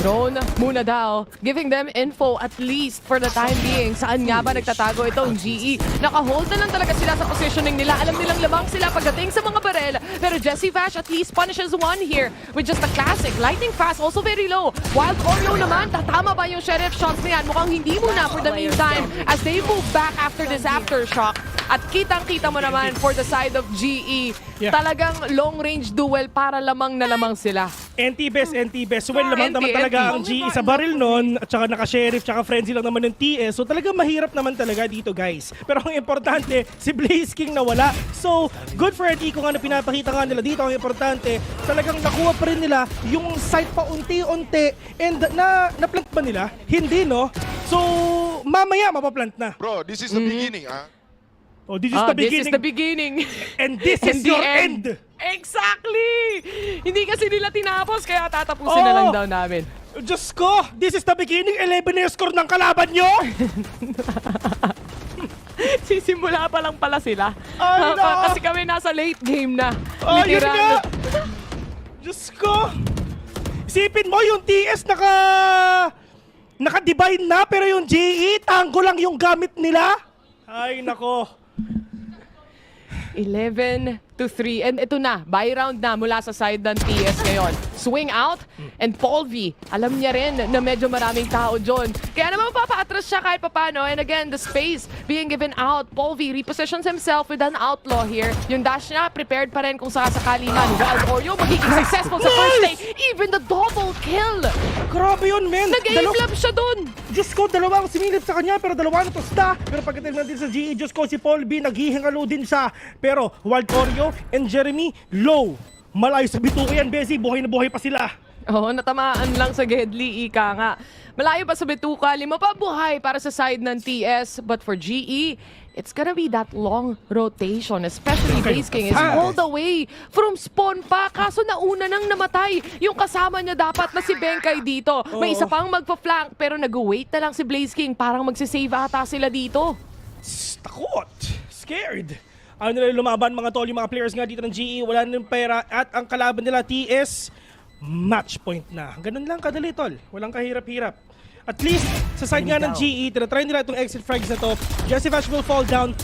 Drone muna daw, giving them info at least for the time being. Saan nga ba nagtatago itong GE? Naka-hold na lang talaga sila sa positioning nila. Alam nilang lamang sila pagdating sa mga barel. Pero Jesse Vash at least punishes one here with just a classic. Lightning fast, also very low. Wild Oreo naman, tatama ba yung sheriff shots na yan? Mukhang hindi muna for the meantime as they move back after this aftershock. At kitang-kita mo naman for the side of GE. Talagang long-range duel para lamang na lamang sila. NT-best. Well, naman talaga ang GE sa baril nun, at saka naka-sheriff, tsaka frenzy lang naman ng TS. So talaga mahirap naman talaga dito guys. Pero ang importante, si Blaze King nawala. So, good for NT kung ano pinapakita nga nila dito. Ang importante, talagang nakuha pa rin nila yung site pa unti-unti. And na-plant ba nila? Hindi, no? So, mamaya mapaplant na. Bro, this is the beginning, Oh, this is the beginning. This is the beginning. And this is your end. Exactly! Hindi kasi nila tinapos, kaya tatapusin na lang daw namin. Diyos ko! This is the beginning. 11 na yung score ng kalaban nyo! Sisimula pa lang pala sila. Ay, no! Kasi kami nasa late game na. Yun nga! Diyos ko! Isipin mo yung TS naka-divine na, pero yung GE, tango lang yung gamit nila. Ay, nako. 11-3. And ito na, buy round na mula sa side ng TS ngayon. Swing out, and Paul V, alam niya rin na medyo maraming tao dyan. Kaya naman papaatras siya kahit papano. And again, the space being given out. Paul V repositions himself with an outlaw here. Yung dash niya, prepared pa rin kung sakasakali man. Wild Oreo magiging successful sa first day. Even the double kill. Grabe yun, men. Nag-aim siya dun. Diyos ko, dalawa ang similip sa kanya, pero dalawa na tosta. Pero pagdating natin sa GE, Diyos ko, si Paul B, naghihingalo din siya. Pero Wild Oreo and Jeremy, low. Malayo sa bituka yan, Bessie. Buhay na buhay pa sila. Oo, natamaan lang sa Gedli, ika nga. Malayo pa sa bituka, 5 pa buhay para sa side ng TS. But for GE, it's gonna be that long rotation, especially Blaze King is all the way from spawn pa. Kaso nauna nang namatay yung kasama niya dapat na si Benkay dito. May isa pang magpa-flank pero nag-wait na lang si Blaze King. Parang magsisave ata sila dito. Takot. Scared. Ano nila lumaban mga tol, yung mga players nga dito ng GE, wala nang pera at ang kalaban nila TS, match point na. Ganun lang kadali, tol. Walang kahirap-hirap. At least, sa side nga ng GE, tinatry nila itong exit frags na to. Jessivash will fall down.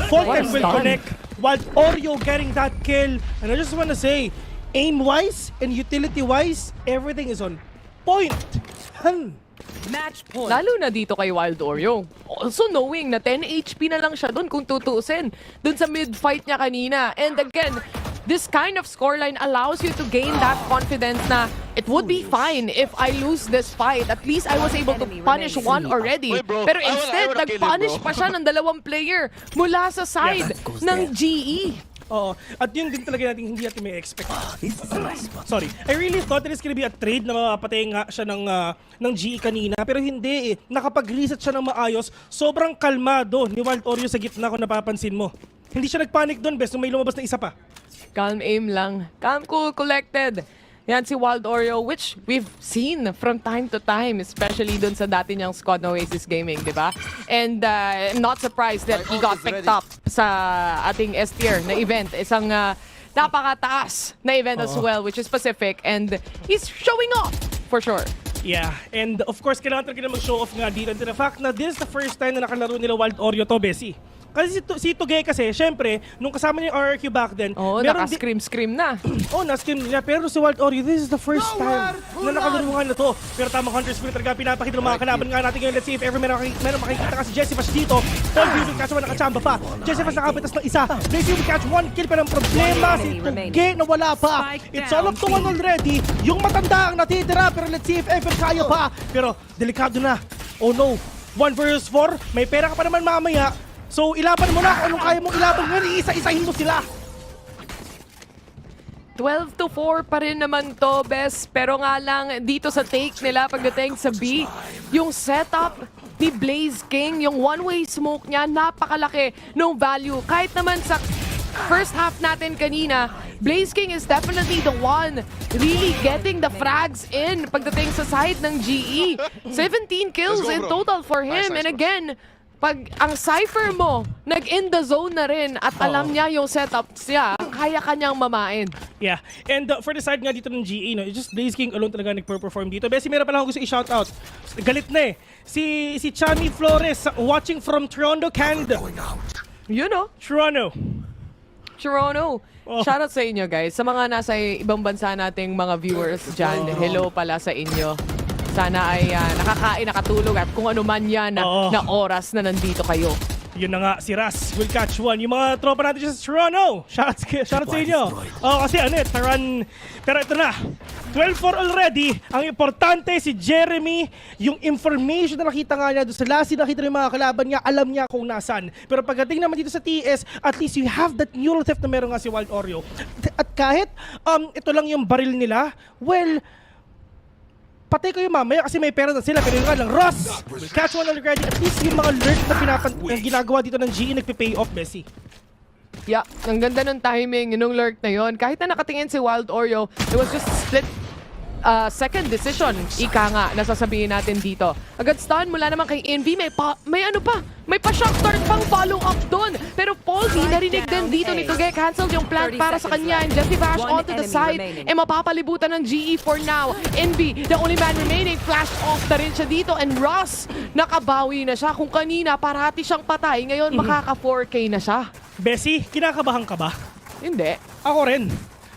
Fulton will connect. While Oreo getting that kill. And I just wanna say, aim-wise and utility-wise, everything is on point. Match point. Lalo na dito kay Wild Oreo. Also knowing na 10 HP na lang siya doon kung tutuusin. Doon sa mid-fight niya kanina. And again, this kind of scoreline allows you to gain that confidence na it would be fine if I lose this fight. At least I was able to punish one already. Pero instead, nag-punish pa siya ng 2 player mula sa side ng GE. Oo. At yun din talaga natin hindi natin may expect. Sorry. I really thought it is gonna be a trade na mapapatay nga siya ng GE kanina. Pero hindi eh. Nakapag-reset siya ng maayos. Sobrang kalmado ni Wild Oreo sa gitna kung napapansin mo. Hindi siya nagpanic doon, best, nung may lumabas na isa pa. Calm aim lang. Calm, cool, collected. Yan si Wild Oreo, which we've seen from time to time, especially dun sa dati niyang squad na Oasis Gaming, di ba? And I'm not surprised that he got picked up sa ating S-tier na event. Isang napakataas na event as well, which is Pacific, and he's showing off, for sure. Yeah, and of course, kailangan talaga na mag-show off nga dito. And the fact na this is the first time na nakalaro nila Wild Oreo to, Bessie. Kasi si Tugay kasi, syempre, nung kasama niya yung RRQ back then, naka-scream na. Na-scream niya. Pero si Wild Oreo, this is the first time na nakalaro nga na to. Pero tamang Hunter Spirit talaga pinapakita ng mga kalaban nga natin ngayon. Let's see if ever meron makikita ka si Jessivash dito. Paul Beauty kaso nakachamba pa. Jessivash nakapitas ng isa. Blaze will catch 1 kill, pero ang problema si Tugay na wala pa. It's all up to 1 already. Yung matanda ang natitira, pero let's see if ever kaya pa. Pero delikado na. Oh no. 1 versus 4. May pera ka pa naman mamaya. So, ilaban mo na kung anong kaya mong ilaban ngayon, isa-isahin mo sila. 12-4 pa rin naman to, Bes. Pero nga lang, dito sa take nila pagdating sa B, yung setup ni Blaze King, yung one-way smoke niya, napakalaki ng value. Kahit naman sa first half natin kanina, Blaze King is definitely the one really getting the frags in pagdating sa side ng GE. 17 kills in total for him. And again, pag ang Cypher mo, nag-in the zone na rin at alam niya yung setup siya, kaya kanyang mamain. Yeah, and for the side nga dito ng GE, no, just Blaze King alone talaga nag-perform dito. Bessie, meron pala akong gusto i-shoutout. Galit na eh. Si Chami Flores, watching from Toronto, Canada. You know? Toronto. Shoutout sa inyo, guys. Sa mga nasa ibang bansa nating mga viewers dyan, hello pala sa inyo. Sana ay nakakain, nakatulog at kung ano man yan na oras na nandito kayo. Yun na nga, si Ras will catch 1. Yung mga tropa natin sa Toronto, shoutout sa inyo. Kasi Taran. Pero ito na, 12-4 already. Ang importante si Jeremy, yung information na nakita nga niya doon sa last nakita ng mga kalaban niya, alam niya kung nasan. Pero pagdating naman dito sa TS, at least you have that neural theft na meron nga si Wild Oreo. At kahit ito lang yung baril nila, well, patay kayo mamaya kasi may pera na sila. Pero nga lang, Ross will catch 1 already. At least yung mga lurk na ginagawa dito ng GE nagpe-pay off, Bessie. Yeah, ang ganda ng timing nung lurk na yon. Kahit na nakatingin si Wild Oreo, it was just split second decision. Ika nga, nasasabihin natin dito. Agad stun mula naman kay Envy. May pa-shock start pang follow-up doon. Pero Paulzy, narinig din dito ni Tugay. Cancel yung plant para sa kanya. And Jessivash onto the side. Mapapalibutan ng GE for now. Envy, the only man remaining. Flash off na rin siya dito. And Ross, nakabawi na siya. Kung kanina, parati siyang patay. Ngayon, makaka 4K na siya. Bessie, kinakabahan ka ba? Hindi. Ako rin.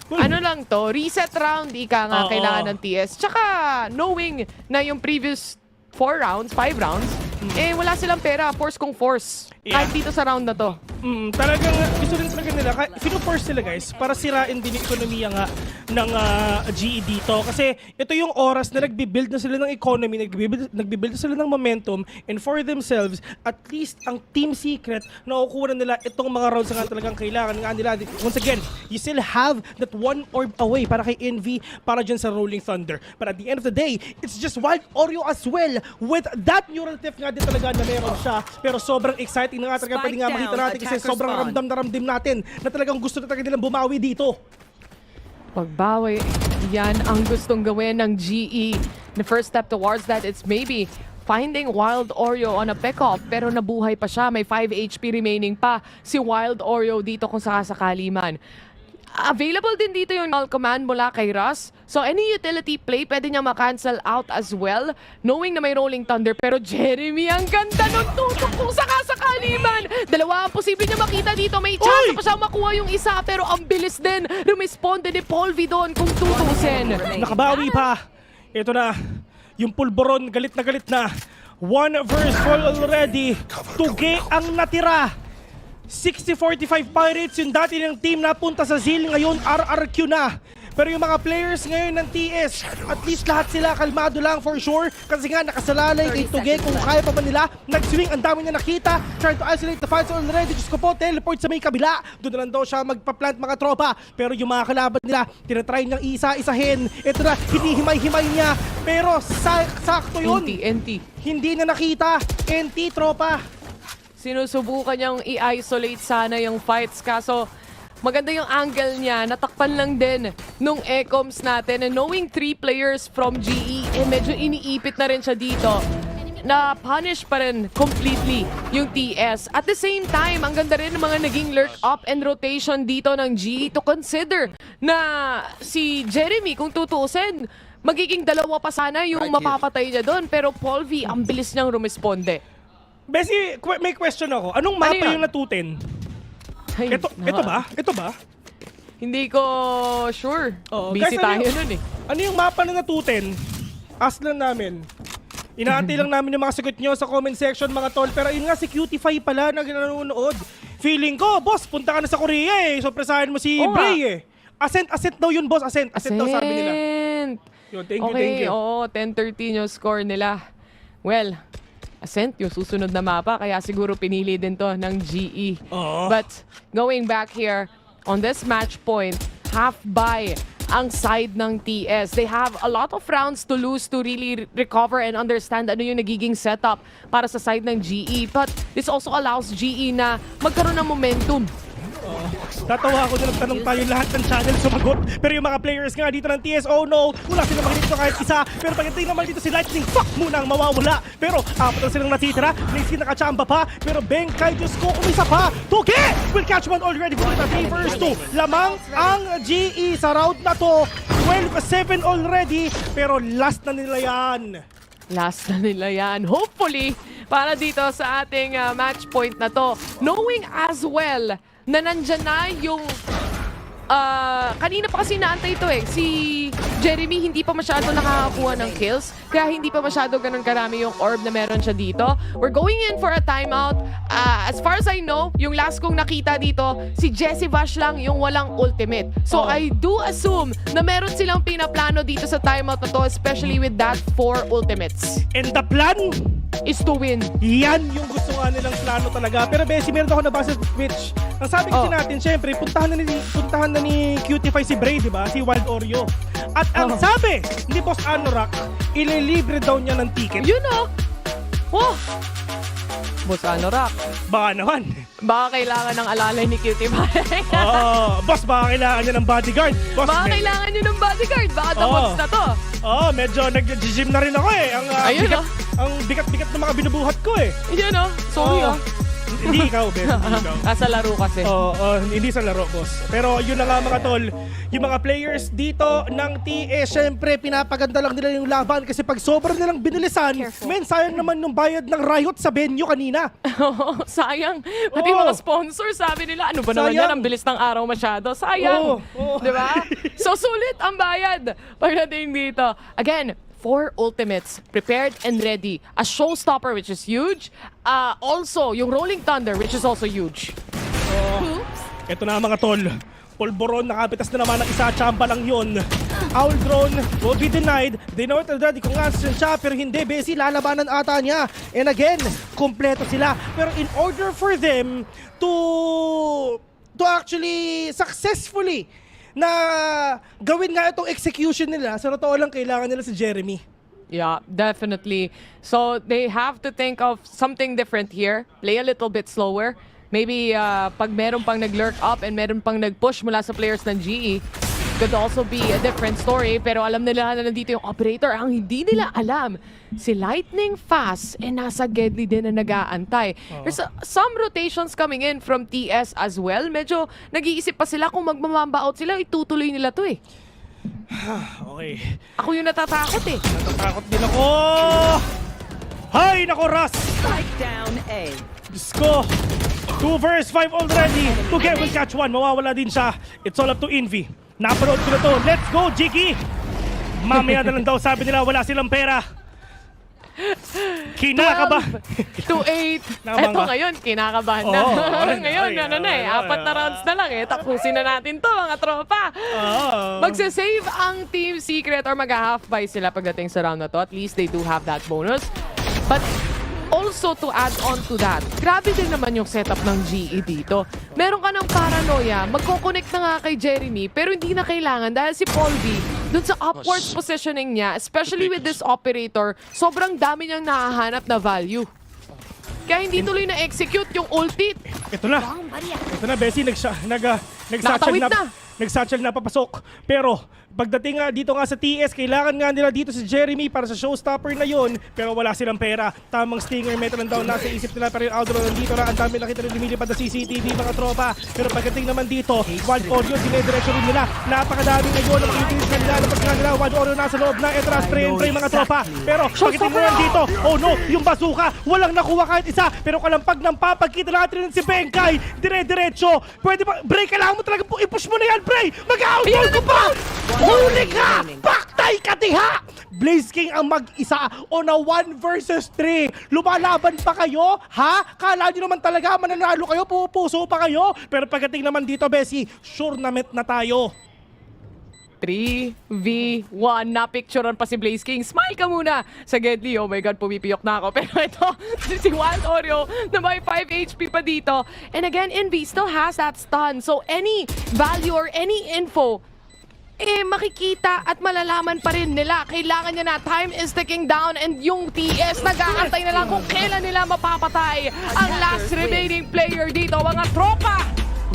Ano lang to, reset round, ika nga kailangan ng TS. Tsaka, knowing na yung previous 4 rounds, 5 rounds, wala silang pera, force kung force. Kahit dito sa round na to. Talagang gusto rin talaga nila, fino-force sila guys, para sirain din yung ekonomiya nga ng GE dito. Kasi ito yung oras na nagbibuild na sila ng economy, nagbibuild na sila ng momentum, and for themselves, at least ang team secret, nakukuha na nila itong mga rounds na nga talagang kailangan nga nila. Once again, you still have that 1 orb away para kay Envy, para dyan sa Rolling Thunder. But at the end of the day, it's just Wild Oreo as well, with that neural theft nga din talaga na meron siya. Pero sobrang exciting na nga talaga pwede nga makita natin kasi sobrang ramdam na ramdam natin na talagang gusto na talaga nilang bumawi dito. Pagbawi, yan ang gustong gawin ng GE. The first step towards that, it's maybe finding Wild Oreo on a pick-off, pero nabuhay pa siya. May 5 HP remaining pa si Wild Oreo dito kung sakasakali man. available din dito yung null command mula kay Russ. So any utility play, pwede niya ma-cancel out as well, knowing na may rolling thunder. Pero Jeremy, ang ganda nun, tutok kung sakasakali man. Dalawa ang posible niya makita dito. May chance pa siya makuha yung isa, pero ang bilis din. Rumisponde ni Paul V doon kung tutusin. Nakabawi pa. Ito na, yung pulboron, galit na. 1 verse 4 already. Tuge ang natira. 60-45 Pirates, yung dati ng team napunta sa ZIL, ngayon RRQ na. Pero yung mga players ngayon ng TS, at least lahat sila kalmado lang for sure. Kasi nga nakasalalay kay Tuge kung kaya pa ba nila. Nag-swing, ang dami niya nakita. Trying to isolate the fights already. Diyos ko po, teleport sa may kabila. Doon na lang daw siya magpa-plant mga tropa. Pero yung mga kalaban nila, tinatry niyang isa-isahin. Ito na, hinihimay-himay niya. Pero sakto yun. NT. Hindi na nakita. NT, tropa. Sinusubukan niyang i-isolate sana yung fights, kaso maganda yung angle niya, natakpan lang din nung Ecoms natin, and knowing 3 players from GE, medyo iniipit na rin siya dito. Na-punish pa rin completely yung TS. At the same time, ang ganda rin ng mga naging lurk up and rotation dito ng GE to consider na si Jeremy, kung tutusin, magiging dalawa pa sana yung mapapatay niya doon. Pero Paul V, ang bilis niyang rumisponde. Besi, may question ako. Anong mapa yung natutin? Ito ba? Hindi ko sure. Guys, Busy tayo nun eh. Ano yung mapa na natutin? Ask lang namin. Inaantay lang namin yung mga sagot nyo sa comment section mga tol. Pero yun nga, si Cutify pala na nanonood. Feeling ko, boss, punta ka na sa Korea eh. So presahin mo si Bray eh. Ascent daw yun, boss. Ascent daw sabi nila. Yun, thank you. Oo, 10-13 yung score nila. Well, Ascent, yung susunod na mapa, kaya siguro pinili din to ng GE. But going back here, on this match point, half buy ang side ng TS. They have a lot of rounds to lose to really recover and understand ano yung nagiging setup para sa side ng GE. But this also allows GE na magkaroon ng momentum. Tatawa ako na nagtanong tayo lahat ng channel sumagot. Pero yung mga players nga dito ng TS, oh no, wala silang makinig dito kahit isa. Pero pagdating naman dito si Lightning, fuck muna ang mawawala. Pero apat na silang natitira, Blaze nakachamba pa. Pero Bengkay, Diyos ko, umisa pa. Tuge will catch one already. Bullet at first 2. Lamang ang GE sa round na to. 12-7 already. Pero last na nila yan. Hopefully, para dito sa ating match point na to. Knowing as well na nandyan na yung kanina pa kasi naantay ito eh. Si Jeremy hindi pa masyado nakakakuha ng kills. Kaya hindi pa masyado ganun karami yung orb na meron siya dito. We're going in for a timeout. As far as I know, yung last kong nakita dito, si Jesse Vash lang yung walang ultimate. So I do assume na meron silang pinaplano dito sa timeout na to, especially with that 4 ultimates. And the plan is to win. Yan yung gusto nga nilang plano talaga. Pero Bessie, meron ako nabasa sa Twitch. Ang sabi kasi natin, syempre, puntahan na ni Cutify si Bray, di ba? Si Wild Oreo. At ang sabi ni Boss Anorak, ililibre daw niya ng ticket. Yun o! Boss Anorak. Baka naman. Baka kailangan ng alalay ni Cutify. Boss, baka kailangan niya ng bodyguard. Boss, baka kailangan niya ng bodyguard. Baka tapos na to. Medyo nag-gym na rin ako eh. Ang bigat-bigat ng mga binubuhat ko eh. Yun o. Sorry Hindi ikaw, Ben. Sa laro kasi. Hindi sa laro, boss. Pero yun na nga mga tol, yung mga players dito ng TS, syempre pinapaganda lang nila yung laban kasi pag sobrang nilang binilisan, sayang naman yung bayad ng Riot sa venue kanina. Sayang. Pati mga sponsor, sabi nila, ano ba naman yan? Ang bilis ng araw masyado. Sayang. Diba? So sulit ang bayad pagdating dito. Again, 4 ultimates prepared and ready. A showstopper, which is huge. Also, yung Rolling Thunder, which is also huge. Ito na mga tol. Polboron, nakapitas na naman ng isa. Chamba lang yun. Owl Drone will be denied. They know it already kung Ascent siya, pero hindi. Bessie, lalabanan ata niya. And again, kompleto sila. Pero in order for them to actually successfully na gawin nga itong execution nila, sa totoo lang kailangan nila si Jeremy. Yeah, definitely. So they have to think of something different here. Play a little bit slower. Maybe pag meron pang nag-lurk up and meron pang nag-push mula sa players ng GE, could also be a different story. Pero alam nila na nandito yung operator. Ang hindi nila alam, si Lightning Fast nasa Gedli din na nag-aantay. There's some rotations coming in from TS as well. Medyo nag-iisip pa sila kung magmamamba out sila, itutuloy nila to eh. Okay. Ako yung natatakot eh. Natatakot din ako! Hay, nako, Ras! Spike down A. Diyos ko! 2 versus 5 already. Together will catch one. Mawawala din siya. It's all up to Envy. Napanood ko na to. Let's go, Jiki! Mamaya na lang daw sabi nila wala silang pera. Kinakabahan. 2-8. Eto ngayon, kinakabahan na. Ngayon, apat na rounds na lang eh. Tapusin na natin to, mga tropa. Magsasave ang Team Secret or mag-half buy sila pagdating sa round na to. At least they do have that bonus. But also to add on to that, grabe din naman yung setup ng GE dito. Meron ka ng paranoia, magkoconnect na nga kay Jeremy, pero hindi na kailangan dahil si Paul B, dun sa upwards positioning niya, especially with this operator, sobrang dami niyang nahahanap na value. Kaya hindi tuloy na-execute yung ulti. Ito na. Ito na, Bessie. Nagsatchel na papasok. Pero pagdating nga dito nga sa TS, kailangan nga nila dito si Jeremy para sa showstopper na yon. Pero wala silang pera. Tamang stinger metal lang daw nasa isip nila. Pero yung outro nandito na. Ang dami nakita rin lumilipad na CCTV, mga tropa. Pero pagdating naman dito, Wild Oreo, dinediretso rin nila. Napakadami ngayon na mag-increase na nila. Napag nga nila, Wild Oreo nasa loob na. Etras, spray, mga tropa. Pero pagdating mo dito, oh no, yung bazooka, walang nakuha kahit isa. Pero kalampag ng papagkita natin si Benkay. Dire-diretso. Pwede pa, break, kailangan mo talaga i-push mo na yan, Bray! Mag-outdoor ko pa! Huli ka! Paktay ka, tiha! Blaze King ang mag-isa on a 1 versus 3. Lumalaban pa kayo? Ha? Kala nyo naman talaga mananalo kayo? Pupuso pa kayo? Pero pagdating naman dito, Bessie, sure na met na tayo. 3v1. Napicturean pa si Blaze King. Smile ka muna sa Gedli. Oh my God, pumipiyok na ako. Pero ito, si Wild Oreo na may 5 HP pa dito. And again, Envy still has that stun. So any value or any info, makikita at malalaman pa rin nila. Kailangan niya na. Time is ticking down and yung TS nag-aantay na lang kung kailan nila mapapatay ang last remaining player dito. Mga tropa,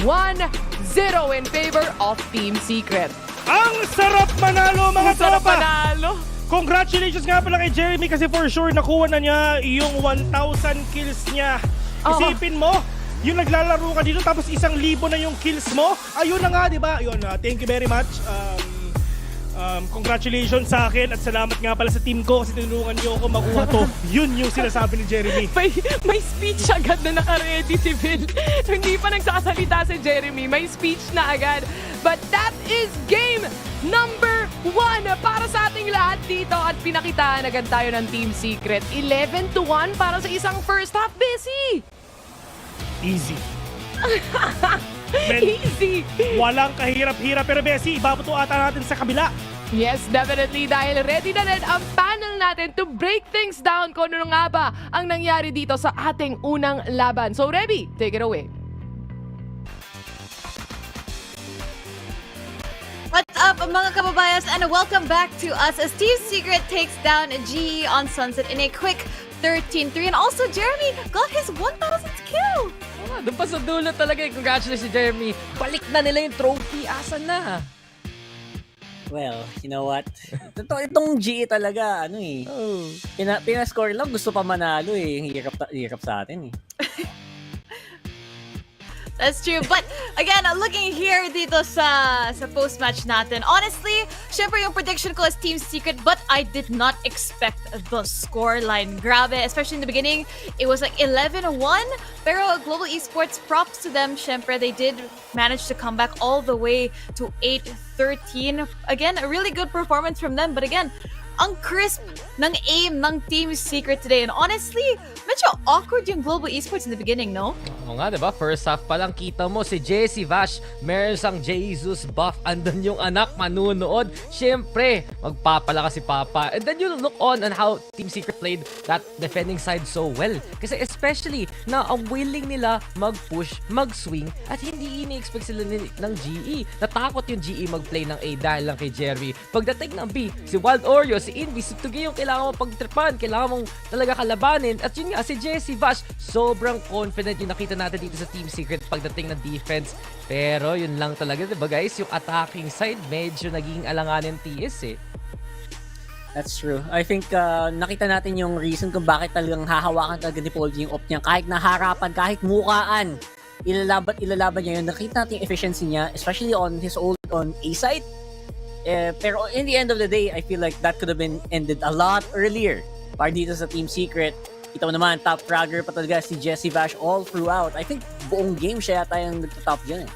1-0 in favor of Team Secret. Ang sarap manalo, mga sarap tropa! manalo! Congratulations nga pala kay Jeremy kasi for sure nakuha na niya yung 1,000 kills niya. Isipin mo, yung naglalaro ka dito tapos 1,000 na yung kills mo. Ayun na nga, di ba? Ayun, thank you very much. Congratulations sa akin at salamat nga pala sa team ko kasi tinulungan niyo ako makuha to. Yun yung sinasabi ni Jeremy. May speech agad na naka-ready si Phil. Hindi pa nagsasalita si Jeremy. May speech na agad. But that is game number 1 para sa ating lahat dito at pinakitaan agad tayo ng Team Secret. 11-1 para sa isang first half, Bessie! Easy. Easy! Walang kahirap-hirap pero Bessie, ibabato ata natin sa kabila. Yes, definitely dahil ready na rin ang panel natin to break things down kung ano nga ba ang nangyari dito sa ating unang laban. So Reby, take it away. What's up, mga kababayas, and welcome back to us as Team Secret takes down GE on Sunset in a quick 13-3. And also, Jeremy got his 1,000th kill! Doon pa sa dulo talaga. Congratulations si Jeremy. Balik na nila yung trophy. Asan na? Well, you know what? Itong GE talaga, pinascore lang, gusto pa manalo eh. Hirap sa atin eh. That's true. But again, looking here dito sa post-match natin, honestly, syempre yung prediction ko is Team Secret, but I did not expect the scoreline. Grabe, especially in the beginning, it was like 11-1. Pero Global Esports, props to them. Syempre, they did manage to come back all the way to 8-13. Again, a really good performance from them. But again, ang crisp ng aim ng Team Secret today. And honestly, medyo awkward yung Global Esports in the beginning, no? Oo nga, diba? First half pa lang kita mo si Jesse Vash, meron sang Jesus buff, andun yung anak manunood. Siyempre, magpapalakas si Papa. And then you look on how Team Secret played that defending side so well. Kasi especially na ang willing nila mag-push, mag-swing, at hindi ini-expect sila ng GE. Natakot yung GE mag-play ng A dahil lang kay Jerry. Pagdating ng B, si Wild Oreo, si Envy, si Tugi yung kailangan kailangan mo pagtripan, kailangan mong talaga kalabanin. At yun nga, si Jesse Vash, sobrang confident yung nakita natin dito sa Team Secret pagdating ng defense. Pero yun lang talaga, diba guys, yung attacking side, medyo naging alanganin TS eh. That's true. I think nakita natin yung reason kung bakit talagang hahawakan talaga ni Paul G yung op niya. Kahit naharapan, kahit mukaan, ilalaban niya yun. Nakita natin yung efficiency niya, especially on his old on A side. Pero in the end of the day, I feel like that could have been ended a lot earlier. Para dito sa Team Secret, kita mo naman, top fragger pa talaga si Jesse Vash all throughout. I think buong game siya yata yung nagtatop dyan eh.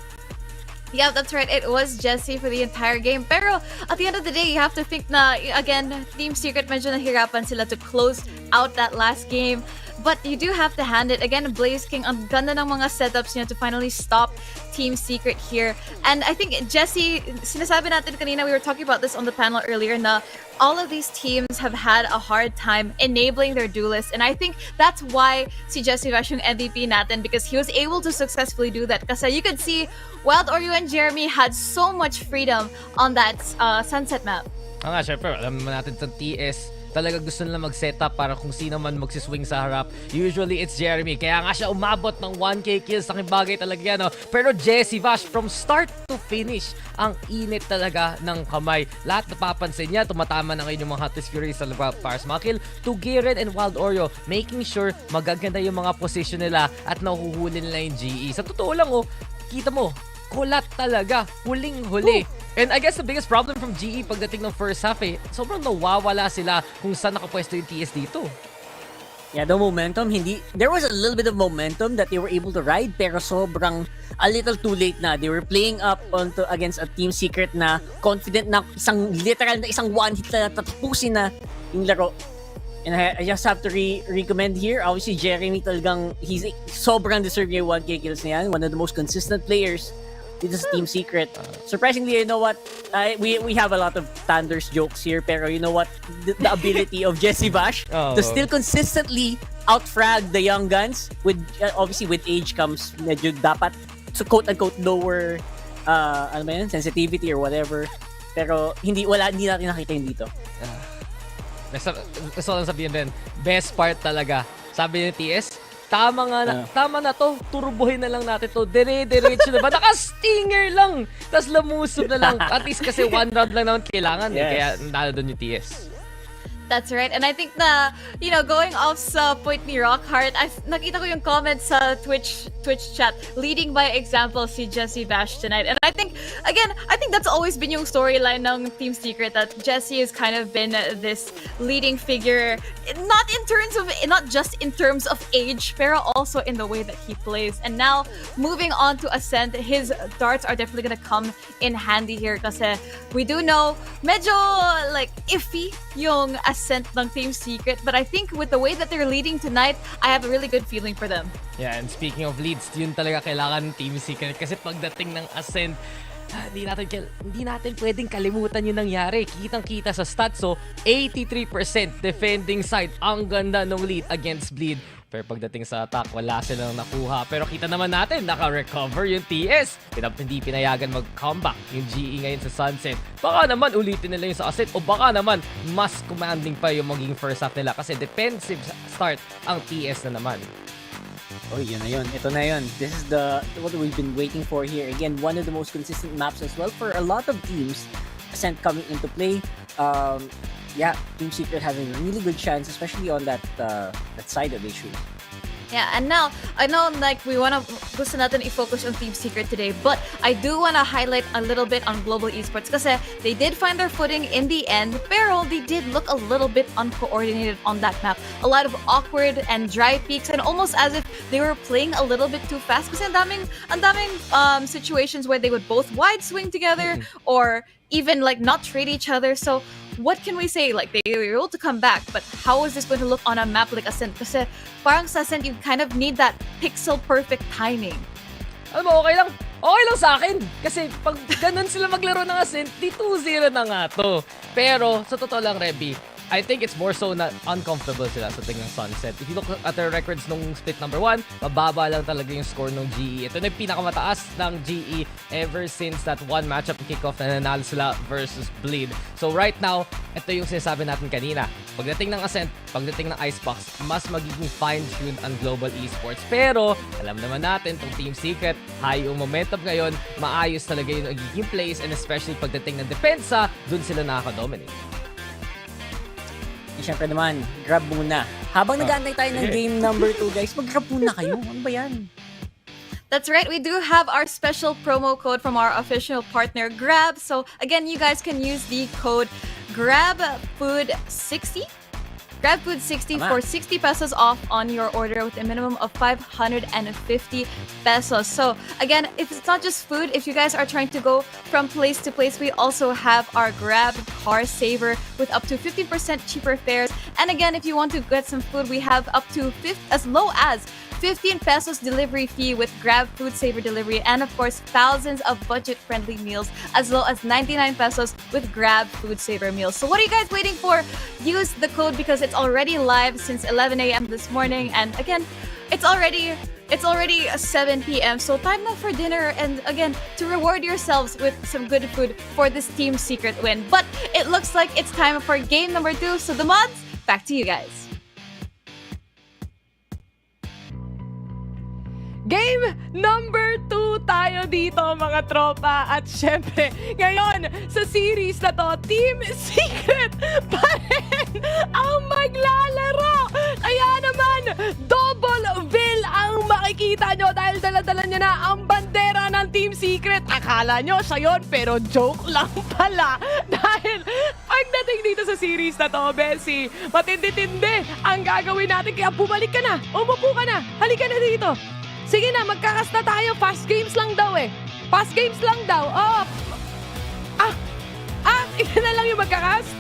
Yeah, that's right. It was Jesse for the entire game. Pero at the end of the day, you have to think na, again, Team Secret medyo nahirapan sila to close out that last game. But you do have to hand it. Again, Blaze King, ang ganda ng mga setups niya to finally stop Team Secret here. And I think Jesse, sinasabi natin kanina, we were talking about this on the panel earlier, na all of these teams have had a hard time enabling their duelists. And I think that's why si Jesse Vash yung MVP natin, because he was able to successfully do that. Kasi you could see Wild Oreo and Jeremy had so much freedom on that Sunset map. Nga, syempre, alam naman natin sa TS, talaga gusto nila mag-setup para kung sino man magsiswing sa harap. Usually, it's Jeremy. Kaya nga siya umabot ng 1k kills. Saking bagay talaga yan. No? Pero Jesse Vash, from start to finish, ang init talaga ng kamay. Lahat napapansin niya, tumatama na ngayon yung mga Hottest Fury sa para sa mga kill. Tugiren and Wild Oreo, making sure magaganda yung mga position nila at nahuhuli nila yung GE. Sa totoo lang, kita mo, kulat talaga. Huling-huli. And I guess the biggest problem from GE pagdating ng first half sobrang nawawala sila kung saan nakapwesto yung TS dito. Yeah, the momentum, there was a little bit of momentum that they were able to ride, pero sobrang a little too late na. They were playing up against a Team Secret na confident na literal na isang one hit na tatapusin na yung laro. And I just have to recommend here, obviously Jeremy talagang, he's sobrang deserving yung 1k kills na yan. One of the most consistent players dito sa Team Secret. Surprisingly, you know what? We have a lot of Thunders jokes here, pero you know what? The ability of Jesse Vash to still consistently outfrag the young guns, with obviously with age comes medyo dapat so quote-unquote lower sensitivity or whatever. Pero hindi natin nakita yun dito. Gusto lang sabihin din, best part talaga. Sabi ni TS, tama na to, turbohin na lang natin to, dire-diretso na ba? Naka-stinger lang, tas lamusob na lang. At least kasi one round lang naman kailangan kaya nalo doon yung TS. That's right. And I think na, going off sa point ni Rockhart, nakita ko yung comments sa Twitch chat, leading by example si Jesse Vash tonight. And I think that's always been yung storyline ng Team Secret, that Jesse has kind of been this leading figure, not just in terms of age, pero also in the way that he plays. And now, moving on to Ascent, his darts are definitely gonna come in handy here kasi we do know, medyo iffy yung Ascent ng Team Secret, but I think with the way that they're leading tonight, I have a really good feeling for them. Yeah, and speaking of leads, yun talaga kailangan ng Team Secret kasi pagdating ng Ascent, hindi natin pwedeng kalimutan yung nangyari. Kitang-kita sa stats, 83% defending side. Ang ganda ng lead against Bleed. Pero pagdating sa attack, wala silang nakuha. Pero kita naman natin, naka-recover yung TS. Hindi pinayagan mag-comeback yung GE ngayon sa Sunset. Baka naman ulitin nila yung sa Ascent, o baka naman mas commanding pa yung maging first half nila kasi defensive start ang TS na naman. Oh, yun na yun. Ito na yun. This is what we've been waiting for here. Again, one of the most consistent maps as well for a lot of teams. Ascent coming into play. Team Secret having a really good chance, especially on that side that they shoot. Yeah, and now, I know gusto natin i-focus on Team Secret today, but I do want to highlight a little bit on Global Esports kasi they did find their footing in the end, pero they did look a little bit uncoordinated on that map. A lot of awkward and dry peaks, and almost as if they were playing a little bit too fast kasi ang daming situations where they would both wide swing together or even not trade each other. So what can we say? They were able to come back, but how is this going to look on a map like Ascent? Kasi parang sa Ascent, you kind of need that pixel-perfect timing. Alam mo, okay lang sa akin. Kasi pag ganun sila maglaro ng Ascent, di 2-0 na nga to. Pero, sa totoo lang, Reby, I think it's more so na uncomfortable sila sa tingin ng Sunset. If you look at their records nung split number 1, mababa lang talaga yung score ng GE. Ito na yung pinakamataas ng GE ever since that one matchup kickoff na nanalo sila versus Bleed. So right now, ito yung sinasabi natin kanina. Pagdating ng Ascent, pagdating ng Icebox, mas magiging fine-tuned ang global esports. Pero, alam naman natin, itong Team Secret, high yung momentum ngayon, maayos talaga yung nagiging plays, and especially pagdating ng depensa, dun sila nakaka-dominate. Siyempre naman, grab muna. Habang nag-aantay tayo ng game number 2, guys, mag-grab muna kayo. Ano ba yan? That's right, we do have our special promo code from our official partner, Grab. So again, you guys can use the code GRABFOOD60. GrabFood60 for 60 pesos off on your order with a minimum of 550 pesos. So again, if it's not just food, if you guys are trying to go from place to place, we also have our Grab Car Saver with up to 15% cheaper fares. And again, if you want to get some food, we have up to as low as 15 pesos delivery fee with Grab Food Saver delivery, and of course thousands of budget-friendly meals as low as 99 pesos with Grab Food Saver meals. So what are you guys waiting for? Use the code because it's already live since 11 a.m. this morning, and again, it's already 7 p.m. So time now for dinner, and again, to reward yourselves with some good food for this Team Secret win. But it looks like it's time for game number 2. So the mods, back to you guys. Game number 2 tayo dito, mga tropa. At syempre, ngayon sa series na to, Team Secret pa rin ang maglalaro. Kaya naman, double VAL ang makikita nyo dahil dala-dala niya na ang bandera ng Team Secret. Akala nyo siya yun, pero joke lang pala. Dahil pagdating dito sa series na to, Bessie, matindi-tindi ang gagawin natin. Kaya bumalik ka na, umupo ka na, halika na dito. Sige na, magkakas na tayo. Fast games lang daw eh. Fast games lang daw. Oh. Ito na lang yung magkakas.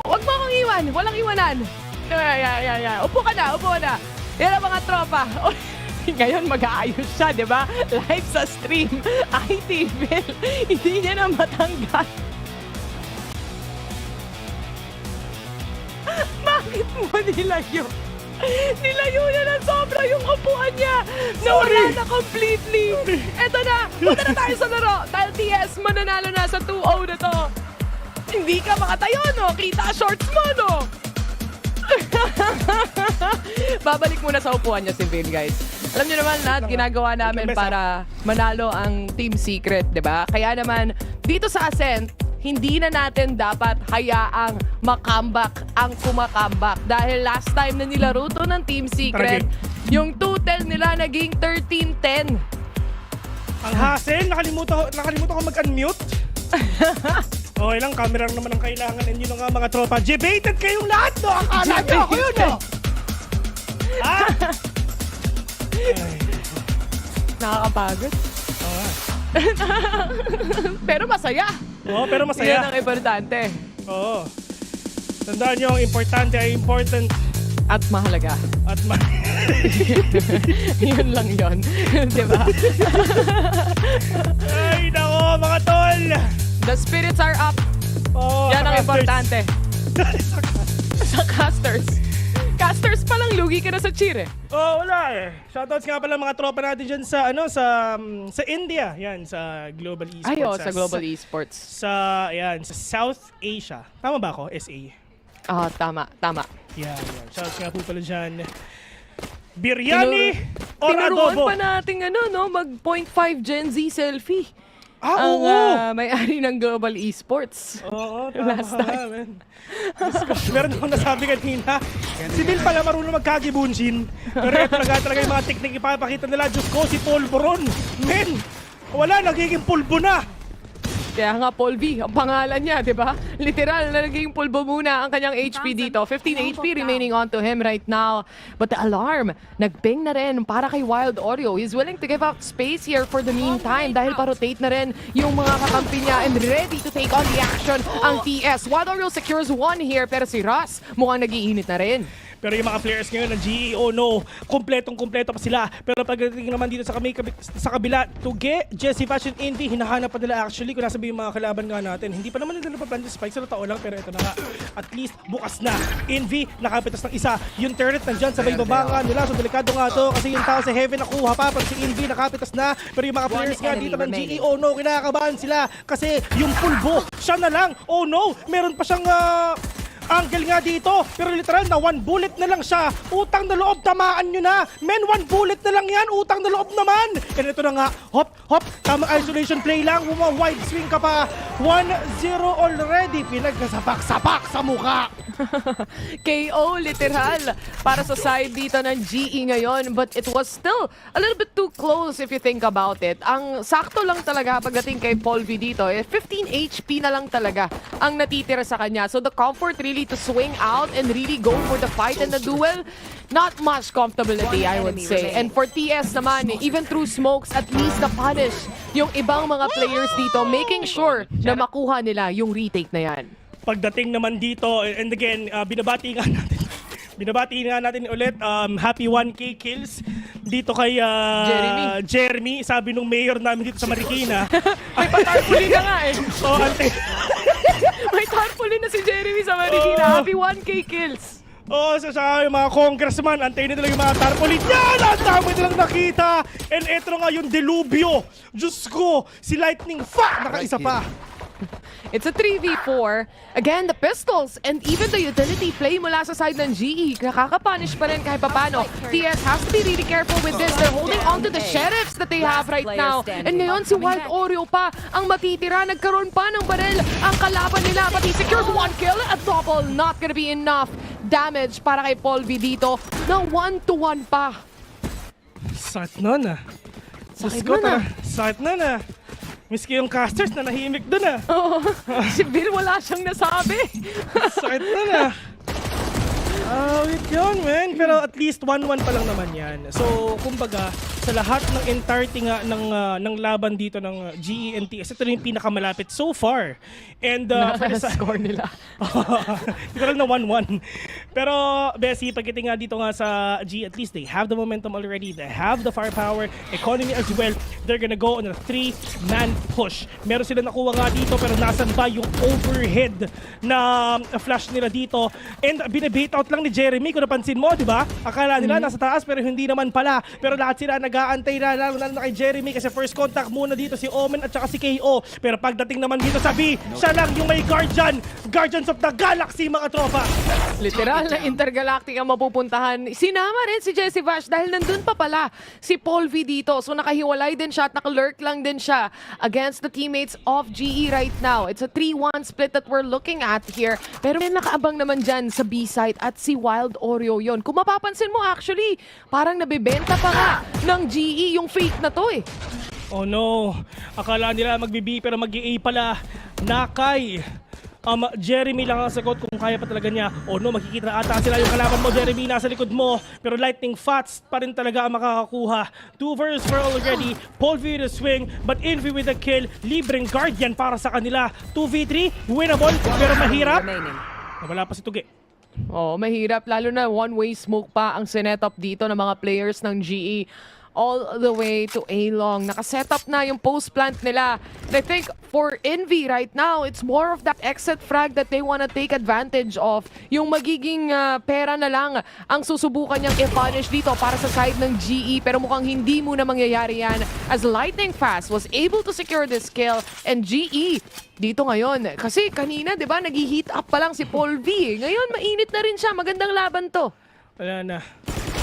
Huwag mo akong iwan. Walang iwanan. Yeah. Upo ka na. Yan ang mga tropa. Ngayon mag-aayos siya, di ba? Live sa stream. ITVL. Hindi niya na matanggal. Bakit mo nilayo? Nilayo niya na sobra yung upuan niya. Nawala na completely. Eto na, punta na tayo sa laro. Dahil TS, mananalo na sa 2-0 na to. Hindi ka makatayo, no? Kita shorts mo, no? Babalik muna sa upuan niya si Vin, guys. Alam niyo naman, lahat ginagawa namin para manalo ang Team Secret, di ba? Kaya naman, dito sa Ascent, hindi na natin dapat hayaang makambak ang kumakambak. Dahil last time na nilaro to ng Team Secret, yung total nila naging 13-10. Ang hassle, nakalimutan ko mag-unmute. Okay lang, camera naman ang kailangan. And yun nga mga tropa, debated kayong lahat, no? Akala nyo ako yun, no? Ha? Nakakapagod. Pero masaya. Oo, pero masaya. Yan ang importante. Oo. Tandaan nyo, ang importante ay important. At mahalaga. Yun lang yun. Diba? Ay, nako, mga tol. The spirits are up. Oh, yan ang importante. Sa casters. Casters pa lang, lugi ka na sa cheer eh. Oh, wala eh. Shoutouts nga pala mga tropa natin dyan sa India. Yan, sa Global Esports. Ay, sa Global Esports. Sa South Asia. Tama ba ako? SA. Tama. Yan. Shoutouts nga po pala dyan. Biryani or adobo? Tinuruan pa natin mag 0.5 Gen Z selfie. Oo! May-ari ng Global Esports. Oo, tama. Last time. Meron akong nasabi kanina. Si Bill pala marunong magkagibunshin. Pero ito talaga yung mga teknik ipapakita nila. Diyos ko, si Polvoron. Men, wala, nagiging pulbo na. Kaya nga, Polvi, ang pangalan niya, di ba? Literal na naging pulbo muna ang kanyang HP dito. 15 HP remaining on to him right now. But the alarm, nag-ping na rin para kay Wild Oreo. He's willing to give up space here for the meantime dahil pa-rotate na rin yung mga kakampi niya and ready to take on the action ang TS. Wild Oreo secures one here pero si Russ mukhang nag-iinit na rin. Pero yung mga players ngayon ng GE, oh no, kompletong-kompleto pa sila. Pero pagdating naman dito sa kabila, Tuge, Jesse Fashion, Envy, hinahanap pa nila actually kung nasabi yung mga kalaban nga natin. Hindi pa naman nila napaplan yung spike, sa tao lang, pero ito na nga. At least, bukas na. Envy, nakapitas ng isa. Yung turret nandyan, sabay babanga nila. So, delikado nga to kasi yung tao sa heaven nakuha pa. Pag si Envy, nakapitas na. Pero yung mga players nga dito ng GE, oh no, kinakabahan sila. Kasi yung pulbo, siya na lang. Oh no, meron pa siyang angle nga dito, pero literal na 1 bullet na lang siya. Utang na loob, tamaan nyo na. Men, 1 bullet na lang yan. Utang na loob naman. And ito na nga, hop, tamang isolation play lang. Wide swing ka pa. 1-0 already. Pinagsapak-sapak sa mukha. KO literal para sa side dito ng GE ngayon, but it was still a little bit too close if you think about it. Ang sakto lang talaga pagdating kay Paul V dito, 15 HP na lang talaga ang natitira sa kanya. So the comfort really to swing out and really go for the fight and the duel, not much comfortability, I would say. And for TS naman, even through smokes, at least na-punish yung ibang mga players dito, making sure na makuha nila yung retake na yan. Pagdating naman dito, and again, binabati nga natin ulit, happy 1K kills dito kay Jeremy. Sabi nung mayor namin dito sa Marikina. May patarpuli na nga eh. Oh, may tarpuli na si Jeremy sa Marikina. Happy 1K kills. Oo, sa yung mga congressman, antayin nila yung mga tarpaulin. Yan! Ang dami nilang nakita! And eto nga yung delubyo. Diyos ko, si Lightning, nakaisa pa. It's a 3v4. Again, the pistols and even the utility play mula sa side ng GE. Nakaka-punish pa rin kahit papano. TS has to be really careful with this. They're holding on to the sheriffs that they have right now. And ngayon si Wild Oreo pa ang matitira. Nagkaroon pa ng baril ang kalaban nila. But he secured 1 kill. A double not gonna be enough damage para kay Paul V dito na 1-1 pa. Sakit nun ah. Sakit nun ah. Miski yung casters na nahimik dun ah. Oo. Si Bill wala siyang nasabi. Sakit na. Wait yun, man. Pero at least 1-1 pa lang naman yan. So, kumbaga, sa lahat ng entirety nga ng laban dito ng GE and TS, ito na yung pinakamalapit so far. And for the score nila. Ito lang na 1-1. Pero, Bessie, pagdating nga dito nga sa GE, at least they have the momentum already. They have the firepower, economy as well. They're gonna go on a 3-man push. Meron sila nakuha nga dito, pero nasan ba yung overhead na flash nila dito? And binibait out lang ni Jeremy, kung napansin mo, di ba? Akala nila nasa taas, pero hindi naman pala. Pero lahat sila nag-aantay na lalo na kay Jeremy kasi first contact muna dito si Omen at saka si KO. Pero pagdating naman dito sa B, siya lang yung may Guardians of the Galaxy, mga tropa. Literal na intergalactic ang mapupuntahan. Sinama rin si Jesse Vash dahil nandun pa pala si Paul V dito. So nakahiwalay din siya at nakalurk lang din siya against the teammates of GE right now. It's a 3-1 split that we're looking at here. Pero may nakaabang naman dyan sa B site at si Wild Oreo yon. Kung mapapansin mo actually, parang nabibenta pa nga ng GE yung fake na to eh. Oh no, akala nila mag-B pero mag-A pala. Nakay. Jeremy lang ang sagot kung kaya pa talaga niya. Oh no, makikita ata sila yung kalaban mo, Jeremy, nasa likod mo. Pero Lightning Fats pa rin talaga ang makakakuha. 2 versus 4 already. Paul V the swing, but Envy with a kill. Libreng Guardian para sa kanila. 2v3, winnable, pero mahirap. Wala pa si Tuge. Oh, mahirap. Lalo na one-way smoke pa ang sinetop dito ng mga players ng GE. All the way to A-Long. Nakasetup na yung post-plant nila. And I think for Envy right now, it's more of that exit frag that they wanna take advantage of. Yung magiging pera na lang ang susubukan niyang i-punish dito para sa side ng GE. Pero mukhang hindi muna mangyayari yan as Lightning Fast was able to secure this kill. And GE dito ngayon. Kasi kanina, di ba, nag-heat up pa lang si Paul V. Ngayon, mainit na rin siya. Magandang laban to. Wala na.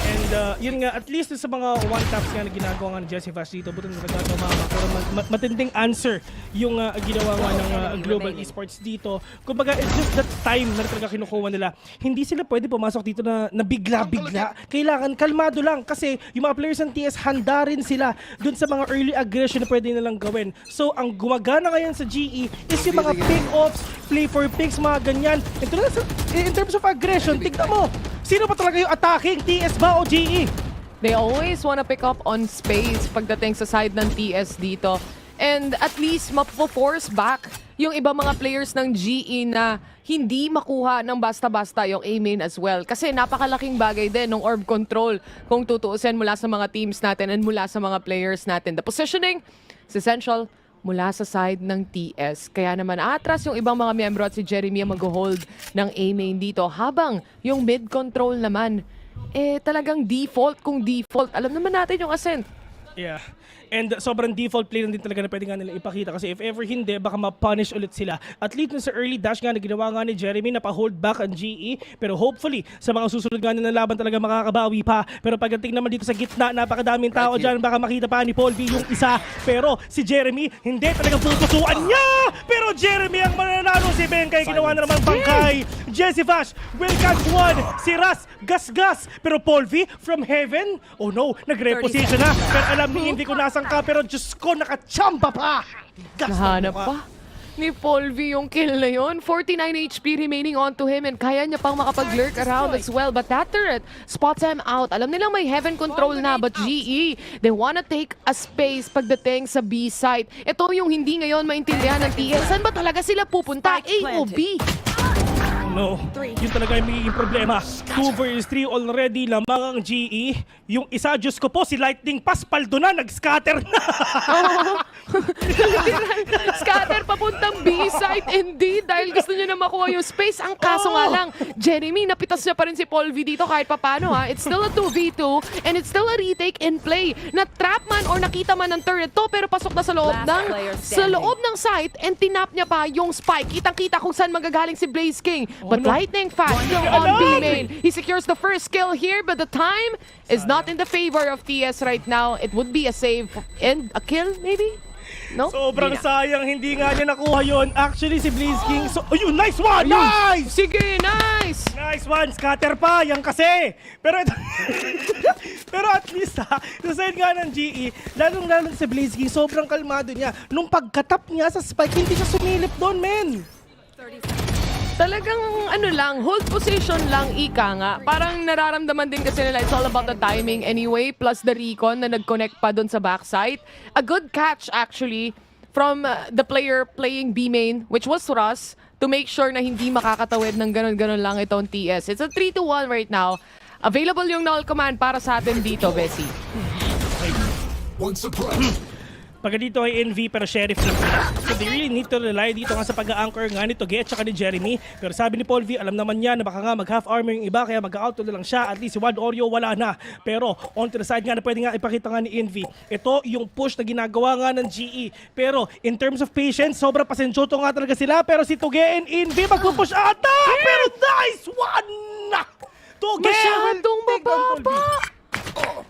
And yun nga, at least sa mga one-taps nga na ginagawa nga ng Jesse Vash dito, buto na nagkakamawa. Pero matinding answer yung ginawa nga ng Global Esports dito. Kumbaga, it's just that time na talaga kinukuha nila. Hindi sila pwede pumasok dito na bigla-bigla. Kailangan kalmado lang kasi yung mga players ng TS handa rin sila dun sa mga early aggression na pwede nilang gawin. So, ang gumagana ngayon sa GE is yung mga pick-offs, play for picks, mga ganyan. In terms of aggression, tignan mo, sino pa talaga yung attacking? TS ba o GE? They always wanna pick up on space pagdating sa side ng TS dito. And at least mapo-force back yung ibang mga players ng GE na hindi makuha ng basta-basta yung A-main as well. Kasi napakalaking bagay din ng orb control kung tutuusin mula sa mga teams natin and mula sa mga players natin. The positioning is essential mula sa side ng TS. Kaya naman atras yung ibang mga miyembro at si Jeremy ang mag-hold ng A-main dito. Habang yung mid-control naman, talagang default kung default. Alam naman natin yung Ascent. Yeah. And sobrang default play lang din talaga na pwede nga nila ipakita kasi if ever hindi, baka ma-punish ulit sila. At least sa early dash nga na ginawa nga ni Jeremy na pa-hold back ang GE. Pero hopefully, sa mga susunod nga na laban talaga makakabawi pa. Pero pagdating naman dito sa gitna, napakadaming tao dyan. Baka makita pa ni Paul B yung isa. Pero si Jeremy, hindi talagang pupusuan niya! Pero Jeremy ang mananalo. Si Benkay ginawa na naman bangkay. Jesse Fash will catch one. Si Ras, gas-gas. Pero Paul V from heaven, oh no, nag-reposition na. Pero alam ni hindi ko nasan ka, pero Diyos ko, nakachamba pa! Nahanap pa ni Paul V yung kill na yun. 49 HP remaining onto him and kaya niya pang makapag-lurk around as well. But that turret spots him out. Alam nilang may heaven control na, but GE, they wanna take a space pagdating sa B site. Ito yung hindi ngayon maintindihan ng TS. Saan ba talaga sila pupunta? A o B? No, yun talaga yung magiging problema. 2 versus 3 already lamang ang GE. Yung isa, Diyos ko po, si Lightning Paspaldo na, nag-scatter na. Scatter papuntang B site indeed dahil gusto niya na makuha yung space. Ang kaso nga lang, Jeremy, napitas niya pa rin si Paul V dito kahit papano ha. It's still a 2v2 and it's still a retake in play. Na-trap man or nakita man ng turret to pero pasok na sa loob ng site and tinap niya pa yung spike. Kitang-kita kung saan magagaling si Blaze King. But Lightning Fast still on B main. He secures the first kill here, but the time is not in the favor of TS right now. It would be a save and a kill, maybe? No? Sobrang sayang, hindi nga niya nakuha yun. Actually, si Blaze King, ayun, nice one! Nice! Sige, nice! Nice one, scatter pa, yan kasi. Pero pero at least sa side nga ng GE, lalong-lalong si Blaze King, sobrang kalmado niya. Nung pagkatap niya sa spike, hindi siya sumilip doon, men. Talagang hold position lang, ika nga. Parang nararamdaman din kasi nila, it's all about the timing anyway, plus the recon na nag-connect pa dun sa backside. A good catch actually from the player playing B main, which was Russ, to make sure na hindi makakatawid ng ganon-ganon lang itong TS. It's a 3-1 right now. Available yung null command para sa atin dito, Bessie. Pagka dito ay NV pero Sheriff lang sila. So they really need to rely dito nga sa pag-a-anchor nga ni Toge at saka ni Jeremy. Pero sabi ni Paul V, alam naman niya na baka nga mag-half armor yung iba kaya mag-auto na lang siya. At least si Wild Oreo wala na. Pero on to the side nga na pwede nga ipakita nga ni NV. Ito yung push na ginagawa nga ng GE. Pero in terms of patience, sobrang pasensyoto nga talaga sila. Pero si Toge and NV magpupush ata! Pero nice one! Toge! Masyadong mababa!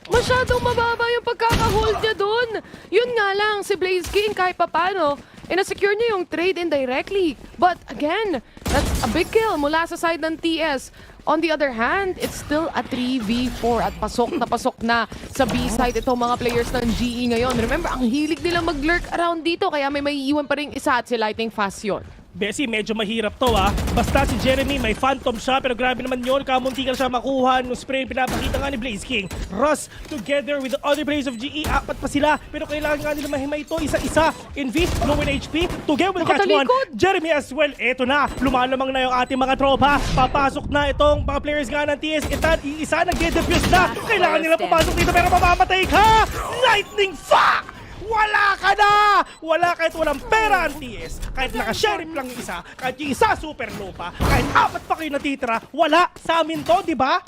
Masyadong mababa yung pagkaka-hold niya dun. Yun nga lang, si Blaze King kahit papano, na-secure niya yung trade indirectly. But again, that's a big kill mula sa side ng TS. On the other hand, it's still a 3v4 at pasok na sa B-side itong mga players ng GE ngayon. Remember, ang hilig nila mag-lurk around dito kaya may iiwan pa rin isa at si Lightning Fast yun. Bessie, medyo mahirap to ha. Basta si Jeremy may phantom siya pero grabe naman yun. Kamunti ka siya makuha nung spray pinapakita nga ni Blaze King. Russ together with the other players of GE. Apat pa sila pero kailangan nga nila mahimay ito isa-isa. Envy, low in HP. Together with the catch one. Jeremy as well. Eto na. Lumalamang na yung ating mga tropa. Papasok na itong mga players nga ng TS. Isa nag-defuse na. Kailangan nila papasok dito pero mamamatay ka. Lightning fuck! Wala ka na! Wala kahit walang pera ang TS, kahit naka-sheriff lang yung isa, kahit yung isa super low pa, kahit apat pa kayo natitira, wala sa amin to, di ba?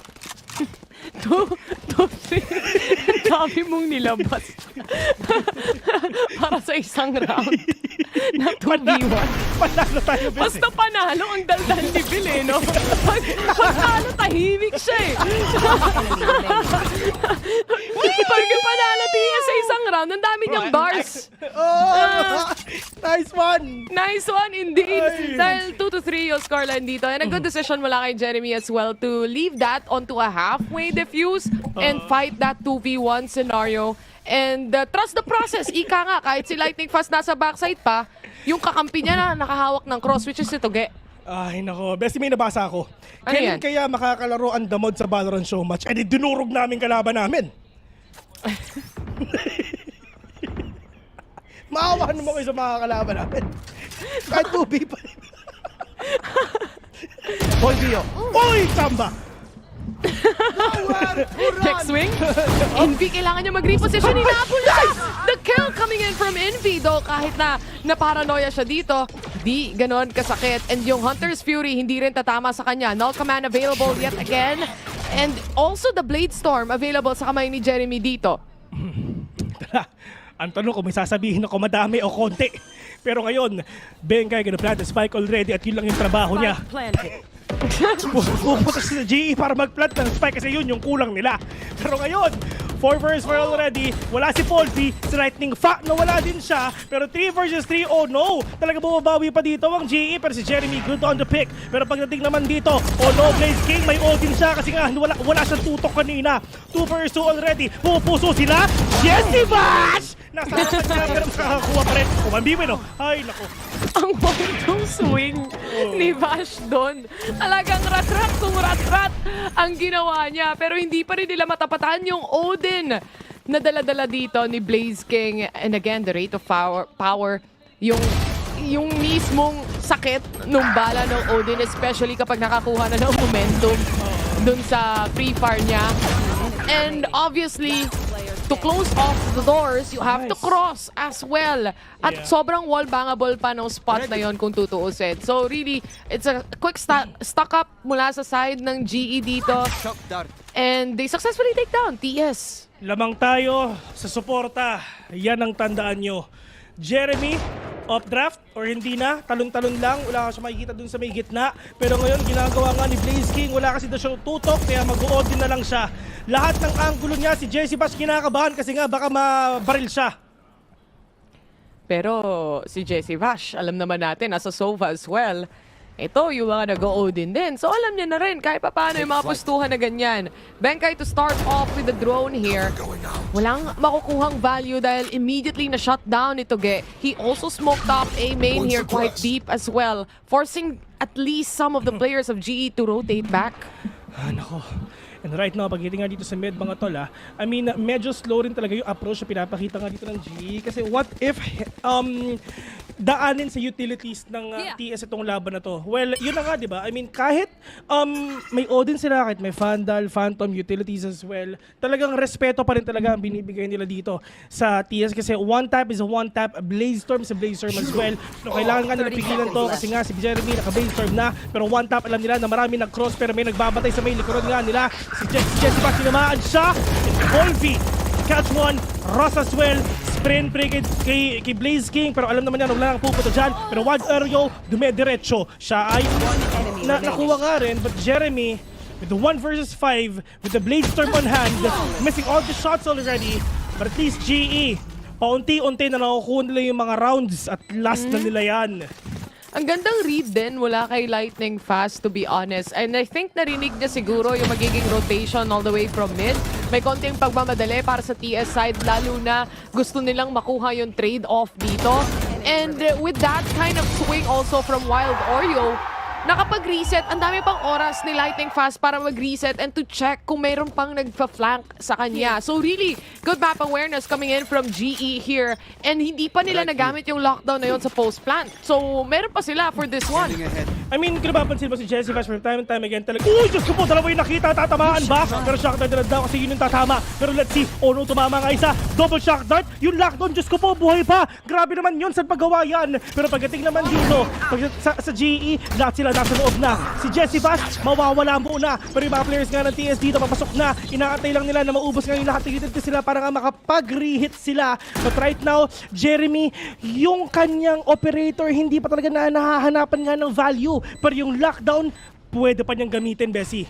Dami mong nilabas. Para sa isang round na 2v1. Panalo tayo, Bes. Basta panalo ang daldal ni Bill eh, no? Pagkano tahimik siya eh. Pag panalo tiya sa isang round, ang dami niyang bars. Nice one! Nice one indeed. Dahil 2-3 yung scoreline dito. And a good decision mula kay Jeremy as well to leave that onto a halfway defuse and fight that 2v1 scenario. And trust the process. Ika nga, kahit si Lightning Fast nasa backside pa, yung kakampi niya na nakahawak ng cross, which is si Toge. Ay nako, Bessie, may nabasa ako. Ano Kailan yan? kaya makakalaro ang damod sa Valorant show match? Eh di dinurog namin kalaban namin. Maawahan mo kayo sa mga kalaban namin. Kahit 2B pa rin. Boy, Dio. Uy, Chamba! Check swing. Envy, kailangan niya mag-reposition. Hinabol siya. The kill coming in from Envy, though, kahit na naparanoia siya dito, di ganon kasakit. And yung Hunter's Fury, hindi rin tatama sa kanya. Null Command available yet again. And also the Blade Storm available sa kamay ni Jeremy dito. Tara, ang tanong kung may sasabihin ako madami o konti. Pero ngayon, Bengay gonna-plant the spike already at yun lang yung trabaho niya. Pupunta sa GE para mag-plant ng spike kasi yun yung kulang nila. Pero ngayon, 4 versus 4 already. Wala si Polvi, si Lightning Fa na wala din siya. Pero 3 versus 3, oh no! Talaga bumabawi pa dito ang GE pero si Jeremy good on the pick. Pero pagdating naman dito, oh no, Blaze King may ult din siya kasi nga wala siyang tutok kanina. 2 versus 2 already. Pupuso sila. Jesse Bash! Nasa harapan niya pero makakakuha pa rin. Kumambiwi no? Ay nako. Ang windong swing ni Vash doon. Talagang rat-rat kung rat-rat ang ginawa niya. Pero hindi pa rin nila matapatan yung Odin na dala-dala dito ni Blaze King. And again, the rate of power yung mismong sakit nung bala ng Odin, especially kapag nakakuha na ng momentum dun sa free fire niya. And obviously, to close off the doors, you have to cross as well. At sobrang wall bangable pa ng spot na yon kung tutuusin. So really, it's a quick stock up mula sa side ng GE dito. And they successfully take down TS. Lamang tayo sa suporta. Yan ang tandaan nyo. Jeremy, off draft or hindi na, talon-talon lang, wala ka siya makikita dun sa may gitna. Pero ngayon, ginagawa nga ni Blaze King, wala kasi daw siya tutok, kaya mag-o-din na lang siya. Lahat ng angulo niya, si Jesse Bash kinakabahan kasi nga baka mabaril siya. Pero si Jesse Bash, alam naman natin, nasa Sova as well. Ito, yung mga nag-o-Odin din. So alam niya na rin kahit pa paano yung mga pustuhan na ganyan. Benkay to start off with the drone here. Walang makukuhang value dahil immediately na shut down ito, Ge. He also smoked up a main here quite deep as well, forcing at least some of the players of GE to rotate back. Nako. And right now, pag nga dito sa mid mga tol, I mean, medyo slow rin talaga yung approach na pinapakita nga dito ng GE. Kasi what if daanin sa utilities ng TS itong laban na to? Well, yun na nga, di ba? I mean, kahit may Odin sila, kahit may Vandal, Phantom, utilities as well, talagang respeto pa rin talaga ang binibigay nila dito sa TS. Kasi one tap is a one tap, Blaze Storm is a Blaze Storm as well. So, kailangan nga nila pigilan to kasi nga si Jeremy naka-Blaze Storm na. Pero one tap, alam nila na marami nag-cross pero may nagbabatay sa may likuran nga nila. Si Jesse Bash tinamaan siya. Volvi, catch one. Ross as well. Sprint break kay Blaze King. Pero alam naman niya, wala nang pupunta dyan. Pero one Aerial, dume-diretso. Siya ay nakuha nga rin. But Jeremy, with the 1 versus 5, with the Blaze Storm on hand, missing all the shots already. But at least GE, paunti-unti na nakukuha nila yung mga rounds at last na nila yan. Ang gandang read din mula kay Lightning Fast, to be honest. And I think narinig niya siguro yung magiging rotation all the way from mid. May konting pagmamadali para sa TS side, lalo na gusto nilang makuha yung trade-off dito. And with that kind of swing also from Wild Oreo, nakapag-reset, ang dami pang oras ni Lightning Fast para mag-reset and to check kung mayroon pang nagpa-flank sa kanya. So really, good map awareness coming in from GE here. And hindi pa nila nagamit yung lockdown na yun sa post-plant. So meron pa sila for this one. I mean, kung napapansin mo si Jesse Bash from time and time again talaga, uy, Diyos ko po, dalawa yung nakita, tatamaan ba? Pero shock dart daw kasi yun yung tatama. Pero let's see, oh no, tumama nga isa. Double shock dart, yung lockdown, Diyos ko po, buhay pa. Grabe naman yun, saan paggawa yan? Pero pagdating naman dito, sa GE, lahat sila nasa loob na. Si Jesse Bash, mawawala muna. Pero yung mga players nga ng TS dito, papasok na. Inaantay lang nila na maubos nga yung lahat ng utilities sila para nga makapag-reheat sila. But right now, Jeremy, yung kanyang operator, hindi pa talaga nahahanapan nga ng value. Pero yung lockdown, pwede pa niyang gamitin, Bessie.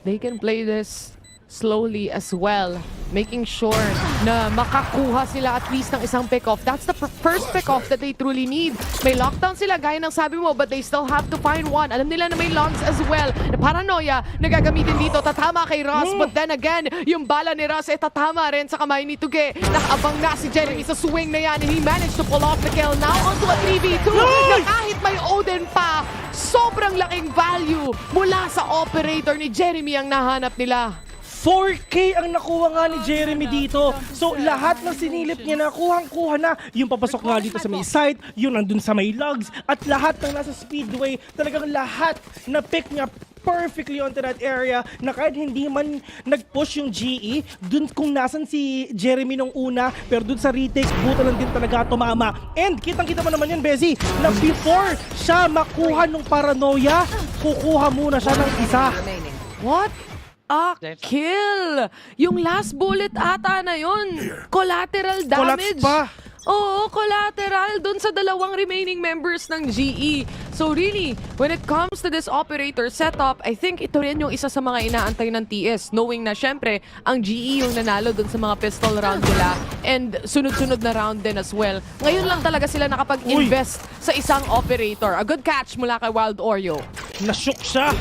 They can play this slowly as well, making sure na makakuha sila at least ng isang pick-off. That's the first pick-off that they truly need. May lockdown sila, gaya ng sabi mo, but they still have to find one. Alam nila na may logs as well. Na paranoia, nagagamitin dito, tatama kay Ross, but then again, yung bala ni Ross, tatama rin sa kamay ni Tuge. Nakaabang na si Jeremy sa swing na yan, and he managed to pull off the kill. Now onto a 3v2, na kahit may Odin pa, sobrang laking value mula sa operator ni Jeremy ang nahanap nila. 4K ang nakuha nga ni Jeremy dito. So lahat ng sinilip niya na kuhang-kuha na. Yung papasok nga dito sa may site, yung nandun sa may logs, at lahat ng nasa speedway, talagang lahat na pick niya perfectly onto that area na kahit hindi man nag-push yung GE, dun kung nasan si Jeremy nung una, pero dun sa retakes, buto lang din talaga tumama. And kitang-kita mo naman yan, Bezi, na before siya makuha nung paranoia, kukuha muna siya ng isa. What a kill! Yung last bullet ata na yun, collateral damage. Collapse pa. Oo, collateral dun sa dalawang remaining members ng GE. So really, when it comes to this operator setup, I think ito rin yung isa sa mga inaantay ng TS, knowing na syempre, ang GE yung nanalo dun sa mga pistol round nila and sunod-sunod na round din as well. Ngayon lang talaga sila nakapag-invest sa isang operator. A good catch mula kay Wild Oreo. Nashook siya.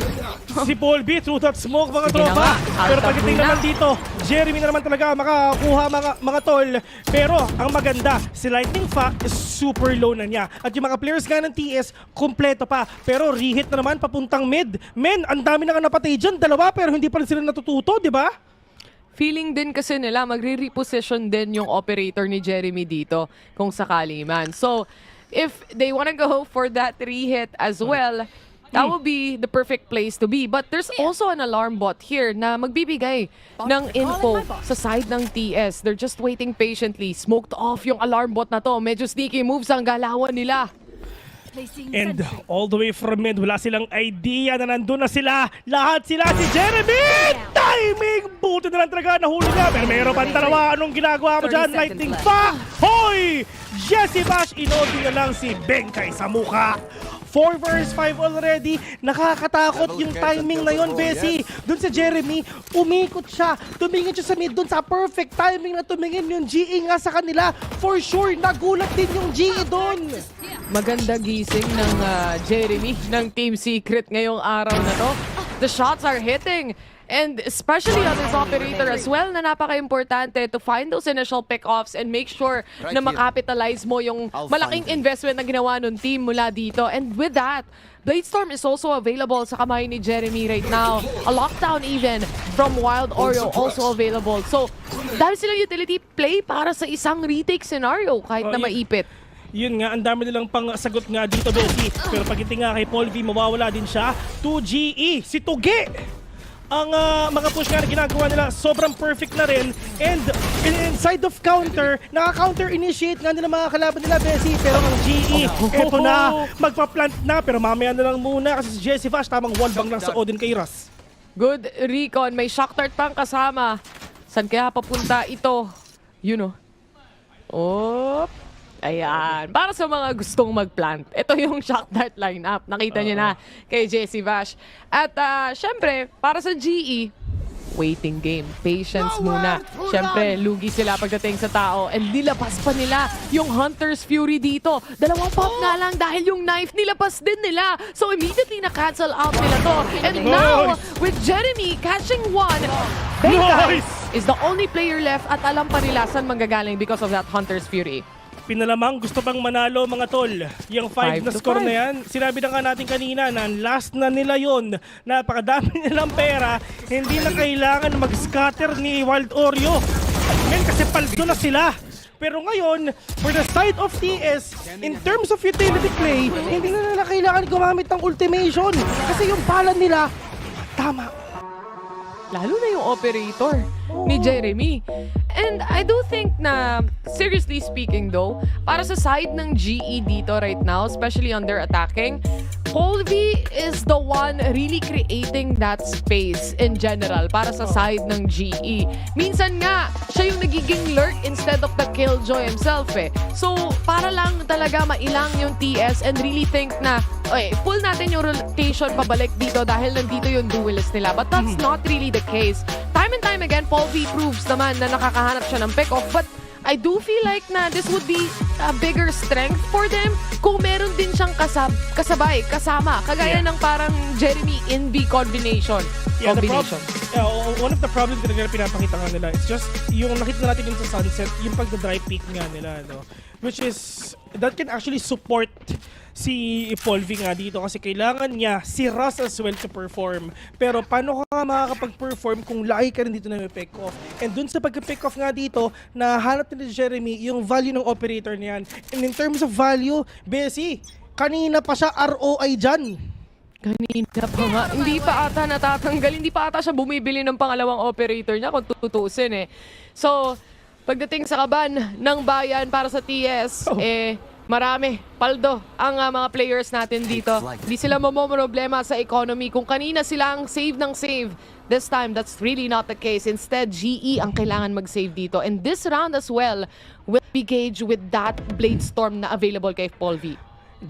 Si Paul B through that smoke, mga Sige na tropa. nga, Pero alta pagdating muna. naman dito, Jeremy na naman talaga makakuha mga tol. Pero ang maganda, si Lightning Fa is super low na niya. At yung mga players nga ng TS, kompleto pa. Pero rehit na naman papuntang mid. Men, ang dami na nga napatay dyan. Dalawa pero hindi pa rin sila natututo, di ba? Feeling din kasi nila magre-reposition din yung operator ni Jeremy dito kung sakali man. So, if they wanna go for that re-hit as well, that would be the perfect place to be. But there's also an alarm bot here na magbibigay ng info sa side ng TS. They're just waiting patiently. Smoked off yung alarm bot na to. Medyo sneaky moves ang galawan nila. And all the way from mid, wala silang idea na nandun na sila. Lahat sila si Jeremy! Timing! Buti na lang talaga, nahuli niya. Pero meron pang dalawa. Anong ginagawa mo dyan? Lightning pa! Hoy! Jesse Bash, inodi na lang si Benkay sa mukha. 4 versus 5 already. Nakakatakot yung timing na yon, Bessie. Doon sa Jeremy, umikot siya. Tumingin siya sa mid. Doon sa perfect timing na tumingin yung GE nga sa kanila. For sure, nagulat din yung GE doon. Maganda gising ng Jeremy ng Team Secret ngayong araw na to. The shots are hitting. And especially on this operator as well na napaka-importante to find those initial pick-offs and make sure na makapitalize mo yung malaking investment na ginawa ng team mula dito. And with that, Bladestorm is also available sa kamay ni Jeremy right now. A lockdown even from Wild Oreo also available. So, dahil silang utility play para sa isang retake scenario kahit na maipit. Yun nga, ang dami nilang pang sagot nga dito, Bessie. Pero pagdating nga kay Paul V, mawawala din siya. 2GE, si Tuge! Ang mga push nga na ginagawa nila, sobrang perfect na rin. And inside of counter, naka-counter initiate nga nila mga kalaban nila, Bessie. Pero ang GE, eto na, magpa-plant na. Pero mamaya na lang muna kasi si Jesse Vash, tamang wallbang lang sa Odin kay Ras. Good recon, may shock dart pang kasama. Saan kaya papunta ito? You know. Op. Ayan. Para sa mga gustong mag-plant, ito yung shock dart lineup. Nakita niyo na kay Jesse Vash. At syempre, para sa GE, waiting game. Patience muna. Syempre, lugi sila pagdating sa tao. And nilabas pa nila yung Hunter's Fury dito. Dalawang pop nga lang dahil yung knife nilabas din nila. So immediately na-cancel out nila to. And now, with Jeremy catching one, Benkay is the only player left at alam pa nila saan manggagaling because of that Hunter's Fury. Pinalamang gusto pang manalo, mga tol. Yung 5 na score na yan, sinabi na nga natin kanina na last na nila yun. Napakadami nilang pera, hindi na kailangan mag-scatter ni Wild Oreo. Men, kasi paldo na sila. Pero ngayon, for the side of TS, in terms of utility play, hindi na nila kailangan gumamit ng ultimation. Kasi yung pala nila, tama. Lalo na yung operator ni Jeremy. And I do think na, seriously speaking though, para sa side ng GE dito right now, especially on their attacking, Paul V is the one really creating that space in general para sa side ng GE. Minsan nga, siya yung nagiging lurk instead of the killjoy himself eh. So, para lang talaga mailang yung TS and really think na, okay, pull natin yung rotation pabalik dito dahil nandito yung duelist nila. But that's not really the case. Time and time again, Paul V proves naman na nakakahanap siya ng pick-off. But I do feel like na this would be a bigger strength for them kung meron din siyang kasabay, kasama. Kagaya ng parang Jeremy in B combination. One of the problems talaga na pinapakita nga nila, it's just yung nakita natin yung sa sunset, yung pagda-dry peak nga nila, no? Which is, that can actually support si Paul V nga dito kasi kailangan niya si Russ as well to perform. Pero paano ka makakapag-perform kung lagi ka rin dito na may pick off? And dun sa pag-pick off nga dito, nahanap ni Jeremy yung value ng operator niyan. And in terms of value, Bessie, kanina pa siya ROI dyan. Kanina pa nga. Hindi pa ata natatanggal. Hindi pa ata siya bumibili ng pangalawang operator niya kung tutuusin eh. So, pagdating sa kaban ng bayan para sa TS, marami, paldo ang mga players natin dito. Hindi sila mamomroblema sa economy. Kung kanina sila ang save ng save, this time, that's really not the case. Instead, GE ang kailangan mag-save dito. And this round as well will be gauged with that Blade Storm na available kay Paul V.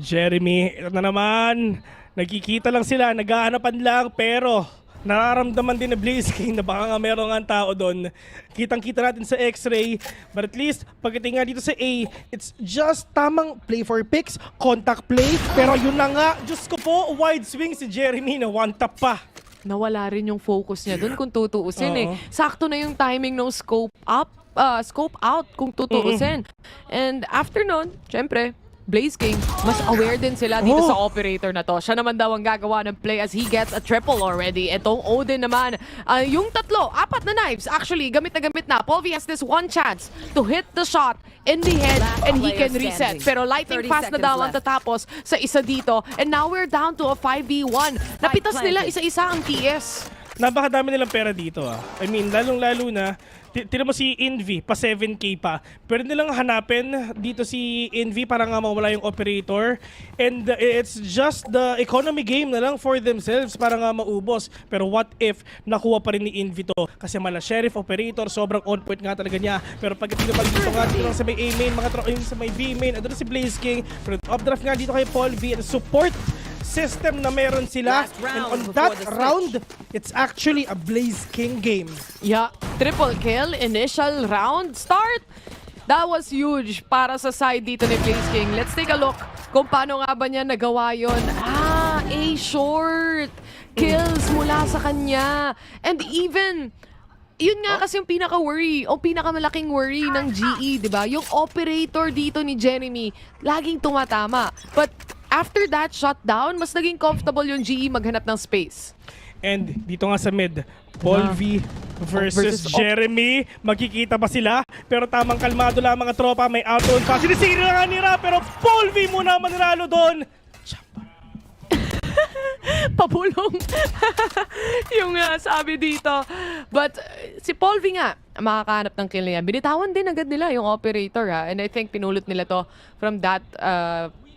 Jeremy, ito na naman. Nagkikita lang sila, nag-aanapan lang, pero nararamdaman din na Blaze King na baka nga meron nga tao doon. Kitang-kita natin sa X-ray, but at least pagdating nga dito sa A, it's just tamang play for picks, contact play, pero yun na nga, Diyos ko po, wide swing si Jeremy na one tap pa. Nawala rin yung focus niya doon kung tutuusin eh. Sakto na yung timing ng scope out kung tutuusin. And after nun, syempre, Blaze King, mas aware din sila dito sa operator na to. Siya naman daw ang gagawa ng play as he gets a triple already. Itong Odin naman, yung tatlo, 4 na knives. Actually, gamit na. Paul V has this one chance to hit the shot in the head and he can reset. Pero lightning fast na daw ang tatapos sa isa dito. And now we're down to a 5v1. Napitas nila isa-isa ang TS. Napakadami nilang pera dito I mean, lalong-lalo na, tira mo si Envy, pa 7k pa. Pero nilang hanapin dito si Envy para nga mawala yung operator. And it's just the economy game na lang for themselves para nga maubos. Pero what if nakuha pa rin ni Envy to? Kasi mala sheriff operator, sobrang on point nga talaga niya. Pero pagdating naman dito nga dito lang sa may A main, yung sa may B main, andun si Blaze King. Pero updraft nga dito kay Paul V, and support system na meron sila. And on that round, it's actually a Blaze King game. Yeah, triple kill, initial round start. That was huge para sa side dito ni Blaze King. Let's take a look kung paano nga ba niya nagawa yun. A short kills mula sa kanya. And even, yun nga kasi yung pinaka-worry o pinakamalaking worry ng GE, di ba? Yung operator dito ni Jeremy, laging tumatama. But after that shutdown, mas naging comfortable yung GE maghanap ng space. And dito nga sa mid, Paul V versus Jeremy. Magkikita pa sila. Pero tamang kalmado lang mga tropa. May out-on pa. Sinisira nga nila. Pero Paul V muna mananalo doon. Papulong yung sabi dito. But si Paul V nga, makakahanap ng kill niya. Binitawan din agad nila yung operator And I think pinulot nila to from that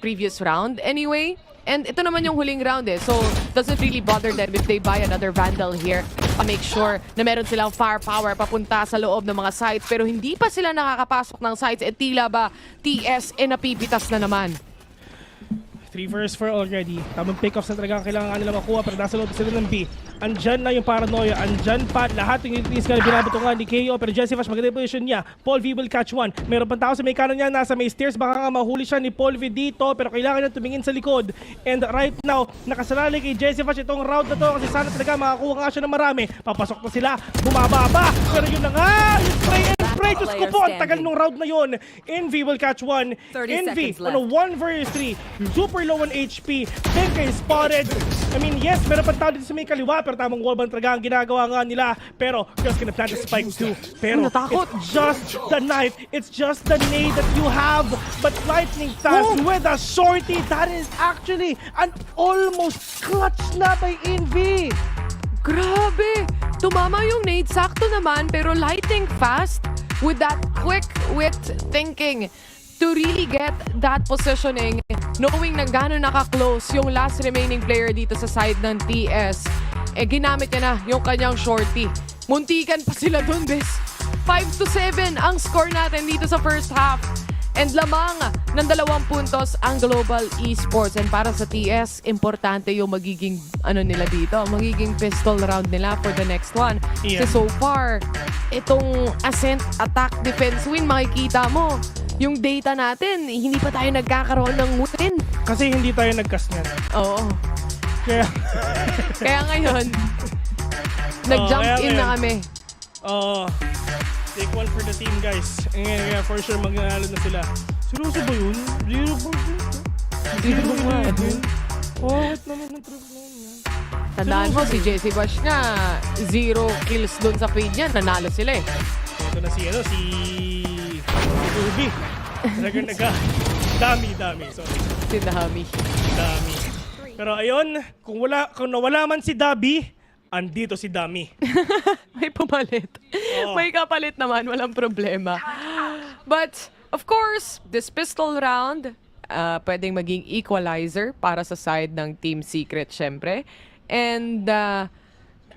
previous round anyway. And ito naman yung huling round So doesn't really bother them if they buy another Vandal here to make sure na meron silang firepower papunta sa loob ng mga sites. Pero hindi pa sila nakakapasok ng sites. Tila ba TS napipitas na naman. 3 versus 4 already. Tamang pick-offs na talaga kailangan nila makuha pero nasa loob sila ng B. Andyan na yung paranoia. Andyan pa lahat yung utilities ka na binabatungan ni KO pero Jesse Fash maganda yung position niya. Paul V will catch one. Meron pang tao sa may kanan niya. Nasa may stairs. Baka nga mahuli siya ni Paul V dito pero kailangan niya tumingin sa likod. And right now, nakasalali kay Jesse Fash itong round na to kasi sana talaga makakuha nga siya ng marami. Papasok na sila. Bumababa. Pero yun na nga. Yung spray and spray. Diyos ko po. Ang tagal nung round na yun. Envy will catch one. Envy on a 1 versus 3. Super low on HP. Benka is spotted. I mean, yes, meron pa tao dito sa may kaliwa pero tamang wallbang talaga ang ginagawa nga nila. Pero just gonna plant the spike too. Pero it's just the knife. It's just the nade that you have. But lightning fast with a shorty. That is actually an almost clutch na by Envy. Grabe! Tumama yung nade. Sakto naman pero lightning fast with that quick wit thinking to really get that positioning, knowing na gano'n naka-close yung last remaining player dito sa side ng TS. Ginamit niya na yung kanyang shorty. Muntikan pa sila dun, bes. 5-7 ang score natin dito sa first half. And lamang ng 2 puntos ang Global Esports. And para sa TS, importante yung magiging nila dito, magiging pistol round nila for the next one. Yeah. So far, itong Ascent attack defense win, makikita mo, yung data natin, hindi pa tayo nagkakaroon ng win. Kasi hindi tayo nag-cast niyan. Oo. Kaya ngayon, Nag-jump kaya in ngayon, na kami. Take one for the team, guys. Kaya for sure magnanalo na sila. Seryoso ba yun? 0%? What naman ang trip na yun? Tandaan mo, si Jessie Bash nga, 0 kills doon sa feed niya. Nanalo sila eh. Ito na si Ruby. Talagang dami. Sorry. Si Dami. Dami. Pero ayun, kung nawala man si Dabi, andito si Dami. May pumalit. Oo. May kapalit naman, walang problema. But, of course, this pistol round, pwedeng maging equalizer para sa side ng Team Secret, syempre. And,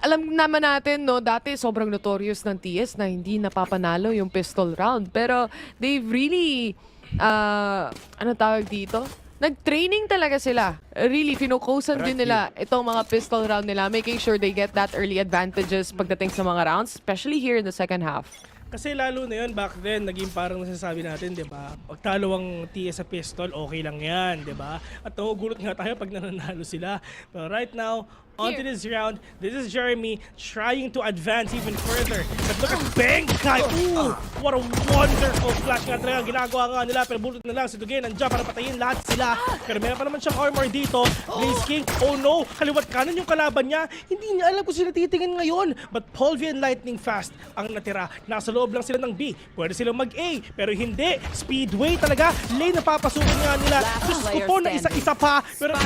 alam naman natin, no, dati sobrang notorious ng TS na hindi napapanalo yung pistol round. Pero, they've really, ano tawag dito? Nag-training talaga sila. Really, finukusan din nila itong mga pistol round nila, making sure they get that early advantages pagdating sa mga rounds, especially here in the second half. Kasi lalo na yun, back then, naging parang nasasabi natin, di ba? Pag talo ang TS sa pistol, okay lang yan, di ba? At gulot nga tayo pag nananalo sila. But right now, onto this round, this is Jeremy trying to advance even further. But look at Bengkai! Ooh! What a wonderful flash nga talaga. Ginagawa nga nila, pero bulot na lang si Dugain nandiyan para patayin lahat sila. Pero meron pa naman siyang armor dito. Blaze King, oh no! Kaliwat kanan yung kalaban niya. Hindi niya alam kung sila titingin ngayon. But Polvi and Lightning Fast ang natira. Nasa loob lang sila ng B. Pwede silang mag-A, pero hindi. Speedway talaga. Lane na papasukin nga nila. Gusto po na isa-isa pa. Pero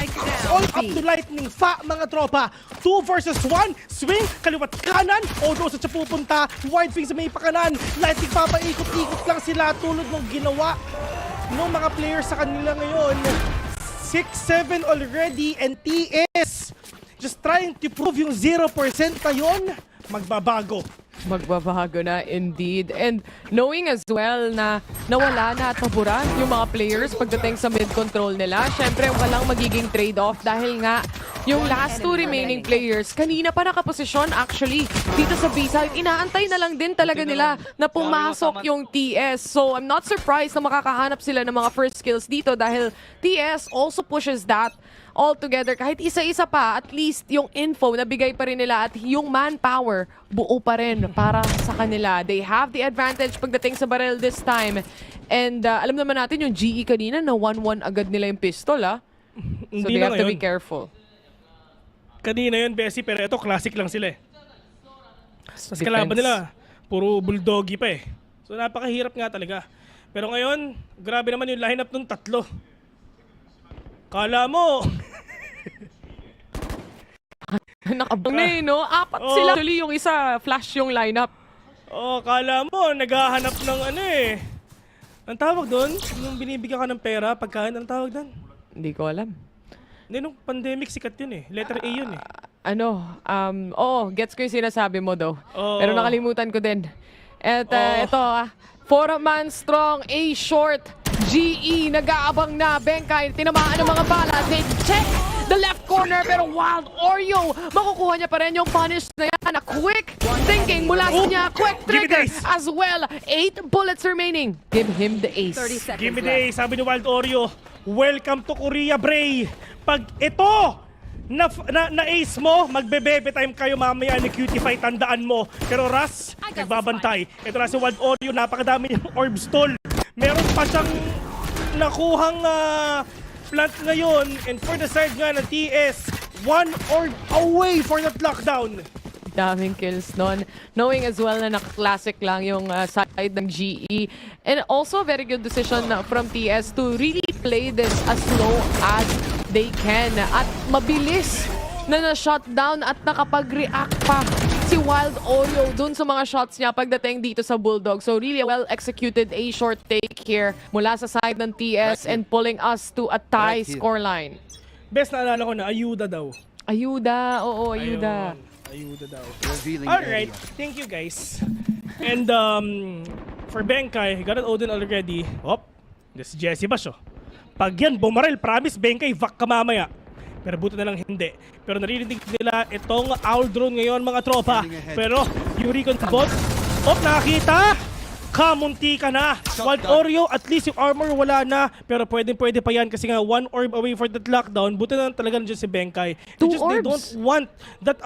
all up to Lightning mga tropa. 2 versus 1. Swing, kaliwat kanan. O no, sa siya pupunta. Wide swing sa may pakanan. Lightning papaikot-ikot lang sila tulad ng ginawa ng mga players sa kanila ngayon. 6-7 already and TS just trying to prove yung 0% pa yun. Magbabago na indeed. And knowing as well na nawala na at nabura yung mga players pagdating sa mid-control nila, syempre walang magiging trade-off dahil nga yung last 2 remaining players kanina pa nakaposisyon actually dito sa B-side. Inaantay na lang din talaga nila na pumasok yung TS. So I'm not surprised na makakahanap sila ng mga first kills dito dahil TS also pushes that all together. Kahit isa-isa pa, at least yung info na bigay pa rin nila at yung manpower buo pa rin para sa kanila. They have the advantage pagdating sa barrel this time. And alam naman natin yung GE kanina na 1-1 agad nila yung pistol, ah. So they have to be careful. Kanina yun, Bessie, pero ito classic lang sila eh. Mas kalaban nila, puro bulldoggy pa eh. So napakahirap nga talaga. Pero ngayon, grabe naman yung lineup ng 3. Kala mo! Nakabang na eh, no? 4 sila. Actually, yung isa, flash yung lineup. Kala mo, naghahanap ng ano eh. Ang tawag doon, nung binibigyan ka ng pera, pagkain, ang tawag doon? Hindi ko alam. Hindi, nung pandemic, sikat yun eh. Letter A yun eh. Gets ko yung sinasabi mo daw. Pero nakalimutan ko din. At ito, 4-man strong, A short, GE, nag-aabang na, Bengkai, tinamaan ng mga bala, they check the left corner, pero Wild Oreo, makukuha niya pa rin yung punish na yan, na quick thinking mula sa niya, quick trigger as well, 8 bullets remaining, give him the ace. 30 seconds Give me the ace, sabi ni Wild Oreo, welcome to Korea, Bray. Pag ito, na-ace mo, magbe-bebe time kayo mamaya ni Cutie Fight, tandaan mo. Pero Ras, nagbabantay. Ito na si Wild Oreo, napakadami yung orb stall. Meron pa siyang nakuhang plant ngayon. And for the side nga ng TS, 1 orb away for that lockdown. Daming kills nun. Knowing as well na naka-classic lang yung side ng GE. And also very good decision from TS to really play this as slow as they can. At mabilis na na-shutdown at nakapag-react pa si Wild Oreo dun sa mga shots niya pagdating dito sa Bulldog. So really well-executed A short take here mula sa side ng TS and pulling us to a tie scoreline. Best naalala ko na, ayuda daw. Ayuda, oo, ayuda. Ayuda daw. Alright, thank you guys. And for Bengkai, got an Odin already. This is Jessie Bash. Pag yan, bumarel, promise Bengkai, vac ka mamaya. Pero buto na lang hindi. Pero naririnig nila itong owl drone ngayon mga tropa. Pero yung recon bot, nakakita! Kamunti ka na! Wild Oreo, at least yung armor wala na. Pero pwede pa yan kasi nga 1 orb away for that lockdown. Buto na lang talaga nandiyan si Bengkai. They don't want that...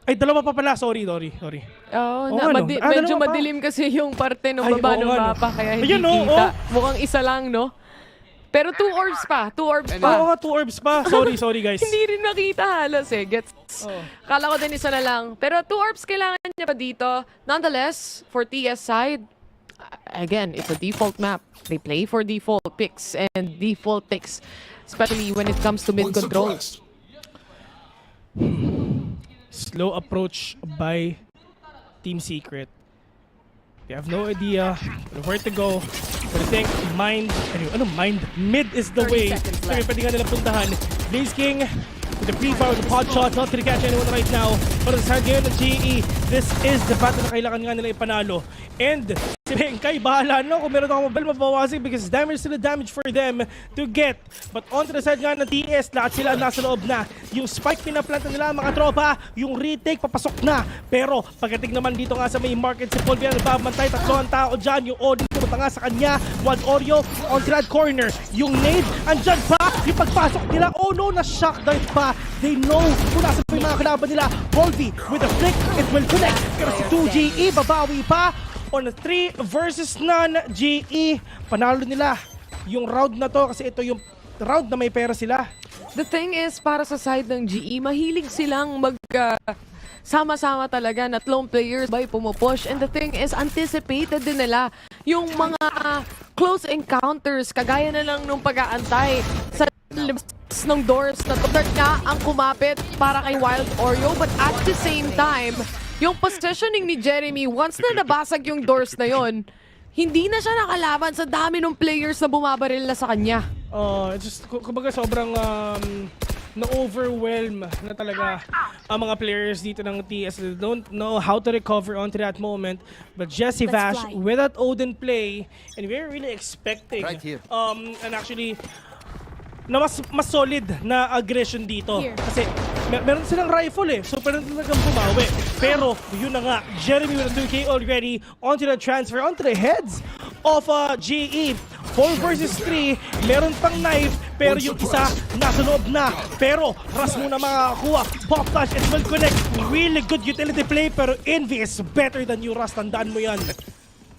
Ay, dalawa pa pala. Sorry. Oo, Oo, ano? medyo Dalawa pa. madilim kasi yung parte ng Ay, baba oo ng nga, no. mapa, kaya hindi Ayun, oo. kita. Mukhang isa lang, no? Pero 2 orbs pa. Oo nga, 2 orbs pa. Sorry guys. Hindi rin nakita halos eh. Gets? Kala ko din isa na lang. Pero 2 orbs kailangan niya pa dito. Nonetheless, for TS side, again, it's a default map. They play for default picks and default picks, especially when it comes to mid control. Slow approach by Team Secret. They have no idea where to go. But I think mind, mid is the 30 way. seconds So left. pwede nga nila puntahan. Blaze King with the pre-fire, with the pod shot, not gonna catch anyone right now. But sa ngayon ng GE, this is the battle na kailangan nga nila ipanalo. And si Benkay, bahala na kung meron akong mobile mabawasin because damage still a damage for them to get. But onto the side nga ng TS, lahat sila nasa loob na. Yung spike pinaplanta nila mga tropa, yung retake papasok na. Pero pagdating naman dito nga sa may market, si Paul Bian nagbabantay, tatlo ang tao dyan. Yung Odin pumunta nga sa kanya, Wild Oreo on that corner. Yung nade, andyan pa, yung pagpasok nila, oh no, na-shock dive pa. They know kung nasa pa yung mga kalaban nila. Volvi with a flick, it will connect. Pero si 2GE, babawi pa. On a 3 versus none, GE, panalo nila yung round na to kasi ito yung round na may pera sila. The thing is, para sa side ng GE, mahilig silang sama-sama talaga na tatlong players by pumupush. And the thing is, anticipated din nila yung mga close encounters, kagaya na lang nung pag-aantay sa labas ng doors na third nga ang kumapit para kay Wild Oreo. But at the same time, yung positioning ni Jeremy, once na nabasag yung doors na yon, hindi na siya nakalaban sa dami ng players na bumabaril na sa kanya. Just, kumbaga sobrang na-overwhelm na talaga ang mga players dito ng TS. They don't know how to recover onto that moment. But Jesse Vash, with that Odin play, and we're really expecting, Right here. and actually, na mas solid na aggression dito. Kasi meron silang rifle eh. So pwede talagang bumawi. Pero yun na nga, Jeremy with a 2K already onto the transfer, onto the heads of GE. 4 versus 3, meron pang knife, pero yung isa nasa loob na. Pero Ras muna makakakuha. Pop flash, it will connect. Really good utility play, pero Envy is better than you, Ras. Tandaan mo yan.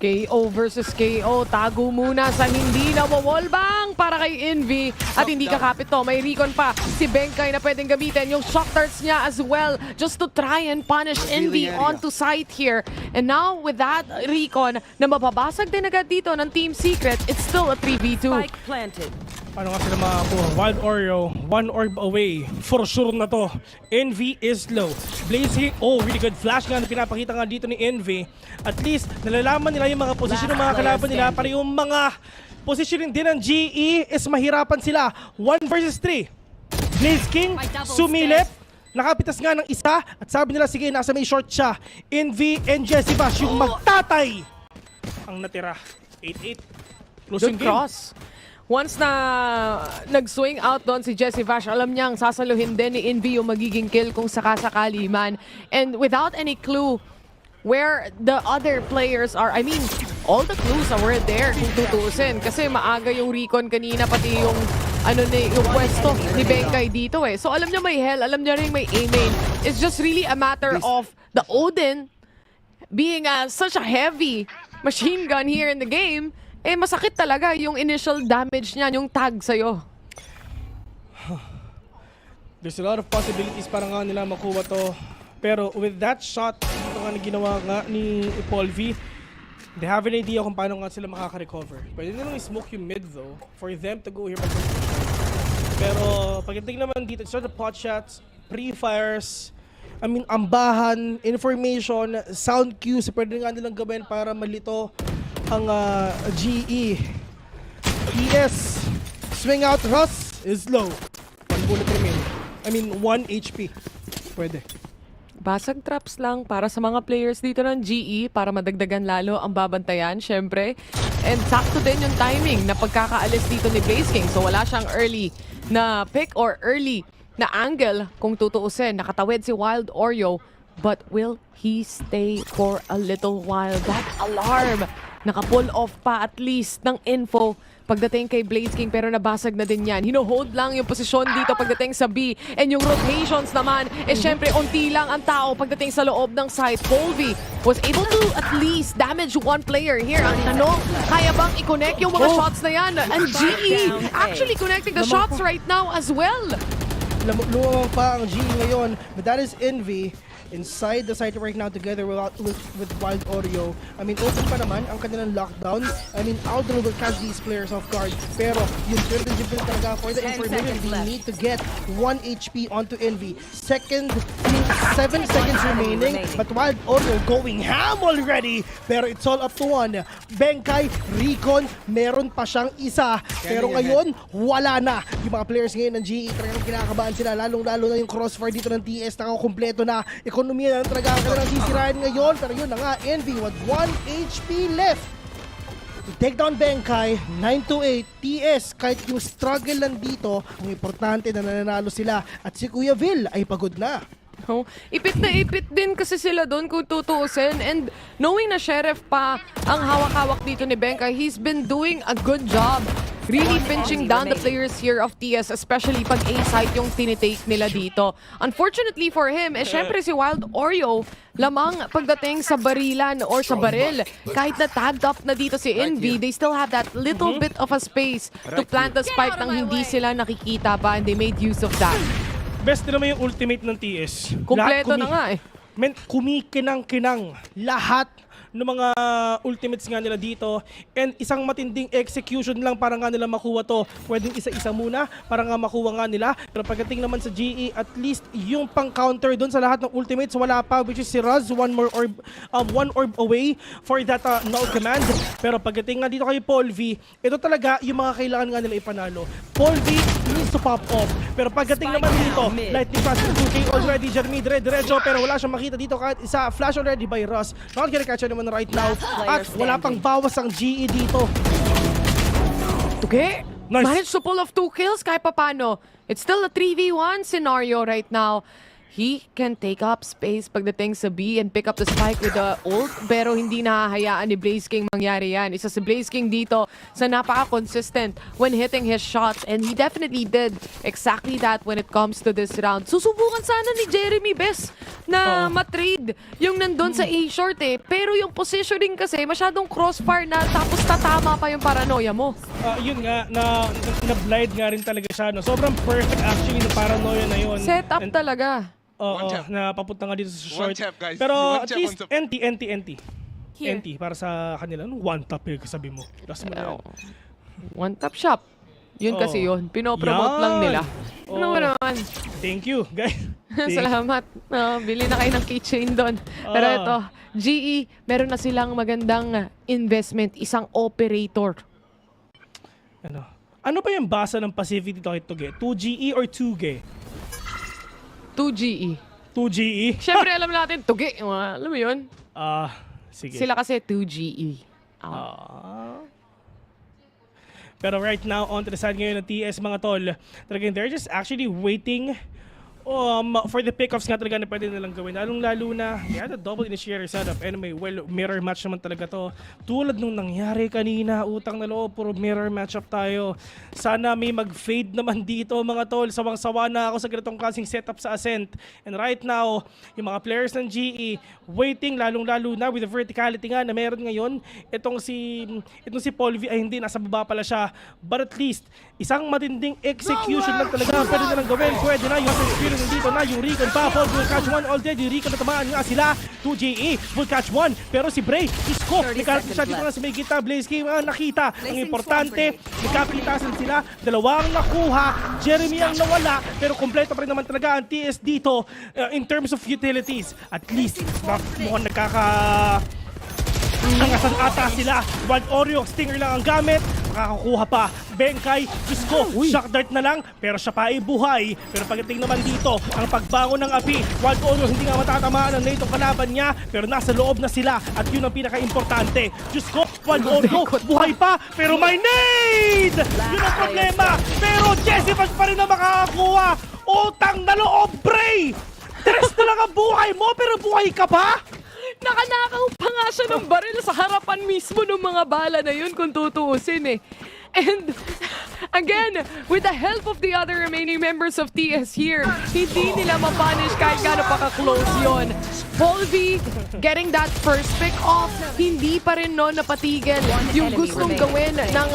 KO versus KO. Tago muna sa hindi nawawallbang para kay Envy. At hindi kakapit to. May recon pa si Benkay na pwedeng gamitin. Yung shock darts niya as well just to try and punish Envy onto site here. And now with that recon na mababasag din agad dito ng Team Secret, it's still a 3v2. Spike planted. Paano nga sila makakuha? Wild Oreo, 1 orb away. For sure na to. Envy is low. Blazing, really good flash nga na pinapakita nga dito ni Envy. At least, nalalaman nila yung mga posisyon ng mga kalaban nila. Para yung mga positioning din ng GE is mahirapan sila. 1 versus 3. Blaze King, sumilip. Nakapitas nga ng isa. At sabi nila, sige, nasa may short siya. Envy and Jesse Bash yung magtatay. Ang natira. 8-8. Closing Good game. cross. Once na nag-swing out doon si Jesse Vash, alam niyang sasaluhin din ni Envy yung magiging kill kung sakasakali man. And without any clue where the other players are, I mean, all the clues were there kung tutuusin. Kasi maaga yung recon kanina, pati yung yung pwesto ni Benkay dito eh. So alam niya may hell, alam niya rin may A-main. It's just really a matter of the Odin being such a heavy machine gun here in the game. Eh, masakit talaga yung initial damage niya, yung tag sa'yo. There's a lot of possibilities para nga nila makuha to. Pero with that shot, ito nga na ginawa nga ni Paul V, they have an idea kung paano nga sila makaka-recover. Pwede nilang i-smoke yung mid though, for them to go here. Pero pagdating naman dito, it's sort of pot shots, pre-fires, ambahan, information, sound cues, pwede nga nilang gawin para malito ang GE. PS, swing out, Russ is low. 1 bullet remaining. 1 HP. Pwede. Basag traps lang para sa mga players dito ng GE para madagdagan lalo ang babantayan, syempre. And sakto din yung timing na pagkakaalis dito ni Blaze King. So wala siyang early na pick or early na angle kung tutuusin. Nakatawid si Wild Oreo. But will he stay for a little while? That alarm naka-pull off pa at least ng info pagdating kay Blaze King, pero nabasag na din yan. Hino-hold lang yung posisyon dito pagdating sa B. And yung rotations naman, syempre, unti lang ang tao pagdating sa loob ng site. Polvi was able to at least damage one player here. Ang tanong, kaya bang i-connect yung mga shots na yan? And GE actually connecting the shots right now as well. Luwang pa ang GE ngayon, but that is Envy inside the site right now together with Wild Oreo. I mean, open pa naman ang kanilang lockdown. I mean, Aldrin will catch these players off guard. Pero yung strategy build talaga for the information, they need to get 1 HP onto Envy. Second, 7 seconds remaining, but Wild Oreo going ham already. Pero it's all up to one. Benkai, Recon, meron pa siyang isa. Pero ngayon, wala na. Yung mga players ngayon ng GE, talagang kinakabahan sila. Lalong-lalo na yung crossfire dito ng TS, nakakompleto na. Ekonomiya na talaga ang kanilang sisirain ngayon. Pero yun na nga, Envy with 1 HP left. To take down Benkai, 9-8, TS, kahit yung struggle lang dito, ang importante na nananalo sila. At si Kuya Vil ay pagod na. Oh, ipit na ipit din kasi sila doon kung tutuusin. And knowing na Sheriff pa ang hawak-hawak dito ni Benkai, he's been doing a good job really pinching down the players here of TS, especially pag A-site yung tinitake nila dito. Unfortunately for him, syempre si Wild Oreo lamang pagdating sa barilan or sa baril. Kahit na tagged up na dito si Envy, they still have that little bit of a space to plant the spike nang hindi sila nakikita pa, and they made use of that. Best naman yung ultimate ng TS. Kompleto na nga Men, kumikinang-kinang lahat ng mga ultimates nga nila dito, and isang matinding execution lang para nga nila makuha to. Pwedeng isa-isa muna para nga makuha nga nila, pero pagdating naman sa GE, at least yung pang-counter doon sa lahat ng ultimates wala pa, which is si Raz, one orb away for that null command. Pero pagdating nga dito kay Polvi, ito talaga yung mga kailangan nga nila ipanalo. Polvi needs to pop off, pero pagdating naman dito, Lightning Fast 2K already, Jeremy diretso, pero wala siyang makita dito kahit isa. Flash already by Raz, not gonna catch anyone right now, at wala pang bawas ang GE dito. Okay, nice. Managed to pull off 2 kills kahit papano. It's still a 3v1 scenario right now. He can take up space pagdating sa B and pick up the spike with the ult, pero hindi nahahayaan ni Blaze King mangyari yan. Isa si Blaze King dito sa napaka-consistent when hitting his shots, and he definitely did exactly that when it comes to this round. Susubukan sana ni Jeremy Best na matrade yung nandun sa A-short pero yung positioning kasi masyadong crossfire na, tapos tatama pa yung paranoia mo. Yun nga, na-blind nga rin talaga siya. No? Sobrang perfect actually na paranoia na yun. Set up talaga. Na papunta nga dito sa short. Pero at least, NT para sa kanila. One tap yung kasabi mo. One tap shop. Yun kasi yun. Pinopromote lang nila. Ano naman? Thank you, guys. Salamat. Bili na kayo ng keychain doon. Pero ito, GE, meron na silang magandang investment. Isang operator. Ano pa yung basa ng Pacific dito kay Tuge? 2GE or 2G? 2GE. 2GE? Siyempre alam natin, Tuge. Alam mo yun? Sige. Sila kasi 2GE. Pero right now, on to the side ngayon ng TS, mga tol, talagang they're just actually waiting for the pickoffs nga talaga na pwede nilang gawin. Lalong-lalo na, they had a double initiator setup. Anyway, well, mirror match naman talaga to. Tulad nung nangyari kanina, utang na loob, puro mirror matchup tayo. Sana may mag-fade naman dito, mga tol. Sawang-sawa na ako sa ganitong klaseng setup sa Ascent. And right now, yung mga players ng GE, waiting, lalong-lalo na with the verticality nga na meron ngayon. Itong si Polvi ay hindi, nasa baba pala siya. But at least, isang matinding execution lang talaga pwede nilang gawin. Pwede na yung experience dito na yung Recon pa. Paul will catch one already. Recon natamaan nga sila. 2GE will catch one. Pero si Bray, isko. Nagkaroon siya dito na sa may kita. Blaze King nakita. Ang importante, nagkapitasan sila. Dalawang nakuha. Jeremy ang nawala. Pero kompleto pa rin naman talaga ang TS dito in terms of utilities. At least, mukhang nangasan ata sila. Wild Oreo, Stinger lang ang gamit. Makakakuha pa. Benkai, Diyos ko, shock dart na lang. Pero siya pa ay buhay. Pero pagdating naman dito, ang pagbangon ng api. Wild Oreo, hindi nga matatamaan ang nitong kalaban niya. Pero nasa loob na sila. At yun ang pinaka-importante. Diyos ko, Wild Oreo, buhay pa. Pero may nade! Yun ang problema. Pero Jesse Fans pa rin na makakakuha. Utang na loob, Bray! Tres na lang ang buhay mo, pero buhay ka pa? Nakanakaw pa nga siya ng baril sa harapan mismo ng mga bala na yun kung tutuusin eh. And again, with the help of the other remaining members of TS here, hindi nila mapunish kahit gaano pa ka-close yun. Volvi getting that first pick off, hindi pa rin no napatigil yung gustong gawin ng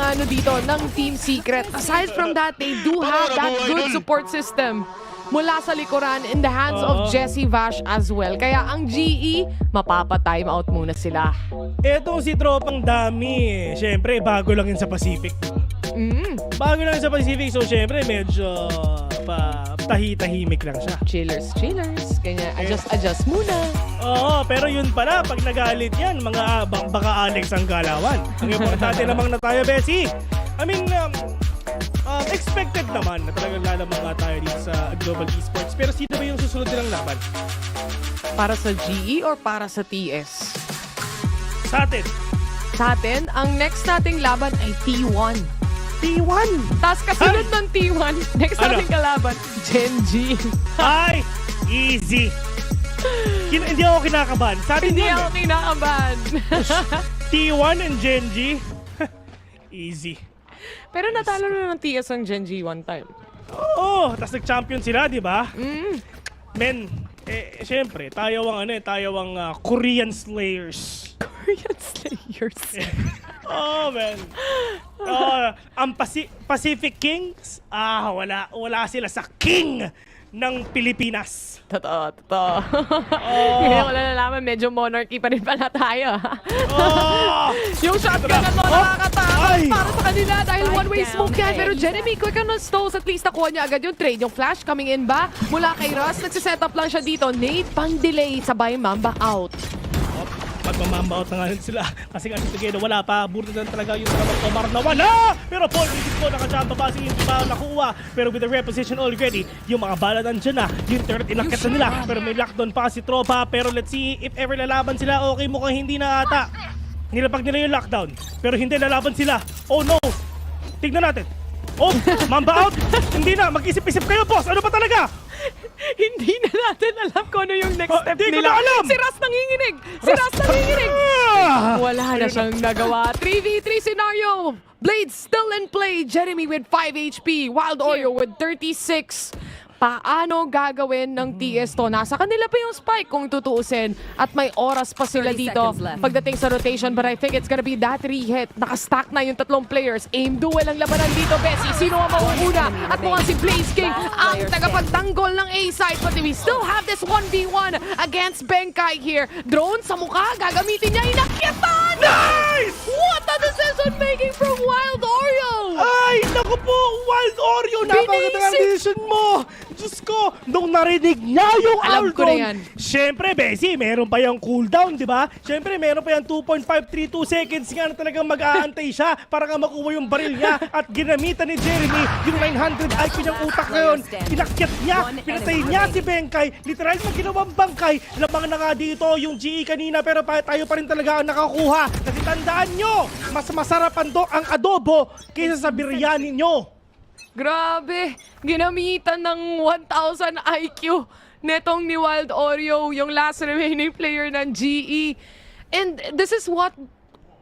ng Team Secret. Aside from that, they do have that good support system mula sa likuran in the hands of Jesse Vash as well. Kaya ang GE, mapapa-time out muna sila. Etong si Tropang Dami, syempre bago lang yun sa Pacific. Bago lang yun sa Pacific, so syempre medyo tahi-tahimik lang siya. Chillers. Kanya adjust muna. Oo, pero yun pala, pag nagalit yan, mga baka Alex ang galawan. Ang importante namang na tayo, Bessie. I mean, expected naman na talagang lalamang nga tayo dito sa Global Esports. Pero sino ba yung susunod nilang laban? Para sa GE or para sa TS? Sa atin. Sa atin, ang next nating laban ay T1. T1? Tapos kasunod ng T1, next nating kalaban, Gen G. Ay! Easy! Hindi ako kinakabahan. Sa atin Hindi yun, ako kinakabahan. T1 and Gen G. Easy. Pero natalo na ng TS ang Gen G one time. Oo, tapos nag-champion sila, di ba? Men, syempre, tayo ang Korean Slayers. Korean Slayers? Oh, man. Ang Pacific Kings, wala sila sa King ng Pilipinas. Totoo. Ngayon ko na nalaman, medyo monarchy pa rin pala tayo. Yung shotgun na to, nakakatakot para sa kanila dahil one-way smoke yan. Pero Jeremy, quick on stones, at least nakuha niya agad yung trade. Yung flash coming in ba? Mula kay Russ, nagsiset up lang siya dito. Nate, pang-delay, sabay Mamba out. Magmamamba out na nga rin sila. Kasi nga together, wala pa. Burdo na talaga yung Tomar na wala! Pero Paul Francisco nakachamba pa kasi hindi pa nakuha. Pero with the reposition already, yung mga bala nandyan na. Yung turret inakit na nila. Pero may lockdown pa si Tropa. Pero let's see if ever lalaban sila. Okay, mukhang hindi na ata. Nilapag nila yung lockdown. Pero hindi lalaban sila. Oh no! Tignan natin. Oh, Mamba out! Hindi na, mag-isip-isip kayo, boss! Ano pa talaga? Hindi na natin alam kung ano yung next step di ko nila. na alam! Si Ras nanginginig! Wala na siyang nagawa. 3v3 scenario. Blades still in play. Jeremy with 5 HP. Wild Oreo with 36. Paano gagawin ng TS to? Nasa kanila pa yung spike kung tutuusin. At may oras pa sila dito pagdating sa rotation. But I think it's gonna be that re-hit. Nakastack na yung tatlong players. Aim duel ang labanan dito, Bessie. Sino ang mauuna? At mukhang si Blaze King ang tagapagtanggol ng A-side. But we still have this 1v1 against Benkai here. Drone sa mukha. Gagamitin niya. Inakyatan! Nice! What a decision making from Wild Oreo! Ay, naku po! Wild Oreo! Napakaganda ng decision mo! Diyos ko, nung narinig niya yung Alam ko na Aldon, yan. syempre, Bessie, meron pa yung cooldown, di ba? Syempre, meron pa yung 2.532 seconds nga na talagang mag-aantay siya para nga makuha yung baril niya at ginamitan ni Jeremy yung 900 IQ niyang utak ngayon. Inakyat niya, pinatay niya si Benkai, literal na ginawang bangkay. Lamang na nga dito yung GE kanina pero tayo pa rin talaga ang nakakuha. Kasi tandaan nyo, mas masarap ang adobo kaysa sa biryani nyo. Grabe! Ginamitan ng 1,000 IQ netong ni Wild Oreo, yung last remaining player ng GE. And this is what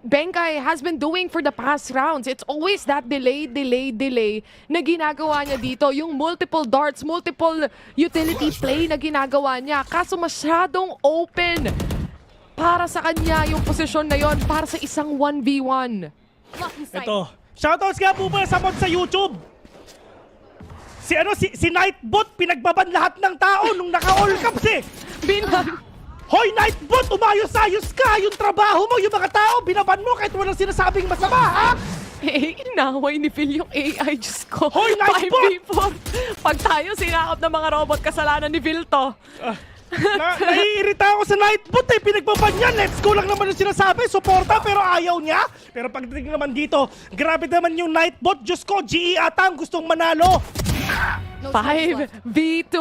Benkai has been doing for the past rounds. It's always that delay na ginagawa niya dito. Yung multiple darts, multiple utility play na ginagawa niya. Kaso masyadong open para sa kanya yung posisyon na yon para sa isang 1v1. Ito, shoutouts nga po pala sa mod sa YouTube. Si Nightbot, pinagbaban lahat ng tao nung naka-all caps eh. Hoy Nightbot, umayos-ayos ka. Yung trabaho mo, yung mga tao, binaban mo kahit walang sinasabing masama, ha? Inaway ni Phil yung AI, Diyos ko. Hoy Nightbot! Pag tayo sinakop ng mga robot, kasalanan ni Phil to. Naiirita ako sa Nightbot eh. Pinagbaban niya. Let's go lang naman yung sinasabi. Suporta pero ayaw niya. Pero pagdating naman dito, grabe naman yung Nightbot. Diyos ko, GE ata ang gustong manalo. 5v2.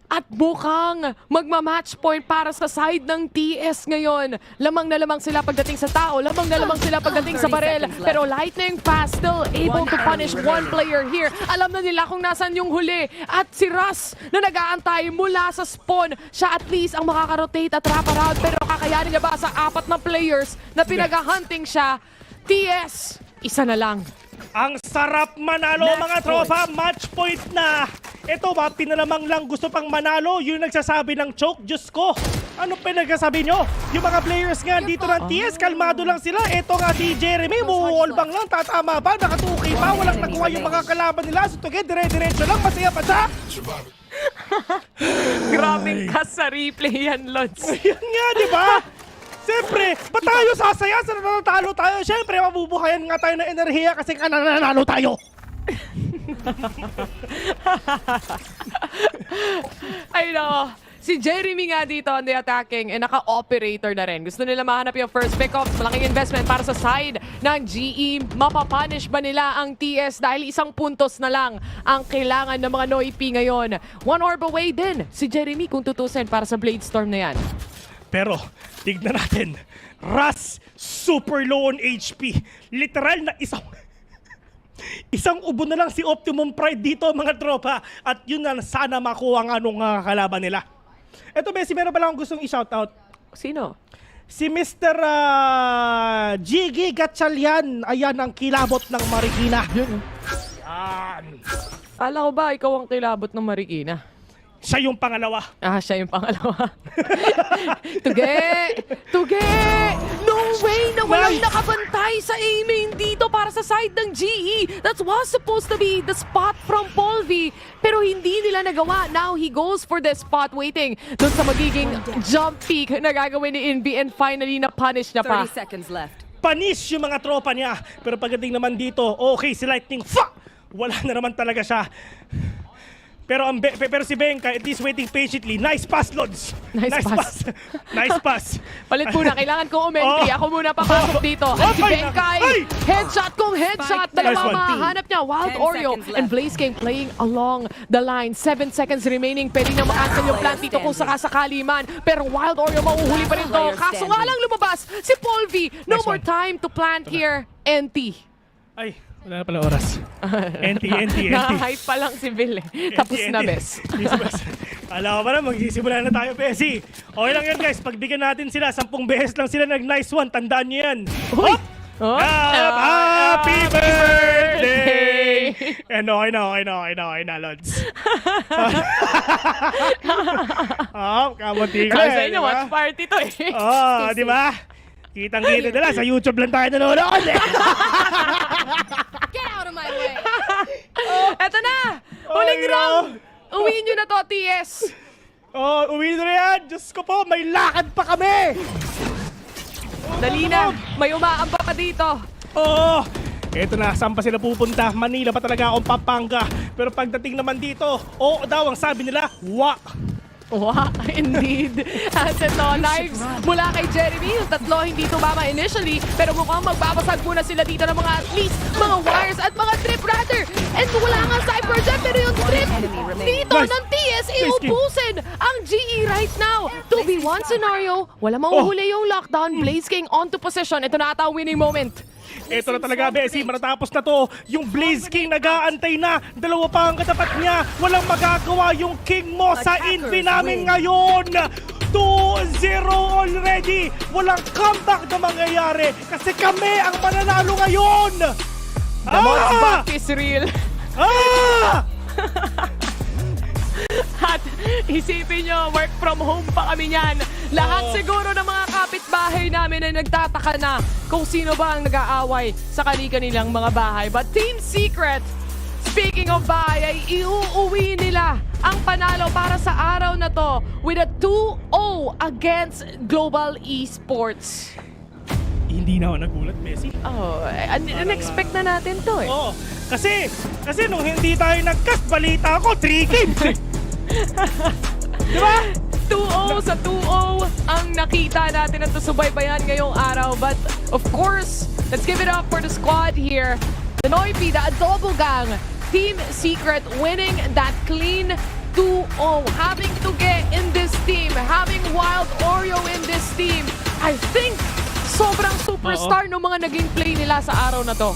At mukhang magma-match point para sa side ng TS ngayon. Lamang na lamang sila pagdating sa tao. Lamang na lamang sila pagdating sa barel. Pero Lightning Fast still able to punish one player here. Alam na nila kung nasan yung huli. At si Russ na nag-aantay mula sa spawn. Siya at least ang makaka-rotate at wrap around. Pero kakayanin niya ba sa 4 na players na pinag-hunting siya? TS, isa na lang. Ang sarap manalo mga tropa, match point na. Ito ba, pinalamang lang gusto pang manalo, yung nagsasabi ng choke, Diyos ko. Ano pinagsasabi nyo? Yung mga players nga dito ng TS, kalmado lang sila. Ito nga si Jeremy, muwalbang lang, tatama ba? Nakatukay pa, walang nakuha yung mga kalaban nila. So toge, dire-diretso lang, masaya pa siya. Grabing kas sa replay yan, Lods. Yan nga, di ba? Siyempre, ba't tayo sasaya sa nanatalo tayo? Siyempre, mabubuhayan nga tayo ng enerhiya kasi nananalo tayo. Ay no, si Jeremy nga dito on the attacking naka-operator na rin. Gusto nila mahanap yung first pick-off. Malaking investment para sa side ng GE. Mapapunish ba nila ang TS dahil 1 puntos na lang ang kailangan ng mga Noipi ngayon. 1 orb away din si Jeremy kung tutusin para sa Blade Storm na yan. Pero, tignan natin. Russ, super low on HP. Literal na isang ubo na lang si Optimum Pride dito mga tropa. At yun na sana makuha ang anong kalaban nila. Eto Bessie, meron pala akong gustong i-shoutout. Sino? Si Mr. Jiggy Gatchalian. Ayan ang kilabot ng Marikina. Yan. Kala ko ba ikaw ang kilabot ng Marikina? Siya yung pangalawa. Siya yung pangalawa. Tuge! No way na walang nakabantay sa aiming dito para sa side ng GE. That was supposed to be the spot from Polvi. Pero hindi nila nagawa. Now he goes for the spot waiting doon sa magiging jump peak na gagawin ni Invi and finally na-punish na pa. 30 seconds left. Punish yung mga tropa niya. Pero pagdating naman dito, okay si Lightning. Wala na naman talaga siya. Pero si Benka, it is waiting patiently. Nice pass, Lods! Nice pass. Nice pass. Palit muna, kailangan kong umentry. Ako muna papasok dito. At si Benkay, headshot kong headshot. Dalawa mahanap niya. Wild Oreo and Blaze King playing along the line. 7 seconds remaining. Pwede na makancel yung plant dito kung sakasakali man. Pero Wild Oreo mauhuli pa rin to. Kaso nga lang lumabas si Polvi. No more time to plant here. NT. Ay, wala na pala oras. NT. Naka-hype pa lang si Bill eh. Tapos na, Bes. Alam ko ba na, magsisimula na tayo, Bessie. Okay lang yan, guys. Pagbigyan natin sila, 10 beses lang sila nag-nice one. Tandaan nyo yan. Hop! Happy birthday! And okay na, Lods. Kamunti ka. Sa inyo, watch party to eh. Di ba? Kitang-kita nila, sa YouTube lang tayo nanonood eh. Get out of my way! Eto na! Huling round! Uwiin nyo na to, TS! Uwiin nyo na yan! Diyos ko po, may lakad pa kami! Dali na! May umaamba pa dito! Eto na, saan pa sila pupunta? Manila pa talaga akong Pampanga. Pero pagdating naman dito, oo daw ang sabi nila, Wow, indeed. At ito, knives mula kay Jeremy. Yung 3 hindi tumama initially, pero mukhang magbabasag muna sila dito ng mga at least mga wires at mga trip rather. And wala nga Cypher dyan, pero yung trip dito ng TS iubusin ang GE right now. 2v1 scenario, wala mauhuli yung lockdown. Blaze King onto position. Ito na ata ang winning moment. Ito na talaga, Bessie. Matatapos na to. Yung Blaze King nag-aantay na. 2 pa ang katapat niya. Walang magagawa yung King mo sa Invi namin ngayon. 2-0 already. Walang comeback na mangyayari. Kasi kami ang mananalo ngayon. The most back is real. At isipin nyo, work from home pa kami niyan. Lahat siguro ng mga kapitbahay namin ay nagtataka na kung sino ba ang nag-aaway sa kanilang mga bahay. But Team Secret, speaking of bahay, ay iuuwi nila ang panalo para sa araw na to with a 2-0 against Global Esports. Hindi na ako nagulat, Messi. Unexpect na natin to eh. Kasi nung hindi tayo nag-cast, balita ako, 3 games eh. Diba? 2-0 sa 2-0 ang nakita natin at subaybayan ngayong araw. But of course, let's give it up for the squad here. The Noipi, the Adobo Gang, Team Secret winning that clean 2-0. Having to get in this team, having Wild Oreo in this team, I think sobrang superstar ng mga naging play nila sa araw na to.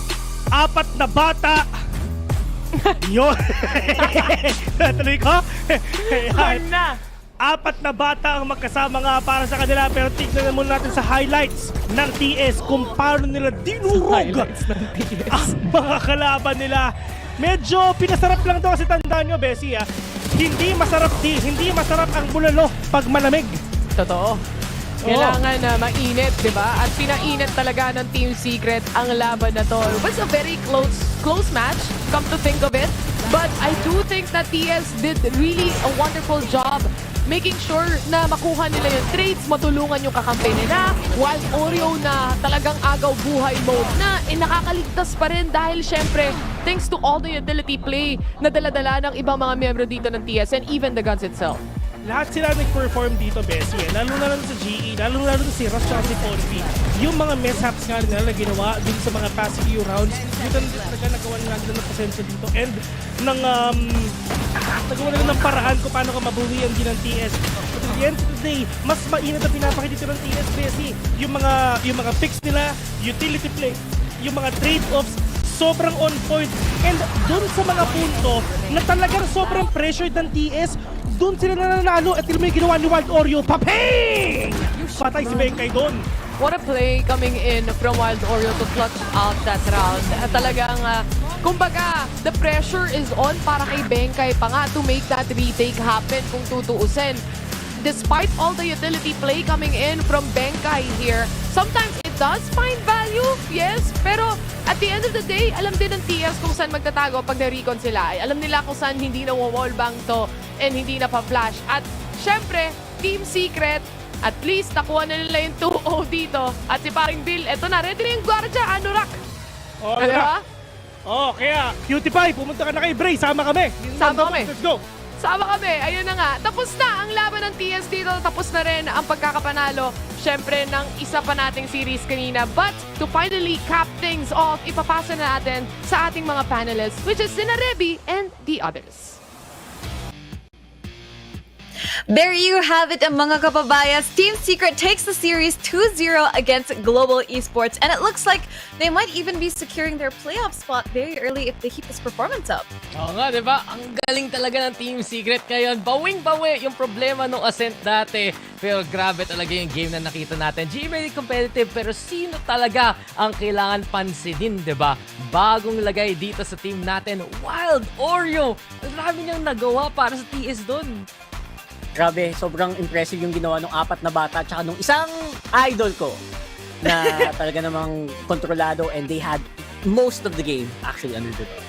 4 na bata. Yun. Tuloy ko? Hard na. 4 na bata ang magkasama nga para sa kanila, pero tignan muna natin sa highlights ng TS kung paano nila dinurog ang mga kalaban nila. Medyo pinasarap lang daw kasi tandaan nyo, Bessie, hindi masarap ang bulalo pag malamig. Totoo. Kailangan na mainit, di ba? At pinainit talaga ng Team Secret ang laban na to. It was a very close match, come to think of it. But I do think that TS did really a wonderful job making sure na makuha nila yung trades, matulungan yung kakampi nila, while Oreo na talagang agaw buhay mode na nakakaligtas pa rin dahil syempre, thanks to all the utility play na dala-dala ng ibang mga miyembro dito ng TS and even the guns itself. Lahat sila nag-perform dito, Bessie. Lalo na lang sa GE, lalo na si Rush at si Polvi. Yung mga mishaps nga nila na ginawa dun sa mga past few rounds, dito talaga nagawa nila ng pasensya dito. And nagawa nila ng paraan kung paano ka mabuhian din ng TS. But at the end of the day, mas mainit na pinapakita dito ng TS, Bessie. Yung mga picks nila, utility play, yung mga trade-offs, sobrang on point. And dun sa mga punto na talagang sobrang pressured ng TS, doon sila nananalo at may ginawa ni Wild Oreo. Paping! Patay si Benkay doon. What a play coming in from Wild Oreo to clutch out that round. Talagang, kumbaga, the pressure is on para kay Benkay pa nga to make that retake happen kung tutuusin. Despite all the utility play coming in from Benkay here, sometimes it does find value, yes, pero at the end of the day, alam din ng TS kung saan magtatago pag na-recon sila. Alam nila kung saan hindi na wallbang to and hindi na pa-flash. At syempre, Team Secret, at least nakuha na nila yung 2-0 dito. At si paring Bill, eto na, ready na yung Guardia, Anorak. Oh, diba? Oh, kaya, Cutie Pie, pumunta ka na kay Bray, sama kami. Sama kami. Let's go. Sama kami, ayun na nga. Tapos na ang laban ng TS dito. Tapos na rin ang pagkakapanalo. Syempre, ng isa pa nating series kanina. But to finally cap things off, ipapasa na natin sa ating mga panelists, which is Sina Reby and the others. There you have it, mga kababayas. Team Secret takes the series 2-0 against Global Esports, and it looks like they might even be securing their playoff spot very early if they keep this performance up. Oo nga, di ba? Ang galing talaga ng Team Secret ngayon. Bawing-bawi yung problema ng Ascent dati. Pero grabe talaga yung game na nakita natin. GE very competitive, pero sino talaga ang kailangan pansinin, di ba? Bagong lagay dito sa team natin, Wild Oreo. Ang dami niyang nagawa para sa TS doon. Grabe, sobrang impressive yung ginawa ng 4 na bata tsaka nung isang idol ko na talaga namang kontrolado, and they had most of the game actually under the door.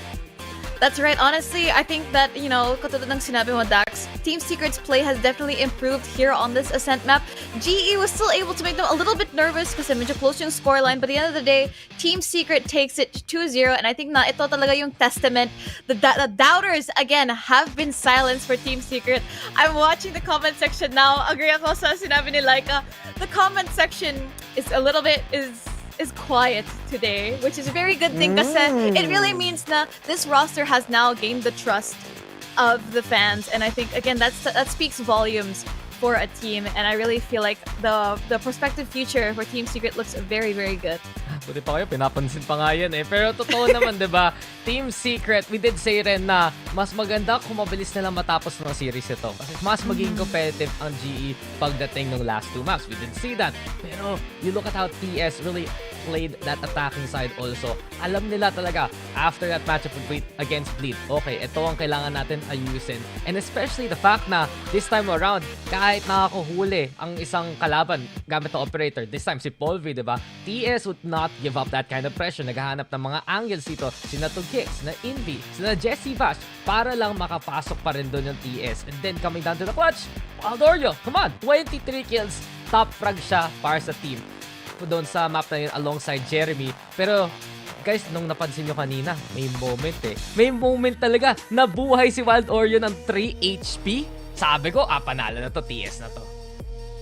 That's right. Honestly, I think that, you know, katulad ng sinabi mo, Dax, Team Secret's play has definitely improved here on this Ascent map. GE was still able to make them a little bit nervous kasi medyo close yung scoreline, but at the end of the day, Team Secret takes it 2-0, and I think na ito talaga yung testament. The doubters, again, have been silenced for Team Secret. I'm watching the comment section now. Agree ako sa sinabi ni Laika. The comment section is a little bit, is quiet today, which is a very good thing kasi it really means na this roster has now gained the trust of the fans, and I think again that speaks volumes for a team, and I really feel like the prospective future for Team Secret looks very, very good. Buti pa kayo, pinapansin pa nga yan eh. Pero totoo naman, di ba? Team Secret, we did say rin na mas maganda kung mabilis na lang matapos ng series ito. Kasi mas magiging competitive ang GE pagdating ng last 2 maps. We did see that. Pero you look at how TS really played that attacking side also. Alam nila talaga, after that matchup against Bleed, okay, ito ang kailangan natin ayusin. And especially the fact na this time around, kahit nakakuhuli ang isang kalaban gamit ng operator, this time si Polvi, di ba? TS would not give up that kind of pressure. Naghahanap ng mga angles dito, sina Tugkix, sina Invi, sina Jesse Bash, para lang makapasok pa rin doon yung TS. And then coming down to the clutch, Wild Oreo, come on, 23 kills, top frag siya para sa team doon sa map na yun alongside Jeremy. Pero guys, nung napansin nyo kanina, may moment eh. May moment talaga, nabuhay si Wild Oreo ng 3 HP. Sabi ko, panalo na to, TS na to.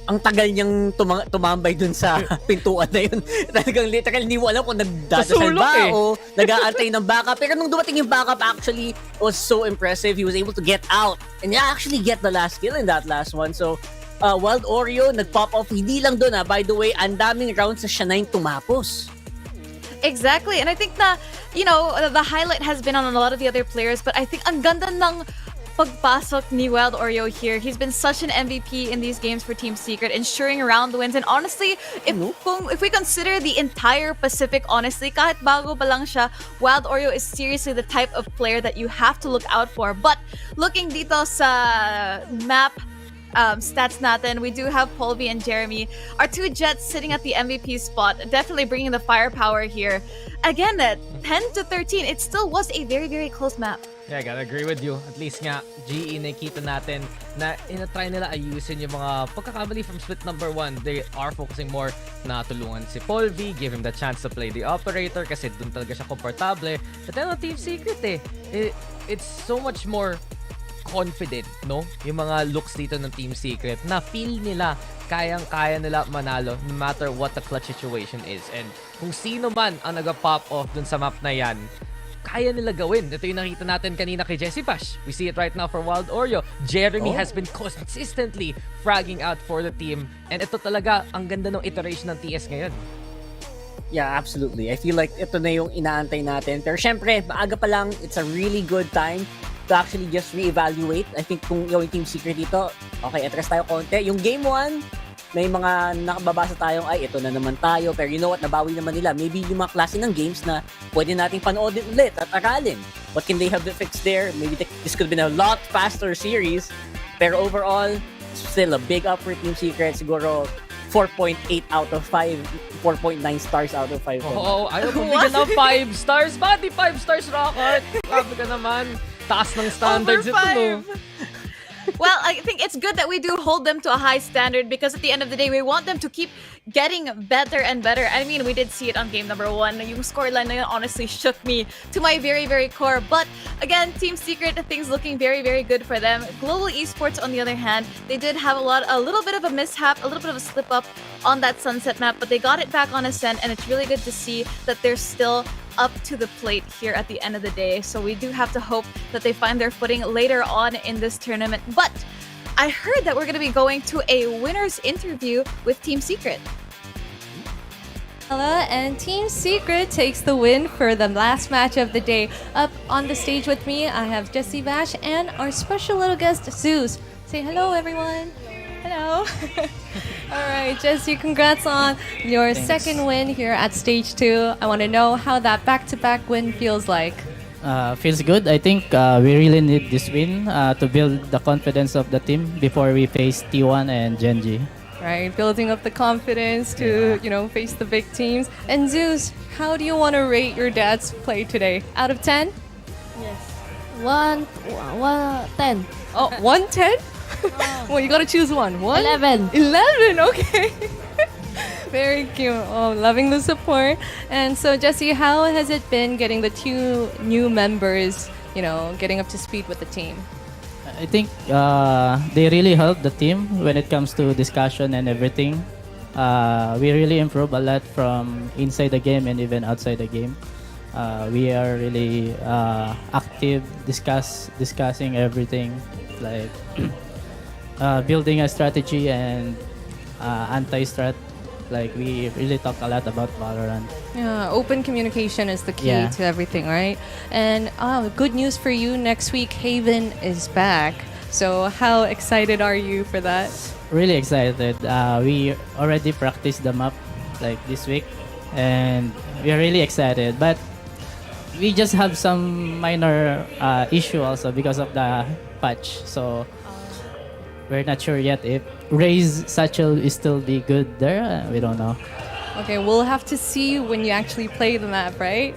ang tagal niyang tumambay dun sa pintuan na yun. Talagang literal, hindi mo alam kung nagdadasal ba o nag-aantay ng backup. Pero nung dumating yung backup, actually, was so impressive. He was able to get out and actually get the last kill in that last one. So, Wild Oreo, nag-pop off. Hindi lang dun, by the way, ang daming rounds sa siya na yung tumapos. Exactly. And I think na, you know, the highlight has been on a lot of the other players, but I think ang ganda ng pagpasok ni Wild Oreo here. He's been such an MVP in these games for Team Secret, ensuring round wins. And honestly, if we consider the entire Pacific, honestly, kahit bago pa lang siya, Wild Oreo is seriously the type of player that you have to look out for. But looking dito sa map stats natin, we do have Polvi and Jeremy, our two Jets sitting at the MVP spot, definitely bringing the firepower here. Again, 10-13, it still was a very, very close map. Yeah, I gotta agree with you. At least nga, GE nakita natin na ina-try nila ayusin yung mga pagkakamali from split number 1. They are focusing more na tulungan si Polvi, give him the chance to play the operator kasi dun talaga siya komportable. But then, Team Secret it's so much more confident, no? Yung mga looks dito ng Team Secret na feel nila kayang-kaya nila manalo no matter what the clutch situation is. And kung sino man ang nag-pop off dun sa map na yan, kaya nila gawin. Ito yung nakita natin kanina kay Jesse Bash. We see it right now for Wild Oreo. Jeremy has been consistently fragging out for the team. And ito talaga, ang ganda ng iteration ng TS ngayon. Yeah, absolutely. I feel like ito na yung inaantay natin. Pero syempre, maaga pa lang, it's a really good time to actually just reevaluate. I think kung yung Team Secret dito, okay, atras tayo konti. Yung Game 1, may mga nakababasa tayong, ay, ito na naman tayo. Pero you know what, nabawi naman nila. Maybe yung mga klase ng games na pwede nating panoodin ulit at aralin. What can they have to fix there? Maybe this could have been a lot faster series. Pero overall, still a big up for Team Secret. Siguro 4.8 out of 5, 4.9 stars out of 5. Oo, ayaw kong bigyan ng 5 stars. Bakit 5 stars, Rocket? Grabe ka naman. Taas ng standards ito, no? Well, I think it's good that we do hold them to a high standard because at the end of the day, we want them to keep getting better and better. I mean, we did see it on game number 1. Yung scoreline na yun honestly shook me to my very, very core. But again, Team Secret, things looking very, very good for them. Global Esports, on the other hand, they did have a little bit of a mishap, a little bit of a slip up on that Sunset map, but they got it back on Ascent, and it's really good to see that they're still up to the plate here at the end of the day. So we do have to hope that they find their footing later on in this tournament. But I heard that we're going to be going to a winner's interview with Team Secret. And Team Secret takes the win for the last match of the day. Up on the stage with me, I have Jesse Bash and our special little guest, Zeus. Say hello, everyone. Hello. All right, Jesse, congrats on your second win here at Stage 2. I want to know how that back-to-back win feels like. Feels good. I think we really need this win to build the confidence of the team before we face T1 and Genji. Right, building up the confidence to, face the big teams. And Zeus, how do you want to rate your dad's play today? Out of 10? Yes. 10. Oh, 110? Well, you gotta choose one. 11. 11, okay. Very cute. Oh, loving the support. And so, Jesse, how has it been getting the 2 new members, getting up to speed with the team? I think they really help the team when it comes to discussion and everything. We really improve a lot from inside the game and even outside the game. We are really active, discussing everything, like building a strategy and anti-strat. Like, we really talk a lot about Valorant. Yeah, open communication is the key to everything, right? And good news for you, next week Haven is back. So how excited are you for that? Really excited. We already practiced the map like this week and we are really excited. But we just have some minor issue also because of the patch. So we're not sure yet if Ray's satchel is still be good there. We don't know. Okay, we'll have to see when you actually play the map, right?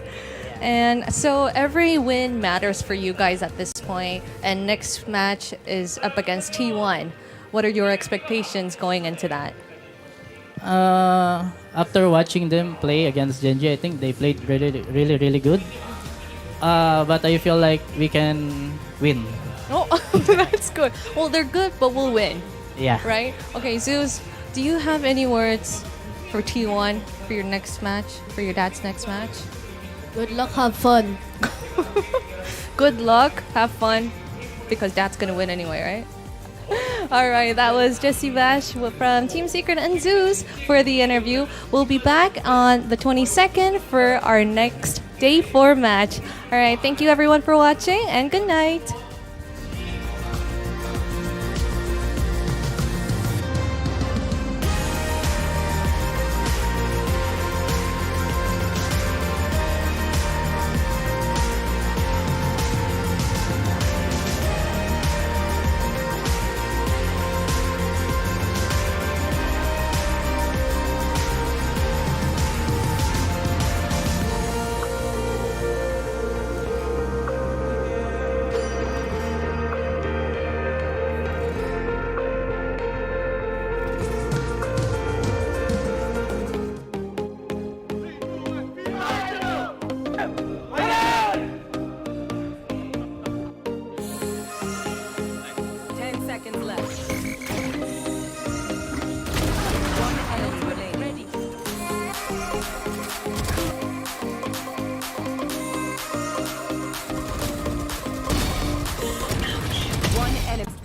And so every win matters for you guys at this point. And next match is up against T1. What are your expectations going into that? After watching them play against Genji, I think they played really good. But I feel like we can win. Oh, that's good. Well, they're good, but we'll win. Yeah. Right? Okay, Zeus, do you have any words for T1 for your next match, for your dad's next match? Good luck, have fun. Good luck, have fun, because dad's gonna win anyway, right? Alright, that was Jesse Bash from Team Secret and Zeus for the interview. We'll be back on the 22nd for our next Day 4 match. Alright, thank you everyone for watching, and good night!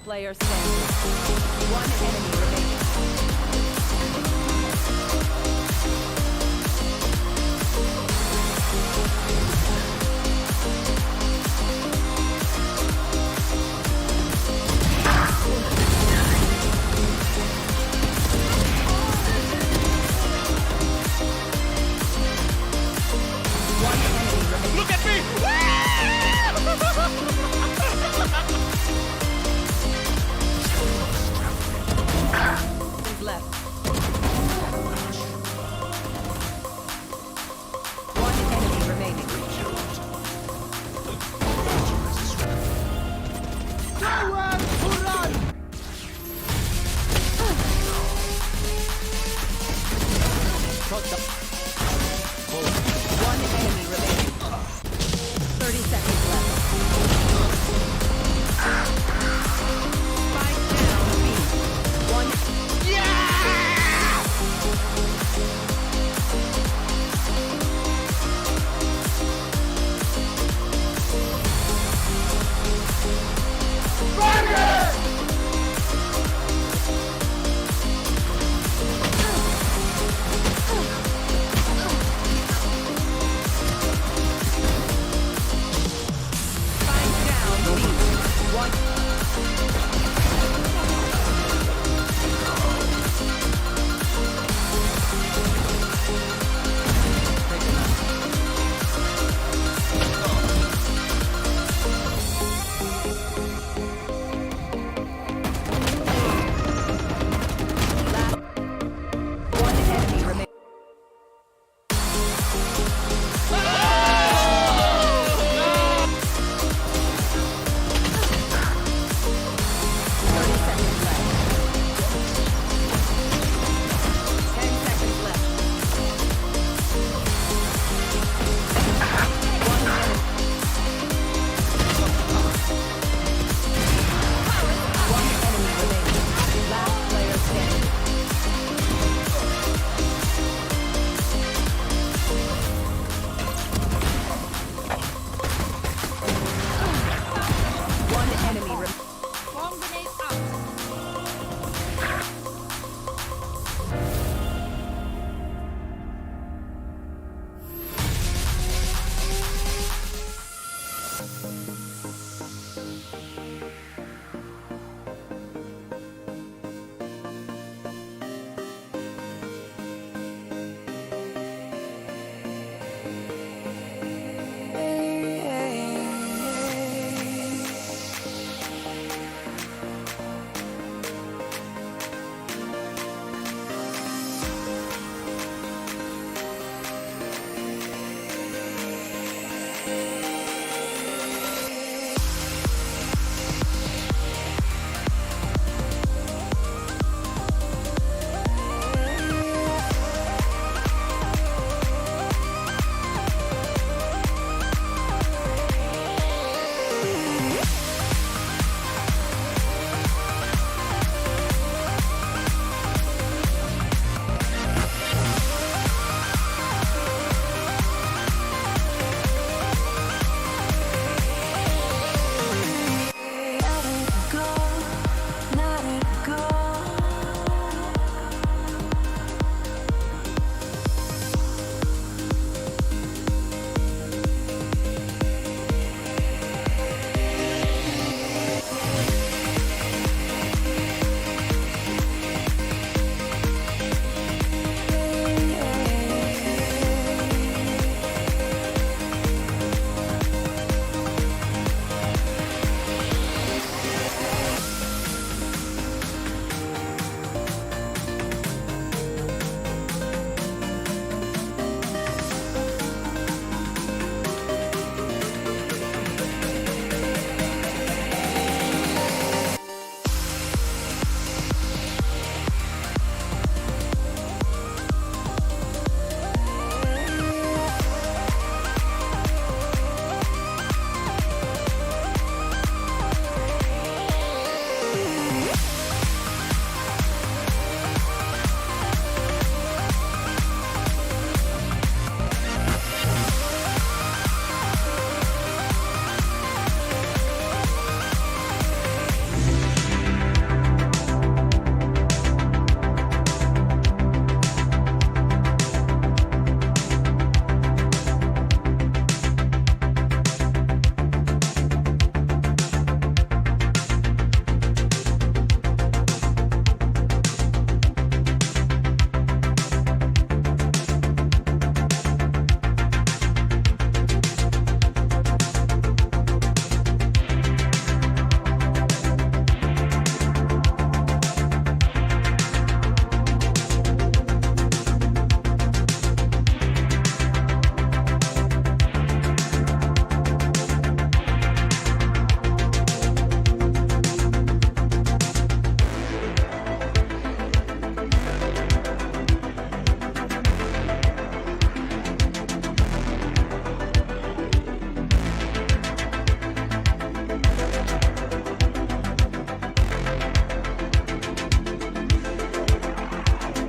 Player standing. One enemy remaining. Look at me! Who's left? One enemy remaining. One enemy